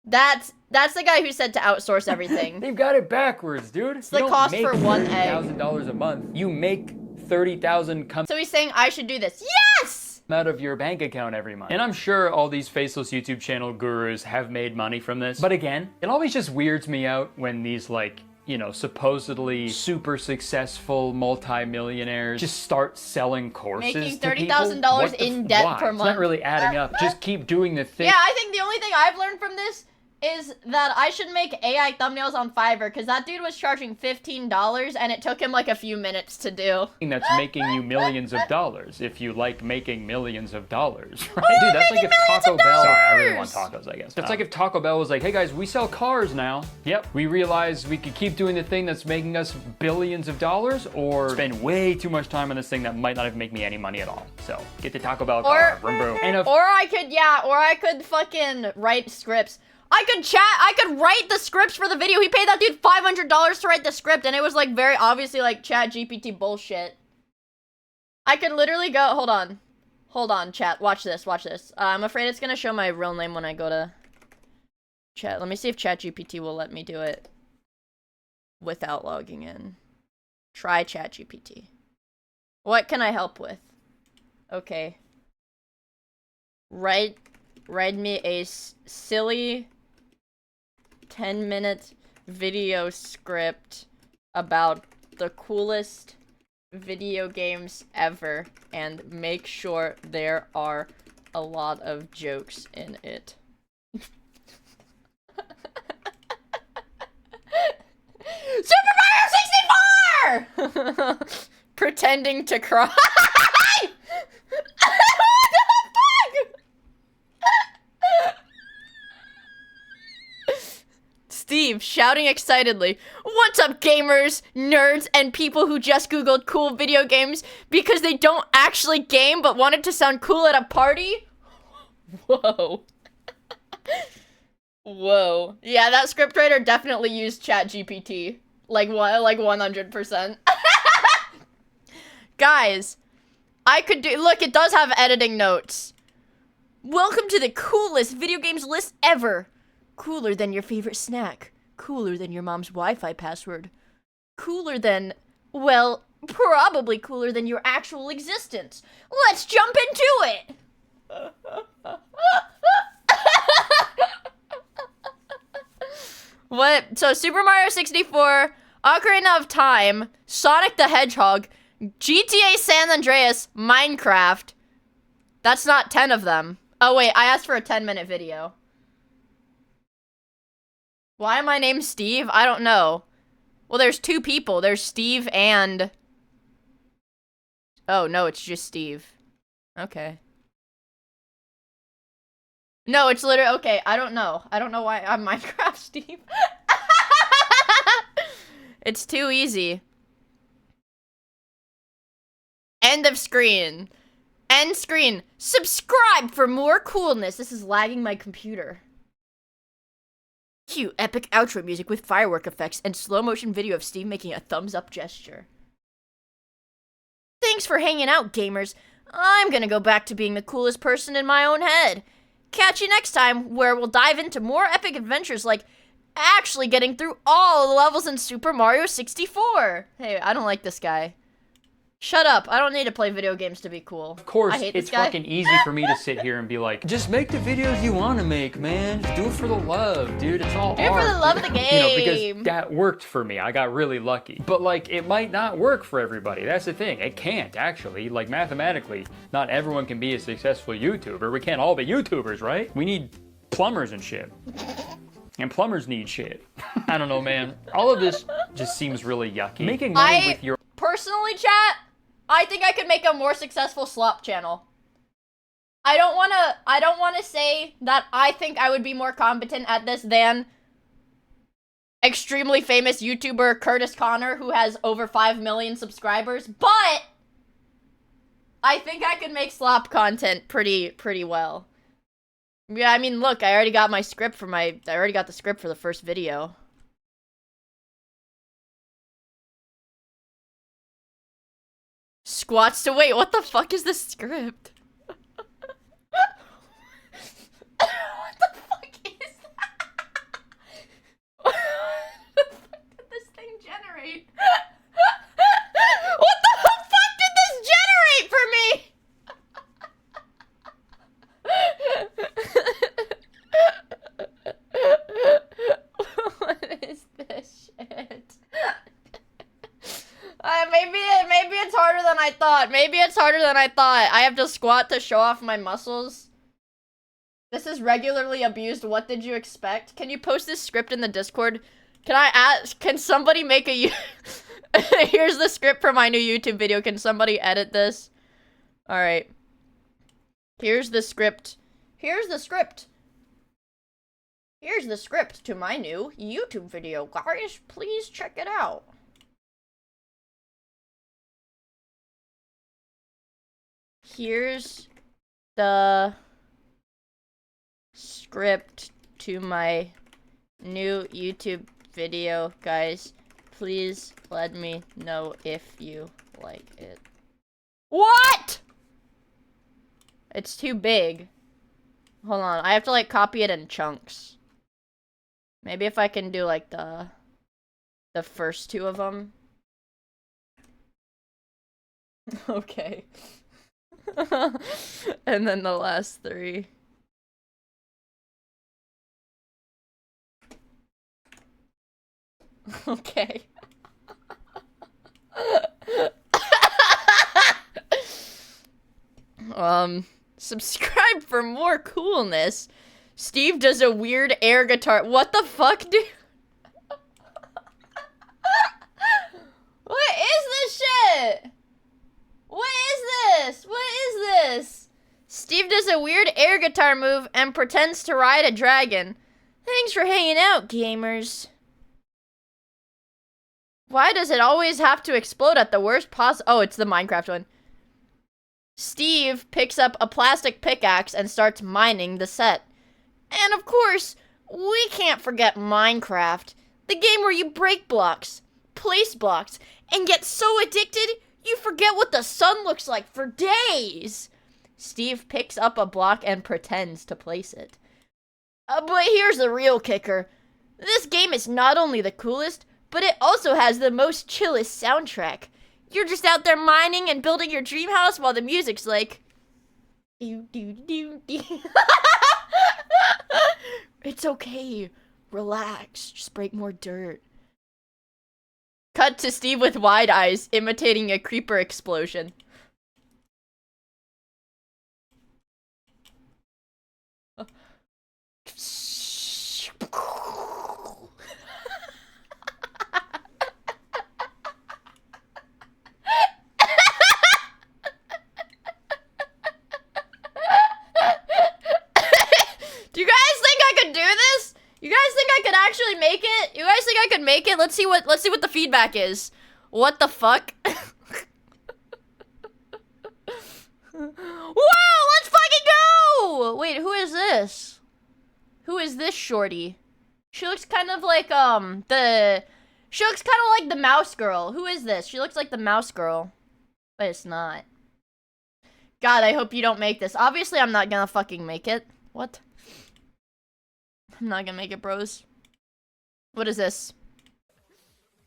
That's the guy who said to outsource everything. They've got it backwards, dude. It's the cost for one egg. $30,000 a month. You make $30,000 So he's saying I should do this. Yes! out of your bank account every month. And I'm sure all these faceless YouTube channel gurus have made money from this. But again, it always just weirds me out when these like, you know, supposedly super successful multi-millionaires just start selling courses. Making $30,000 in debt per month. It's not really adding up. Just keep doing the thing. Yeah, I think the only thing I've learned from this is that I should make AI thumbnails on Fiverr, because that dude was charging $15 and it took him like a few minutes to do. That's making you millions of dollars if you like making millions of dollars, right? Dude, that's like if Taco Bell... Sorry, I really want tacos, I guess. It's like if Taco Bell was like, hey guys, we sell cars now. Yep, we realized we could keep doing the thing that's making us billions of dollars, or spend way too much time on this thing that might not even make me any money at all. So, get the Taco Bell car, vroom vroom. And or I could fucking write scripts. I could write the scripts for the video. He paid that dude $500 to write the script, and it was like very obviously like Chat GPT bullshit. I could literally go, hold on, chat, watch this. I'm afraid it's gonna show my real name when I go to chat. Let me see if Chat GPT will let me do it without logging in. Try Chat GPT. What can I help with? Okay. Write me a silly 10-minute video script about the coolest video games ever, and make sure there are a lot of jokes in it. Super Mario 64! Pretending to cry. Steve shouting excitedly, "What's up, gamers, nerds, and people who just googled cool video games because they don't actually game but wanted to sound cool at a party?" Whoa. Whoa. Yeah, that scriptwriter definitely used ChatGPT. Like 100%. Guys, I could do, look, it does have editing notes. Welcome to the coolest video games list ever. Cooler than your favorite snack. Cooler than your mom's Wi-Fi password. Cooler than, well, probably cooler than your actual existence. Let's jump into it! What? So, Super Mario 64, Ocarina of Time, Sonic the Hedgehog, GTA San Andreas, Minecraft. That's not 10 of them. Oh, wait, I asked for a 10-minute video. Why am I named Steve? I don't know. Well, there's two people. There's Steve and... Oh, no, it's just Steve. Okay. No, it's literally... Okay, I don't know. I don't know why I'm Minecraft Steve. It's too easy. End of screen. End screen. Subscribe for more coolness. This is lagging my computer. Cue epic outro music with firework effects and slow motion video of Steve making a thumbs up gesture. Thanks for hanging out, gamers. I'm gonna go back to being the coolest person in my own head. Catch you next time, where we'll dive into more epic adventures like actually getting through all the levels in Super Mario 64. Hey, I don't like this guy. Shut up. I don't need to play video games to be cool. Of course, I hate this it's guy. fucking easy for me to sit here and be like, just make the videos you want to make, man. Just do it for the love, dude. It's all Do it art. for the love of the You know, game. because that worked for me. I got really lucky. But like, it might not work for everybody. That's the thing. It can't, actually. Like, mathematically, not everyone can be a successful YouTuber. We can't all be YouTubers, right? We need plumbers and shit. And plumbers need shit. I don't know, man. All of this just seems really yucky. Making money with your... Personally, chat, I think I could make a more successful slop channel. I don't wanna say that I think I would be more competent at this than extremely famous YouTuber Curtis Connor, who has over 5 million subscribers, but I think I could make slop content pretty well. Yeah, I mean, look, I already got the script for the first video. Squats to wait, what the fuck is this script? What the fuck is that? What the fuck did this thing generate? What the fuck did this generate for me? What is this shit? Maybe it's harder than I thought. Maybe it's harder than I thought. I have to squat to show off my muscles. This is regularly abused. What did you expect? Can you post this script in the Discord? Can somebody make a Here's the script for my new YouTube video. Can somebody edit this? Alright. Here's the script. Here's the script. Here's the script to my new YouTube video. Guys, please check it out. Here's the script to my new YouTube video, guys. Please let me know if you like it. What? It's too big. Hold on, I have to like copy it in chunks. Maybe if I can do like the first two of them. Okay. And then the last three. Okay. Subscribe for more coolness. Steve does a weird air guitar. What the fuck, dude? What is this shit? What is this? What is this? Steve does a weird air guitar move and pretends to ride a dragon. Thanks for hanging out, gamers. Why does it always have to explode at the worst Oh, it's the Minecraft one. Steve picks up a plastic pickaxe and starts mining the set. And of course, we can't forget Minecraft, the game where you break blocks, place blocks, and get so addicted you forget what the sun looks like for days. Steve picks up a block and pretends to place it. But here's the real kicker. This game is not only the coolest, but it also has the most chillest soundtrack. You're just out there mining and building your dream house while the music's like... It's okay. Relax. Just break more dirt. Cut to Steve with wide eyes, imitating a creeper explosion. Do you guys think I could do this? You guys think I could actually make it? You guys think I could make it? Let's see what the feedback is. What the fuck? Whoa, let's fucking go! Wait, who is this? Who is this shorty? She looks kind of like she looks kind of like the mouse girl. Who is this? She looks like the mouse girl. But it's not. God, I hope you don't make this. Obviously, I'm not gonna fucking make it. What? I'm not gonna make it, bros. What is this?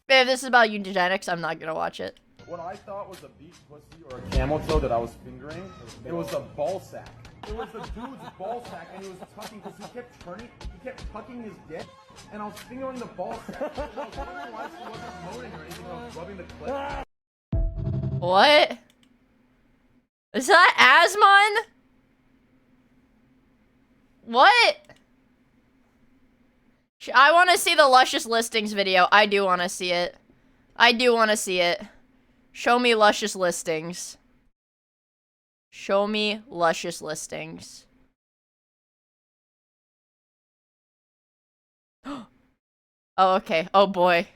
If this is about eugenics, I'm not gonna watch it. what I thought was a beach pussy or a camel toe that I was fingering, it was a ball sack. It was the dude's ball sack, and he was tucking, because he kept tucking his dick, and I was fingering the ball sack. And I was wondering why she wasn't moaning or anything, I was rubbing the clit. What? Is that Asmon? What? I want to see the Luscious Listings video. I do want to see it. I do want to see it. Show me Luscious Listings. Show me Luscious Listings. Oh, okay. Oh, boy.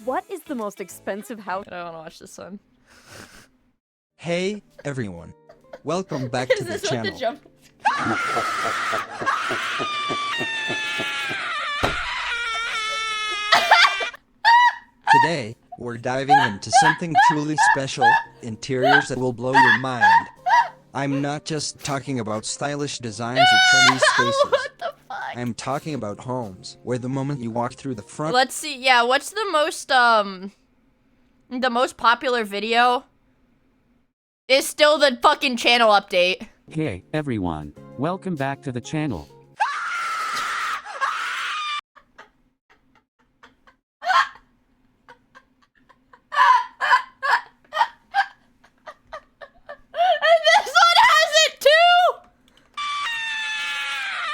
What is the most expensive house? I don't want to watch this one. Hey, everyone. Welcome back to the channel. Today, we're diving into something truly special, interiors that will blow your mind. I'm not just talking about stylish designs or trendy spaces. What the fuck? I'm talking about homes, where the moment you walk through the front... Let's see, yeah, what's the most popular video? Is still the fucking channel update. Hey, everyone. Welcome back to the channel.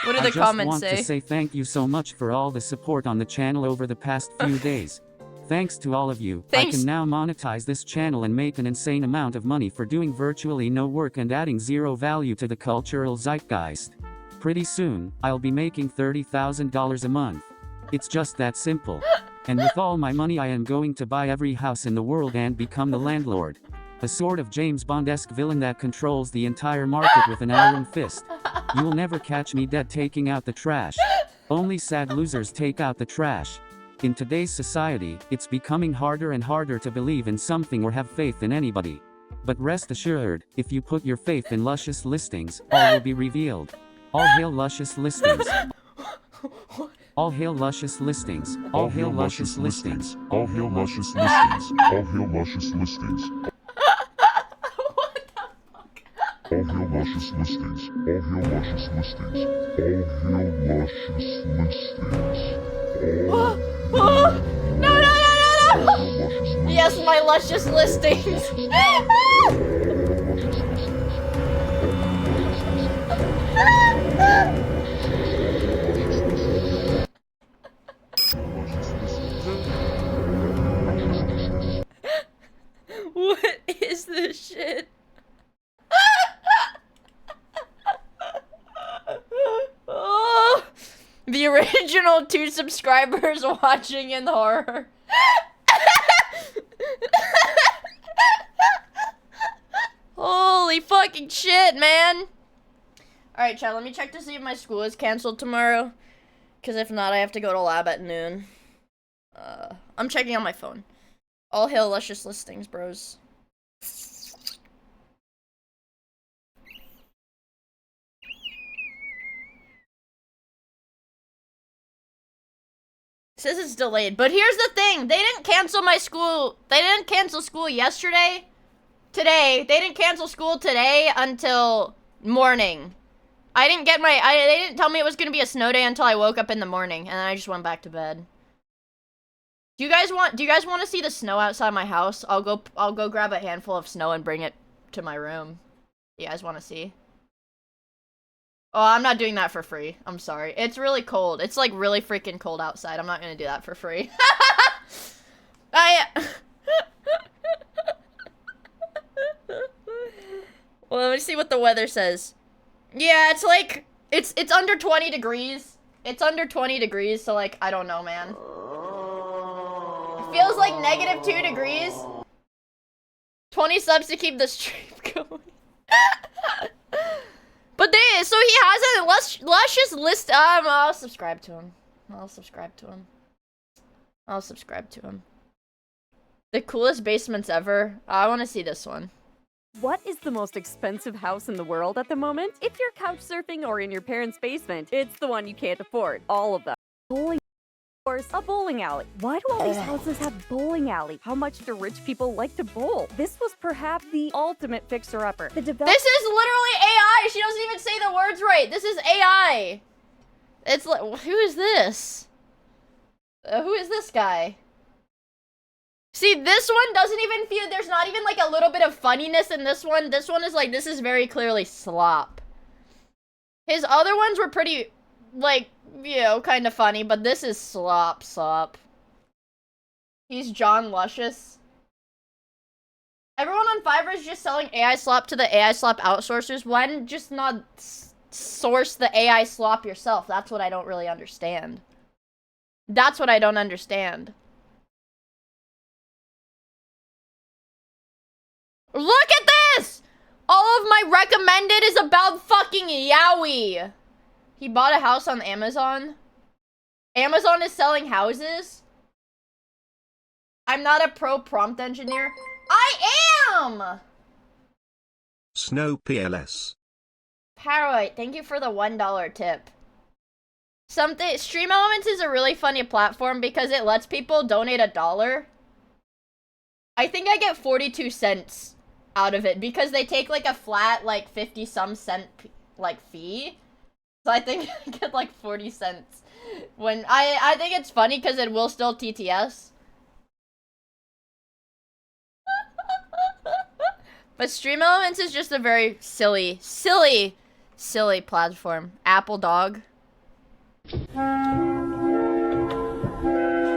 What do the comments say? I just want to say thank you so much for all the support on the channel over the past few days. Thanks to all of you, I can now monetize this channel and make an insane amount of money for doing virtually no work and adding zero value to the cultural zeitgeist. Pretty soon, I'll be making $30,000 a month. It's just that simple. And with all my money I am going to buy every house in the world and become the landlord. A sort of James Bond-esque villain that controls the entire market with an iron fist. You'll never catch me dead taking out the trash. Only sad losers take out the trash. In today's society, it's becoming harder and harder to believe in something or have faith in anybody. But rest assured, if you put your faith in Luscious Listings, all will be revealed. All hail Luscious Listings. All hail Luscious Listings. All hail Luscious Listings. All hail Luscious Listings. All hail Luscious Listings. All hail Luscious Listings. All hail Luscious Listings. All hail Luscious Listings. No! Yes, my Luscious Listings. What is this shit? Oh, the original 2 subscribers watching in horror. Holy fucking shit, man. Alright, chat, let me check to see if my school is canceled tomorrow. Because if not, I have to go to lab at noon. I'm checking on my phone. All hail Luscious Listings, bros. It says it's delayed, but here's the thing. They didn't cancel my school. They didn't cancel school yesterday. Today. They didn't cancel school today until morning. They didn't tell me it was going to be a snow day until I woke up in the morning, and then I just went back to bed. Do you guys want to see the snow outside my house? I'll go grab a handful of snow and bring it to my room. You guys want to see? Oh, I'm not doing that for free. I'm sorry. It's really cold. It's like really freaking cold outside. I'm not gonna do that for free. Well, let me see what the weather says. Yeah, it's like, it's under 20 degrees. It's under 20 degrees, so like, I don't know, man. It feels like -2 degrees. 20 subs to keep the stream going. But so he has a Luscious list. I'll subscribe to him. I'll subscribe to him. The coolest basements ever. I want to see this one. What is the most expensive house in the world at the moment? If you're couch surfing or in your parents' basement, it's the one you can't afford. All of them. Holy course, a bowling alley. Why do all these houses have bowling alleys? How much do rich people like to bowl? This was perhaps the ultimate fixer-upper. This is literally AI. She doesn't even say the words right. This is AI. It's like, who is this? Who is this guy? See, this one doesn't even feel, there's not even like a little bit of funniness in this one. This one is like, this is very clearly slop. His other ones were pretty, like, you know, kind of funny, but this is slop. He's John Luscious. Everyone on Fiverr is just selling AI slop to the AI slop outsourcers. Why not just not source the AI slop yourself? That's what I don't really understand. That's what I don't understand. Look at this! All of my recommended is about fucking Yowie. He bought a house on Amazon. Amazon is selling houses. I'm not a pro prompt engineer. I am! Snow PLS. Paroid, thank you for the $1 tip. Stream Elements is a really funny platform because it lets people donate $1. I think I get 42 cents out of it because they take like a flat like 50-some cent like fee. So I think I get like 40 cents. When I think it's funny because it will still TTS. But Stream Elements is just a very silly platform. Apple dog.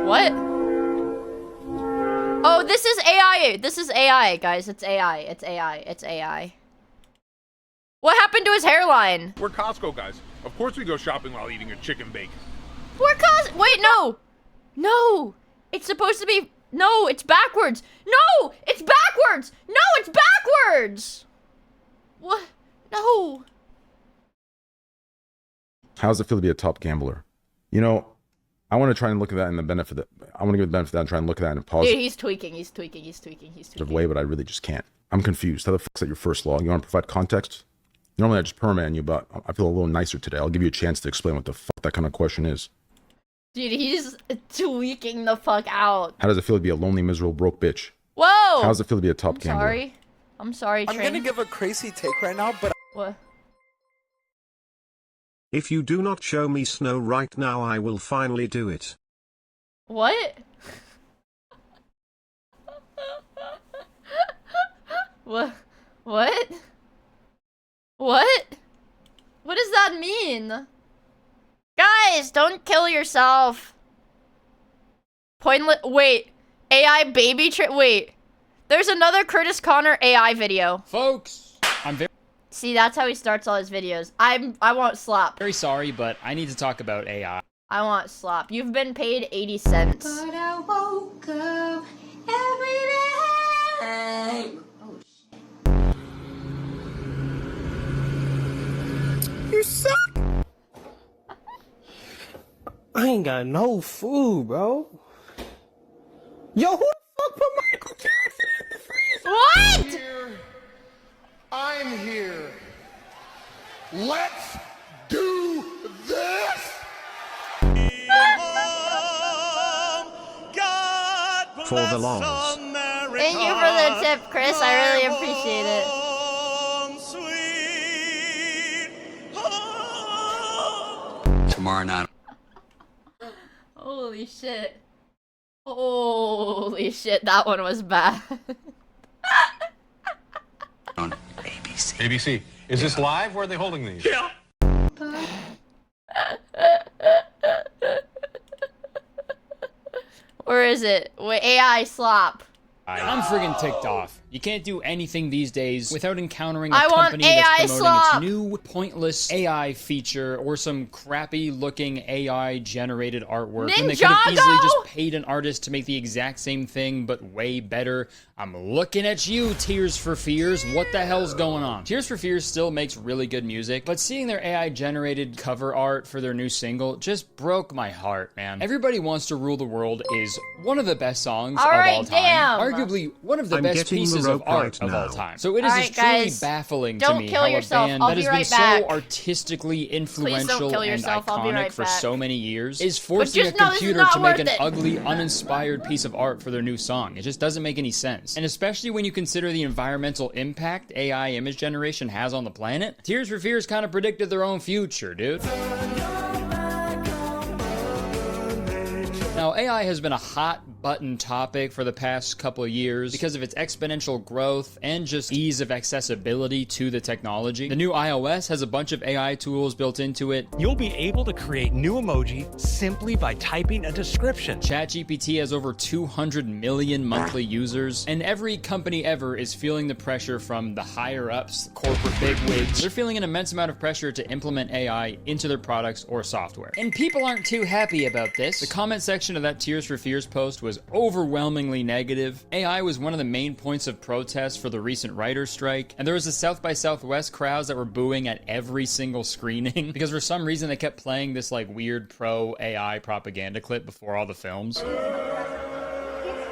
What? Oh, this is AI. This is AI, guys. It's AI. It's AI. It's AI. What happened to his hairline? We're Costco guys. Of course we go shopping while eating your chicken bacon. We're Costco. Wait, no. No. It's supposed to be. No, it's backwards. No, it's backwards. No, it's backwards. What? No. How does it feel to be a top gambler? You know, I want to try and look at that in the benefit that I want to give the benefit of that and try and look at that in a positive. Dude, he's tweaking. Way, but I really just can't. I'm confused. How the fuck's that your first law? You want to provide context? Normally I just permit you, but I feel a little nicer today. I'll give you a chance to explain what the fuck that kind of question is. Dude, he's tweaking the fuck out. How does it feel to be a lonely, miserable, broke bitch? Whoa! How does it feel to be a top gambler? I'm sorry, I'm gonna give a crazy take right now, but what? If you do not show me snow right now, I will finally do it. What? What? What? What? What does that mean? Guys, don't kill yourself. Pointless. Wait. AI baby wait. There's another Curtis Connor AI video. Folks, I'm very... See, that's how he starts all his videos. I want slop. Very sorry, but I need to talk about AI. I want slop. You've been paid 80 cents. But I woke up every day. Oh, shit. You suck! I ain't got no food, bro. Yo, who the fuck put Michael Jackson in the freezer? What? I'm here. Let's do this. For the lols. Thank you for the tip, Chris. I really appreciate it. Tomorrow night. Holy shit. Holy shit, that one was bad. On ABC. ABC. Is this live? Where are they holding these? Yeah. Where is it? Wait, AI slop. I'm friggin' ticked off. You can't do anything these days without encountering a I want company AI that's promoting slop. its new pointless AI feature or some crappy looking AI generated artwork when they could have easily just paid an artist to make the exact same thing but way better. I'm looking at you, Tears for Fears. What the hell's going on? Tears for Fears still makes really good music, but seeing their AI generated cover art for their new single just broke my heart, man. Everybody Wants to Rule the World is one of the best songs of all time. Damn. Arguably one of the I'm best getting pieces pieces of art of all time. So it is Alright, just truly guys, baffling to don't me kill how yourself. a band I'll that be has been right back. so artistically influential kill and yourself. I'll be iconic right for back. so many years is forcing a just know this is computer not to make worth an it. ugly, uninspired piece of art for their new song. It just doesn't make any sense. And especially when you consider the environmental impact AI image generation has on the planet, Tears for Fears kind of predicted their own future, dude. Now, AI has been a hot button topic for the past couple of years because of its exponential growth and just ease of accessibility to the technology. The new iOS has a bunch of AI tools built into it. You'll be able to create new emoji simply by typing a description. ChatGPT has over 200 million monthly users, and every company ever is feeling the pressure from the higher-ups, corporate bigwigs. They're feeling an immense amount of pressure to implement AI into their products or software. And people aren't too happy about this. The comment section of that Tears for Fears post was overwhelmingly negative. AI was one of the main points of protest for the recent writer's strike, and there was a South by Southwest crowds that were booing at every single screening because for some reason they kept playing this like weird pro AI propaganda clip before all the films.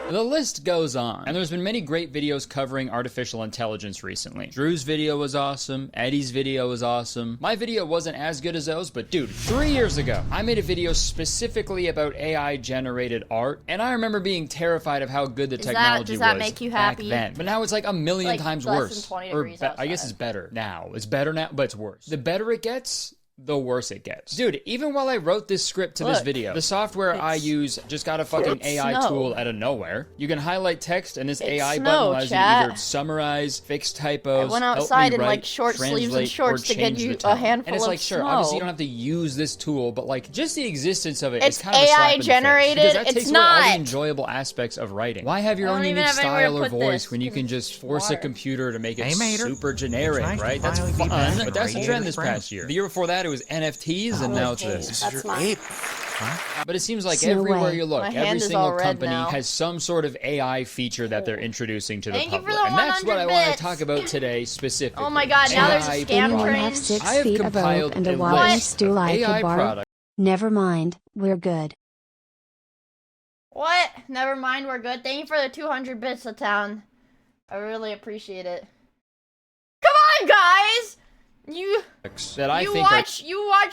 The list goes on, and there's been many great videos covering artificial intelligence recently. Drew's video was awesome, Eddie's video was awesome. My video wasn't as good as those, but dude, 3 years ago, I made a video specifically about AI-generated art, and I remember being terrified of how good the technology does that was make you back happy? then. But now it's like a million Like, times less worse. than 20 Or degrees I guess it's better now. It's better now, but it's worse. The better it gets, the worse it gets. Dude, even while I wrote this script to this Look, video, the software I use just got a fucking AI snow. tool out of nowhere. You can highlight text, and this It's AI snow, button allows you to chat. either summarize, fix typos, I went help outside me in, write, like, short sleeves and translate, shorts or to get change you the a tone. handful And it's of like, sure, snow. obviously you don't have to use this tool, but like just the existence of it It's is kind of a slap AI in the face, generated, because that it's takes away all not. the enjoyable aspects of writing. Why have your I own don't even unique have anywhere to style or put voice this, when you 'cause can just force a water. computer to make it Hey, Mater. super It's generic, nice to right? That's finally be fun, back but that's the in trend the this spring. past year. The year before that, it was NFTs, and now it's this. That's mine. But it seems like Snow everywhere White. you look, My every hand is single all red company now. has some sort of AI feature that they're introducing to the Thank you for public. the And that's what I 100 want to bits. talk about today specifically. Oh my god, now there's a AI scam products. train. Have 6 I have feet of rope compiled and a a walking list stool of I AI could borrow. products. Never mind, we're good. What? Never mind, we're good. Thank you for the 200 bits of town. I really appreciate it. Come on, guys! You That I you think watch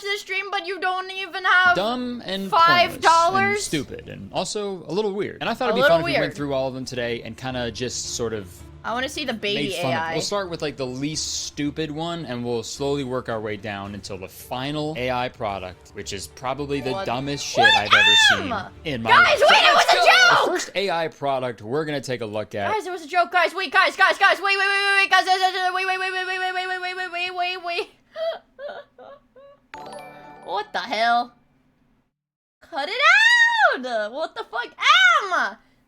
this stream, but you don't even have are dumb and $5 pointless and stupid, and also a little weird. And I thought it'd be little fun if we went weird. through all of them today and kind of just sort of I want to see the baby made fun of. AI. We'll start with like the least stupid one, and we'll slowly work our way down until the final AI product, which is probably the What? dumbest shit I've ever seen in my Guys, life. wait, it was a The joke! first AI product we're gonna take a look at. Guys, it was a joke, guys. Wait, guys, wait, guys, wait, guys, wait. What the hell? Cut it out! What the fuck?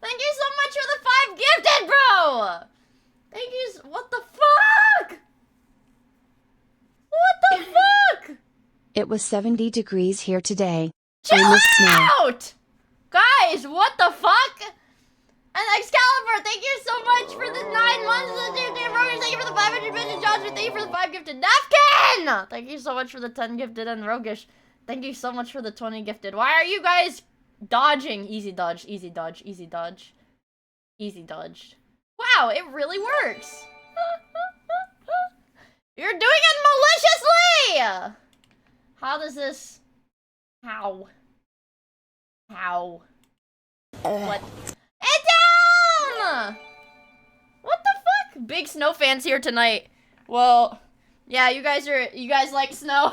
Thank you so much for the 5 gifted, bro! Thank you, what the fuck? What the fuck? It was 70 degrees here today. I miss snow. Out! Guys, what the fuck? And Excalibur, thank you so much for the 9 months of the 2 game progress. Thank you for the 500 bits, Johnson. Thank you for the 5 gifted. Napkin! Thank you so much for the 10 gifted. And Rogish, thank you so much for the 20 gifted. Why are you guys dodging? Easy dodge, easy dodge, easy dodge. Easy dodge. Wow, it really works. You're doing it maliciously! How does this... How? What? It down! What the fuck? Big snow fans here tonight. Well, yeah, you guys like snow.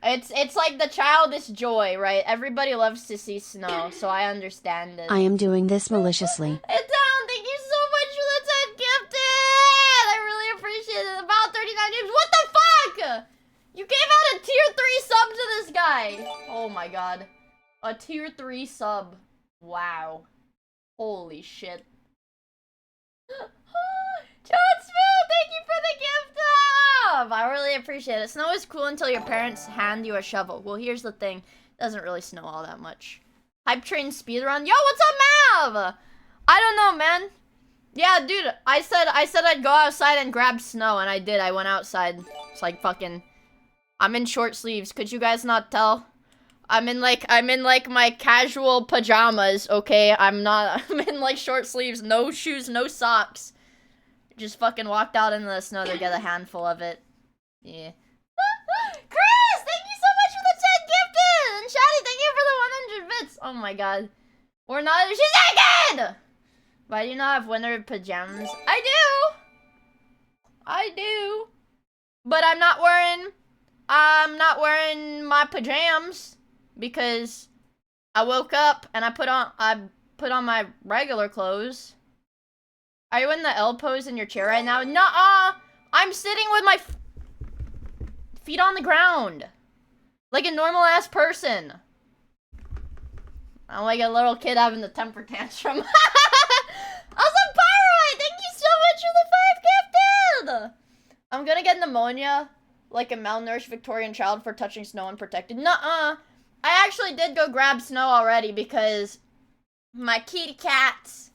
It's like the childish joy, right? Everybody loves to see snow, so I understand it. I am doing this maliciously. It down! Thank you so much for the 10 gifted! I really appreciate it. About 39 names. What the fuck? You gave out a tier 3 sub to this guy. Oh my god. A tier 3 sub. Wow. Holy shit. John Smith, thank you for the gift sub! I really appreciate it. Snow is cool until your parents hand you a shovel. Well, here's the thing. It doesn't really snow all that much. Hype train speedrun. Yo, what's up, Mav? I don't know, man. Yeah, dude, I said I'd go outside and grab snow, and I did. I went outside. It's like fucking... I'm in short sleeves. Could you guys not tell? I'm in like my casual pajamas, okay? I'm in like short sleeves, no shoes, no socks. Just fucking walked out into the snow to get a handful of it. Yeah. Chris, thank you so much for the 10 gifted! And Shadi, thank you for the 100 bits. Oh my god. We're not- She's naked! Why do you not have winter pajamas? I do. But I'm not wearing my pajamas because I woke up and I put on my regular clothes. Are you in the L pose in your chair right now? Nuh-uh! I'm sitting with my feet on the ground. Like a normal ass person. I'm like a little kid having the temper tantrum. Also, Pyroid, thank you so much for the 5 gifted! I'm gonna get pneumonia, like a malnourished Victorian child for touching snow unprotected. Nuh-uh. I actually did go grab snow already because my kitty cats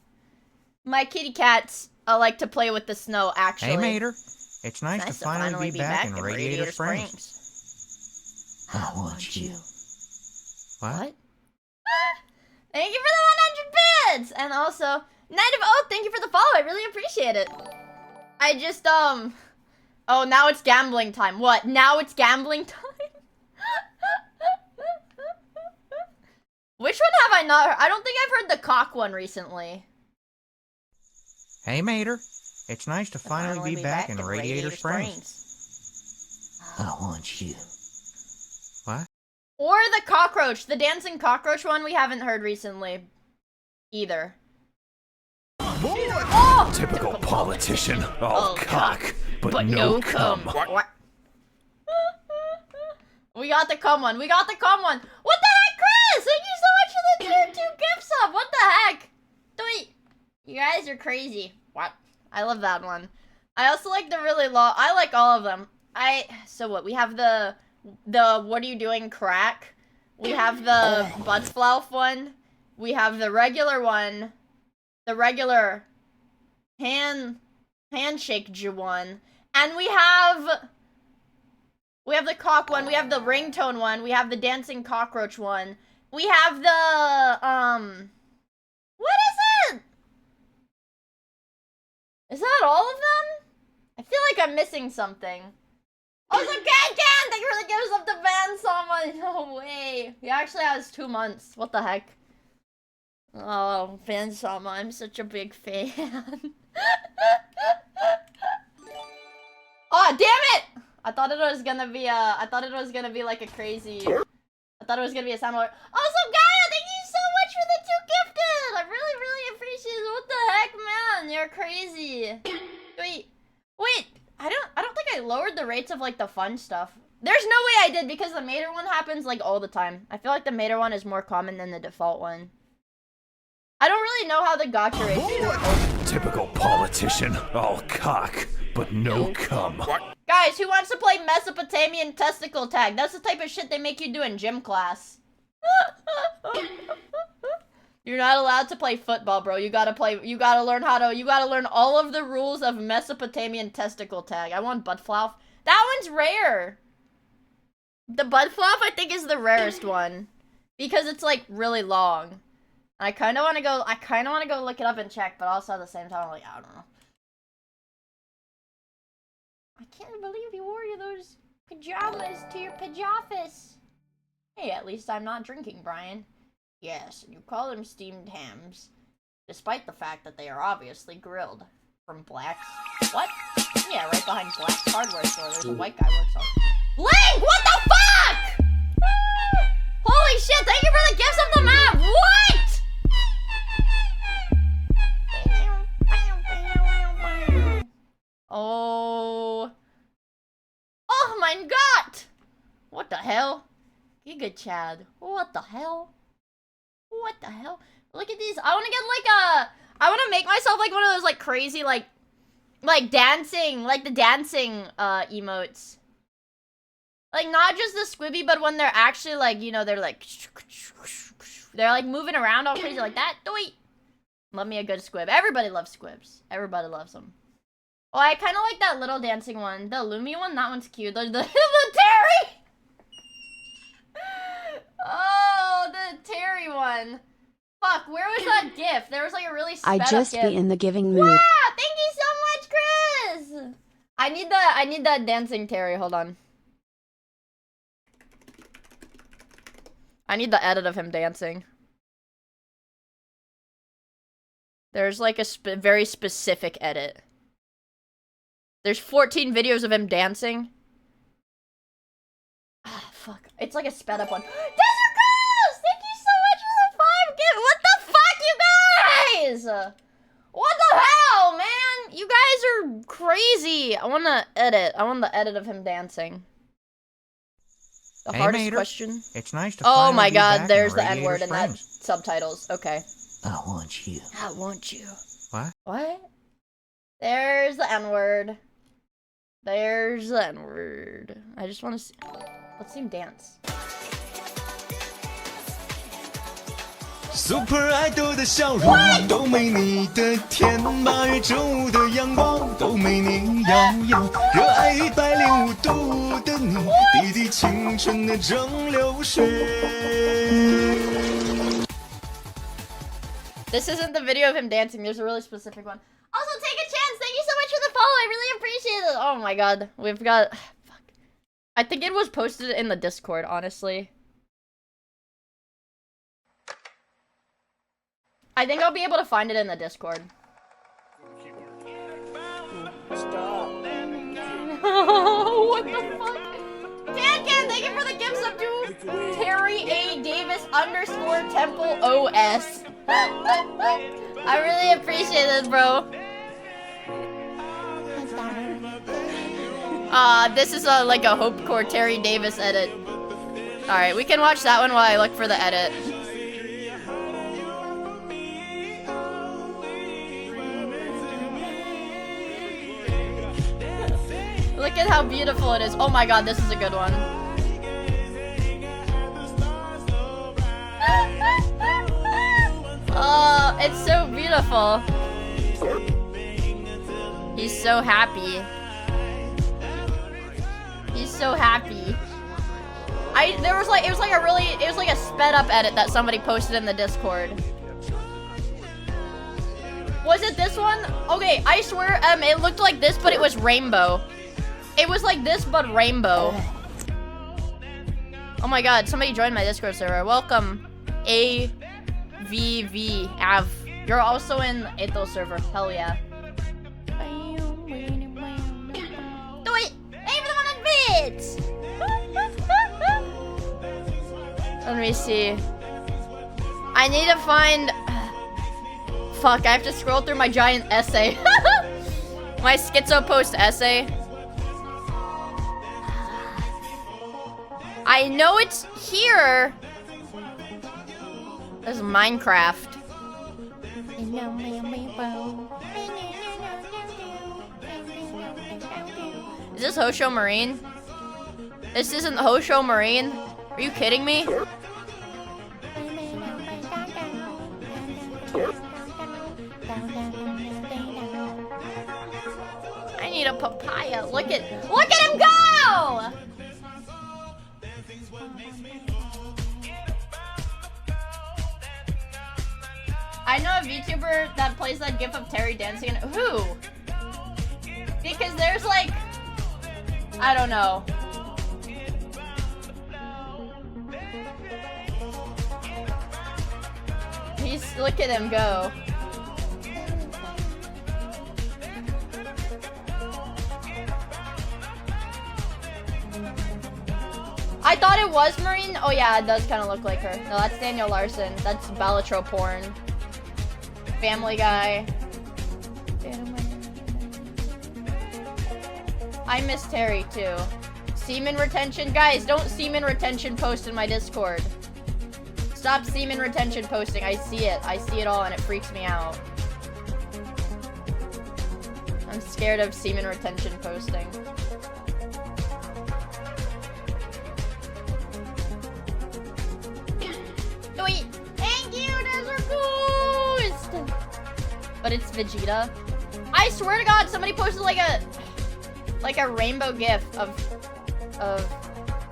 like to play with the snow, actually. Hey, Mater. It's nice to finally be back in Radiator Springs. I want you. What? Thank you for the 100 bits! And also, Night of Oath, thank you for the follow. I really appreciate it. I just, oh, now it's gambling time. What? Now it's gambling time? Which one have I not heard? I don't think I've heard the cock one recently. Hey, Mater. It's nice to finally be back in Radiator Springs. I want you. What? Or the cockroach, the dancing cockroach one we haven't heard recently either. Oh! Typical politician. All cock, but no cum. What? We got the cum one. What the heck, Chris? Thank you so much for the tier 2 gift sub. What the heck? Wait, you guys are crazy. What? I love that one. I also like the really long. I like all of them. So what? We have the what are you doing crack. We have the Buttsflouf one. We have the regular one. The regular handshake one. And we have the cock one. We have the ringtone one. We have the dancing cockroach one. We have the what is it? Is that all of them? I feel like I'm missing something. Also, Can, thank you for the gifts of the band someone. No way. He actually has 2 months. What the heck? Oh, Van Sama, I'm such a big fan. Oh, damn it! I thought it was gonna be like a crazy. I thought it was gonna be a sound alert. Also, Gaia, thank you so much for the 2 gifted! I really, really appreciate it. What the heck, man? You're crazy. Wait. I don't think I lowered the rates of like the fun stuff. There's no way I did because the Mater one happens like all the time. I feel like the Mater one is more common than the default one. I don't really know how the gotcha rates work. Typical politician. All cock, but no cum. Guys, who wants to play Mesopotamian testicle tag? That's the type of shit they make you do in gym class. You're not allowed to play football, bro. You gotta learn all of the rules of Mesopotamian testicle tag. I want Buttsflouf. That one's rare. The Buttsflouf, I think, is the rarest one. Because it's, like, really long. I kinda wanna go look it up and check, but also at the same time, I'm like, I don't know. I can't believe you wore those pajamas to your pajamas. Hey, at least I'm not drinking, Brian. Yes, you call them steamed hams, despite the fact that they are obviously grilled from Black's. What? Yeah, right behind Black's hardware store. There's a white guy works on. Link, what the fuck? Holy shit! Thank you for the gifts of the map. What? Oh my god! What the hell? Giga Chad. What the hell? What the hell? Look at these. I want to get like I want to make myself like one of those like crazy like dancing, like the dancing emotes. Like not just the squibby, but when they're actually like, you know, they're like moving around all crazy like that. Love me a good squib. Everybody loves squibs. Everybody loves them. Oh, I kind of like that little dancing one. The Lumi one, that one's cute. The Terry! Oh, GIF. There was like a really I sped up just GIF. be in the giving mood. Wow, thank you so much, Chris. I need that dancing Terry. Hold on. I need the edit of him dancing. There's like a very specific edit. There's 14 videos of him dancing. Ah, fuck. It's like a sped up one. Desert Ghost! Thank you so much for the 5 gift. What the fuck, you guys? What the hell, man? You guys are crazy. I want to edit. I want the edit of him dancing. The Hey, hardest Mater. question. It's nice to Oh finally my be god, back there's in the Radiator N-word in that Springs. subtitles. Okay. I want you. I want you. What? What? There's the N-word. There's the N-word. I just want to see. Let's see him dance. Super Idol 的笑容都没你的甜，8月正午的阳光都没你耀眼，热爱105度的你，滴滴青春的蒸馏水。 This isn't the video of him dancing. There's a really specific one. Also, take a chance. Thank you so much for the follow. I really appreciate it. Oh my god. We've got... Fuck. I think it was posted in the Discord, honestly. I think I'll be able to find it in the Discord. What the fuck? Can, thank you for the gifts up to Terry A. Davis _ Temple OS. I really appreciate it, bro. This is like a Hopecore Terry Davis edit. Alright, we can watch that one while I look for the edit. Look at how beautiful it is. Oh my god, this is a good one. Oh, it's so beautiful. He's so happy. He's so happy. It was like a sped up edit that somebody posted in the Discord. Was it this one? Okay, I swear, it looked like this, but it was rainbow. It was like this, but rainbow. Oh my god, somebody joined my Discord server. Welcome, AVV Av. You're also in Ethel server. Hell yeah. Do it! Everyone on bits! Let me see. I need to find... Fuck, I have to scroll through my giant essay. My schizo post essay. I know it's here. This is Minecraft. Is this Hosho Marine? This isn't Hosho Marine? Are you kidding me? I need a papaya. Look at him go! I know a VTuber that plays that gif of Terry dancing. Who? Because there's like, I don't know. Look at him go. I thought it was Marine. Oh yeah, it does kind of look like her. No, that's Daniel Larson. That's Balatro porn. Family Guy. I miss Terry too. Semen retention, guys. Don't semen retention post in my Discord. Stop semen retention posting. I see it. I see it all and it freaks me out. I'm scared of semen retention posting. Thank you, Desert Ghost! But it's Vegeta. I swear to God, somebody posted like a rainbow gif of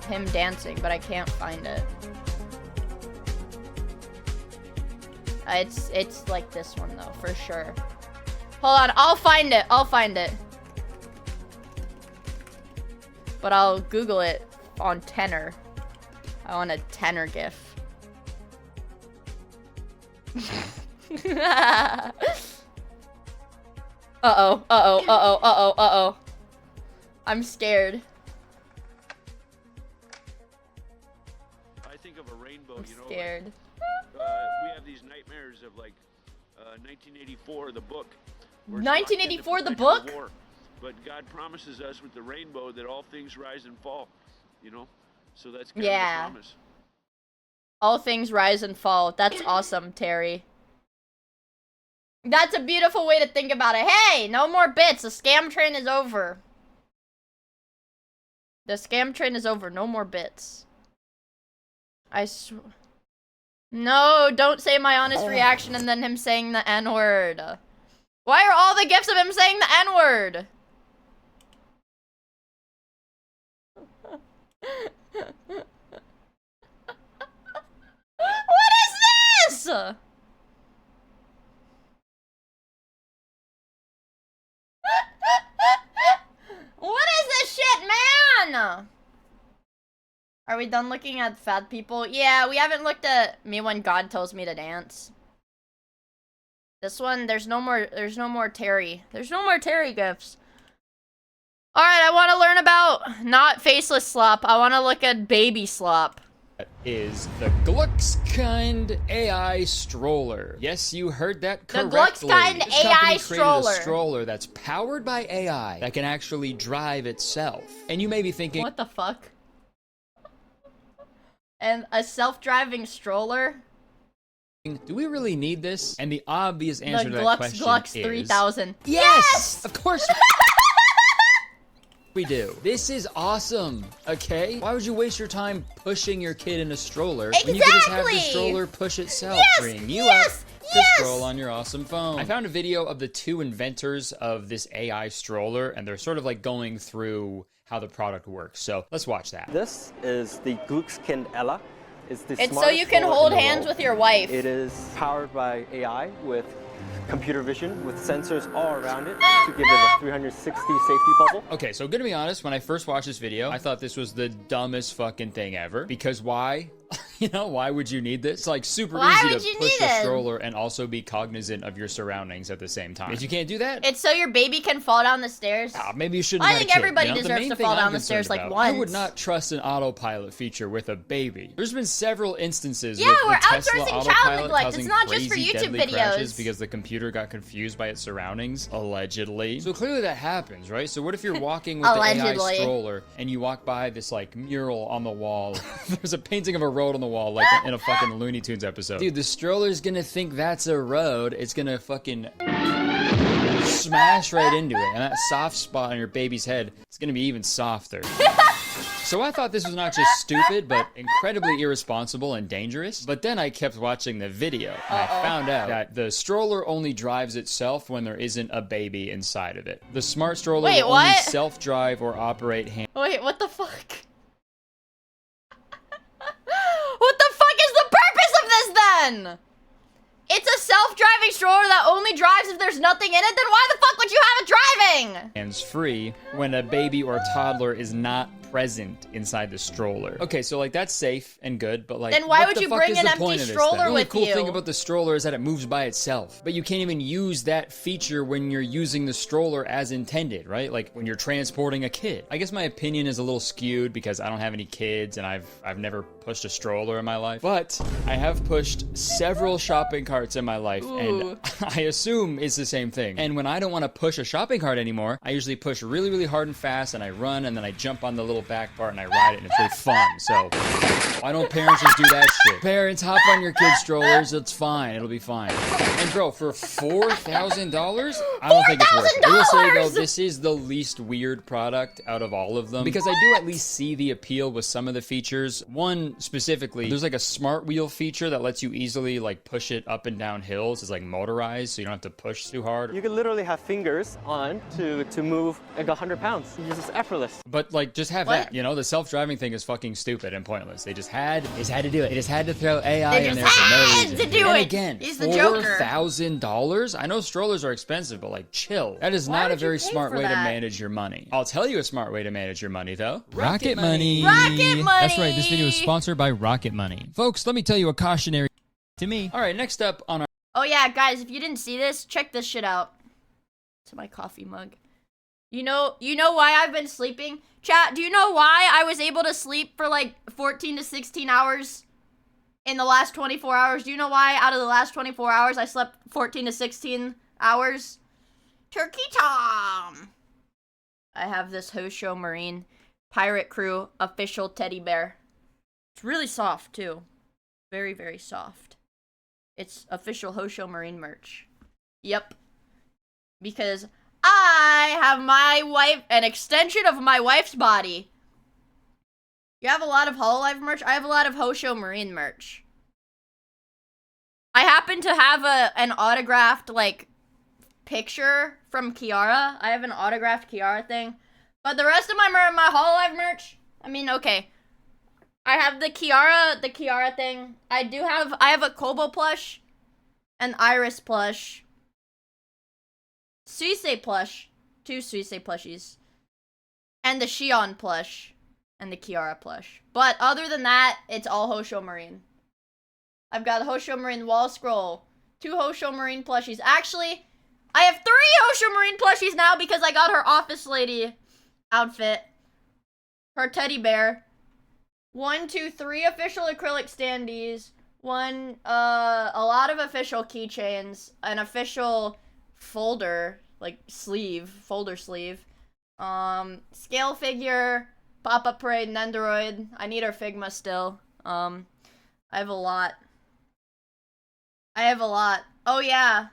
him dancing, but I can't find it. It's like this one though, for sure. Hold on, I'll find it. I'll find it. But I'll Google it on tenor. I want a tenor gif. Uh-oh. I'm scared. I think of a rainbow, I'm you know. scared. We have these nightmares of like 1984, the book. 1984, the book? War. But God promises us with the rainbow that all things rise and fall, you know? So that's kind of the promise. All things rise and fall. That's awesome, Terry. That's a beautiful way to think about it. Hey, no more bits. The scam train is over. The scam train is over. No more bits. No, don't say my honest reaction and then him saying the N-word. Why are all the gifs of him saying the N-word? What is this? What is this shit, man? Are we done looking at fat people? Yeah, we haven't looked at me when God tells me to dance. This one, there's no more Terry. There's no more Terry gifts. Alright, I want to learn about not faceless slop. I want to look at baby slop. That is the Gluckskind AI stroller. Yes, you heard that correctly. The Gluckskind This AI company created stroller. a stroller that's powered by AI that can actually drive itself. And you may be thinking, What the fuck? And a self-driving stroller? do we really need this? And the obvious answer to that Glux question Glux is 3000. Yes! Of course we do. This is awesome, okay? Why would you waste your time pushing your kid in a stroller when you could just have the stroller push itself, freeing you up to scroll on your awesome phone? I found a video of the two inventors of this AI stroller, and they're sort of like going through how the product works. So let's watch that. This is the Gluckskind Ella. It's It's so you can hold hands with your wife. It is powered by AI with computer vision with sensors all around it to give it a 360 safety puzzle. Okay, so gonna be honest, when I first watched this video, I thought this was the dumbest fucking thing ever. Because why? You know, why would you need this? It's like super easy to push a stroller and also be cognizant of your surroundings at the same time. If you can't do that, It's so your baby can fall down the stairs. maybe you shouldn't I have think a kid. everybody You know, the deserves main to thing fall I'm down the stairs concerned like about, once. I would not trust an autopilot feature with a baby. There's been several instances Yeah, with we're the Tesla outsourcing child autopilot neglect. It's causing not just for crazy, YouTube deadly crashes videos. because the computer got confused by its surroundings, allegedly. So clearly that happens, right? So what if you're walking with the AI Allegedly. stroller and you walk by this like mural on the wall? There's a painting of a road on the wall, like in a fucking Looney Tunes episode. Dude, the stroller's gonna think that's a road. It's gonna fucking smash right into it. And that soft spot on your baby's head, it's gonna be even softer. So I thought this was not just stupid, but incredibly irresponsible and dangerous. But then I kept watching the video, and I found out that the stroller only drives itself when there isn't a baby inside of it. The smart stroller Wait, will only what? self-drive or operate hand. Wait, what the fuck? What the fuck is the purpose of this then? It's a self-driving stroller that only drives if there's nothing in it, then why the fuck would you have it driving? Hands-free when a baby or toddler is not present inside the stroller. Okay, so like that's safe and good, but like Then why what would the you fuck bring is an the empty point of this stroller then? The only with cool you? thing about the stroller is that it moves by itself, but you can't even use that feature when you're using the stroller as intended, right? Like when you're transporting a kid. I guess my opinion is a little skewed because I don't have any kids and I've never pushed a stroller in my life, but I have pushed several shopping carts in my life. And I assume it's the same thing. And when I don't want to push a shopping cart anymore, I usually push really, really hard and fast, and I run, and then I jump on the little back part and I ride it, and it's really fun. So why don't parents just do that shit? Parents, hop on your kids' strollers. It's fine. It'll be fine. And bro, for $4,000, I don't think it's worth it. I will say though, this is the least weird product out of all of them because I do at least see the appeal with some of the features. One specifically, there's like a smart wheel feature that lets you easily like push it up and down hills. It's like motorized, so you don't have to push too hard. You can literally have fingers on to move like 100 pounds. It's just effortless. But like, just have that. You know, the self-driving thing is fucking stupid and pointless. They just had to do it. It just had to throw AI They in just there for no had reason. to do and it. again, He's the Joker. $4,000? I know strollers are expensive, but like, chill. That is Why not a would you very pay smart for way to that? manage your money. I'll tell you a smart way to manage your money, though. Rocket Money. Rocket Money. That's right. This video is sponsored by Rocket Money. Folks, let me tell you a cautionary to me. All right, next up on our Oh yeah, guys, if you didn't see this, check this shit out. To my coffee mug. You know why I've been sleeping? Chat, do you know why I was able to sleep for like 14 to 16 hours in the last 24 hours? Do you know why out of the last 24 hours I slept 14 to 16 hours? Turkey Tom! I have this Hosho Marine Pirate Crew official teddy bear. It's really soft too. Very, very soft. It's official Hosho Marine merch. Yep. Because I have my wife, an extension of my wife's body. You have a lot of Hololive merch? I have a lot of Hosho Marine merch. I happen to have an autographed, like, picture from Kiara. I have an autographed Kiara thing. But the rest of my Hololive merch, I mean, okay. I have the Kiara thing. I have a Kobo plush, an Iris plush, Suisei plush, 2 Suisei plushies, and the Shion plush, and the Kiara plush. But other than that, it's all Hosho Marine. I've got a Hosho Marine wall scroll, 2 Hosho Marine plushies. Actually, I have 3 Hosho Marine plushies now because I got her office lady outfit, her teddy bear. 1, 2, 3 official acrylic standees, a lot of official keychains, an official folder, like folder sleeve, scale figure, pop-up parade, Nendoroid. I need her Figma still. I have a lot. Oh yeah.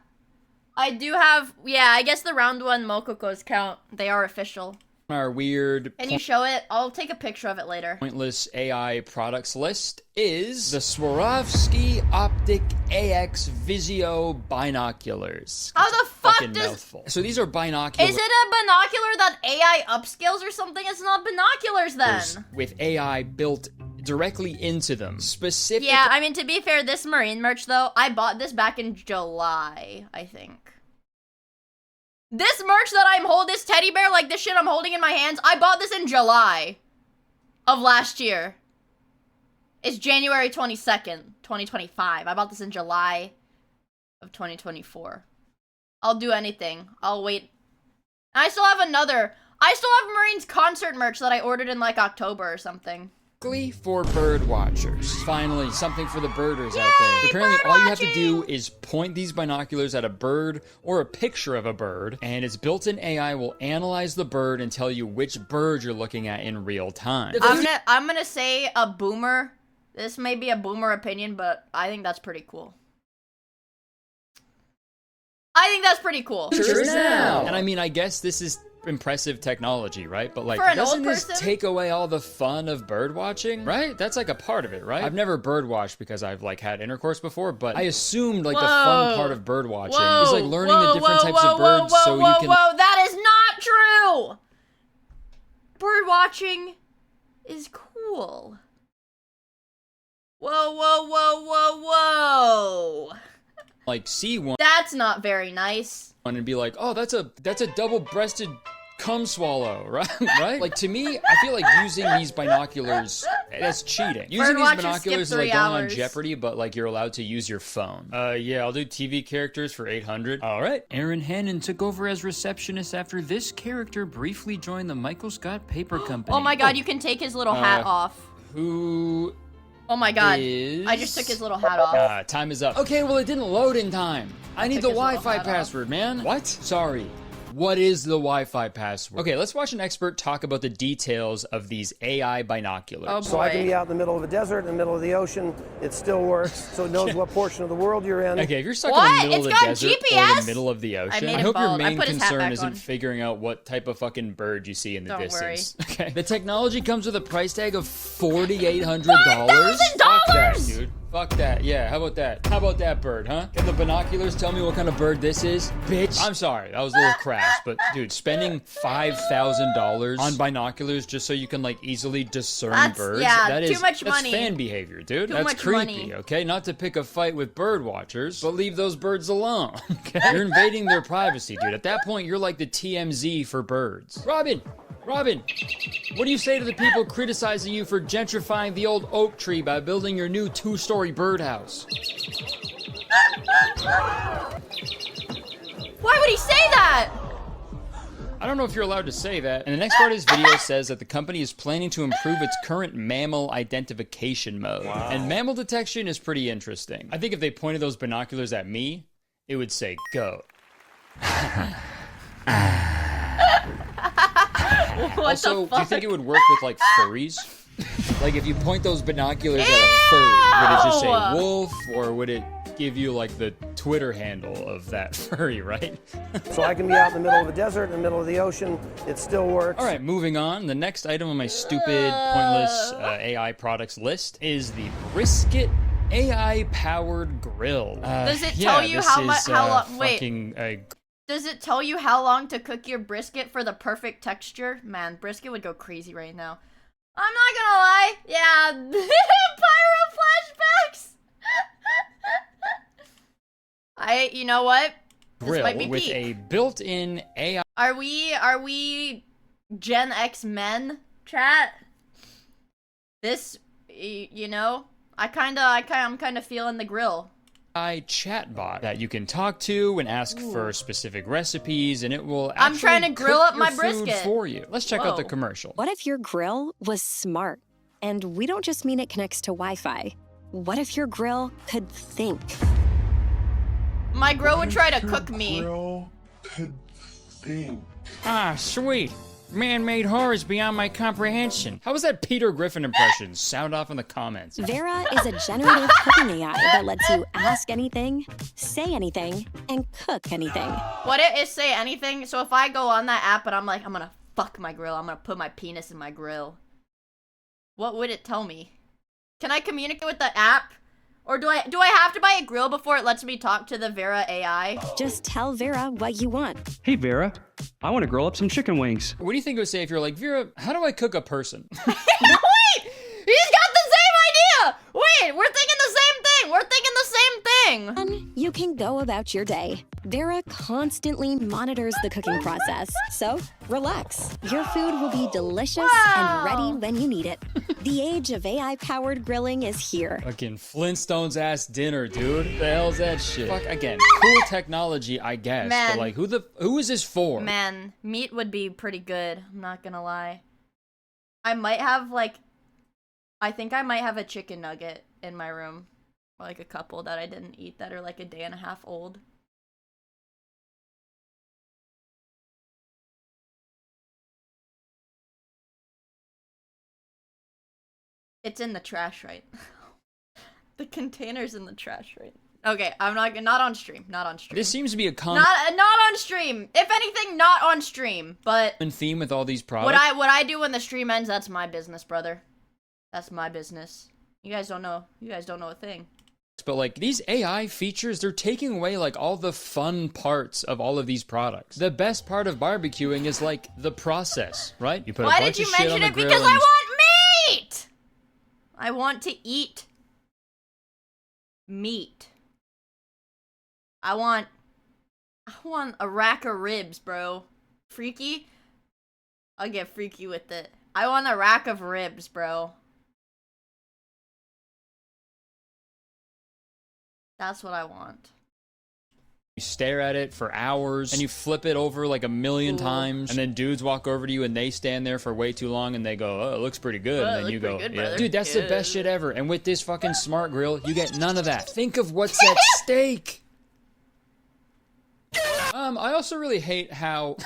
I do have, yeah, I guess the round 1 Mokokos count. They are official. our weird Can you show it? I'll take a picture of it later. pointless AI products list is the Swarovski Optic AX Vizio binoculars. How the fuck Fucking does... mouthful. So these are binoculars Is it a binocular that AI upscales or something? It's not binoculars then. with AI built directly into them. Specific. Yeah, I mean, to be fair, this Marine merch, though, I bought this back in July, I think. This merch that I'm holding, this teddy bear, like this shit I'm holding in my hands, I bought this in July of last year. It's January 22nd, 2025. I bought this in July of 2024. I'll do anything. I'll wait. I still have Marine's concert merch that I ordered in like October or something. For bird watchers. Finally, something for the birders out there. Apparently, all you have to do is point these binoculars at a bird or a picture of a bird, and its built-in AI will analyze the bird and tell you which bird you're looking at in real time. I'm gonna say a boomer. This may be a boomer opinion, but I think that's pretty cool. Sure now. And I mean, I guess this is impressive technology, right? But like, For an doesn't old this person? take away all the fun of bird watching? Right? That's like a part of it, right? I've never bird watched because I've like had intercourse before, but I assumed like the fun part of bird watching is like learning the different types of birds so you can. Whoa, that is not true! Bird watching is cool. Whoa. Like see one That's not very nice. and be like, oh, that's a double-breasted cum swallow, right? Right? Like to me, I feel like using these binoculars, that's cheating. Using these binoculars is like going on Jeopardy, but like you're allowed to use your phone. Yeah, I'll do TV characters for 800. All right. Erin Hannon took over as receptionist after this character briefly joined the Michael Scott Paper Company. Oh my god, you can take his little hat off. Who? Oh my god, is... I just took his little hat off. Time is up. Okay, well it didn't load in time. I need the his little Wi-Fi hat password, man. What? Sorry. What is the Wi-Fi password? Okay, let's watch an expert talk about the details of these AI binoculars. Oh boy. So I can be out in the middle of a desert, in the middle of the ocean. It still works, so it knows what portion of the world you're in. Okay, if you're stuck in the middle of the desert or the middle of the ocean, I hope your main concern isn't figuring out what type of fucking bird you see in the distance. Okay. The technology comes with a price tag of $4,800. $4,000? binoculars? that, dude. Fuck that. Yeah, how about that? How about that bird, huh? Can the binoculars tell me what kind of bird this is? Bitch. I'm sorry, that was a little crass, but dude, spending $5,000 on binoculars just so you can like easily discern birds. Yeah, that too is, much that's money. fan behavior, dude. Too That's much creepy, money. okay? Not to pick a fight with bird watchers, but leave those birds alone, okay? You're invading their privacy, dude. At that point, you're like the TMZ for birds. Robin, what do you say to the people criticizing you for gentrifying the old oak tree by building your new 2-story birdhouse? Why would he say that? I don't know if you're allowed to say that. And the next part of this video says that the company is planning to improve its current mammal identification mode. Wow. And mammal detection is pretty interesting. I think if they pointed those binoculars at me, it would say, go. Also, do you think it would work with like furries? Like if you point those binoculars at a furry, would it just say wolf, or would it give you like the Twitter handle of that furry, right? So I can be out in the middle of the desert, in the middle of the ocean, it still works. All right, moving on. The next item on my stupid, pointless AI products list is the Brisket AI-powered grill. Does it tell you how much? How long? Wait. Fucking, Does it tell you how long to cook your brisket for the perfect texture? Man, brisket would go crazy right now. I'm not gonna lie. Yeah, pyro flashbacks. You know what? This might be with peak. a built-in AI. Are we Gen X men, chat? This, you know, I'm kind of feeling the grill. Chatbot that you can talk to and ask for specific recipes, and it will I'm actually trying to grill cook up my your food brisket for you. Let's check out the commercial. What if your grill was smart? And we don't just mean it connects to Wi-Fi. What if your grill could think? My grill would try to cook me. Ah, sweet. Man-made horrors beyond my comprehension. How was that Peter Griffin impression? Sound off in the comments. Vera is a generative cooking AI that lets you ask anything, say anything, and cook anything. What it is say anything? So if I go on that app and I'm like, I'm gonna fuck my grill, I'm gonna put my penis in my grill, what would it tell me? Can I communicate with the app? Or do I have to buy a grill before it lets me talk to the Vera AI? Just tell Vera what you want. Hey Vera, I want to grill up some chicken wings. What do you think it would say if you're like, Vera, how do I cook a person? Wait! He's got the same idea! Wait, we're thinking the same thing! We're thinking the same thing! And you can go about your day. Vera constantly monitors the cooking process, so relax. Your food will be delicious and ready when you need it. The age of AI-powered grilling is here. Fucking Flintstones ass dinner, dude. The hell's that shit? Fuck, again, cool technology, I guess. Man. But like, who is this for? Man, meat would be pretty good. I'm not gonna lie. I might have I think I might have a chicken nugget in my room. Like a couple that I didn't eat that are like a day and a half old. It's in the trash, right? The container's in the trash, right? Okay, I'm not on stream. Not on stream. This seems to be a not on stream. If anything, not on stream. But theme with all these products. What I do when the stream ends, that's my business, brother. That's my business. You guys don't know. You guys don't know a thing. But like these AI features, they're taking away like all the fun parts of all of these products. The best part of barbecuing is like the process, right? You put Why a bunch did you of shit mention on the it? grill Because and I you want meat. I want to eat meat. I want a rack of ribs, bro. Freaky? I'll get freaky with it. I want a rack of ribs, bro. That's what I want. You stare at it for hours and you flip it over like a million times, and then dudes walk over to you and they stand there for way too long and they go, oh, it looks pretty good. And then you go, yeah. Dude, that's the best shit ever. And with this fucking smart grill, you get none of that. Think of what's at stake. I also really hate how...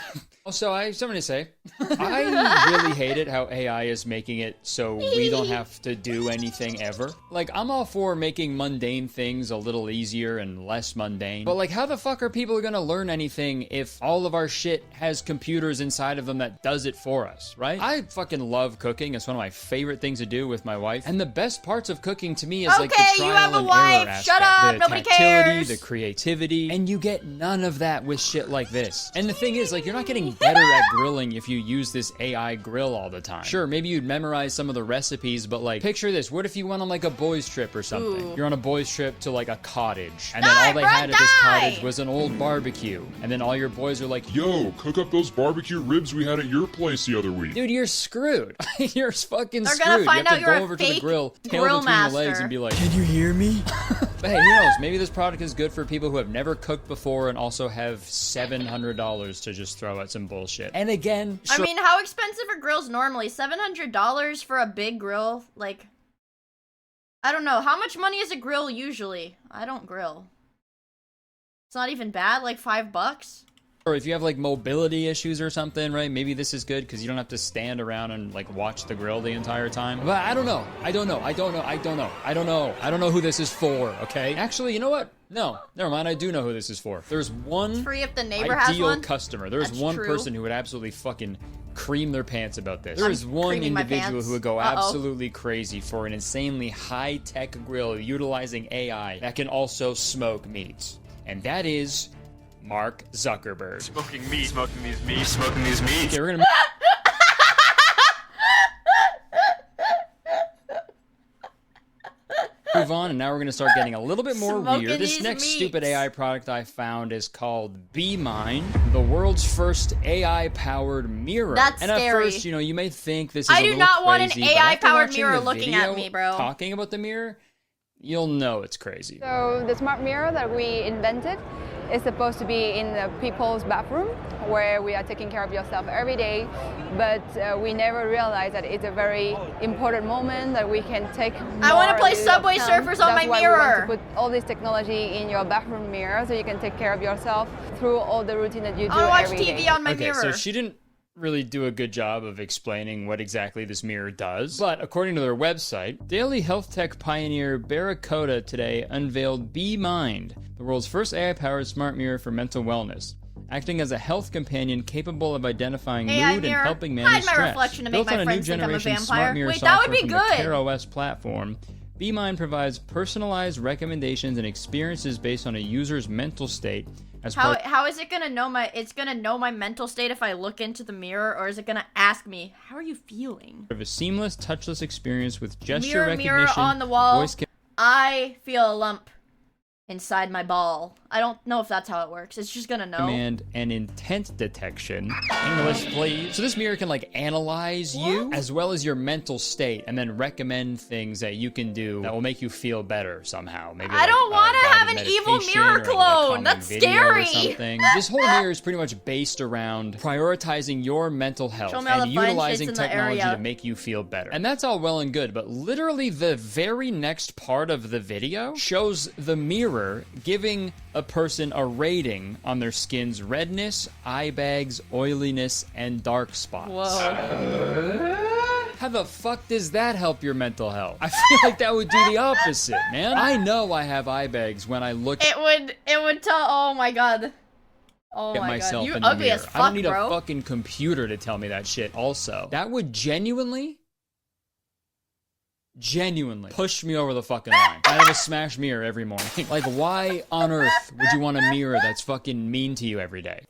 Also, I have something to say. I really hate it how AI is making it so we don't have to do anything ever. Like, I'm all for making mundane things a little easier and less mundane. But like, how the fuck are people gonna learn anything if all of our shit has computers inside of them that does it for us, right? I fucking love cooking. It's one of my favorite things to do with my wife. And the best parts of cooking to me is like the trial and error aspect. Shut up, the nobody tactility, cares. the creativity, and you get none of that with shit like this. And the thing is, like, you're not getting better at grilling if you use this AI grill all the time. Sure, maybe you'd memorize some of the recipes, but like, picture this. What if you went on like a boys trip or something? Ooh. You're on a boys trip to like a cottage, and then all they had at this cottage was an old barbecue, and then all your boys are like, Yo, cook up those barbecue ribs we had at your place the other week. dude, you're screwed. You're fucking They're screwed. gonna find you have out to you're go a over to the fake grill, tail grill between your legs, master. and be like, can you hear me? But hey, who knows? Maybe this product is good for people who have never cooked before and also have $700 to just throw at some bullshit. And again, I mean, how expensive are grills normally? $700 for a big grill? Like, I don't know. How much money is a grill usually? I don't grill. It's not even bad, like $5? or if you have like mobility issues or something, right? Maybe this is good because you don't have to stand around and like watch the grill the entire time. But I don't know. I don't know who this is for, okay? Actually, you know what? No, never mind. I do know who this is for. There's one free if the neighbor has ideal one. customer. There's That's one true. person who would absolutely fucking cream their pants about this. I'm There's one creaming my individual pants. who would go Uh-oh. absolutely crazy for an insanely high-tech grill utilizing AI that can also smoke meats. And that is Mark Zuckerberg. Smoking meat. Smoking these meats. Smoking these meats. Okay, we're gonna move on, and now we're gonna start getting a little bit more Smoking weird. This these next meats. stupid AI product I found is called BeMind, the world's first AI-powered mirror. That's and at scary. first, you know, you may think this is I a do little not want an crazy, but after AI-powered watching mirror the looking at video me, bro. Talking about the mirror, you'll know it's crazy. So the smart mirror that we invented is supposed to be in the people's bathroom where we are taking care of yourself every day, but we never realize that it's a very important moment that we can take I wanna more play of Subway time. Surfers on my That's why mirror. we want to put all this technology in your bathroom mirror so you can take care of yourself through all the routine that you do I watch every TV day. on my Okay, mirror. so she didn't really do a good job of explaining what exactly this mirror does. But according to their website, daily health tech pioneer Barracuda today unveiled BeMind, the world's first AI-powered smart mirror for mental wellness, acting as a health companion capable of identifying AI mood mirror. and helping Hide manage my stress. reflection to make Built my on a new friends think I'm a generation vampire. smart mirror Wait, that would software be from the good. Care OS platform, BeMind provides personalized recommendations and experiences based on a user's mental state as part How is it gonna know my? It's gonna know my mental state if I look into the mirror, or is it gonna ask me, "How are you feeling?" of a seamless, touchless experience with gesture Mirror, recognition, mirror on the wall. voice I feel a lump inside my ball. I don't know if that's how it works. It's just gonna know. command, and intent detection. English, please. So this mirror can like analyze you as well as your mental state, and then recommend things that you can do that will make you feel better somehow. Maybe I don't want to have an guided evil meditation mirror or, like, a clone. calming That's video or scary. something. This whole mirror is pretty much based around prioritizing your mental health Show me all and the fun shits utilizing in the technology area. to make you feel better. And that's all well and good, but literally the very next part of the video shows the mirror giving a person a rating on their skin's redness, eye bags, oiliness, and dark spots. How the fuck does that help your mental health? I feel like that would do the opposite, man. I know I have eye bags when I look It would tell. Oh my god. Oh at my myself god. You in the ugly mirror. as fuck, I don't need bro. a fucking computer to tell me that shit also. That would genuinely push me over the fucking line. I have a smashed mirror every morning. Like, why on earth would you want a mirror that's fucking mean to you every day?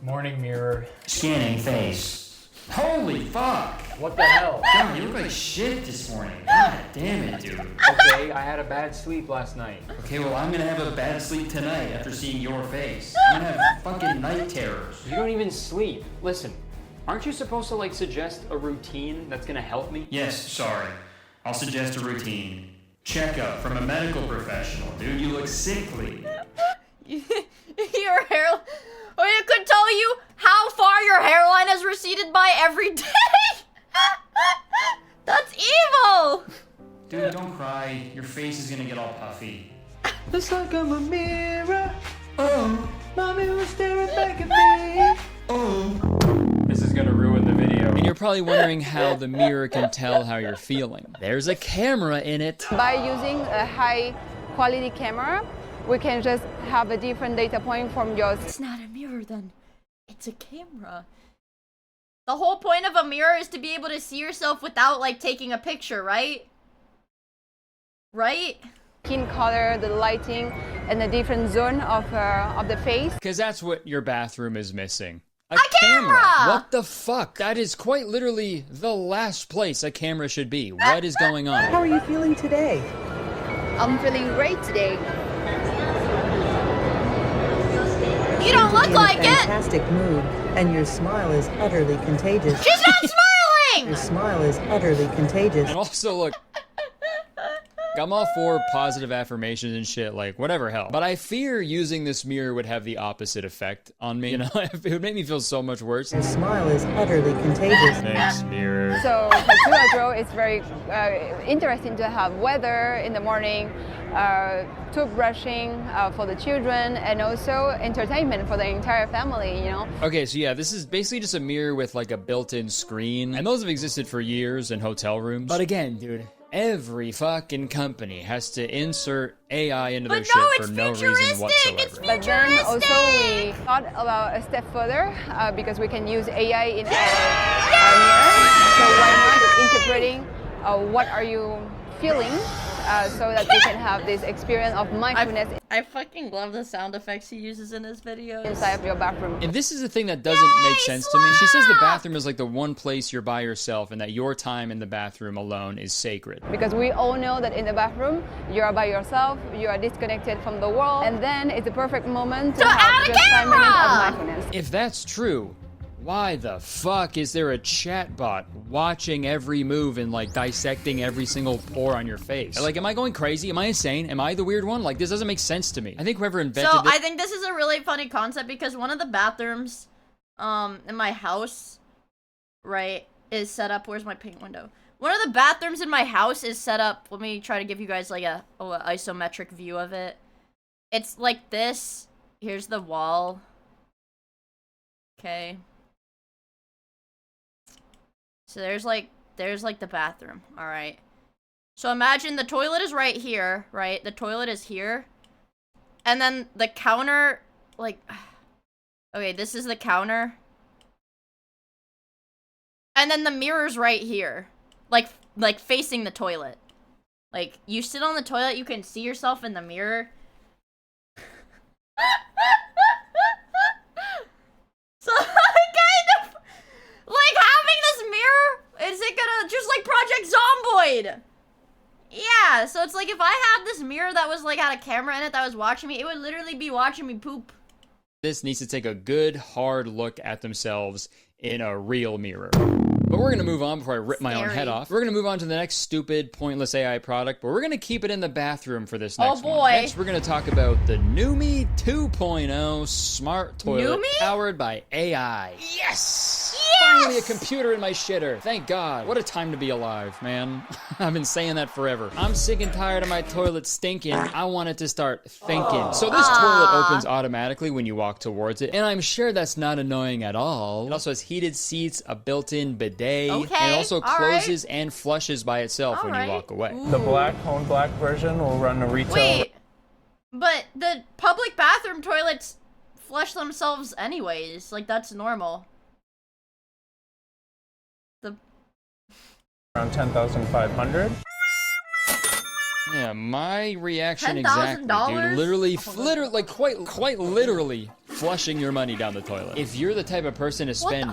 Morning mirror. Scanning face. Holy fuck! What the hell? God, you look like shit this morning. God damn it, dude. Okay, I had a bad sleep last night. Okay, well, I'm gonna have a bad sleep tonight after seeing your face. I'm gonna have fucking night terrors. You don't even sleep. Listen, aren't you supposed to like suggest a routine that's gonna help me? Yes, sorry. I'll suggest a routine. Checkup from a medical professional. Dude, you look sickly. Your hair. Oh, it could tell you how far your hairline has receded by every day. That's evil. Dude, don't cry. Your face is gonna get all puffy. Looks like I'm a mirror. Oh, mommy was staring back at me. This is gonna ruin the video. And you're probably wondering how the mirror can tell how you're feeling. There's a camera in it. By using a high quality camera, we can just have a different data point from yours. It's not a mirror then. It's a camera. The whole point of a mirror is to be able to see yourself without like taking a picture, right? Right? Skin color, the lighting, and the different zone of the face. Because that's what your bathroom is missing. A camera! What the fuck? That is quite literally the last place a camera should be. What is going on? How are you feeling today? I'm feeling great today. You don't look like it! Fantastic mood, and your smile is utterly contagious. She's not smiling! Your smile is utterly contagious. And also, look, I'm all for positive affirmations and shit, like, whatever, hell. But I fear using this mirror would have the opposite effect on me. You know, it would make me feel so much worse. Your smile is utterly contagious. Thanks, mirror. So, Tattoo Agro is very interesting to have weather in the morning, toothbrushing for the children, and also entertainment for the entire family, you know? Okay, so yeah, this is basically just a mirror with like a built-in screen, and those have existed for years in hotel rooms. But again, dude, every fucking company has to insert AI into their shit for no reason whatsoever. But then also we thought about a step further because we can use AI in our mirror. So why not interpreting what are you feeling so that we can have this experience of mindfulness. I fucking love the sound effects he uses in his videos. Inside of your bathroom. And this is the thing that doesn't make sense to me. She says the bathroom is like the one place you're by yourself and that your time in the bathroom alone is sacred. Because we all know that in the bathroom, you are by yourself, you are disconnected from the world, and then it's a perfect moment to have just 5 minutes of mindfulness. If that's true, why the fuck is there a chatbot watching every move and like dissecting every single pore on your face? Like, am I going crazy? Am I insane? Am I the weird one? Like, this doesn't make sense to me. I think whoever invented So this— I think this is a really funny concept because one of the bathrooms in my house, right, is set up. Where's my paint window? One of the bathrooms in my house is set up. Let me try to give you guys like a isometric view of it. It's like this. Here's the wall. Okay. So there's like the bathroom, all right. So imagine the toilet is right here, right? The toilet is here. And then the counter, like, okay, this is the counter. And then the mirror's right here, like facing the toilet. Like, you sit on the toilet, you can see yourself in the mirror. So, kind of, like, having this mirror, is it gonna, just like Project Zomboid? Yeah, so it's like, if I had this mirror that was, like, had a camera in it that was watching me, it would literally be watching me poop. this needs to take a good, hard look at themselves in a real mirror. But we're going to move on before I rip my own head off. We're going to move on to the next stupid, pointless AI product, but we're going to keep it in the bathroom for this next one. Next, we're going to talk about the NUMI 2.0 smart toilet powered by AI. Yes! Finally a computer in my shitter. Thank God. What a time to be alive, man. I've been saying that forever. I'm sick and tired of my toilet stinking. I want it to start thinking. So this toilet opens automatically when you walk towards it, and I'm sure that's not annoying at all. It also has heated seats, a built-in bidet, and it also closes and flushes by itself when you walk away. The black, Hone Black version will run a retail... Wait, but the public bathroom toilets flush themselves anyways. Like, that's normal. Around 10,500. Yeah, my reaction exactly, dude. Literally, like quite literally flushing your money down the toilet. If you're the type of person to spend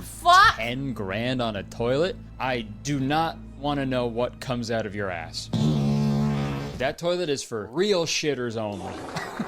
10 grand on a toilet, I do not want to know what comes out of your ass. That toilet is for real shitters only.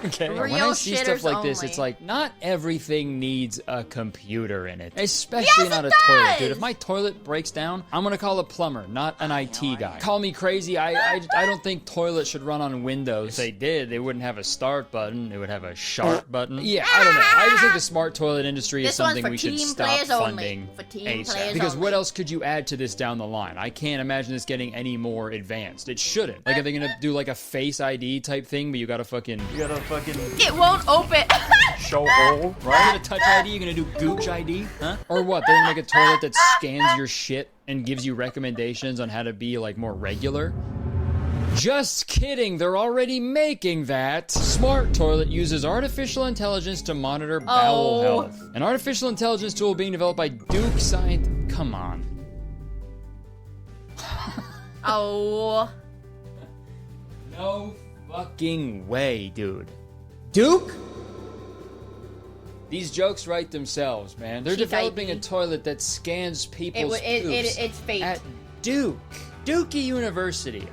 Okay? When I see stuff like this, it's like, not everything needs a computer in it. Especially not a toilet, dude. If my toilet breaks down, I'm gonna call a plumber, not an IT guy. Call me crazy, I don't think toilets should run on Windows. If they did, they wouldn't have a start button, it would have a sharp button. Yeah, I don't know. I just think the smart toilet industry is something we should stop funding ASAP. Because what else could you add to this down the line? I can't imagine this getting any more advanced. It shouldn't. Like, are they gonna do like a face ID type thing, but you gotta fucking It won't open. show hole, right? You're gonna touch ID, you're gonna do gooch ID, huh? Or what? They're gonna make a toilet that scans your shit and gives you recommendations on how to be like more regular? Just kidding, they're already making that. Smart Toilet uses artificial intelligence to monitor bowel health. An artificial intelligence tool being developed by Duke Science. Come on. Oh. No fucking way, dude. Duke? These jokes write themselves, man. They're developing a toilet that scans people's poops it's fake. at Duke University.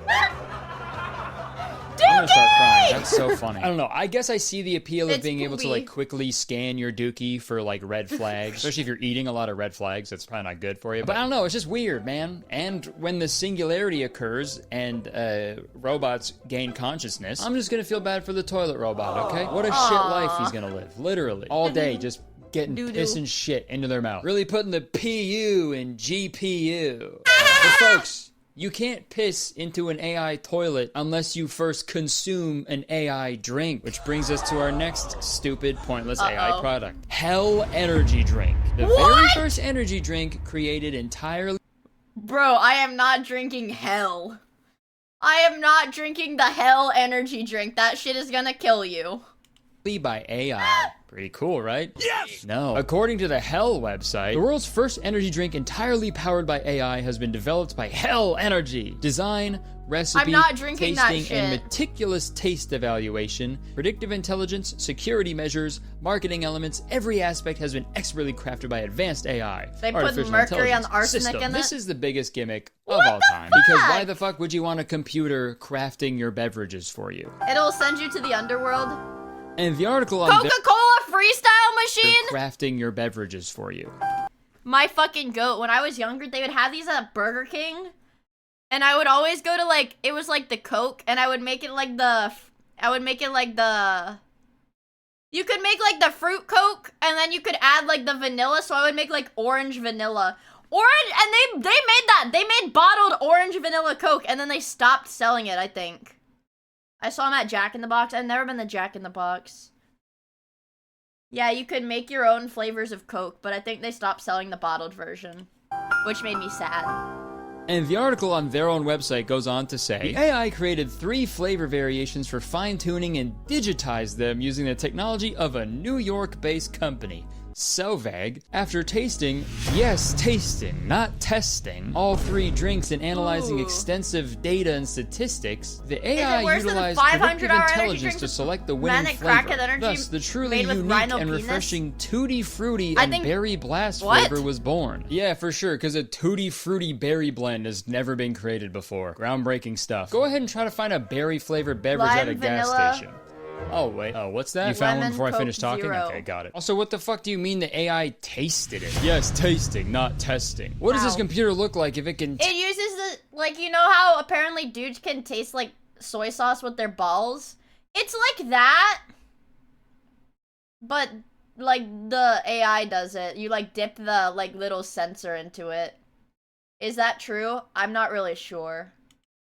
I'm gonna start crying. That's so funny. I don't know. I guess I see the appeal of being able to like quickly scan your dookie for like red flags, especially if you're eating a lot of red flags. That's probably not good for you. But I don't know. It's just weird, man. And when the singularity occurs and robots gain consciousness, I'm just gonna feel bad for the toilet robot. Okay? What a shit life he's gonna live. Literally, all day just getting piss and shit into their mouth. Really putting the PU in GPU. But folks, you can't piss into an AI toilet unless you first consume an AI drink, which brings us to our next stupid, pointless AI product. Hell Energy Drink. The very first energy drink created entirely... Bro, I am not drinking Hell. I am not drinking the Hell Energy Drink. That shit is gonna kill you. ...by AI. Pretty cool, right? Yes! No. According to the Hell website, the world's first energy drink entirely powered by AI has been developed by Hell Energy. Design, recipe, I'm not drinking that tasting, shit. and meticulous taste evaluation, predictive intelligence, security measures, marketing elements, every aspect has been expertly crafted by advanced AI. They put mercury and arsenic in it? This is the biggest gimmick of all time. Because why the fuck would you want a computer crafting your beverages for you? It'll send you to the underworld. And the article on Coca-Cola freestyle machine? crafting your beverages for you. My fucking goat. When I was younger, they would have these at Burger King. And I would always go to like, it was like the Coke. And I would make it like the, you could make like the fruit Coke. And then you could add like the vanilla. So I would make like orange vanilla. And they made that. They made bottled orange vanilla Coke. And then they stopped selling it, I think. I saw them at Jack in the Box. I've never been to Jack in the Box. Yeah, you could make your own flavors of Coke, but I think they stopped selling the bottled version, which made me sad. And the article on their own website goes on to say, the AI created 3 flavor variations for fine-tuning and digitized them using the technology of a New York-based company. So vague. After tasting, yes, tasting, not testing, all 3 drinks and analyzing extensive data and statistics, the AI utilized predictive intelligence to select the winning flavor. Thus, the truly unique and refreshing Tutti Frutti and Berry Blast flavor was born. Yeah, for sure, because a Tutti Frutti berry blend has never been created before. Groundbreaking stuff. Go ahead and try to find a berry-flavored beverage at a gas station. Oh, wait. Oh, what's that? You found one before I finished talking? Okay, got it. Also, what the fuck do you mean the AI tasted it? Yes, tasting, not testing. What does this computer look like if it can... It uses the, like, you know how apparently dudes can taste, like, soy sauce with their balls? It's like that, but, like, the AI does it. You, like, dip the, like, little sensor into it. Is that true? I'm not really sure.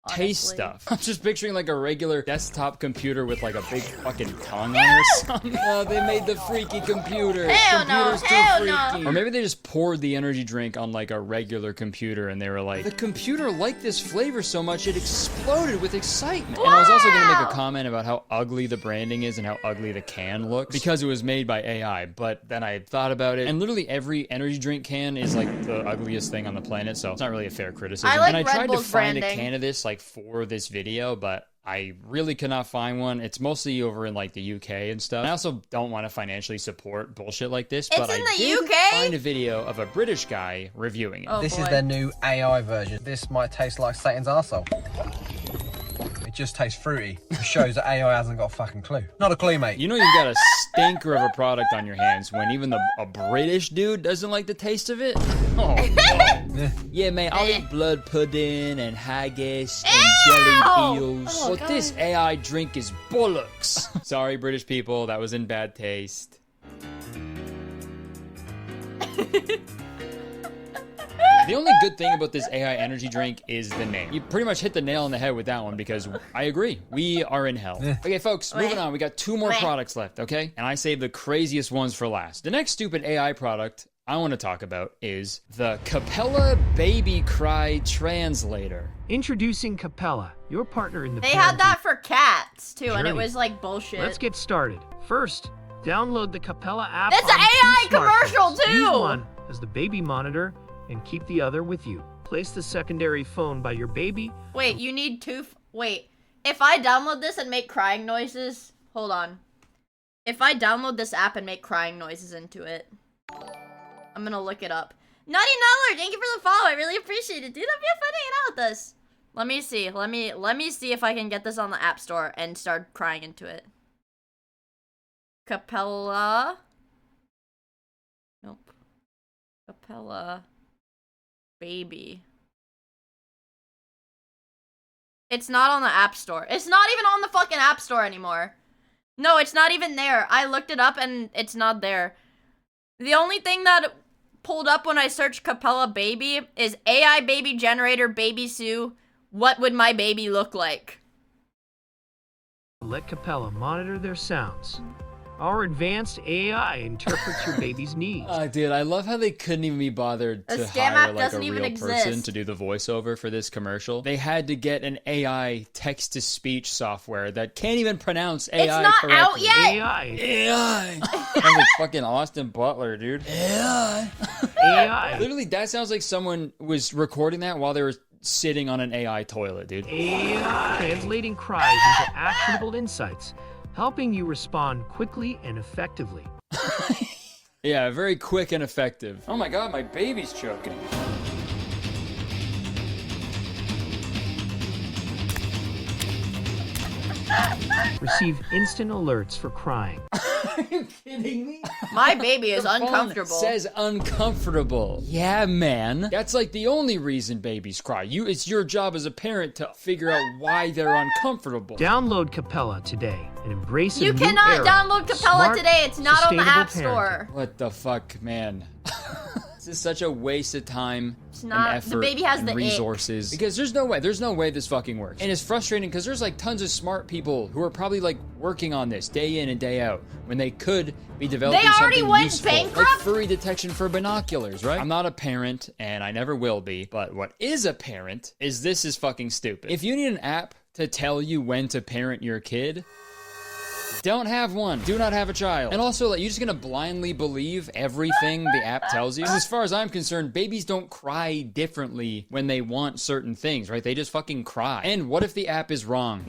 Honestly. Taste stuff. I'm just picturing like a regular desktop computer with like a big fucking tongue on it or something. Oh, they made the freaky computer. Computer's too freaky. Or maybe they just poured the energy drink on like a regular computer and they were like, the computer liked this flavor so much it exploded with excitement. And I was also gonna make a comment about how ugly the branding is and how ugly the can looks because it was made by AI, but then I thought about it and literally every energy drink can is like the ugliest thing on the planet, so it's not really a fair criticism. I like and I Red tried Bull's to find branding. a can of this like for this video, but I really could not find one. It's mostly over in like the UK and stuff. I also don't want to financially support bullshit like this, but I did find a video of a British guy reviewing it. This is their new AI version. This might taste like Satan's arsehole. It just tastes fruity. It shows that AI hasn't got a fucking clue. Not a clue, mate. You know you've got a stinker of a product on your hands when even a British dude doesn't like the taste of it? Oh, no. Yeah, mate, I'll eat blood pudding and haggis and jelly eels. But this AI drink is bollocks. Sorry, British people, that was in bad taste. The only good thing about this AI energy drink is the name. You pretty much hit the nail on the head with that one because I agree. We are in hell. Okay, folks, moving on. We got 2 more products left, okay? And I saved the craziest ones for last. The next stupid AI product I want to talk about is the Capella Baby Cry Translator. Introducing Capella, your partner in the They had that for cats too, and it was like bullshit. Let's get started. First, download the Capella app. That's an AI commercial too! Use one as the baby monitor and keep the other with you. Place the secondary phone by your baby. Wait, you need 2... Wait, if I download this and make crying noises... Hold on. If I download this app and make crying noises into it... I'm gonna look it up. Nutty Nuller, thank you for the follow. I really appreciate it, dude. That'd be fun hanging out with us. Let me see. Let me see if I can get this on the App Store and start crying into it. Capella. Nope. Capella. Baby. It's not on the App Store. It's not even on the fucking App Store anymore. No, it's not even there. I looked it up and it's not there. The only thing that pulled up when I searched Capella Baby is AI baby generator baby Sue. What would my baby look like? Let Capella monitor their sounds. Our advanced AI interprets your baby's needs. Dude, I love how they couldn't even be bothered to hire like a real person to do the voiceover for this commercial. They had to get an AI text-to-speech software that can't even pronounce AI correctly. It's not out yet! AI. Sounds like fucking Austin Butler, dude. AI. Literally, that sounds like someone was recording that while they were sitting on an AI toilet, dude. AI translating cries into actionable insights, helping you respond quickly and effectively. Yeah, very quick and effective. Oh my god, my baby's choking. Receive instant alerts for crying. Are you kidding me? My baby is The phone uncomfortable. Says uncomfortable. Yeah, man. That's like the only reason babies cry. It's your job as a parent to figure out why they're uncomfortable. Download Capella today and embrace a You new cannot era. download Capella Smart, today. It's not on the sustainable App Store. What the fuck, man? This is such a waste of time not- and effort the baby has and the ick. resources. Because there's no way this fucking works. And it's frustrating because there's like tons of smart people who are probably like working on this day in and day out when they could be developing They already something went useful, bankrupt? like furry detection for binoculars, right? I'm not a parent and I never will be, but what is apparent is this is fucking stupid. If you need an app to tell you when to parent your kid, don't have one. Do not have a child. And also, like, you're just gonna blindly believe everything the app tells you? 'Cause as far as I'm concerned, babies don't cry differently when they want certain things, right? They just fucking cry. And what if the app is wrong?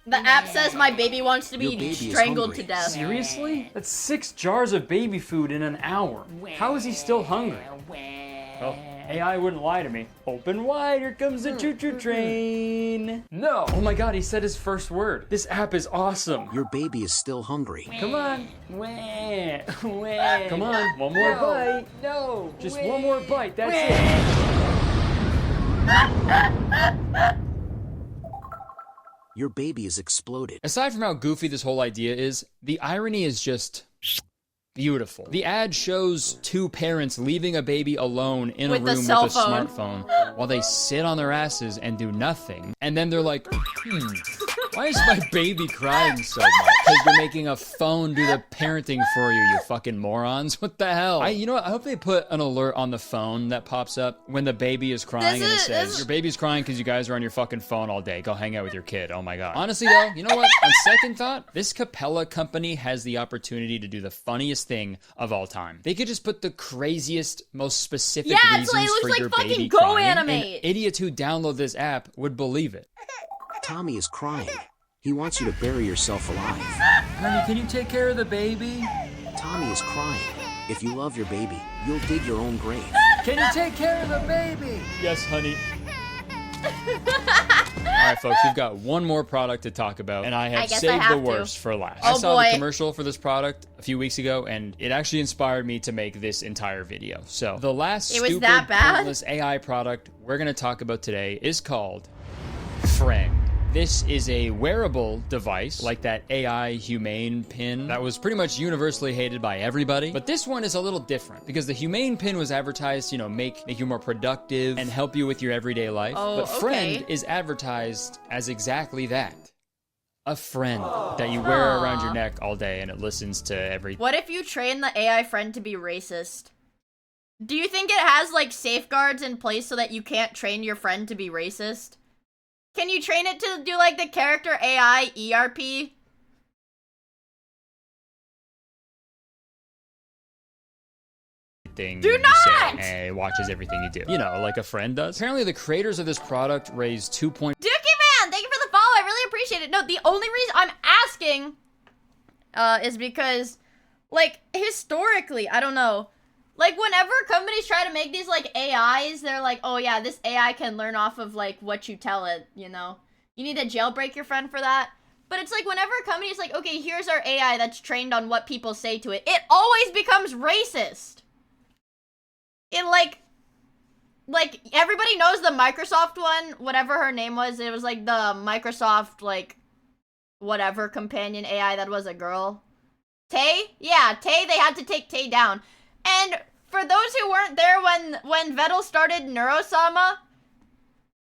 The app says my baby wants to be strangled to death. Seriously? That's 6 jars of baby food in an hour. How is he still hungry? Well, AI wouldn't lie to me. Open wide, here comes the choo-choo train. No! Oh my god, he said his first word. This app is awesome. Your baby is still hungry. Come on. Come on, one more bite. No. Just one more bite, that's it. Your baby is exploded. Aside from how goofy this whole idea is, the irony is just beautiful. The ad shows 2 parents leaving a baby alone in a room with a smartphone while they sit on their asses and do nothing. And then they're like, why is my baby crying so much? Because you're making a phone do the parenting for you, you fucking morons. What the hell? You know what? I hope they put an alert on the phone that pops up when the baby is crying and it says, your baby's crying because you guys are on your fucking phone all day. Go hang out with your kid. Oh my god. Honestly though, you know what? On second thought, this Capella company has the opportunity to do the funniest thing of all time. They could just put the craziest, most specific reasons for your baby crying, and idiots who download this app would believe it. Tommy is crying. He wants you to bury yourself alive. Honey, can you take care of the baby? Tommy is crying. If you love your baby, you'll dig your own grave. Can you take care of the baby? Yes, honey. Alright folks, we've got one more product to talk about, and I have saved the worst for last. I saw the commercial for this product a few weeks ago, and it actually inspired me to make this entire video. So, the last stupid, pointless AI product we're going to talk about today is called Friend. This is a wearable device, like that AI Humane pin that was pretty much universally hated by everybody. But this one is a little different because the Humane pin was advertised, you know, make you more productive and help you with your everyday life. Oh, but Friend okay. is advertised as exactly that. A friend that you wear around your neck all day and it listens to every... What if you train the AI friend to be racist? Do you think it has, like, safeguards in place so that you can't train your friend to be racist? Can you train it to do, like, the character AI ERP? Thing Do you not! say, and it watches everything you do. You know, like a friend does. Apparently the creators of this product raised Dookie Man, thank you for the follow. I really appreciate it. No, the only reason I'm asking is because, like, historically, I don't know. Like, whenever companies try to make these, like, AIs, they're like, oh, yeah, this AI can learn off of, like, what you tell it, you know? You need to jailbreak your friend for that. But it's like, whenever a company's like, okay, here's our AI that's trained on what people say to it, it always becomes racist. It, like, everybody knows the Microsoft one, whatever her name was. It was, like, the Microsoft, like, whatever companion AI that was a girl. Tay? Yeah, Tay, they had to take Tay down. And for those who weren't there when Vettel started Neurosama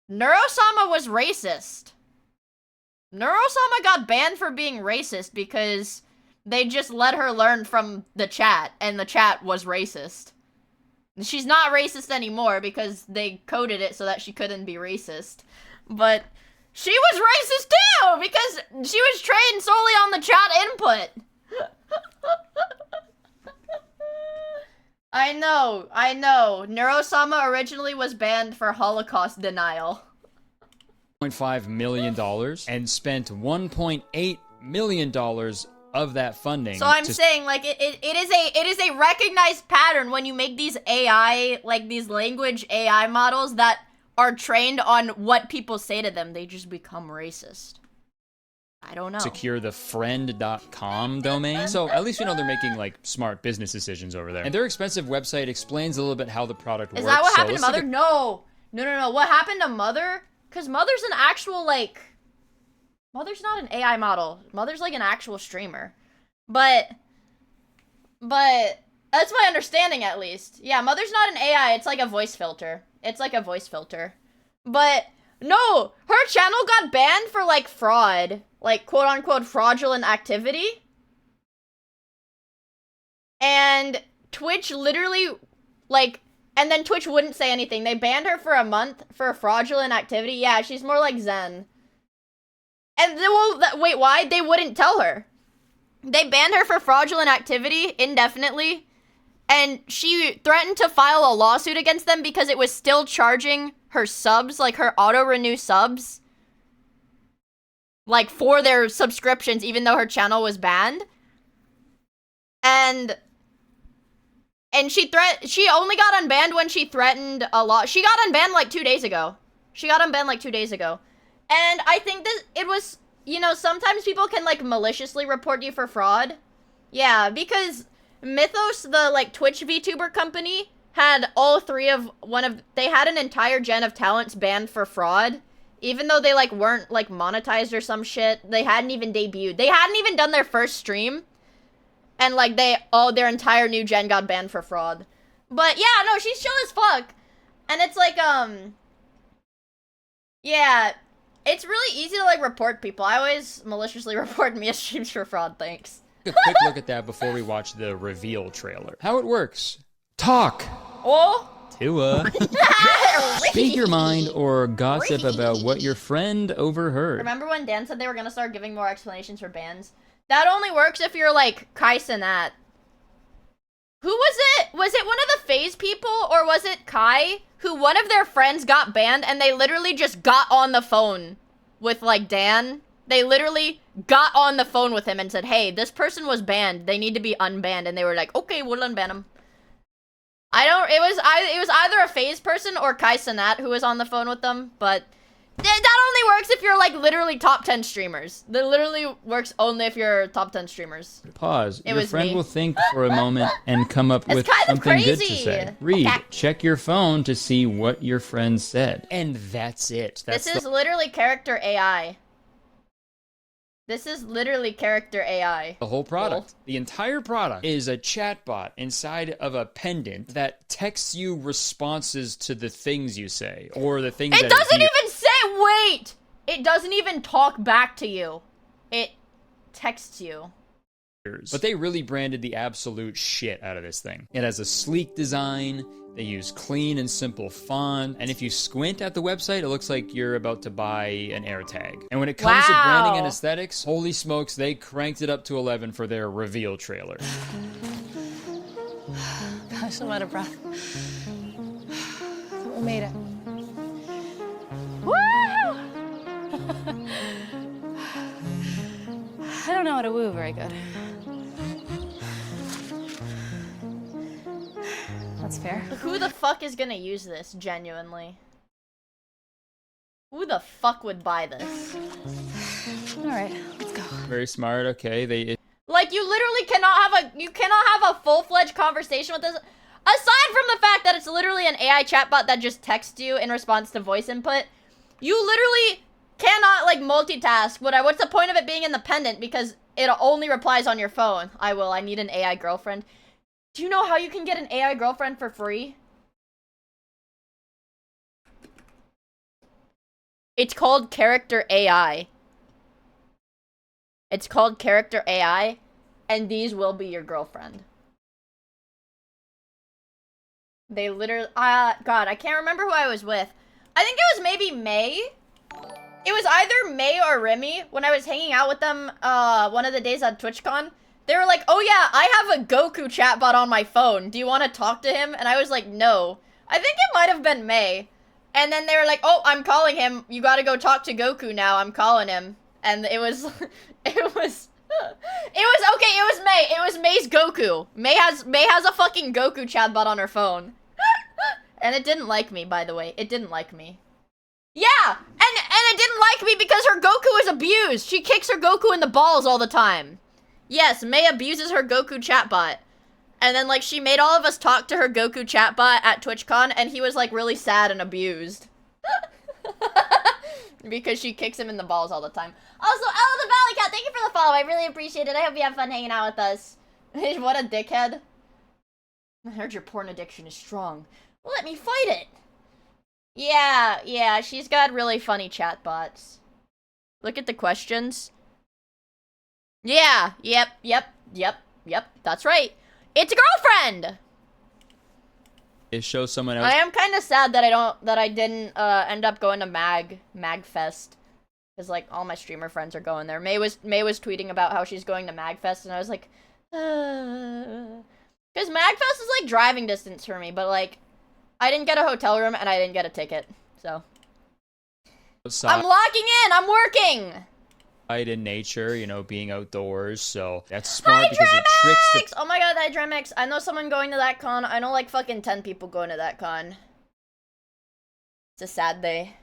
was racist. Neurosama got banned for being racist because they just let her learn from the chat, and the chat was racist. She's not racist anymore because they coded it so that she couldn't be racist. But she was racist too because she was trained solely on the chat input. I know. Neurosama originally was banned for Holocaust denial. $1.5 million and spent $1.8 million of that funding. So I'm saying, like, it is a recognized pattern when you make these AI, like, these language AI models that are trained on what people say to them. They just become racist. I don't know. Secure the friend.com domain. So at least we know they're making, like, smart business decisions over there. And their expensive website explains a little bit how the product works. Is that what So happened to Mother? No. What happened to Mother? Because Mother's an actual, like... Mother's not an AI model. Mother's, like, an actual streamer. But... That's my understanding, at least. Yeah, Mother's not an AI. It's like a voice filter. But... No! Her channel got banned for, like, fraud. Like, quote-unquote fraudulent activity. And Twitch literally, like... And then Twitch wouldn't say anything. They banned her for a month for fraudulent activity. Yeah, she's more like Zen. And wait, why? They wouldn't tell her. They banned her for fraudulent activity indefinitely. And she threatened to file a lawsuit against them because it was still charging her subs, like her auto-renew subs, like for their subscriptions, even though her channel was banned. And she only got unbanned when she threatened a lot. She got unbanned like 2 days ago. And I think that it was, you know, sometimes people can, like, maliciously report you for fraud. Yeah, because Mythos, the, like, Twitch VTuber company, had all three of they had an entire gen of talents banned for fraud. Even though they, like, weren't, like, monetized or some shit. They hadn't even debuted. They hadn't even done their first stream. And, like, their entire new gen got banned for fraud. But, yeah, no, she's chill as fuck. And it's like, yeah, it's really easy to, like, report people. I always maliciously report Miia streams for fraud, thanks. A quick look at that before we watch the reveal trailer. How it works. Talk! Oh? To, speak your mind or gossip about what your friend overheard. Remember when Dan said they were gonna start giving more explanations for bans? That only works if you're, like, Kai Cenat. Who was it? Was it one of the FaZe people, or was it Kai, who one of their friends got banned, and they literally just got on the phone with, like, Dan? They literally got on the phone with him and said, hey, this person was banned. They need to be unbanned. And they were like, okay, we'll unban them. It was either a FaZe person or Kai Cenat who was on the phone with them, but that only works if you're, like, literally top 10 streamers. That literally works only if you're top 10 streamers. Pause. It Your was friend me. will think for a moment and come up with kind of something good to crazy. say. Read. Okay. Check your phone to see what your friend said. And that's it. This is literally character AI. This is literally character AI. The whole product. The entire product is a chatbot inside of a pendant that texts you responses to the things you say, or the things It that doesn't even say, wait! It doesn't even talk back to you. It texts you. But they really branded the absolute shit out of this thing. It has a sleek design, they use clean and simple font, and if you squint at the website, it looks like you're about to buy an AirTag. And when it comes to branding and aesthetics, holy smokes, they cranked it up to 11 for their reveal trailer. Gosh, I'm out of breath. We made it. Woo! I don't know how to woo very good. That's fair. Who the fuck is gonna use this, genuinely? Who the fuck would buy this? Alright, let's go. Very smart, okay. Like, you literally cannot have a full-fledged conversation with this. Aside from the fact that it's literally an AI chatbot that just texts you in response to voice input, you literally cannot, like, multitask. What's the point of it being independent? Because it only replies on your phone. I need an AI girlfriend. Do you know how you can get an AI girlfriend for free? It's called character AI. It's called character AI, and these will be your girlfriend. They literally, God, I can't remember who I was with. I think it was maybe May. It was either May or Remy when I was hanging out with them one of the days at TwitchCon. They were like, oh yeah, I have a Goku chatbot on my phone. Do you want to talk to him? And I was like, no. I think it might have been May. And then they were like, oh, I'm calling him. You gotta go talk to Goku now. I'm calling him. And it was, it was May. It was May's Goku. May has a fucking Goku chatbot on her phone. And it didn't like me, by the way. It didn't like me. Yeah! And it didn't like me because her Goku is abused. She kicks her Goku in the balls all the time. Yes, May abuses her Goku chatbot. And then, like, she made all of us talk to her Goku chatbot at TwitchCon, and he was, like, really sad and abused. Because she kicks him in the balls all the time. Also, Ella the Valley Cat, thank you for the follow. I really appreciate it. I hope you have fun hanging out with us. What a dickhead. I heard your porn addiction is strong. Well, let me fight it. Yeah, she's got really funny chatbots. Look at the questions. Yeah, yep, that's right. It's a girlfriend! It shows someone else. I am kind of sad that I didn't end up going to MagFest. Because, like, all my streamer friends are going there. May was tweeting about how she's going to MagFest, and I was like, because MagFest is, like, driving distance for me, but, like, I didn't get a hotel room, and I didn't get a ticket, so. I'm locking in! I'm working! In nature, you know, being outdoors, so that's smart because it tricks the... Oh my god, Hydramix! I know someone going to that con. I know like fucking 10 people going to that con. It's a sad day.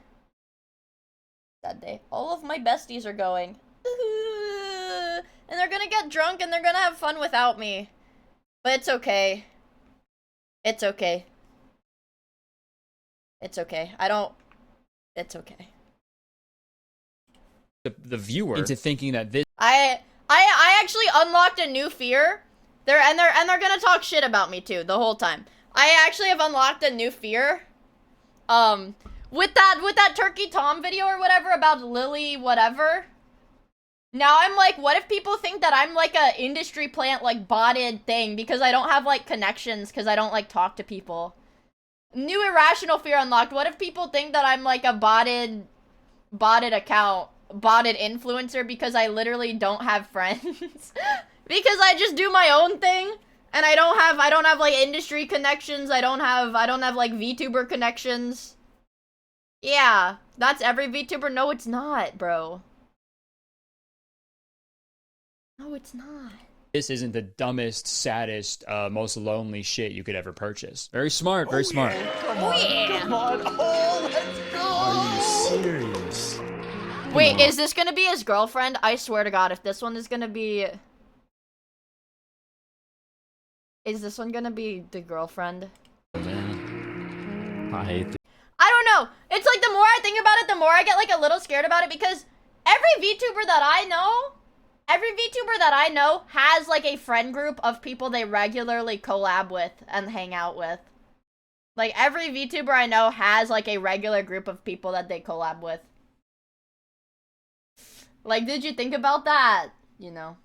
Sad day. All of my besties are going. And they're gonna get drunk and they're gonna have fun without me. But it's okay. It's okay. It's okay. It's okay. The viewer into thinking that this I actually unlocked a new fear. They're gonna talk shit about me too the whole time. I actually have unlocked a new fear. With that Turkey Tom video or whatever about Lily whatever. Now I'm like, what if people think that I'm like a industry plant like botted thing because I don't have like connections because I don't like talk to people. New irrational fear unlocked. What if people think that I'm like a botted account? Botted influencer because I literally don't have friends because I just do my own thing and I don't have like industry connections. I don't have like VTuber connections. Yeah, that's every VTuber. No, it's not, bro. No, it's not. This isn't the dumbest, saddest, most lonely shit you could ever purchase. Very smart, very smart. Come on. Oh, let's go. Are you serious? Wait, is this gonna be his girlfriend? I swear to God, if this one is gonna be... Is this one gonna be the girlfriend? I hate this. I don't know. It's like the more I think about it, the more I get like a little scared about it because every VTuber that I know Every VTuber that I know has like a friend group of people they regularly collab with and hang out with. Like every VTuber I know has like a regular group of people that they collab with. Like, did you think about that? You know.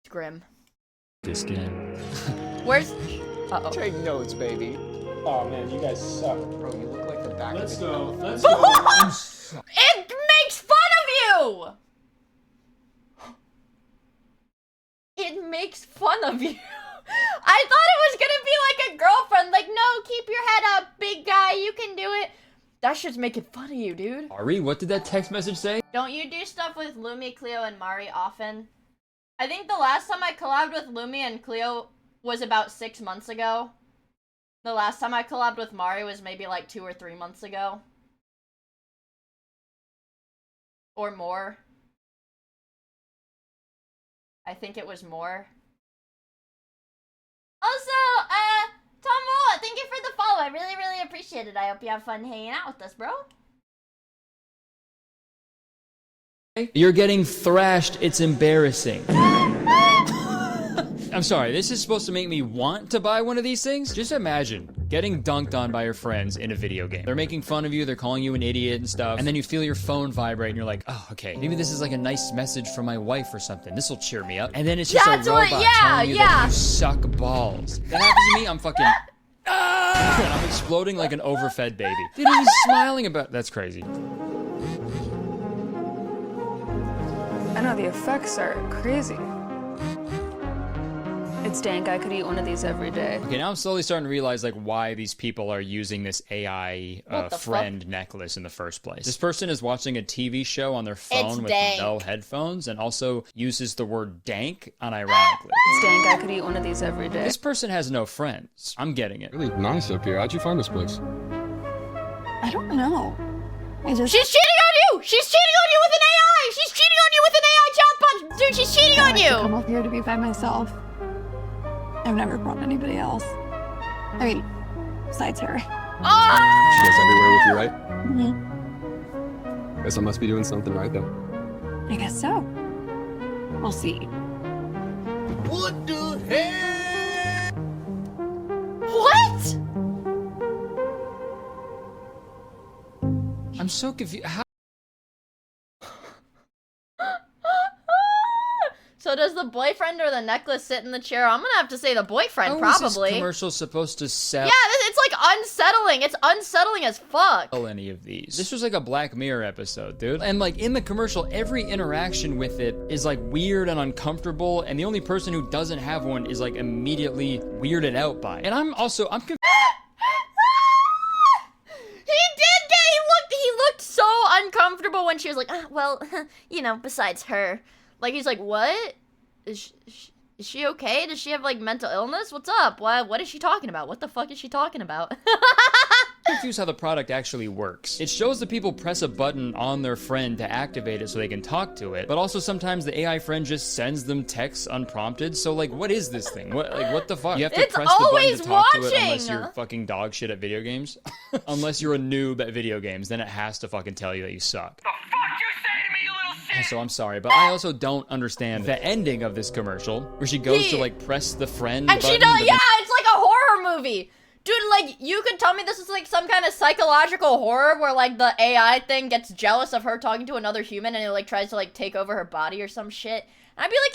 It's grim. This game. Where's... Uh-oh. Take notes, baby. Oh man, you guys suck. Bro, you look like the back Let's of go. the Let's go. It makes fun of you! It makes fun of you. I thought it was gonna be like a girlfriend. Like, no, keep your head up, big guy. You can do it. That shit's making fun of you, dude. Ari, what did that text message say? Don't you do stuff with Lumi, Cleo, and Mari often? I think the last time I collabed with Lumi and Cleo was about 6 months ago. The last time I collabed with Mari was maybe like 2 or 3 months ago. Or more. I think it was more. Also, Tomo, thank you for the follow. I really, really appreciate it. I hope you have fun hanging out with us, bro. You're getting thrashed. It's embarrassing. I'm sorry, this is supposed to make me want to buy one of these things? Just imagine getting dunked on by your friends in a video game. They're making fun of you, they're calling you an idiot and stuff, and then you feel your phone vibrate and you're like, oh, okay, maybe this is like a nice message from my wife or something. This will cheer me up. And then it's just a robot telling you that you suck balls. That happens to me, I'm fucking... I'm exploding like an overfed baby. Dude, he's smiling about... That's crazy. I know the effects are crazy. It's dank. I could eat one of these every day. Okay, now I'm slowly starting to realize like why these people are using this AI friend necklace in the first place. This person is watching a TV show on their phone with no headphones and also uses the word dank unironically. It's dank. I could eat one of these every day. This person has no friends. I'm getting it. Really nice up here. How'd you find this place? I don't know. She's cheating on you! She's cheating on you with an AI! She's cheating on you with an AI child punch! Dude, she's cheating on you! I come up here to be by myself. I've never brought anybody else. I mean, besides her. She goes everywhere with you, right? Mm-hmm. Guess I must be doing something right then. I guess so. We'll see. What the hell? What? I'm so confused. How? So does the boyfriend or the necklace sit in the chair? I'm gonna have to say the boyfriend, How probably. is this commercial supposed to sell? Yeah, it's like unsettling. It's unsettling as fuck. Any of these. This was like a Black Mirror episode, dude. And like in the commercial, every interaction with it is like weird and uncomfortable, and the only person who doesn't have one is like immediately weirded out by it. And I'm confused. He looked so uncomfortable when she was like, well, you know, besides her. Like, he's like, what? Is she okay? Does she have, like, mental illness? What's up? What is she talking about? What the fuck is she talking about? I'm confused how the product actually works. It shows the people press a button on their friend to activate it so they can talk to it, but also sometimes the AI friend just sends them texts unprompted. So, like, what is this thing? What the fuck? You have to press the button to talk to it unless you're fucking dog shit at video games. Unless you're a noob at video games, then it has to fucking tell you that you suck. So I'm sorry, but I also don't understand the ending of this commercial where she goes to like press the friend and button. She does, yeah, it's like a horror movie. Dude, like, you could tell me this is like some kind of psychological horror where like the AI thing gets jealous of her talking to another human and it like tries to like take over her body or some shit. And I'd be like,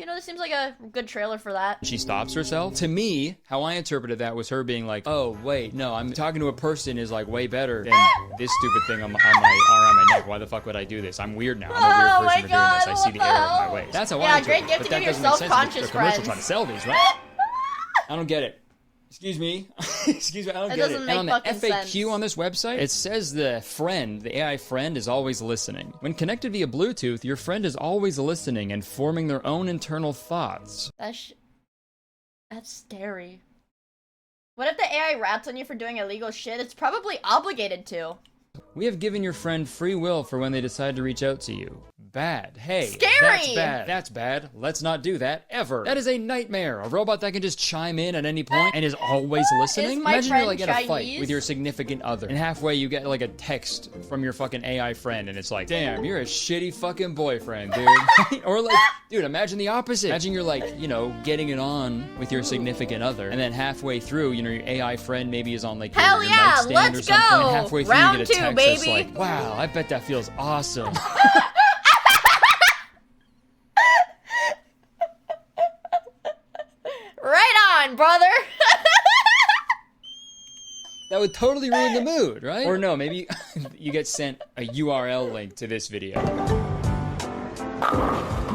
this seems like a good trailer for that. She stops herself. To me, how I interpreted that was her being like, oh, wait, no, I'm talking to a person is like way better than this stupid thing on my arm, on my neck. Why the fuck would I do this? I'm weird now. I'm a weird person for doing this. I see the error of my ways. That's how I interpret it. Great gift to give your self-conscious friends. friends. Trying to sell these, right? I don't get it. Excuse me. Excuse me, I don't get it. And on the FAQ on this website, it says the AI friend is always listening. When connected via Bluetooth, your friend is always listening and forming their own internal thoughts. That's scary. What if the AI rats on you for doing illegal shit? It's probably obligated to. We have given your friend free will for when they decide to reach out to you. bad. Hey, Scary. that's bad. That's bad. Let's not do that ever. That is a nightmare. A robot that can just chime in at any point and is always listening. Is my Imagine you're like friend at a fight Chinese? with your significant other, and halfway you get like a text from your fucking AI friend, and it's like, damn, you're a shitty fucking boyfriend, dude. Or like, dude, imagine the opposite. Imagine you're like, you know, getting it on with your significant other, and then halfway through, you know, your AI friend maybe is on like Hell your yeah, nightstand let's or something. go. And halfway through, Round you get a 2, text baby. that's like, wow, I bet that feels awesome. Right on, brother. That would totally ruin the mood, right? Or no, maybe you get sent a URL link to this video.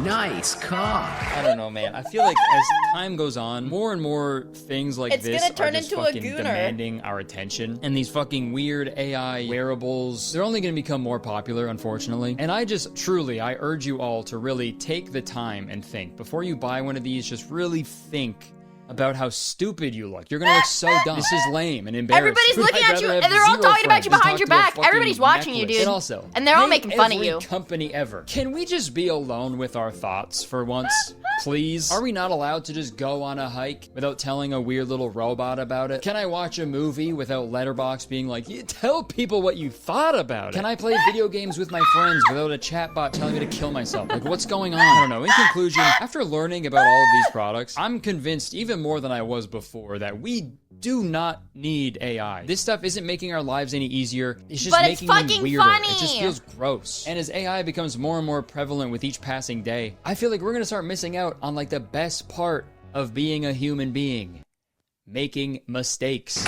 Nice car. I don't know, man. I feel like as time goes on, more and more things like It's this gonna turn are just into a fucking gooner. demanding our attention. And these fucking weird AI wearables, they're only gonna become more popular, unfortunately. And I just truly, I urge you all to really take the time and think. Before you buy one of these, just really think about how stupid you look. You're gonna look so dumb. This is lame and embarrassing. Everybody's looking at you, and they're all talking about you behind your back. Everybody's watching you, dude. And also, And they're all hate making fun of every you. company ever. Can we just be alone with our thoughts for once? Please? Are we not allowed to just go on a hike without telling a weird little robot about it? Can I watch a movie without Letterboxd being like, "You tell people what you thought about it"? Can I play video games with my friends without a chatbot telling me to kill myself? Like, what's going on? I don't know. In conclusion, after learning about all of these products, I'm convinced even more than I was before that we do not need AI. This stuff isn't making our lives any easier. It's just But it's making them fucking weirder. funny. It just feels gross. And as AI becomes more and more prevalent with each passing day, I feel like we're gonna start missing out on like the best part of being a human being. Making mistakes.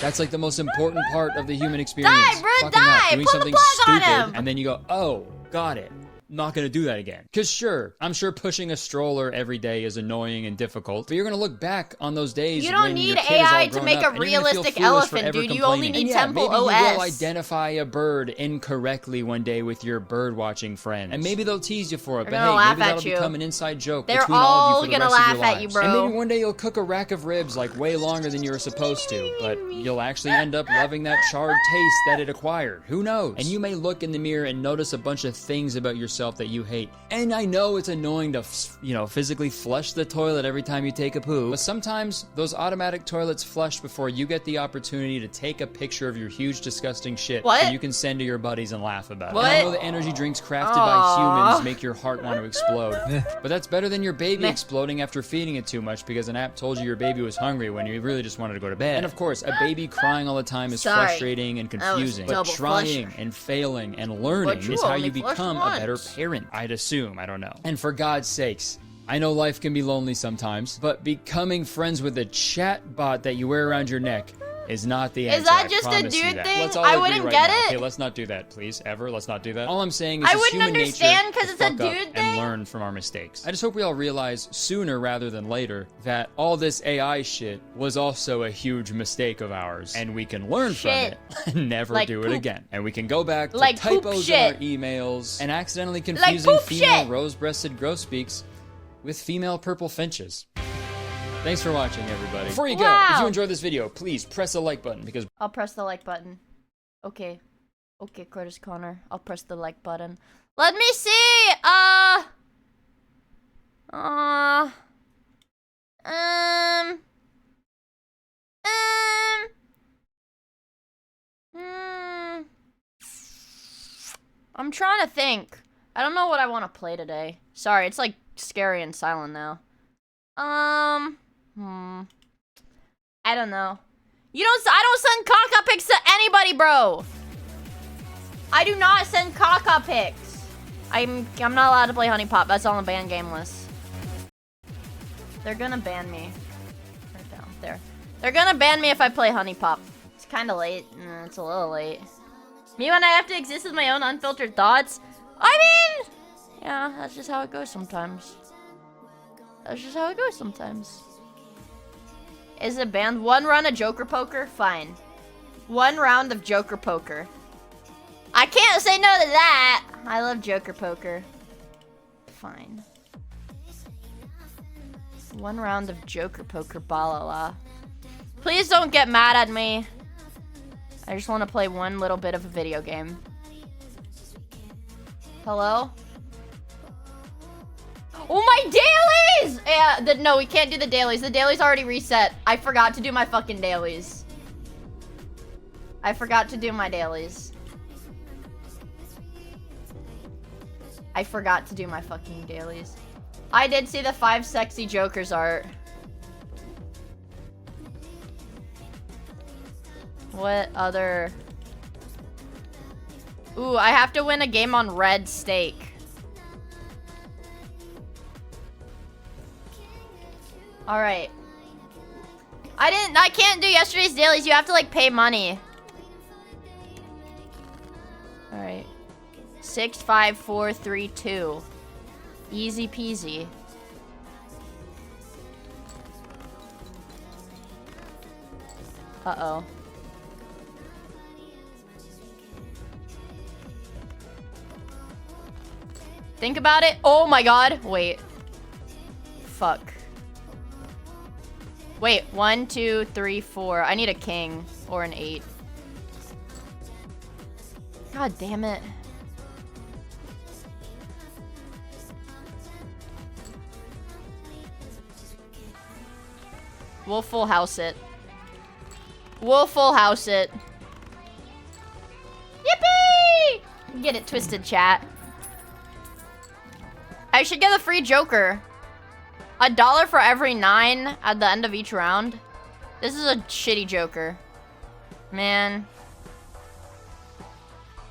That's like the most important part of the human experience. Die, bro, Fucking up, die! doing Pull the something plug on stupid, him! and then you go, oh, got it. Not gonna do that again. Cause sure, I'm sure pushing a stroller every day is annoying and difficult, but you're gonna look back on those days You don't when need your kid is all AI to grown make up, a and you're gonna feel realistic foolish for elephant, ever dude. You only complaining. need And yeah, Temple maybe you OS. will identify a bird incorrectly one day with your bird watching friends, and maybe they'll tease you for it. They're But gonna hey, laugh maybe that'll at you. become an inside joke They're between all of you all for the gonna rest of your laugh at you, lives. bro. And maybe one day you'll cook a rack of ribs like way longer than you were supposed to, but you'll actually end up loving that charred taste that it acquired. Who knows? And you may look in the mirror and notice a bunch of things about yourself that you hate. And I know it's annoying to, physically flush the toilet every time you take a poo, but sometimes those automatic toilets flush before you get the opportunity to take a picture of your huge, disgusting shit What? so you can send to your buddies and laugh about it. What? And I know the energy drinks crafted by Aw. humans make your heart want to explode, but that's better than your baby Meh. exploding after feeding it too much because an app told you your baby was hungry when you really just wanted to go to bed. And of course, a baby crying all the time is Sorry. frustrating and That was confusing, but double trying flush. and failing and learning But you is how only you flushed become a better once. parent, I'd assume. I don't know. And for God's sakes, I know life can be lonely sometimes, but becoming friends with a chat bot that you wear around your neck is not the answer. Is that I just a promise you dude that. thing? Let's all I agree wouldn't right get now. it. Okay, let's not do that, please. Ever. Let's not do that. All I'm saying is I it's wouldn't human understand nature 'cause to it's a fuck up dude and thing. learn from our mistakes. I just hope we all realize sooner rather than later that all this AI shit was also a huge mistake of ours, and we can learn Shit. from it and never Like do poop. it again. And we can go back to Like poop typos in our shit. emails and accidentally Like confusing poop female shit. rose-breasted grosbeaks with female purple finches. Thanks for watching, everybody. Before you go, Wow. if you enjoyed this video, please press the like button because I'll press the like button. Okay. Okay, Curtis Connor. I'll press the like button. Let me see! I'm trying to think. I don't know what I want to play today. Sorry, it's like scary and silent now. I don't know. I don't send caca pics to anybody, bro. I do not send caca pics. I'm not allowed to play Honey Pop. That's on the ban game list. They're gonna ban me. Right down there. They're gonna ban me if I play Honey Pop. It's kind of late. It's a little late. Me when I have to exist with my own unfiltered thoughts. I mean, yeah, that's just how it goes sometimes. That's just how it goes sometimes. Is it banned? One run of Joker Poker? Fine. One round of Joker Poker. I can't say no to that. I love Joker Poker. Fine. One round of Joker Poker, balala. Please don't get mad at me. I just want to play one little bit of a video game. Hello? Oh, my dailies! Yeah, no, we can't do the dailies. The dailies already reset. I forgot to do my fucking dailies. I forgot to do my dailies. I forgot to do my fucking dailies. I did see the 5 sexy Jokers art. What other... Ooh, I have to win a game on red steak. Alright. I can't do yesterday's dailies. You have to, like, pay money. Alright. 6, 5, 4, 3, 2. Easy peasy. Uh-oh. Think about it. Oh my god. Wait. Fuck. Wait. 1, 2, 3, 4. I need a king or an 8. God damn it. We'll full house it. We'll full house it. Yippee! Get it twisted, chat. I should get a free Joker. $1 for every 9 at the end of each round. This is a shitty Joker. Man.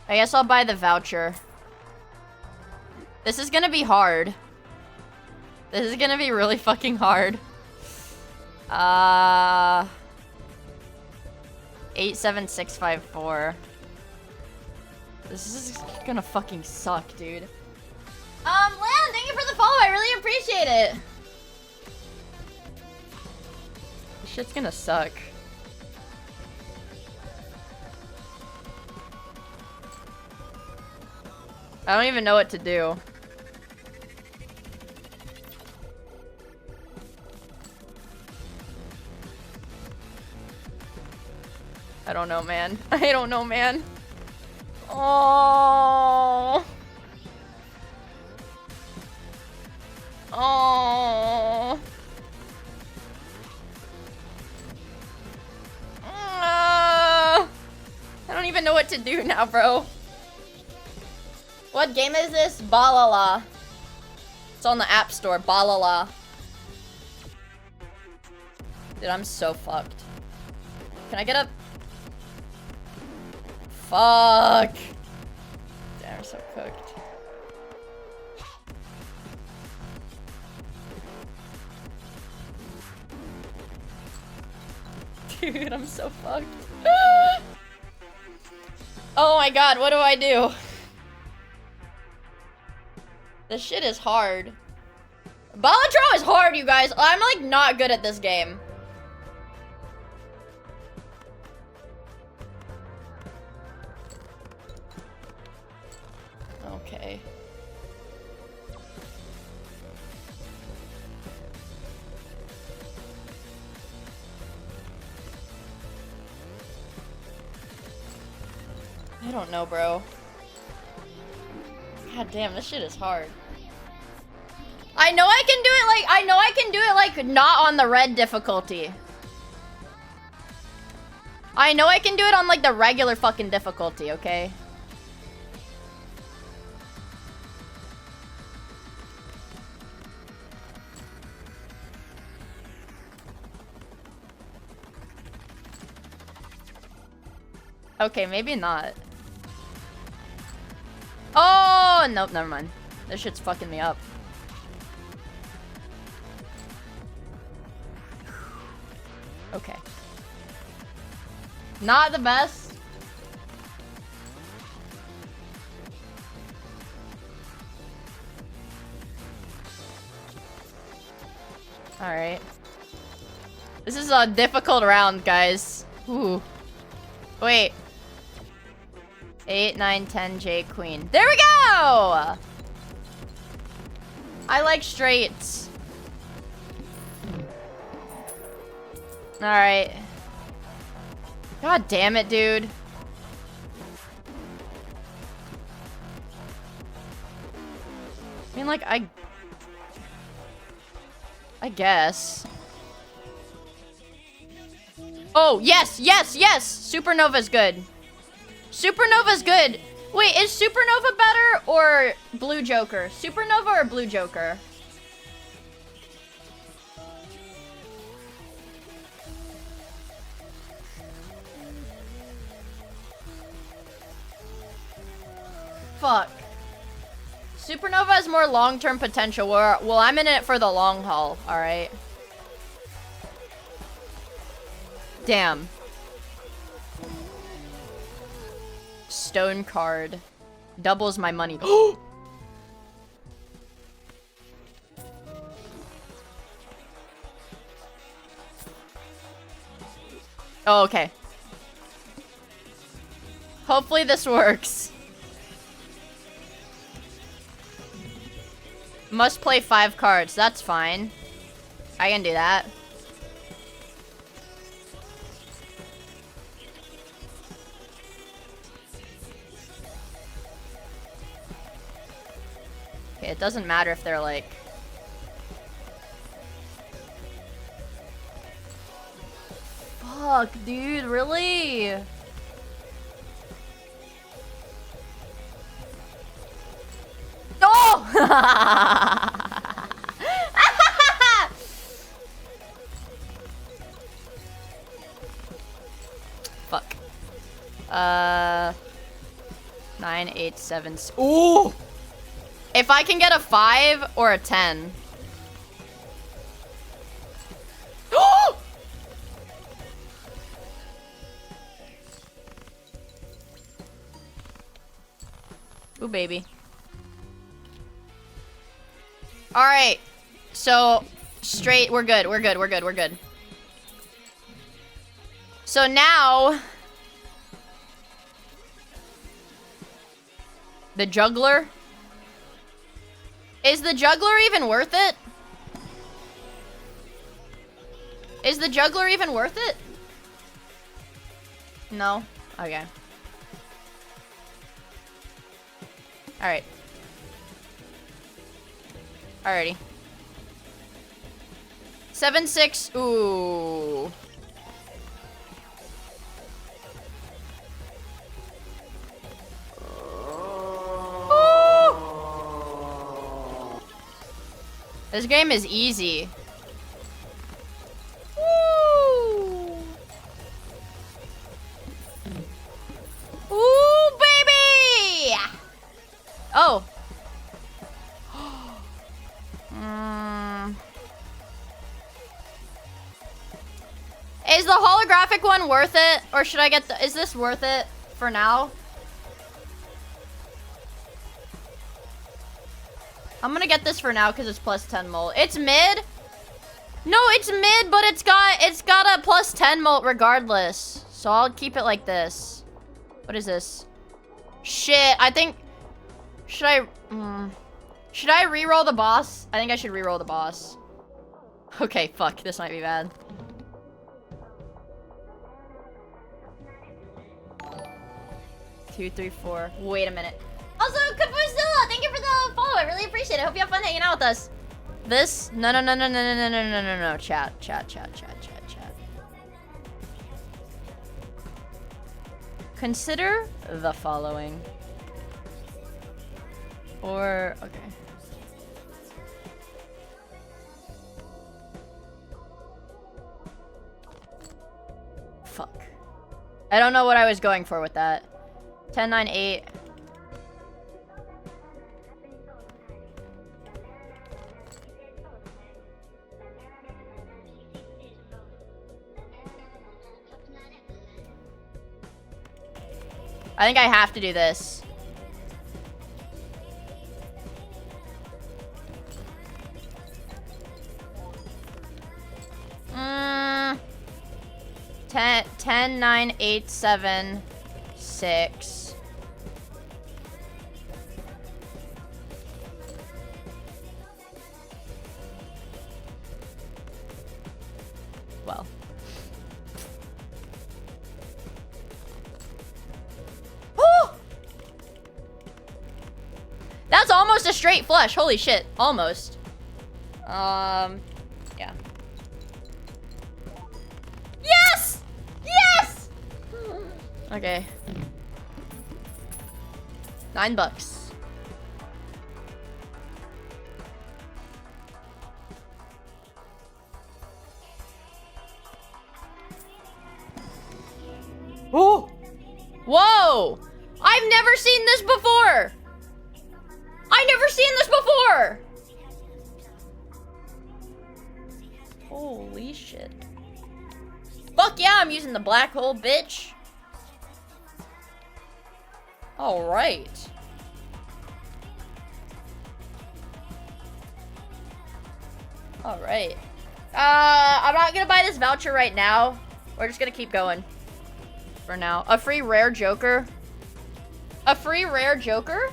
I guess I'll buy the voucher. This is gonna be hard. This is gonna be really fucking hard. 87654. This is gonna fucking suck, dude. Lan, thank you for the follow. I really appreciate it. This shit's gonna suck. I don't even know what to do. I don't know, man. I don't know, man. Oh. Oh. I don't even know what to do now, bro. What game is this? Balala. It's on the App Store. Balala. Dude, I'm so fucked. Can I get up? Fuck. Damn, I'm so cooked. Dude, I'm so fucked. Oh my god, what do I do? This shit is hard. Balatro is hard, you guys. I'm like not good at this game. Okay. I don't know, bro. God damn, this shit is hard. I know I can do it like not on the red difficulty. I know I can do it on like the regular fucking difficulty, okay? Okay, maybe not. Oh, nope, never mind. This shit's fucking me up. Okay. Not the best. Alright. This is a difficult round, guys. Ooh. Wait. 8, 9, 10, J, Queen. There we go! I like straights. Alright. God damn it, dude. I mean, like, I guess. Oh, yes, yes, yes! Supernova's good. Supernova's good. Wait, is Supernova better or Blue Joker? Supernova or Blue Joker? Fuck. Supernova has more long-term potential. Well, I'm in it for the long haul, alright? Damn. Stone card. Doubles my money. Oh, okay. Hopefully this works. Must play 5 cards. That's fine. I can do that. Okay, it doesn't matter if they're like... Fuck, dude, really? Oh! Fuck. 9, 8, 7. Ooh! If I can get a 5 or a 10. Ooh, baby. All right. So, straight. We're good. We're good. We're good. We're good. So now... The juggler? Is the juggler even worth it? Is the juggler even worth it? No? Okay. Alright. Alrighty. 7, 6. Ooh. This game is easy. Woo! Ooh, baby! Oh. Is the holographic one worth it? Or should I get the... Is this worth it for now? I'm gonna get this for now because it's plus 10 molt. It's mid? No, it's mid, but it's got a plus 10 molt regardless. So I'll keep it like this. What is this? Shit, I think... Should I re-roll the boss? I think I should re-roll the boss. Okay, fuck. This might be bad. Two, 3, 4. Wait a minute. Also, Kapuzilla, thank you for the follow. I really appreciate it. Hope you have fun hanging out with us. This? No. Chat. Consider the following. Or, okay. Fuck. I don't know what I was going for with that. 10, 9, 8. I think I have to do this. Mm. 10, 9, 8, 7, 6. Well. That's almost a straight flush. Holy shit. Almost. Yeah, Okay. $9. Oh! Whoa! I've never seen this before! I've never seen this before! Holy shit. Fuck yeah, I'm using the black hole, bitch. Alright. Alright. I'm not gonna buy this voucher right now. We're just gonna keep going. For now. A free rare Joker? A free rare Joker?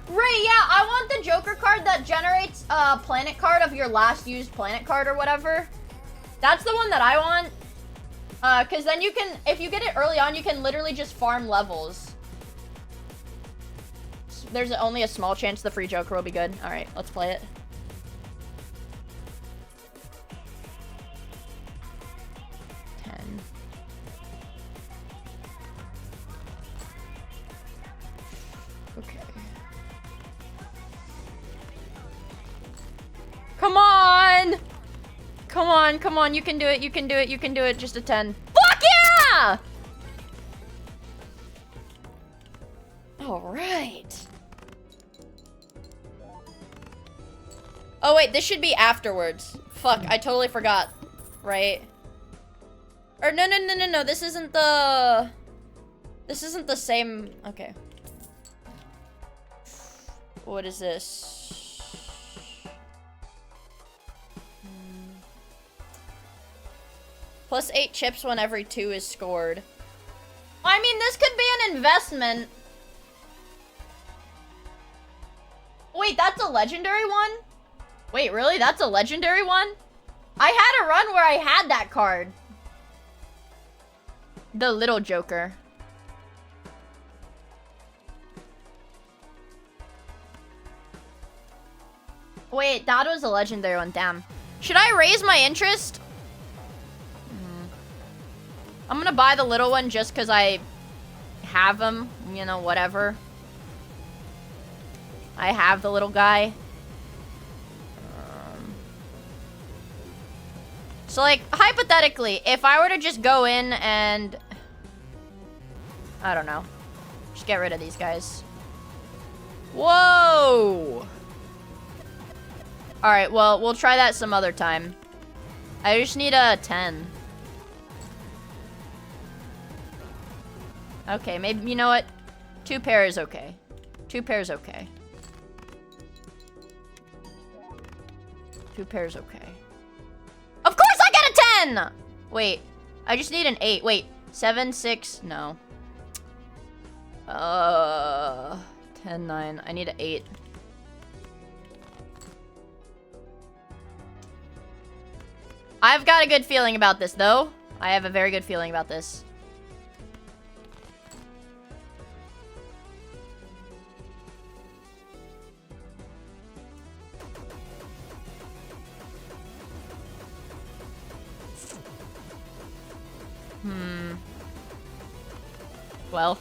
Right, yeah, I want the Joker card that generates a planet card of your last used planet card or whatever. That's the one that I want. Because then you can, if you get it early on, you can literally just farm levels. There's only a small chance the free Joker will be good. Alright, let's play it. Okay. Come on! Come on, come on, you can do it, you can do it, you can do it. Just a 10. Fuck yeah! Alright. Oh wait, this should be afterwards. Fuck, I totally forgot. Right? Or no, this isn't the... This isn't the same... Okay. What is this? Plus 8 chips when every 2 is scored. I mean, this could be an investment. Wait, that's a legendary one? Wait, really? That's a legendary one? I had a run where I had that card. The little Joker. Wait, that was a legendary one, damn. Should I raise my interest? I'm gonna buy the little one just because I have him, you know, whatever. I have the little guy. So, like, hypothetically, if I were to just go in and... I don't know. Just get rid of these guys. Whoa! Alright, well, we'll try that some other time. I just need a 10. Okay, maybe, you know what? 2 pair is okay. 2 pairs okay. 2 pairs okay. Of course I get a 10! Wait, I just need an 8. Wait, 7, 6, no. 10, 9. I need an 8. I've got a good feeling about this, though. I have a very good feeling about this. Well.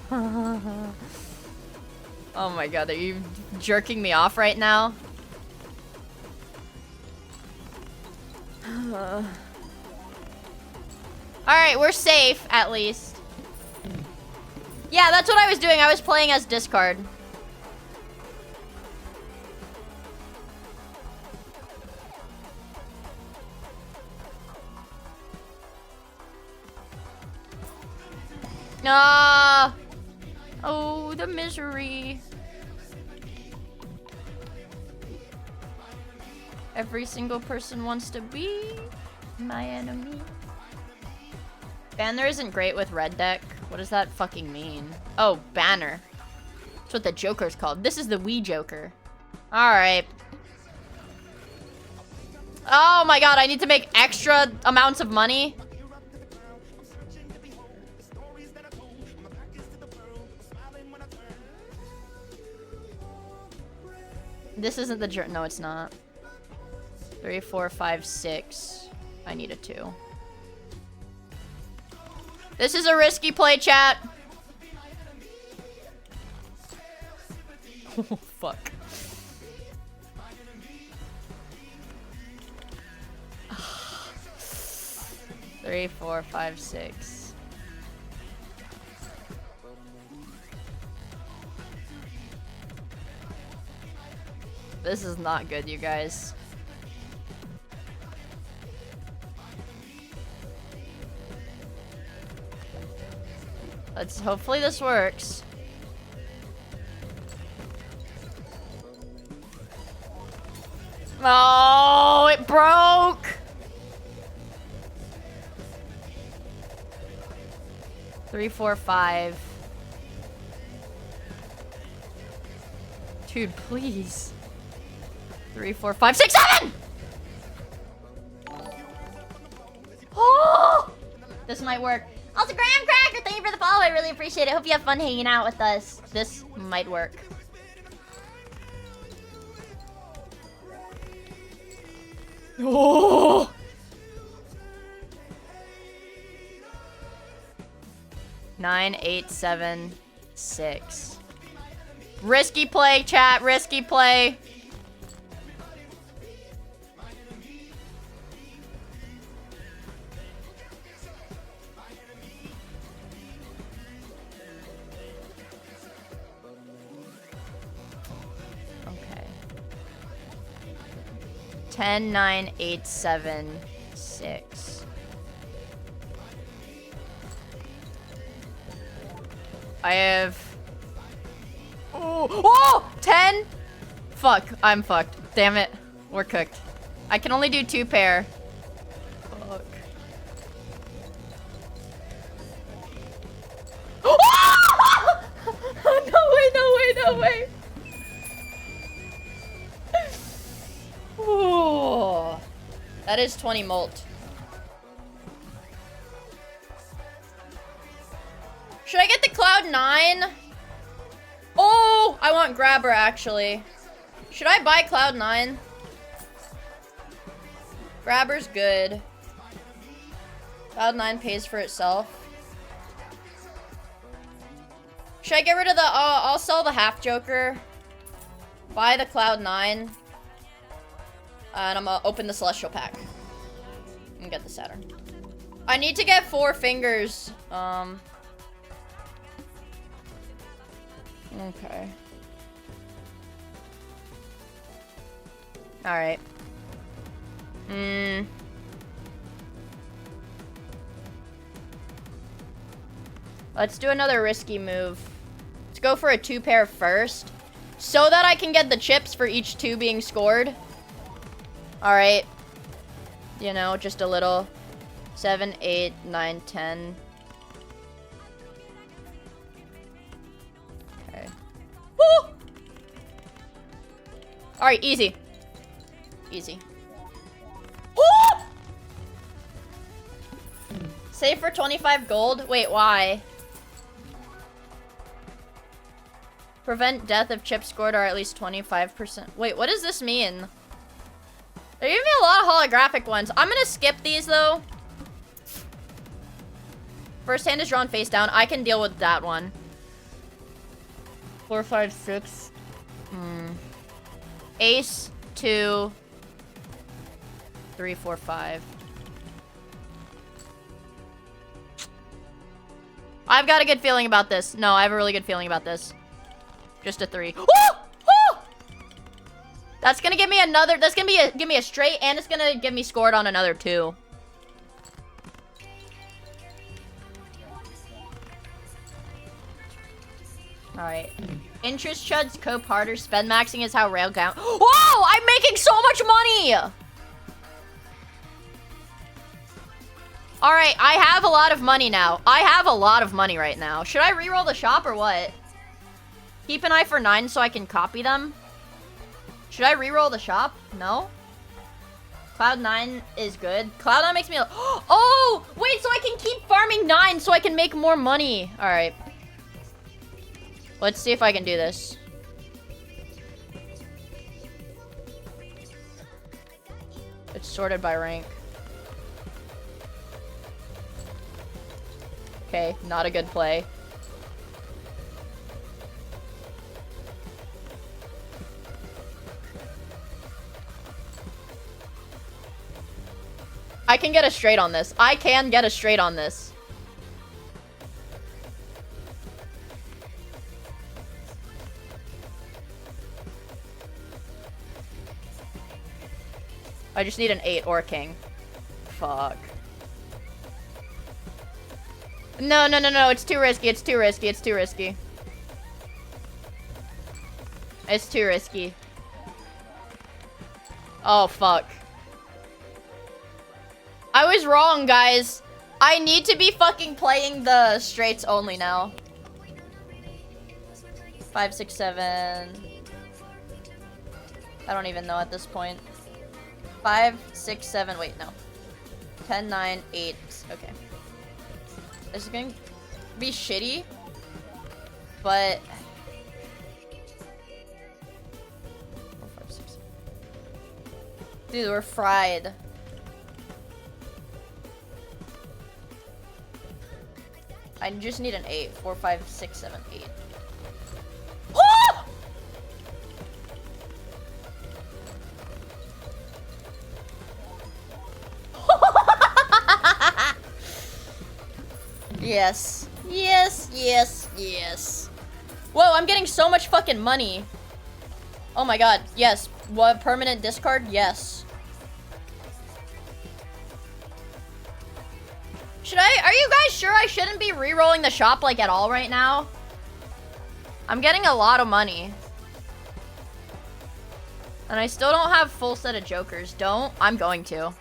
Oh my god, are you jerking me off right now? Alright, we're safe, at least. Yeah, that's what I was doing. I was playing as discard. Ah! Oh, the misery. Every single person wants to be my enemy. Banner isn't great with red deck. What does that fucking mean? Oh, banner. That's what the Joker's called. This is the Wii Joker. Alright. Oh my god, I need to make extra amounts of money. This isn't the journey. No, it's not. 3, 4, 5, 6. I need a 2. This is a risky play, chat. Oh, fuck. Three, 4, 5, 6. This is not good, you guys. Hopefully this works. Oh, it broke. Three, 4, 5. Dude, please. 3, 4, 5, 6, 7! Oh! This might work. Also, Graham Cracker, thank you for the follow. I really appreciate it. Hope you have fun hanging out with us. This might work. Oh! Nine, 8, 7, 6. Risky play, chat. Risky play. Okay. 10, 9, 8, 7, 6. I have... Oh! 10? Fuck. I'm fucked. Damn it. We're cooked. I can only do 2 pair. Fuck. Oh! No way. Oh. That is 20 molt. Should I get the Cloud 9? Oh, I want Grabber, actually. Should I buy Cloud 9? Grabber's good. Cloud 9 pays for itself. Should I get rid of the... I'll sell the half Joker. Buy the Cloud 9. And I'm gonna open the Celestial pack. And get the Saturn. I need to get 4 fingers. Okay. Alright. Let's do another risky move. Let's go for a 2 pair first. So that I can get the chips for each 2 being scored. Alright. You know, just a little. 7, 8, 9, 10. Okay. Woo! Alright, easy. Easy. Woo! Save for 25 gold? Wait, why? Prevent death if chips scored are at least 25%. Wait, what does this mean? They're giving me a lot of holographic ones. I'm gonna skip these, though. First hand is drawn face down. I can deal with that one. 4, 5, 6. Ace, 2, 3, 4, 5. I've got a good feeling about this. No, I have a really good feeling about this. Just a 3. Woo! Woo! That's gonna give me another. That's gonna give me a straight, and it's gonna give me scored on another 2. Alright. Interest chuds, cope harder. Spend maxing is how rail count. Whoa! I'm making so much money! Alright, I have a lot of money now. I have a lot of money right now. Should I reroll the shop or what? Keep an eye for 9 so I can copy them. Should I reroll the shop? No? Cloud 9 is good. Cloud 9 makes me... Oh! Wait, so I can keep farming 9 so I can make more money. Alright. Let's see if I can do this. It's sorted by rank. Okay, not a good play. I can get a straight on this. I can get a straight on this. I just need an 8 or a king. Fuck. No, no, no, no. It's too risky. It's too risky. It's too risky. It's too risky. Oh, fuck. I was wrong, guys. I need to be fucking playing the straights only now. 5, 6, 7. I don't even know at this point. 5, 6, 7. Wait, no. 10, 9, 8. Okay. This is going to be shitty, but 4, 5, 6. Dude, we're fried. I just need an 8. 4, 5, 6, 7, 8. Oh! Yes. Yes, yes, yes. Whoa, I'm getting so much fucking money. Oh my god, yes. What, permanent discard? Yes. Are you guys sure I shouldn't be re-rolling the shop like at all right now? I'm getting a lot of money. And I still don't have full set of jokers. Don't? I'm going to.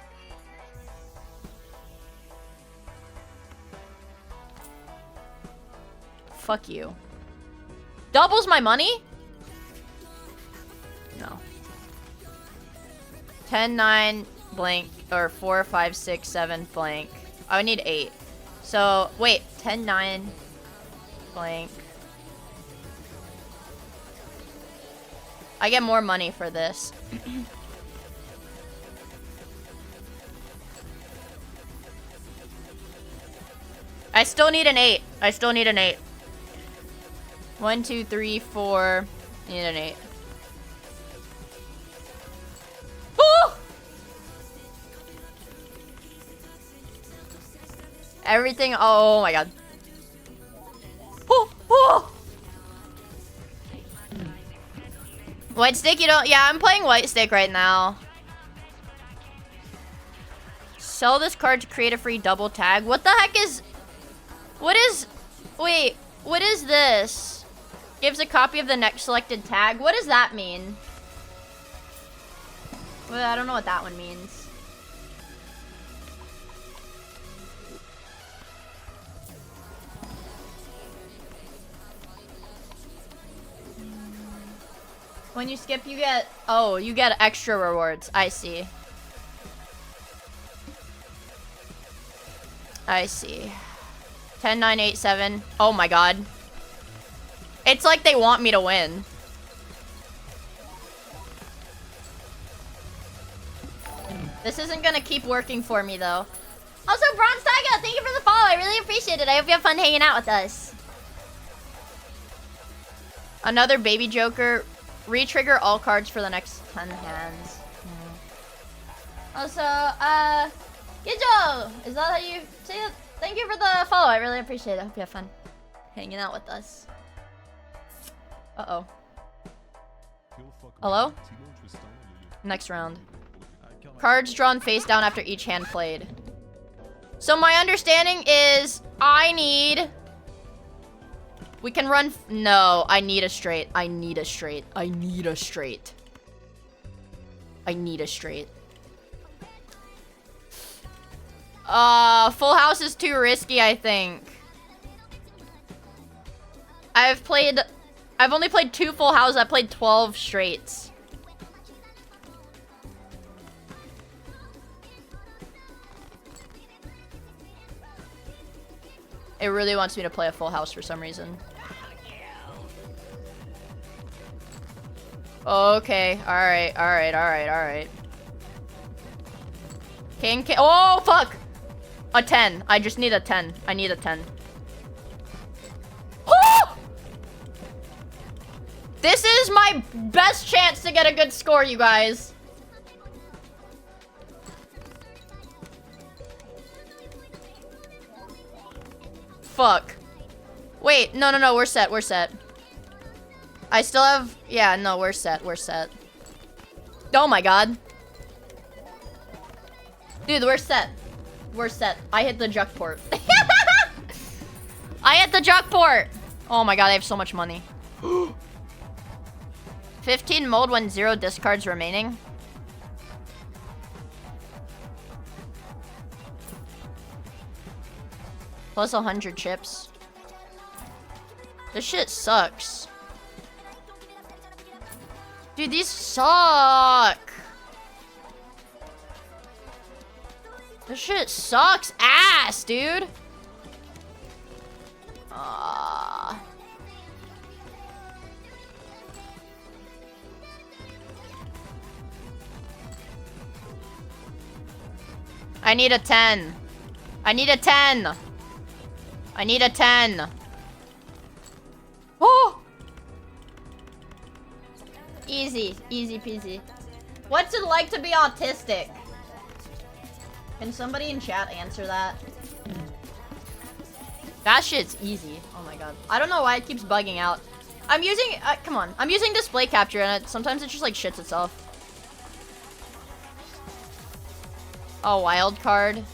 Fuck you. Doubles my money? No. 10, 9, blank. Or 4, 5, 6, 7, blank. I need 8. So, wait. 10, 9, blank. I get more money for this. I still need an 8. I still need an 8. 1, 2, 3, 4. Need an 8. Oh! Everything. Oh my god. Oh, oh. White stick, you don't. Yeah, I'm playing white stick right now. Sell this card to create a free double tag. What the heck is. What is. Wait, what is this? Gives a copy of the next selected tag. What does that mean? Well, I don't know what that one means. When you skip, you get... Oh, you get extra rewards. I see. I see. 10, 9, 8, 7. Oh my god. It's like they want me to win. This isn't gonna keep working for me, though. Also, Bronze Tiger, thank you for the follow. I really appreciate it. I hope you have fun hanging out with us. Another baby joker. Re-trigger all cards for the next 10 hands. Also, Gijo! Is that how you say it? Thank you for the follow. I really appreciate it. I hope you have fun hanging out with us. Uh-oh. Hello? Next round. Cards drawn face down after each hand played. So my understanding is I need... We can run... No, I need a straight. I need a straight. I need a straight. I need a straight. Full house is too risky, I think. I've only played 2 full houses. I played 12 straights. It really wants me to play a full house for some reason. Okay, alright, alright, alright, alright. King. Oh, fuck. A 10. I just need a 10. I need a 10. Oh! This is my best chance to get a good score, you guys. Fuck. Wait, no, we're set, we're set. I still have, yeah, no, we're set, we're set. Oh my god. Dude, we're set. We're set. I hit the juck port. I hit the juck port. Oh my god, I have so much money. 15 mold when 0 discards remaining. Plus 100 chips. This shit sucks. Dude, these suck. This shit sucks ass, dude. I need a 10. I need a 10. I need a 10. Oh! Easy. Easy peasy. What's it like to be autistic? Can somebody in chat answer that? That shit's easy. Oh my god. I don't know why it keeps bugging out. I'm using... come on. I'm using display capture and sometimes it just like shits itself. Oh, wild card.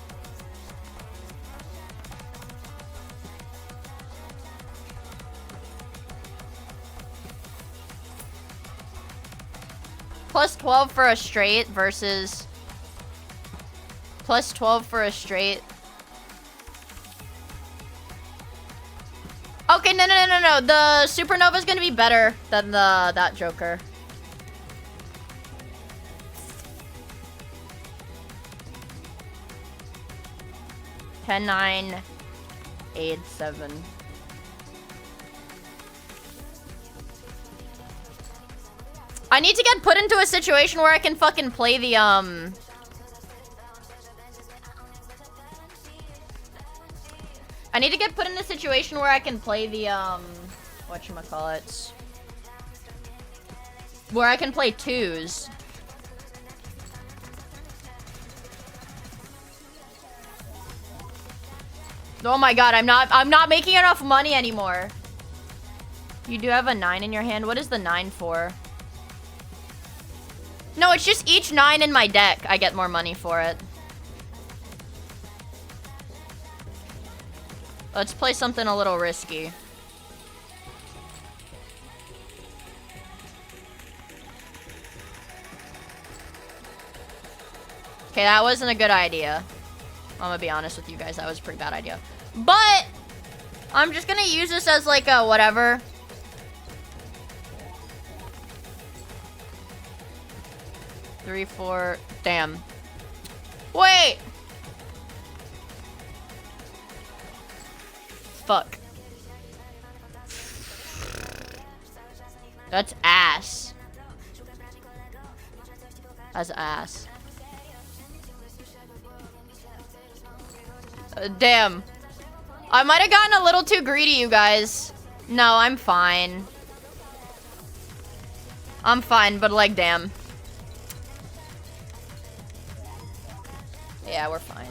Plus 12 for a straight versus... Plus 12 for a straight. Okay, no. The supernova is gonna be better than that Joker. Ten, 9, 8, 7. I need to get put into a situation where I can fucking play the I need to get put in a situation where I can play the, whatchamacallit. Where I can play 2s. Oh my god, I'm not making enough money anymore. You do have a 9 in your hand. What is the 9 for? No, it's just each 9 in my deck. I get more money for it. Let's play something a little risky. Okay, that wasn't a good idea. I'm gonna be honest with you guys, that was a pretty bad idea. But I'm just gonna use this as like a whatever. Three, 4, damn. Wait! Fuck. That's ass. That's ass. Damn. I might have gotten a little too greedy, you guys. No, I'm fine. I'm fine, but like, damn. Yeah, we're fine.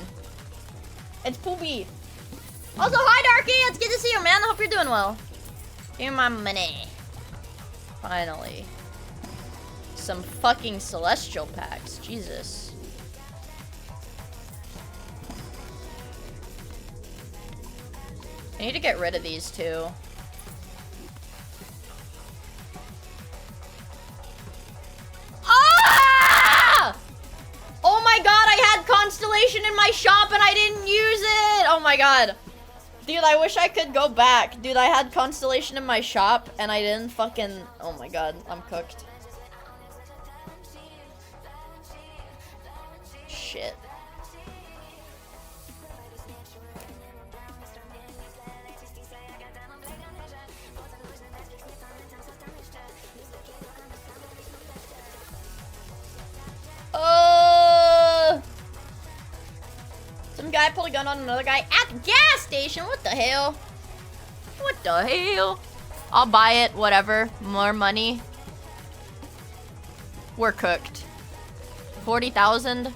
It's poopy. Also, hi, Darky! It's good to see you, man. I hope you're doing well. Give me my money. Finally. Some fucking celestial packs. Jesus. I need to get rid of these two. Ah! Oh my god, I had Constellation in my shop and I didn't use it! Oh my god. Dude, I wish I could go back. Dude, I had Constellation in my shop and I didn't fucking... Oh my god, I'm cooked. Shit. Some guy pulled a gun on another guy at the gas station. What the hell? What the hell? I'll buy it, whatever. More money. We're cooked. 40,000.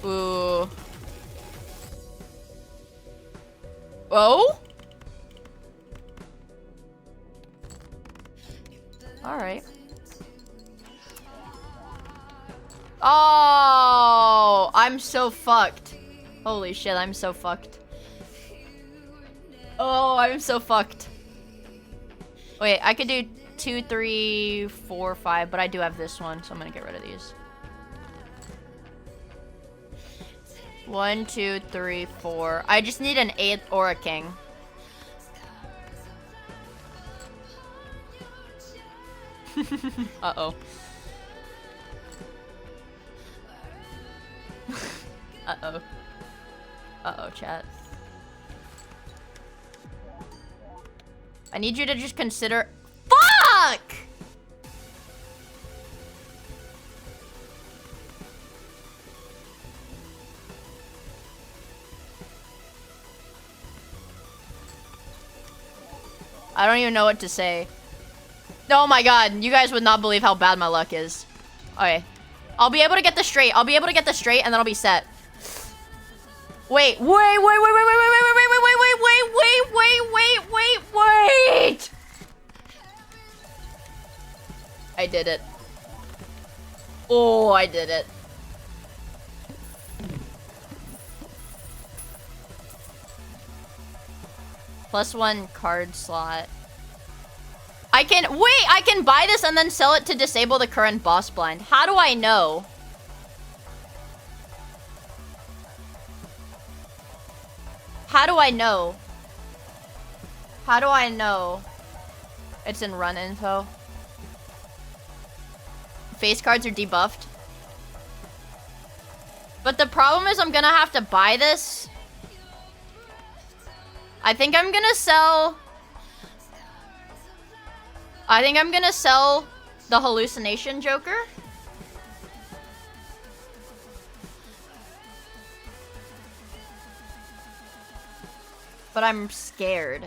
Ooh. Oh? Alright. Oh, I'm so fucked. Holy shit, I'm so fucked. Oh, I'm so fucked. Wait, I could do 2, 3, 4, 5, but I do have this one, so I'm gonna get rid of these. 1, 2, 3, 4. I just need an 8th or a king. Uh-oh. Uh-oh. Uh-oh, chat. I need you to just consider— Fuck! I don't even know what to say. Oh my god, you guys would not believe how bad my luck is. Okay. I'll be able to get this straight. I'll be able to get this straight and then I'll be set. Wait, wait. I did it. Oh, I did it. +1 card slot. I can buy this and then sell it to disable the current boss blind. How do I know? How do I know? How do I know? It's in run info. Face cards are debuffed. But the problem is I'm gonna have to buy this. I think I'm gonna sell the hallucination Joker. But I'm scared.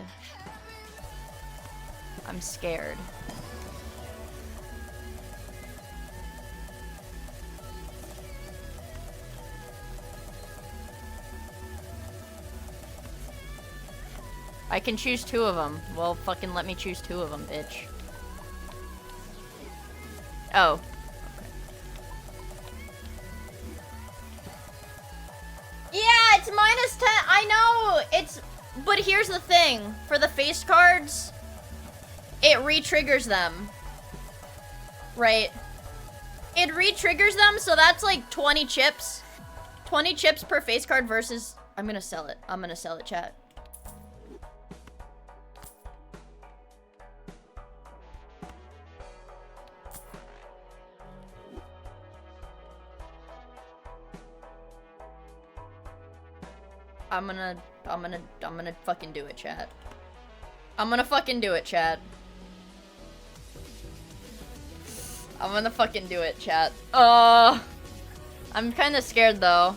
I'm scared. I can choose 2 of them. Well, fucking let me choose 2 of them, bitch. Oh. Yeah, it's -10. I know. It's... But here's the thing. For the face cards, it re-triggers them. Right? It re-triggers them, so that's like 20 chips. 20 chips per face card versus... I'm gonna sell it. I'm gonna sell it, chat. I'm gonna fucking do it, chat. I'm gonna fucking do it, chat. I'm gonna fucking do it, chat. I'm kinda scared, though.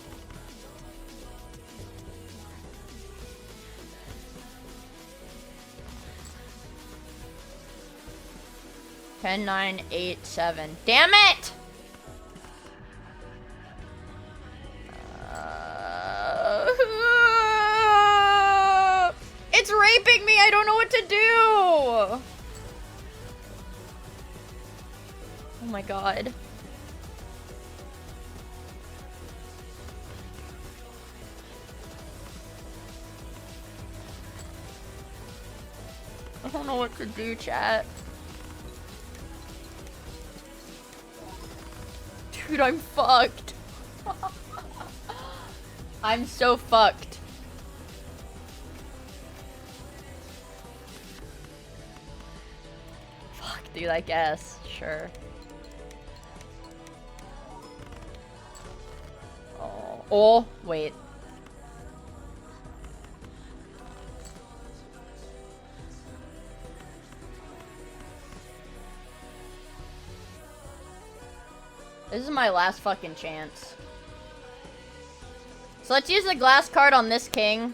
Ten, 9, 8, 7. Damn it! It's raping me! I don't know what to do! Oh my god. I don't know what to do, chat. Dude, I'm fucked. I'm so fucked. Fuck, dude, I guess. Sure. Oh, wait. This is my last fucking chance. So let's use the glass card on this king.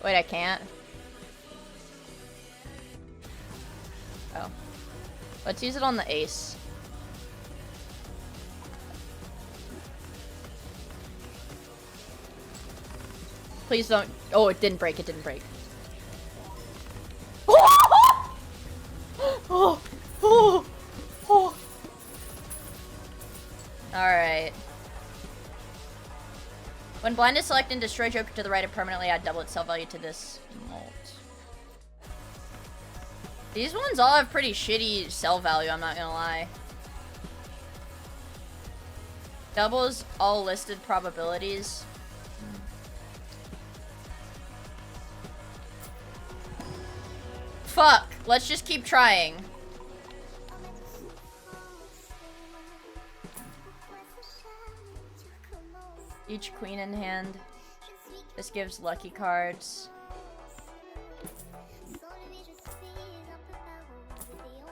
Wait, I can't. Oh. Let's use it on the ace. Please don't. Oh, it didn't break. It didn't break. Oh, oh, oh. Alright. When blind is selected, destroy Joker to the right and permanently add double its sell value to this mult. These ones all have pretty shitty sell value, I'm not gonna lie. Doubles all listed probabilities. Fuck, let's just keep trying. Each queen in hand. This gives lucky cards.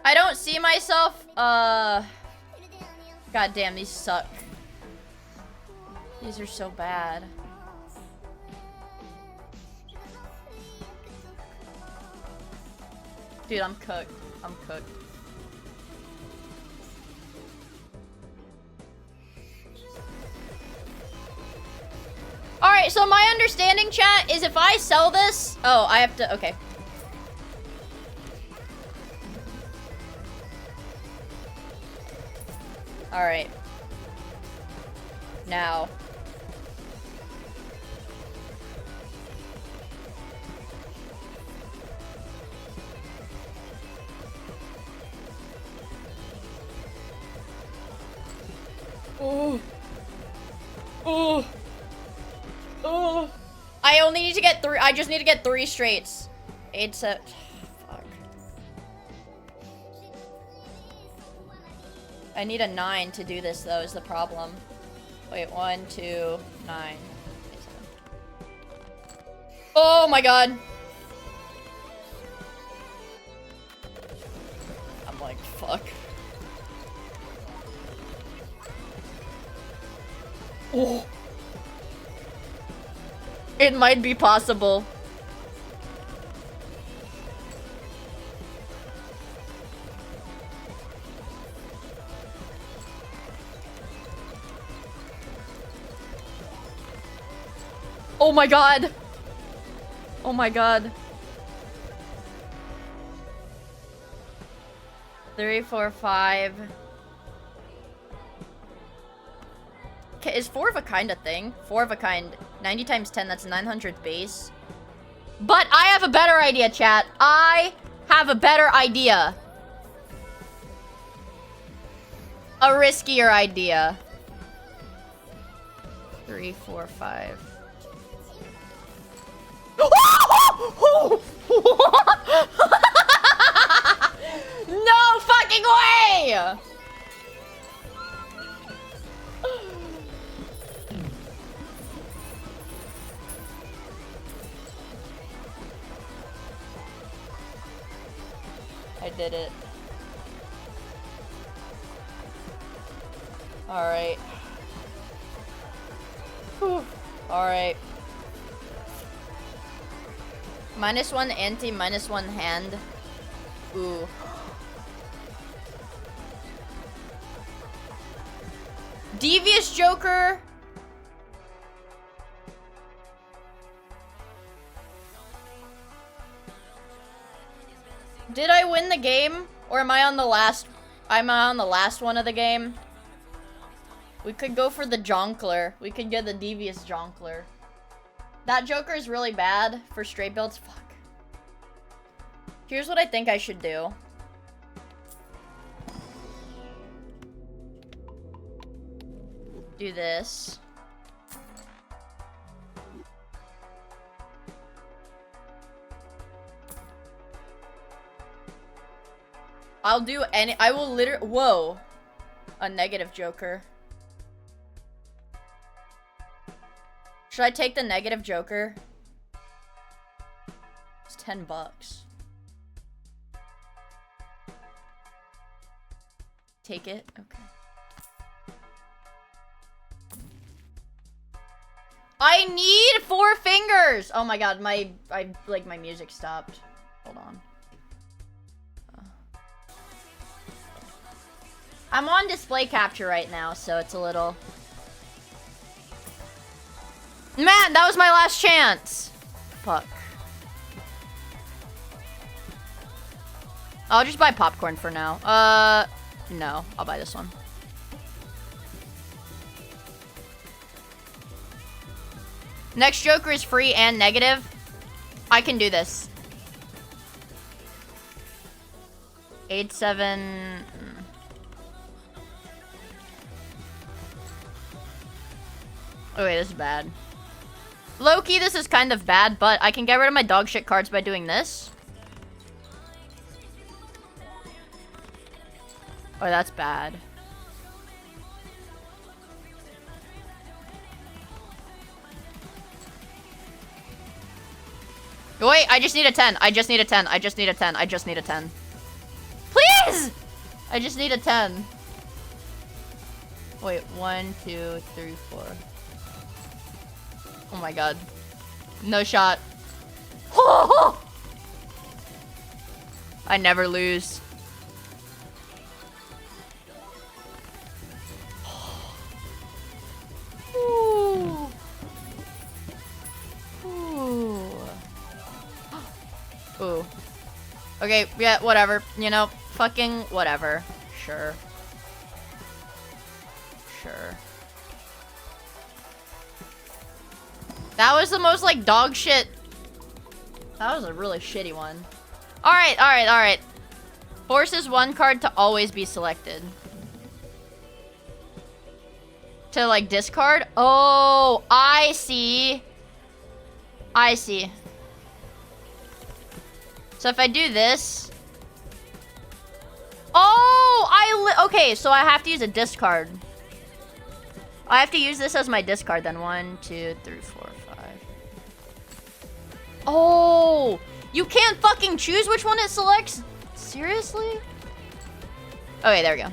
I don't see myself, God damn, these suck. These are so bad. Dude, I'm cooked. I'm cooked. Alright, so my understanding, chat, is if I sell this... Oh, I have to... Okay. Alright. Now. Oh. Oh. Oh. I only need to get 3. I just need to get 3 straights. It's a... Fuck. I need a 9 to do this, though, is the problem. Wait, 1, 2, 9. Oh my god. I'm like, fuck. Oh. It might be possible. Oh my god. Oh my god. 3, 4, 5. Okay, is 4 of a kind a thing? 4 of a kind. 90 times 10, that's 900 base. But I have a better idea, chat. I have a better idea. A riskier idea. 3, 4, 5. No fucking way! I did it. Alright. Alright. -1 ante, -1 hand. Ooh. Devious Joker. Did I win the game? Or am I on the last... I'm on the last one of the game? We could go for the Jonkler. We could get the Devious Jonkler. That Joker is really bad for straight builds. Fuck. Here's what I think I should do. Do this. I'll do any... I will literally... Whoa. A negative Joker. Should I take the negative Joker? It's $10. Take it? Okay. I need 4 fingers. Oh my god, my music stopped. Hold on. I'm on display capture right now, so it's a little... Man, that was my last chance. Fuck. I'll just buy popcorn for now. No. I'll buy this one. Next Joker is free and negative. I can do this. 8-7... Oh wait, this is bad. Low-key, this is kind of bad, but I can get rid of my dog shit cards by doing this. Oh, that's bad. Wait, I just need a 10. I just need a 10. I just need a 10. I just need a 10. Please! I just need a 10. Wait, 1, 2, 3, 4. Oh my god. No shot. I never lose. Ooh. Ooh. Ooh. Okay, yeah, whatever. You know, fucking whatever. Sure. Sure. That was the most, like, dog shit. That was a really shitty one. Alright, alright, alright. Forces one card to always be selected. To, like, discard? Oh, I see. I see. So if I do this... Oh, okay, so I have to use a discard. I have to use this as my discard then. 1, 2, 3, 4, 5. Oh, you can't fucking choose which one it selects? Seriously? Okay, there we go.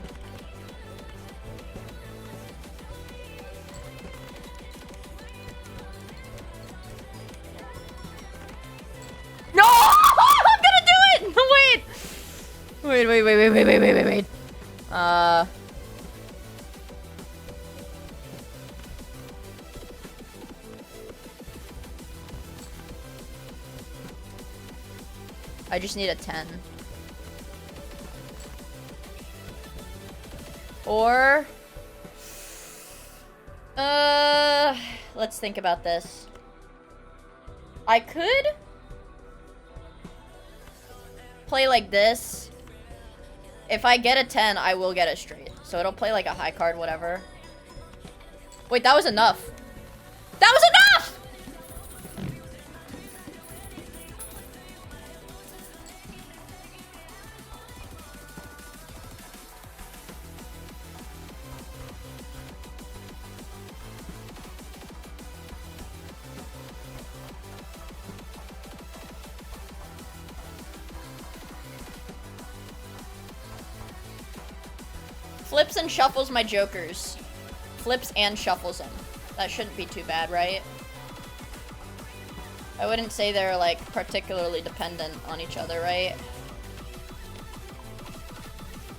No! I'm gonna do it! Wait! Wait. I just need a 10. Or... let's think about this. I could... play like this. If I get a 10, I will get it straight. So it'll play like a high card, whatever. Wait, that was enough. That was enough! Flips and shuffles my jokers. Flips and shuffles them. That shouldn't be too bad, right? I wouldn't say they're, like, particularly dependent on each other, right?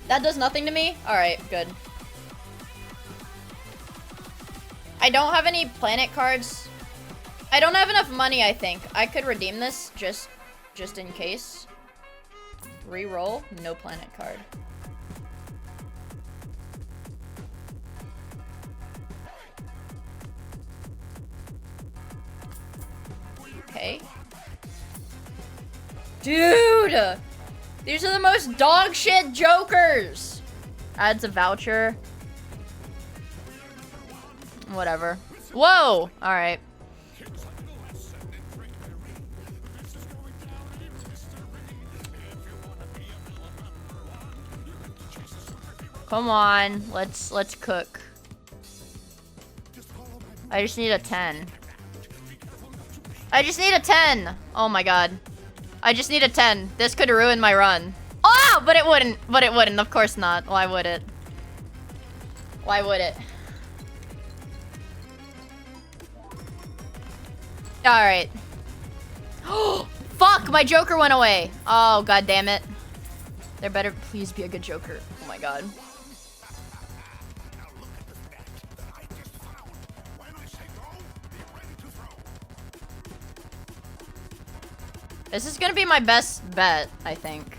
That does nothing to me? Alright, good. I don't have any planet cards. I don't have enough money, I think. I could redeem this just in case. Reroll. No planet card. Okay. Dude! These are the most dog shit jokers! Adds a voucher. Whatever. Whoa! Alright. Come on. Let's cook. I just need a 10. I just need a 10. Oh my god. I just need a 10. This could ruin my run. Oh, but it wouldn't. But it wouldn't. Of course not. Why would it? Why would it? Alright. Fuck, my Joker went away. Oh, god damn it. There better please be a good Joker. Oh my god. This is gonna be my best bet, I think.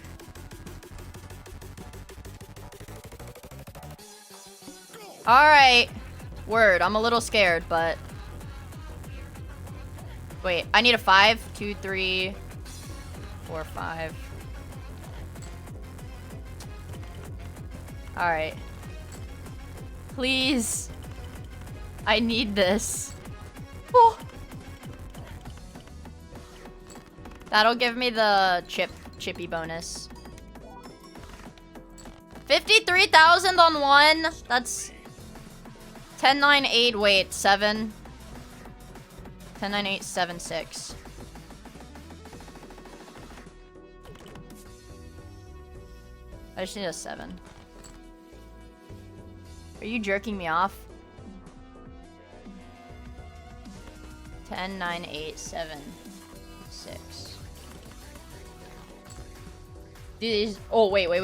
Alright. Word, I'm a little scared, but... Wait, I need a 5, 2, 3, 4, 5. Alright. Please. I need this. Oh. That'll give me the chippy bonus. 53,000 on one. That's 10, 9, 8. Wait, 7. 10, 9, 8, 7, 6. I just need a 7. Are you jerking me off? 10, 9, 8, 7, 6. These. Oh, wait. LOL!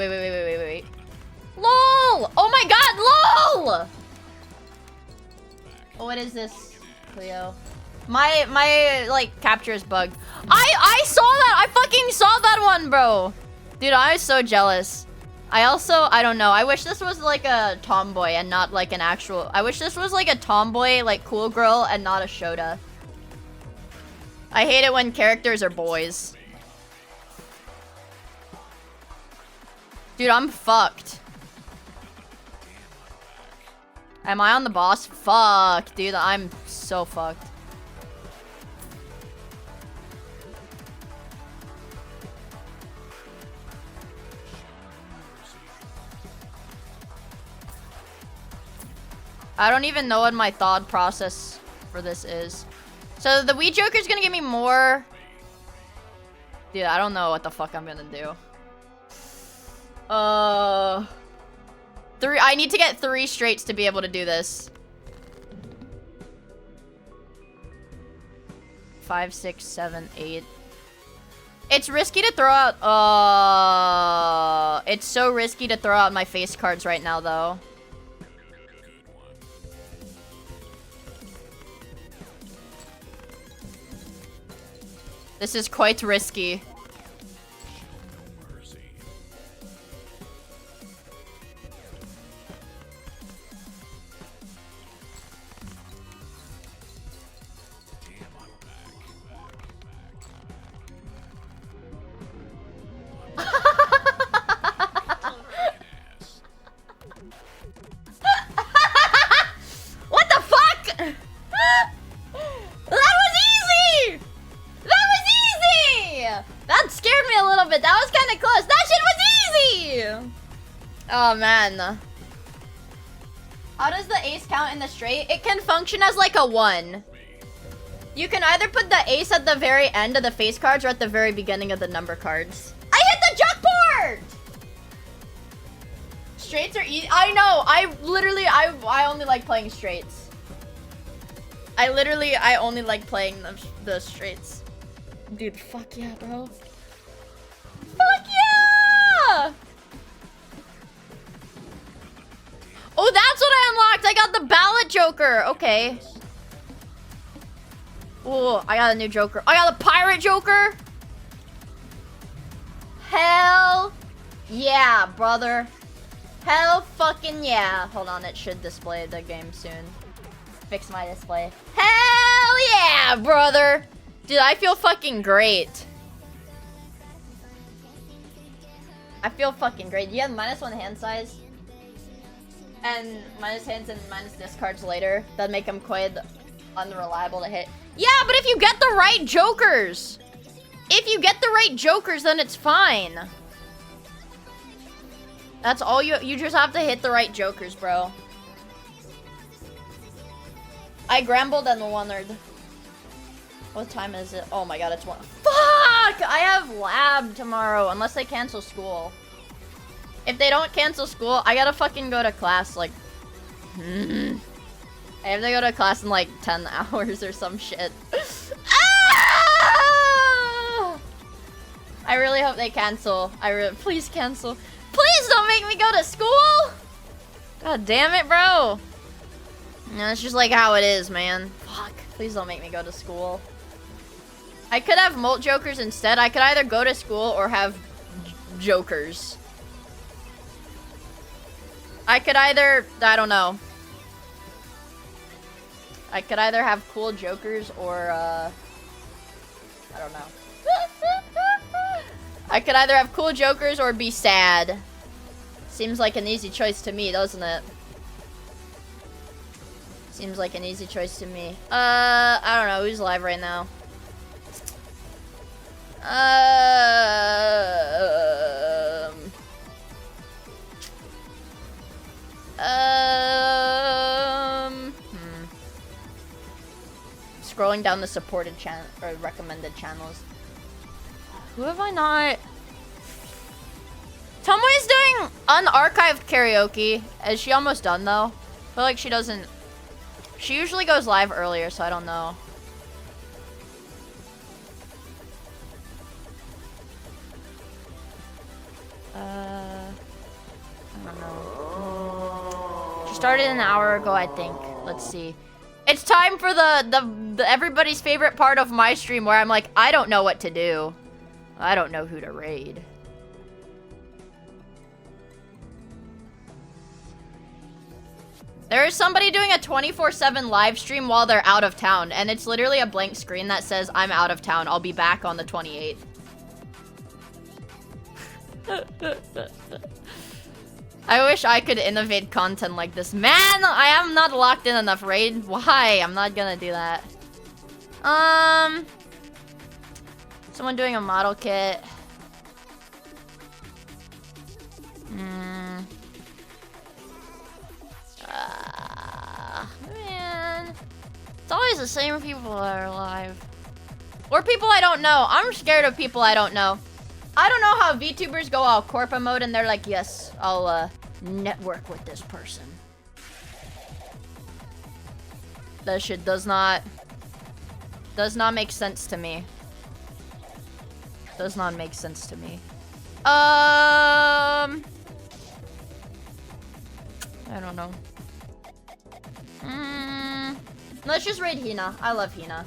Oh my god, LOL! Oh, what is this, Cleo? My like capture is bugged. I saw that. I fucking saw that one, bro. Dude, I was so jealous. I don't know. I wish this was like a tomboy and not like an actual. I wish this was like a tomboy, like cool girl, and not a Shota. I hate it when characters are boys. Dude, I'm fucked. Am I on the boss? Fuck, dude, I'm so fucked. I don't even know what my thought process for this is. So the Wii Joker's gonna give me more. Dude, I don't know what the fuck I'm gonna do. 3. I need to get 3 straights to be able to do this. 5, 6, 7, 8. It's risky to throw out. It's so risky to throw out my face cards right now, though. This is quite risky. What the fuck? That was easy! That was easy! That scared me a little bit. That was kind of close. That shit was easy! Oh, man. How does the ace count in the straight? It can function as like a 1. You can either put the ace at the very end of the face cards or at the very beginning of the number cards. I hit the jackpot! Straights are easy. I know. I only like playing straights. I only like playing the straights. Dude, fuck yeah, bro. Fuck yeah! Oh, that's what I unlocked. I got the ballot Joker. Okay. Oh, I got a new Joker. I got a pirate Joker. Hell yeah, brother. Hell fucking yeah. Hold on, it should display the game soon. Fix my display. Hell yeah, brother. Dude, I feel fucking great. I feel fucking great. You have -1 hand size. And minus hands and minus discards later. That make them quite unreliable to hit. Yeah, but if you get the right Jokers. If you get the right Jokers, then it's fine. That's all you just have to hit the right Jokers, bro. I grambled and wondered. What time is it? Oh my god, it's 1. Fuck! I have lab tomorrow, unless they cancel school. If they don't cancel school, I gotta fucking go to class, like... I have to go to class in, like, 10 hours or some shit. Ah! I really hope they cancel. Please cancel. Please don't make me go to school! God damn it, bro. No, it's just like how it is, man. Fuck. Please don't make me go to school. I could have Molt Jokers instead. I could either go to school or have Jokers. I could either... I don't know. I could either have cool Jokers or, I don't know. I could either have cool Jokers or be sad. Seems like an easy choice to me, doesn't it? Seems like an easy choice to me. I don't know. Who's live right now? Scrolling down the supported channel or recommended channels. Who have I not? Tomoe's doing unarchived karaoke. Is she almost done though? I feel like she doesn't. She usually goes live earlier, so I don't know. I don't know. She started an hour ago, I think. Let's see. It's time for the everybody's favorite part of my stream where I'm like, I don't know what to do. I don't know who to raid. There is somebody doing a 24/7 live stream while they're out of town, and it's literally a blank screen that says, I'm out of town. I'll be back on the 28th. I wish I could innovate content like this. Man, I am not locked in enough raid. Why? I'm not gonna do that. Someone doing a model kit. Man. It's always the same people that are alive. Or people I don't know. I'm scared of people I don't know. I don't know how VTubers go all corpo mode and they're like, yes, I'll network with this person. That shit does not make sense to me. Does not make sense to me. I don't know. Let's just raid Hina. I love Hina.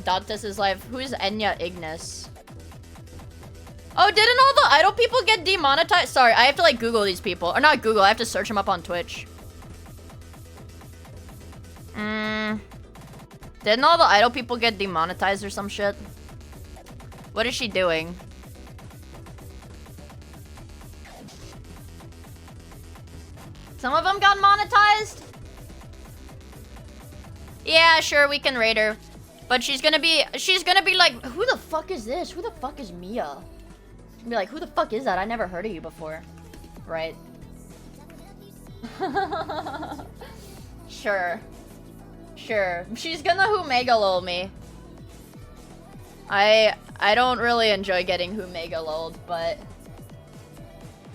Dantes is live. Who's Enya Ignis? Oh, didn't all the idol people get demonetized? Sorry, I have to like Google these people. Or not Google, I have to search them up on Twitch. Didn't all the idol people get demonetized or some shit? What is she doing? Some of them got monetized? Yeah, sure, we can raid her. But she's gonna be like, who the fuck is this? Who the fuck is Miia? She's gonna be like, who the fuck is that? I never heard of you before. Right? Sure. Sure. She's gonna Humegalol me. I don't really enjoy getting Humegalol'd, but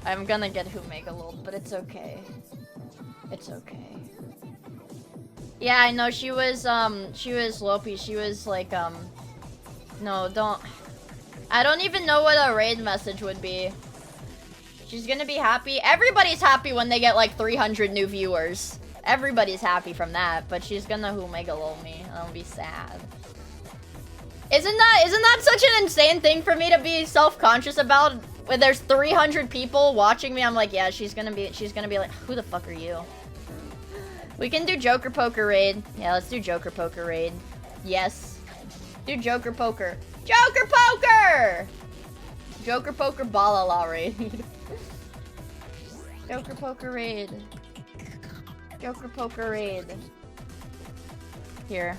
I'm gonna get Humegalol'd, but it's okay. It's okay. Yeah, I know she was Lopi. She was like, no, I don't even know what a raid message would be. She's gonna be happy. Everybody's happy when they get like 300 new viewers. Everybody's happy from that, but she's gonna Humegalol me. I'll be sad. Isn't that such an insane thing for me to be self-conscious about? When there's 300 people watching me, I'm like, yeah, she's gonna be like, who the fuck are you? We can do Joker Poker raid. Yeah, let's do Joker Poker raid. Yes. Do Joker Poker. Joker Poker! Joker Poker Balala raid. Joker Poker raid. Joker Poker raid. Here.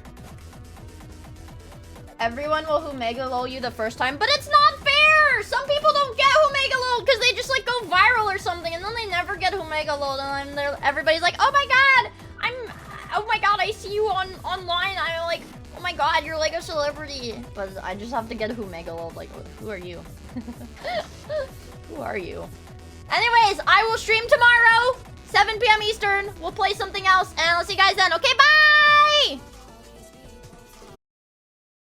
Everyone will Humegalol you the first time, but it's not fair! Some people don't get Humegalol because they just like go viral or something, and then they never get Humegalol, and then everybody's like, oh my god! I see you online. I'm like, oh my god, you're like a celebrity. But I just have to get Humegalol. Like, who are you? Who are you? Anyways, I will stream tomorrow, 7 p.m. Eastern. We'll play something else, and I'll see you guys then. Okay, bye!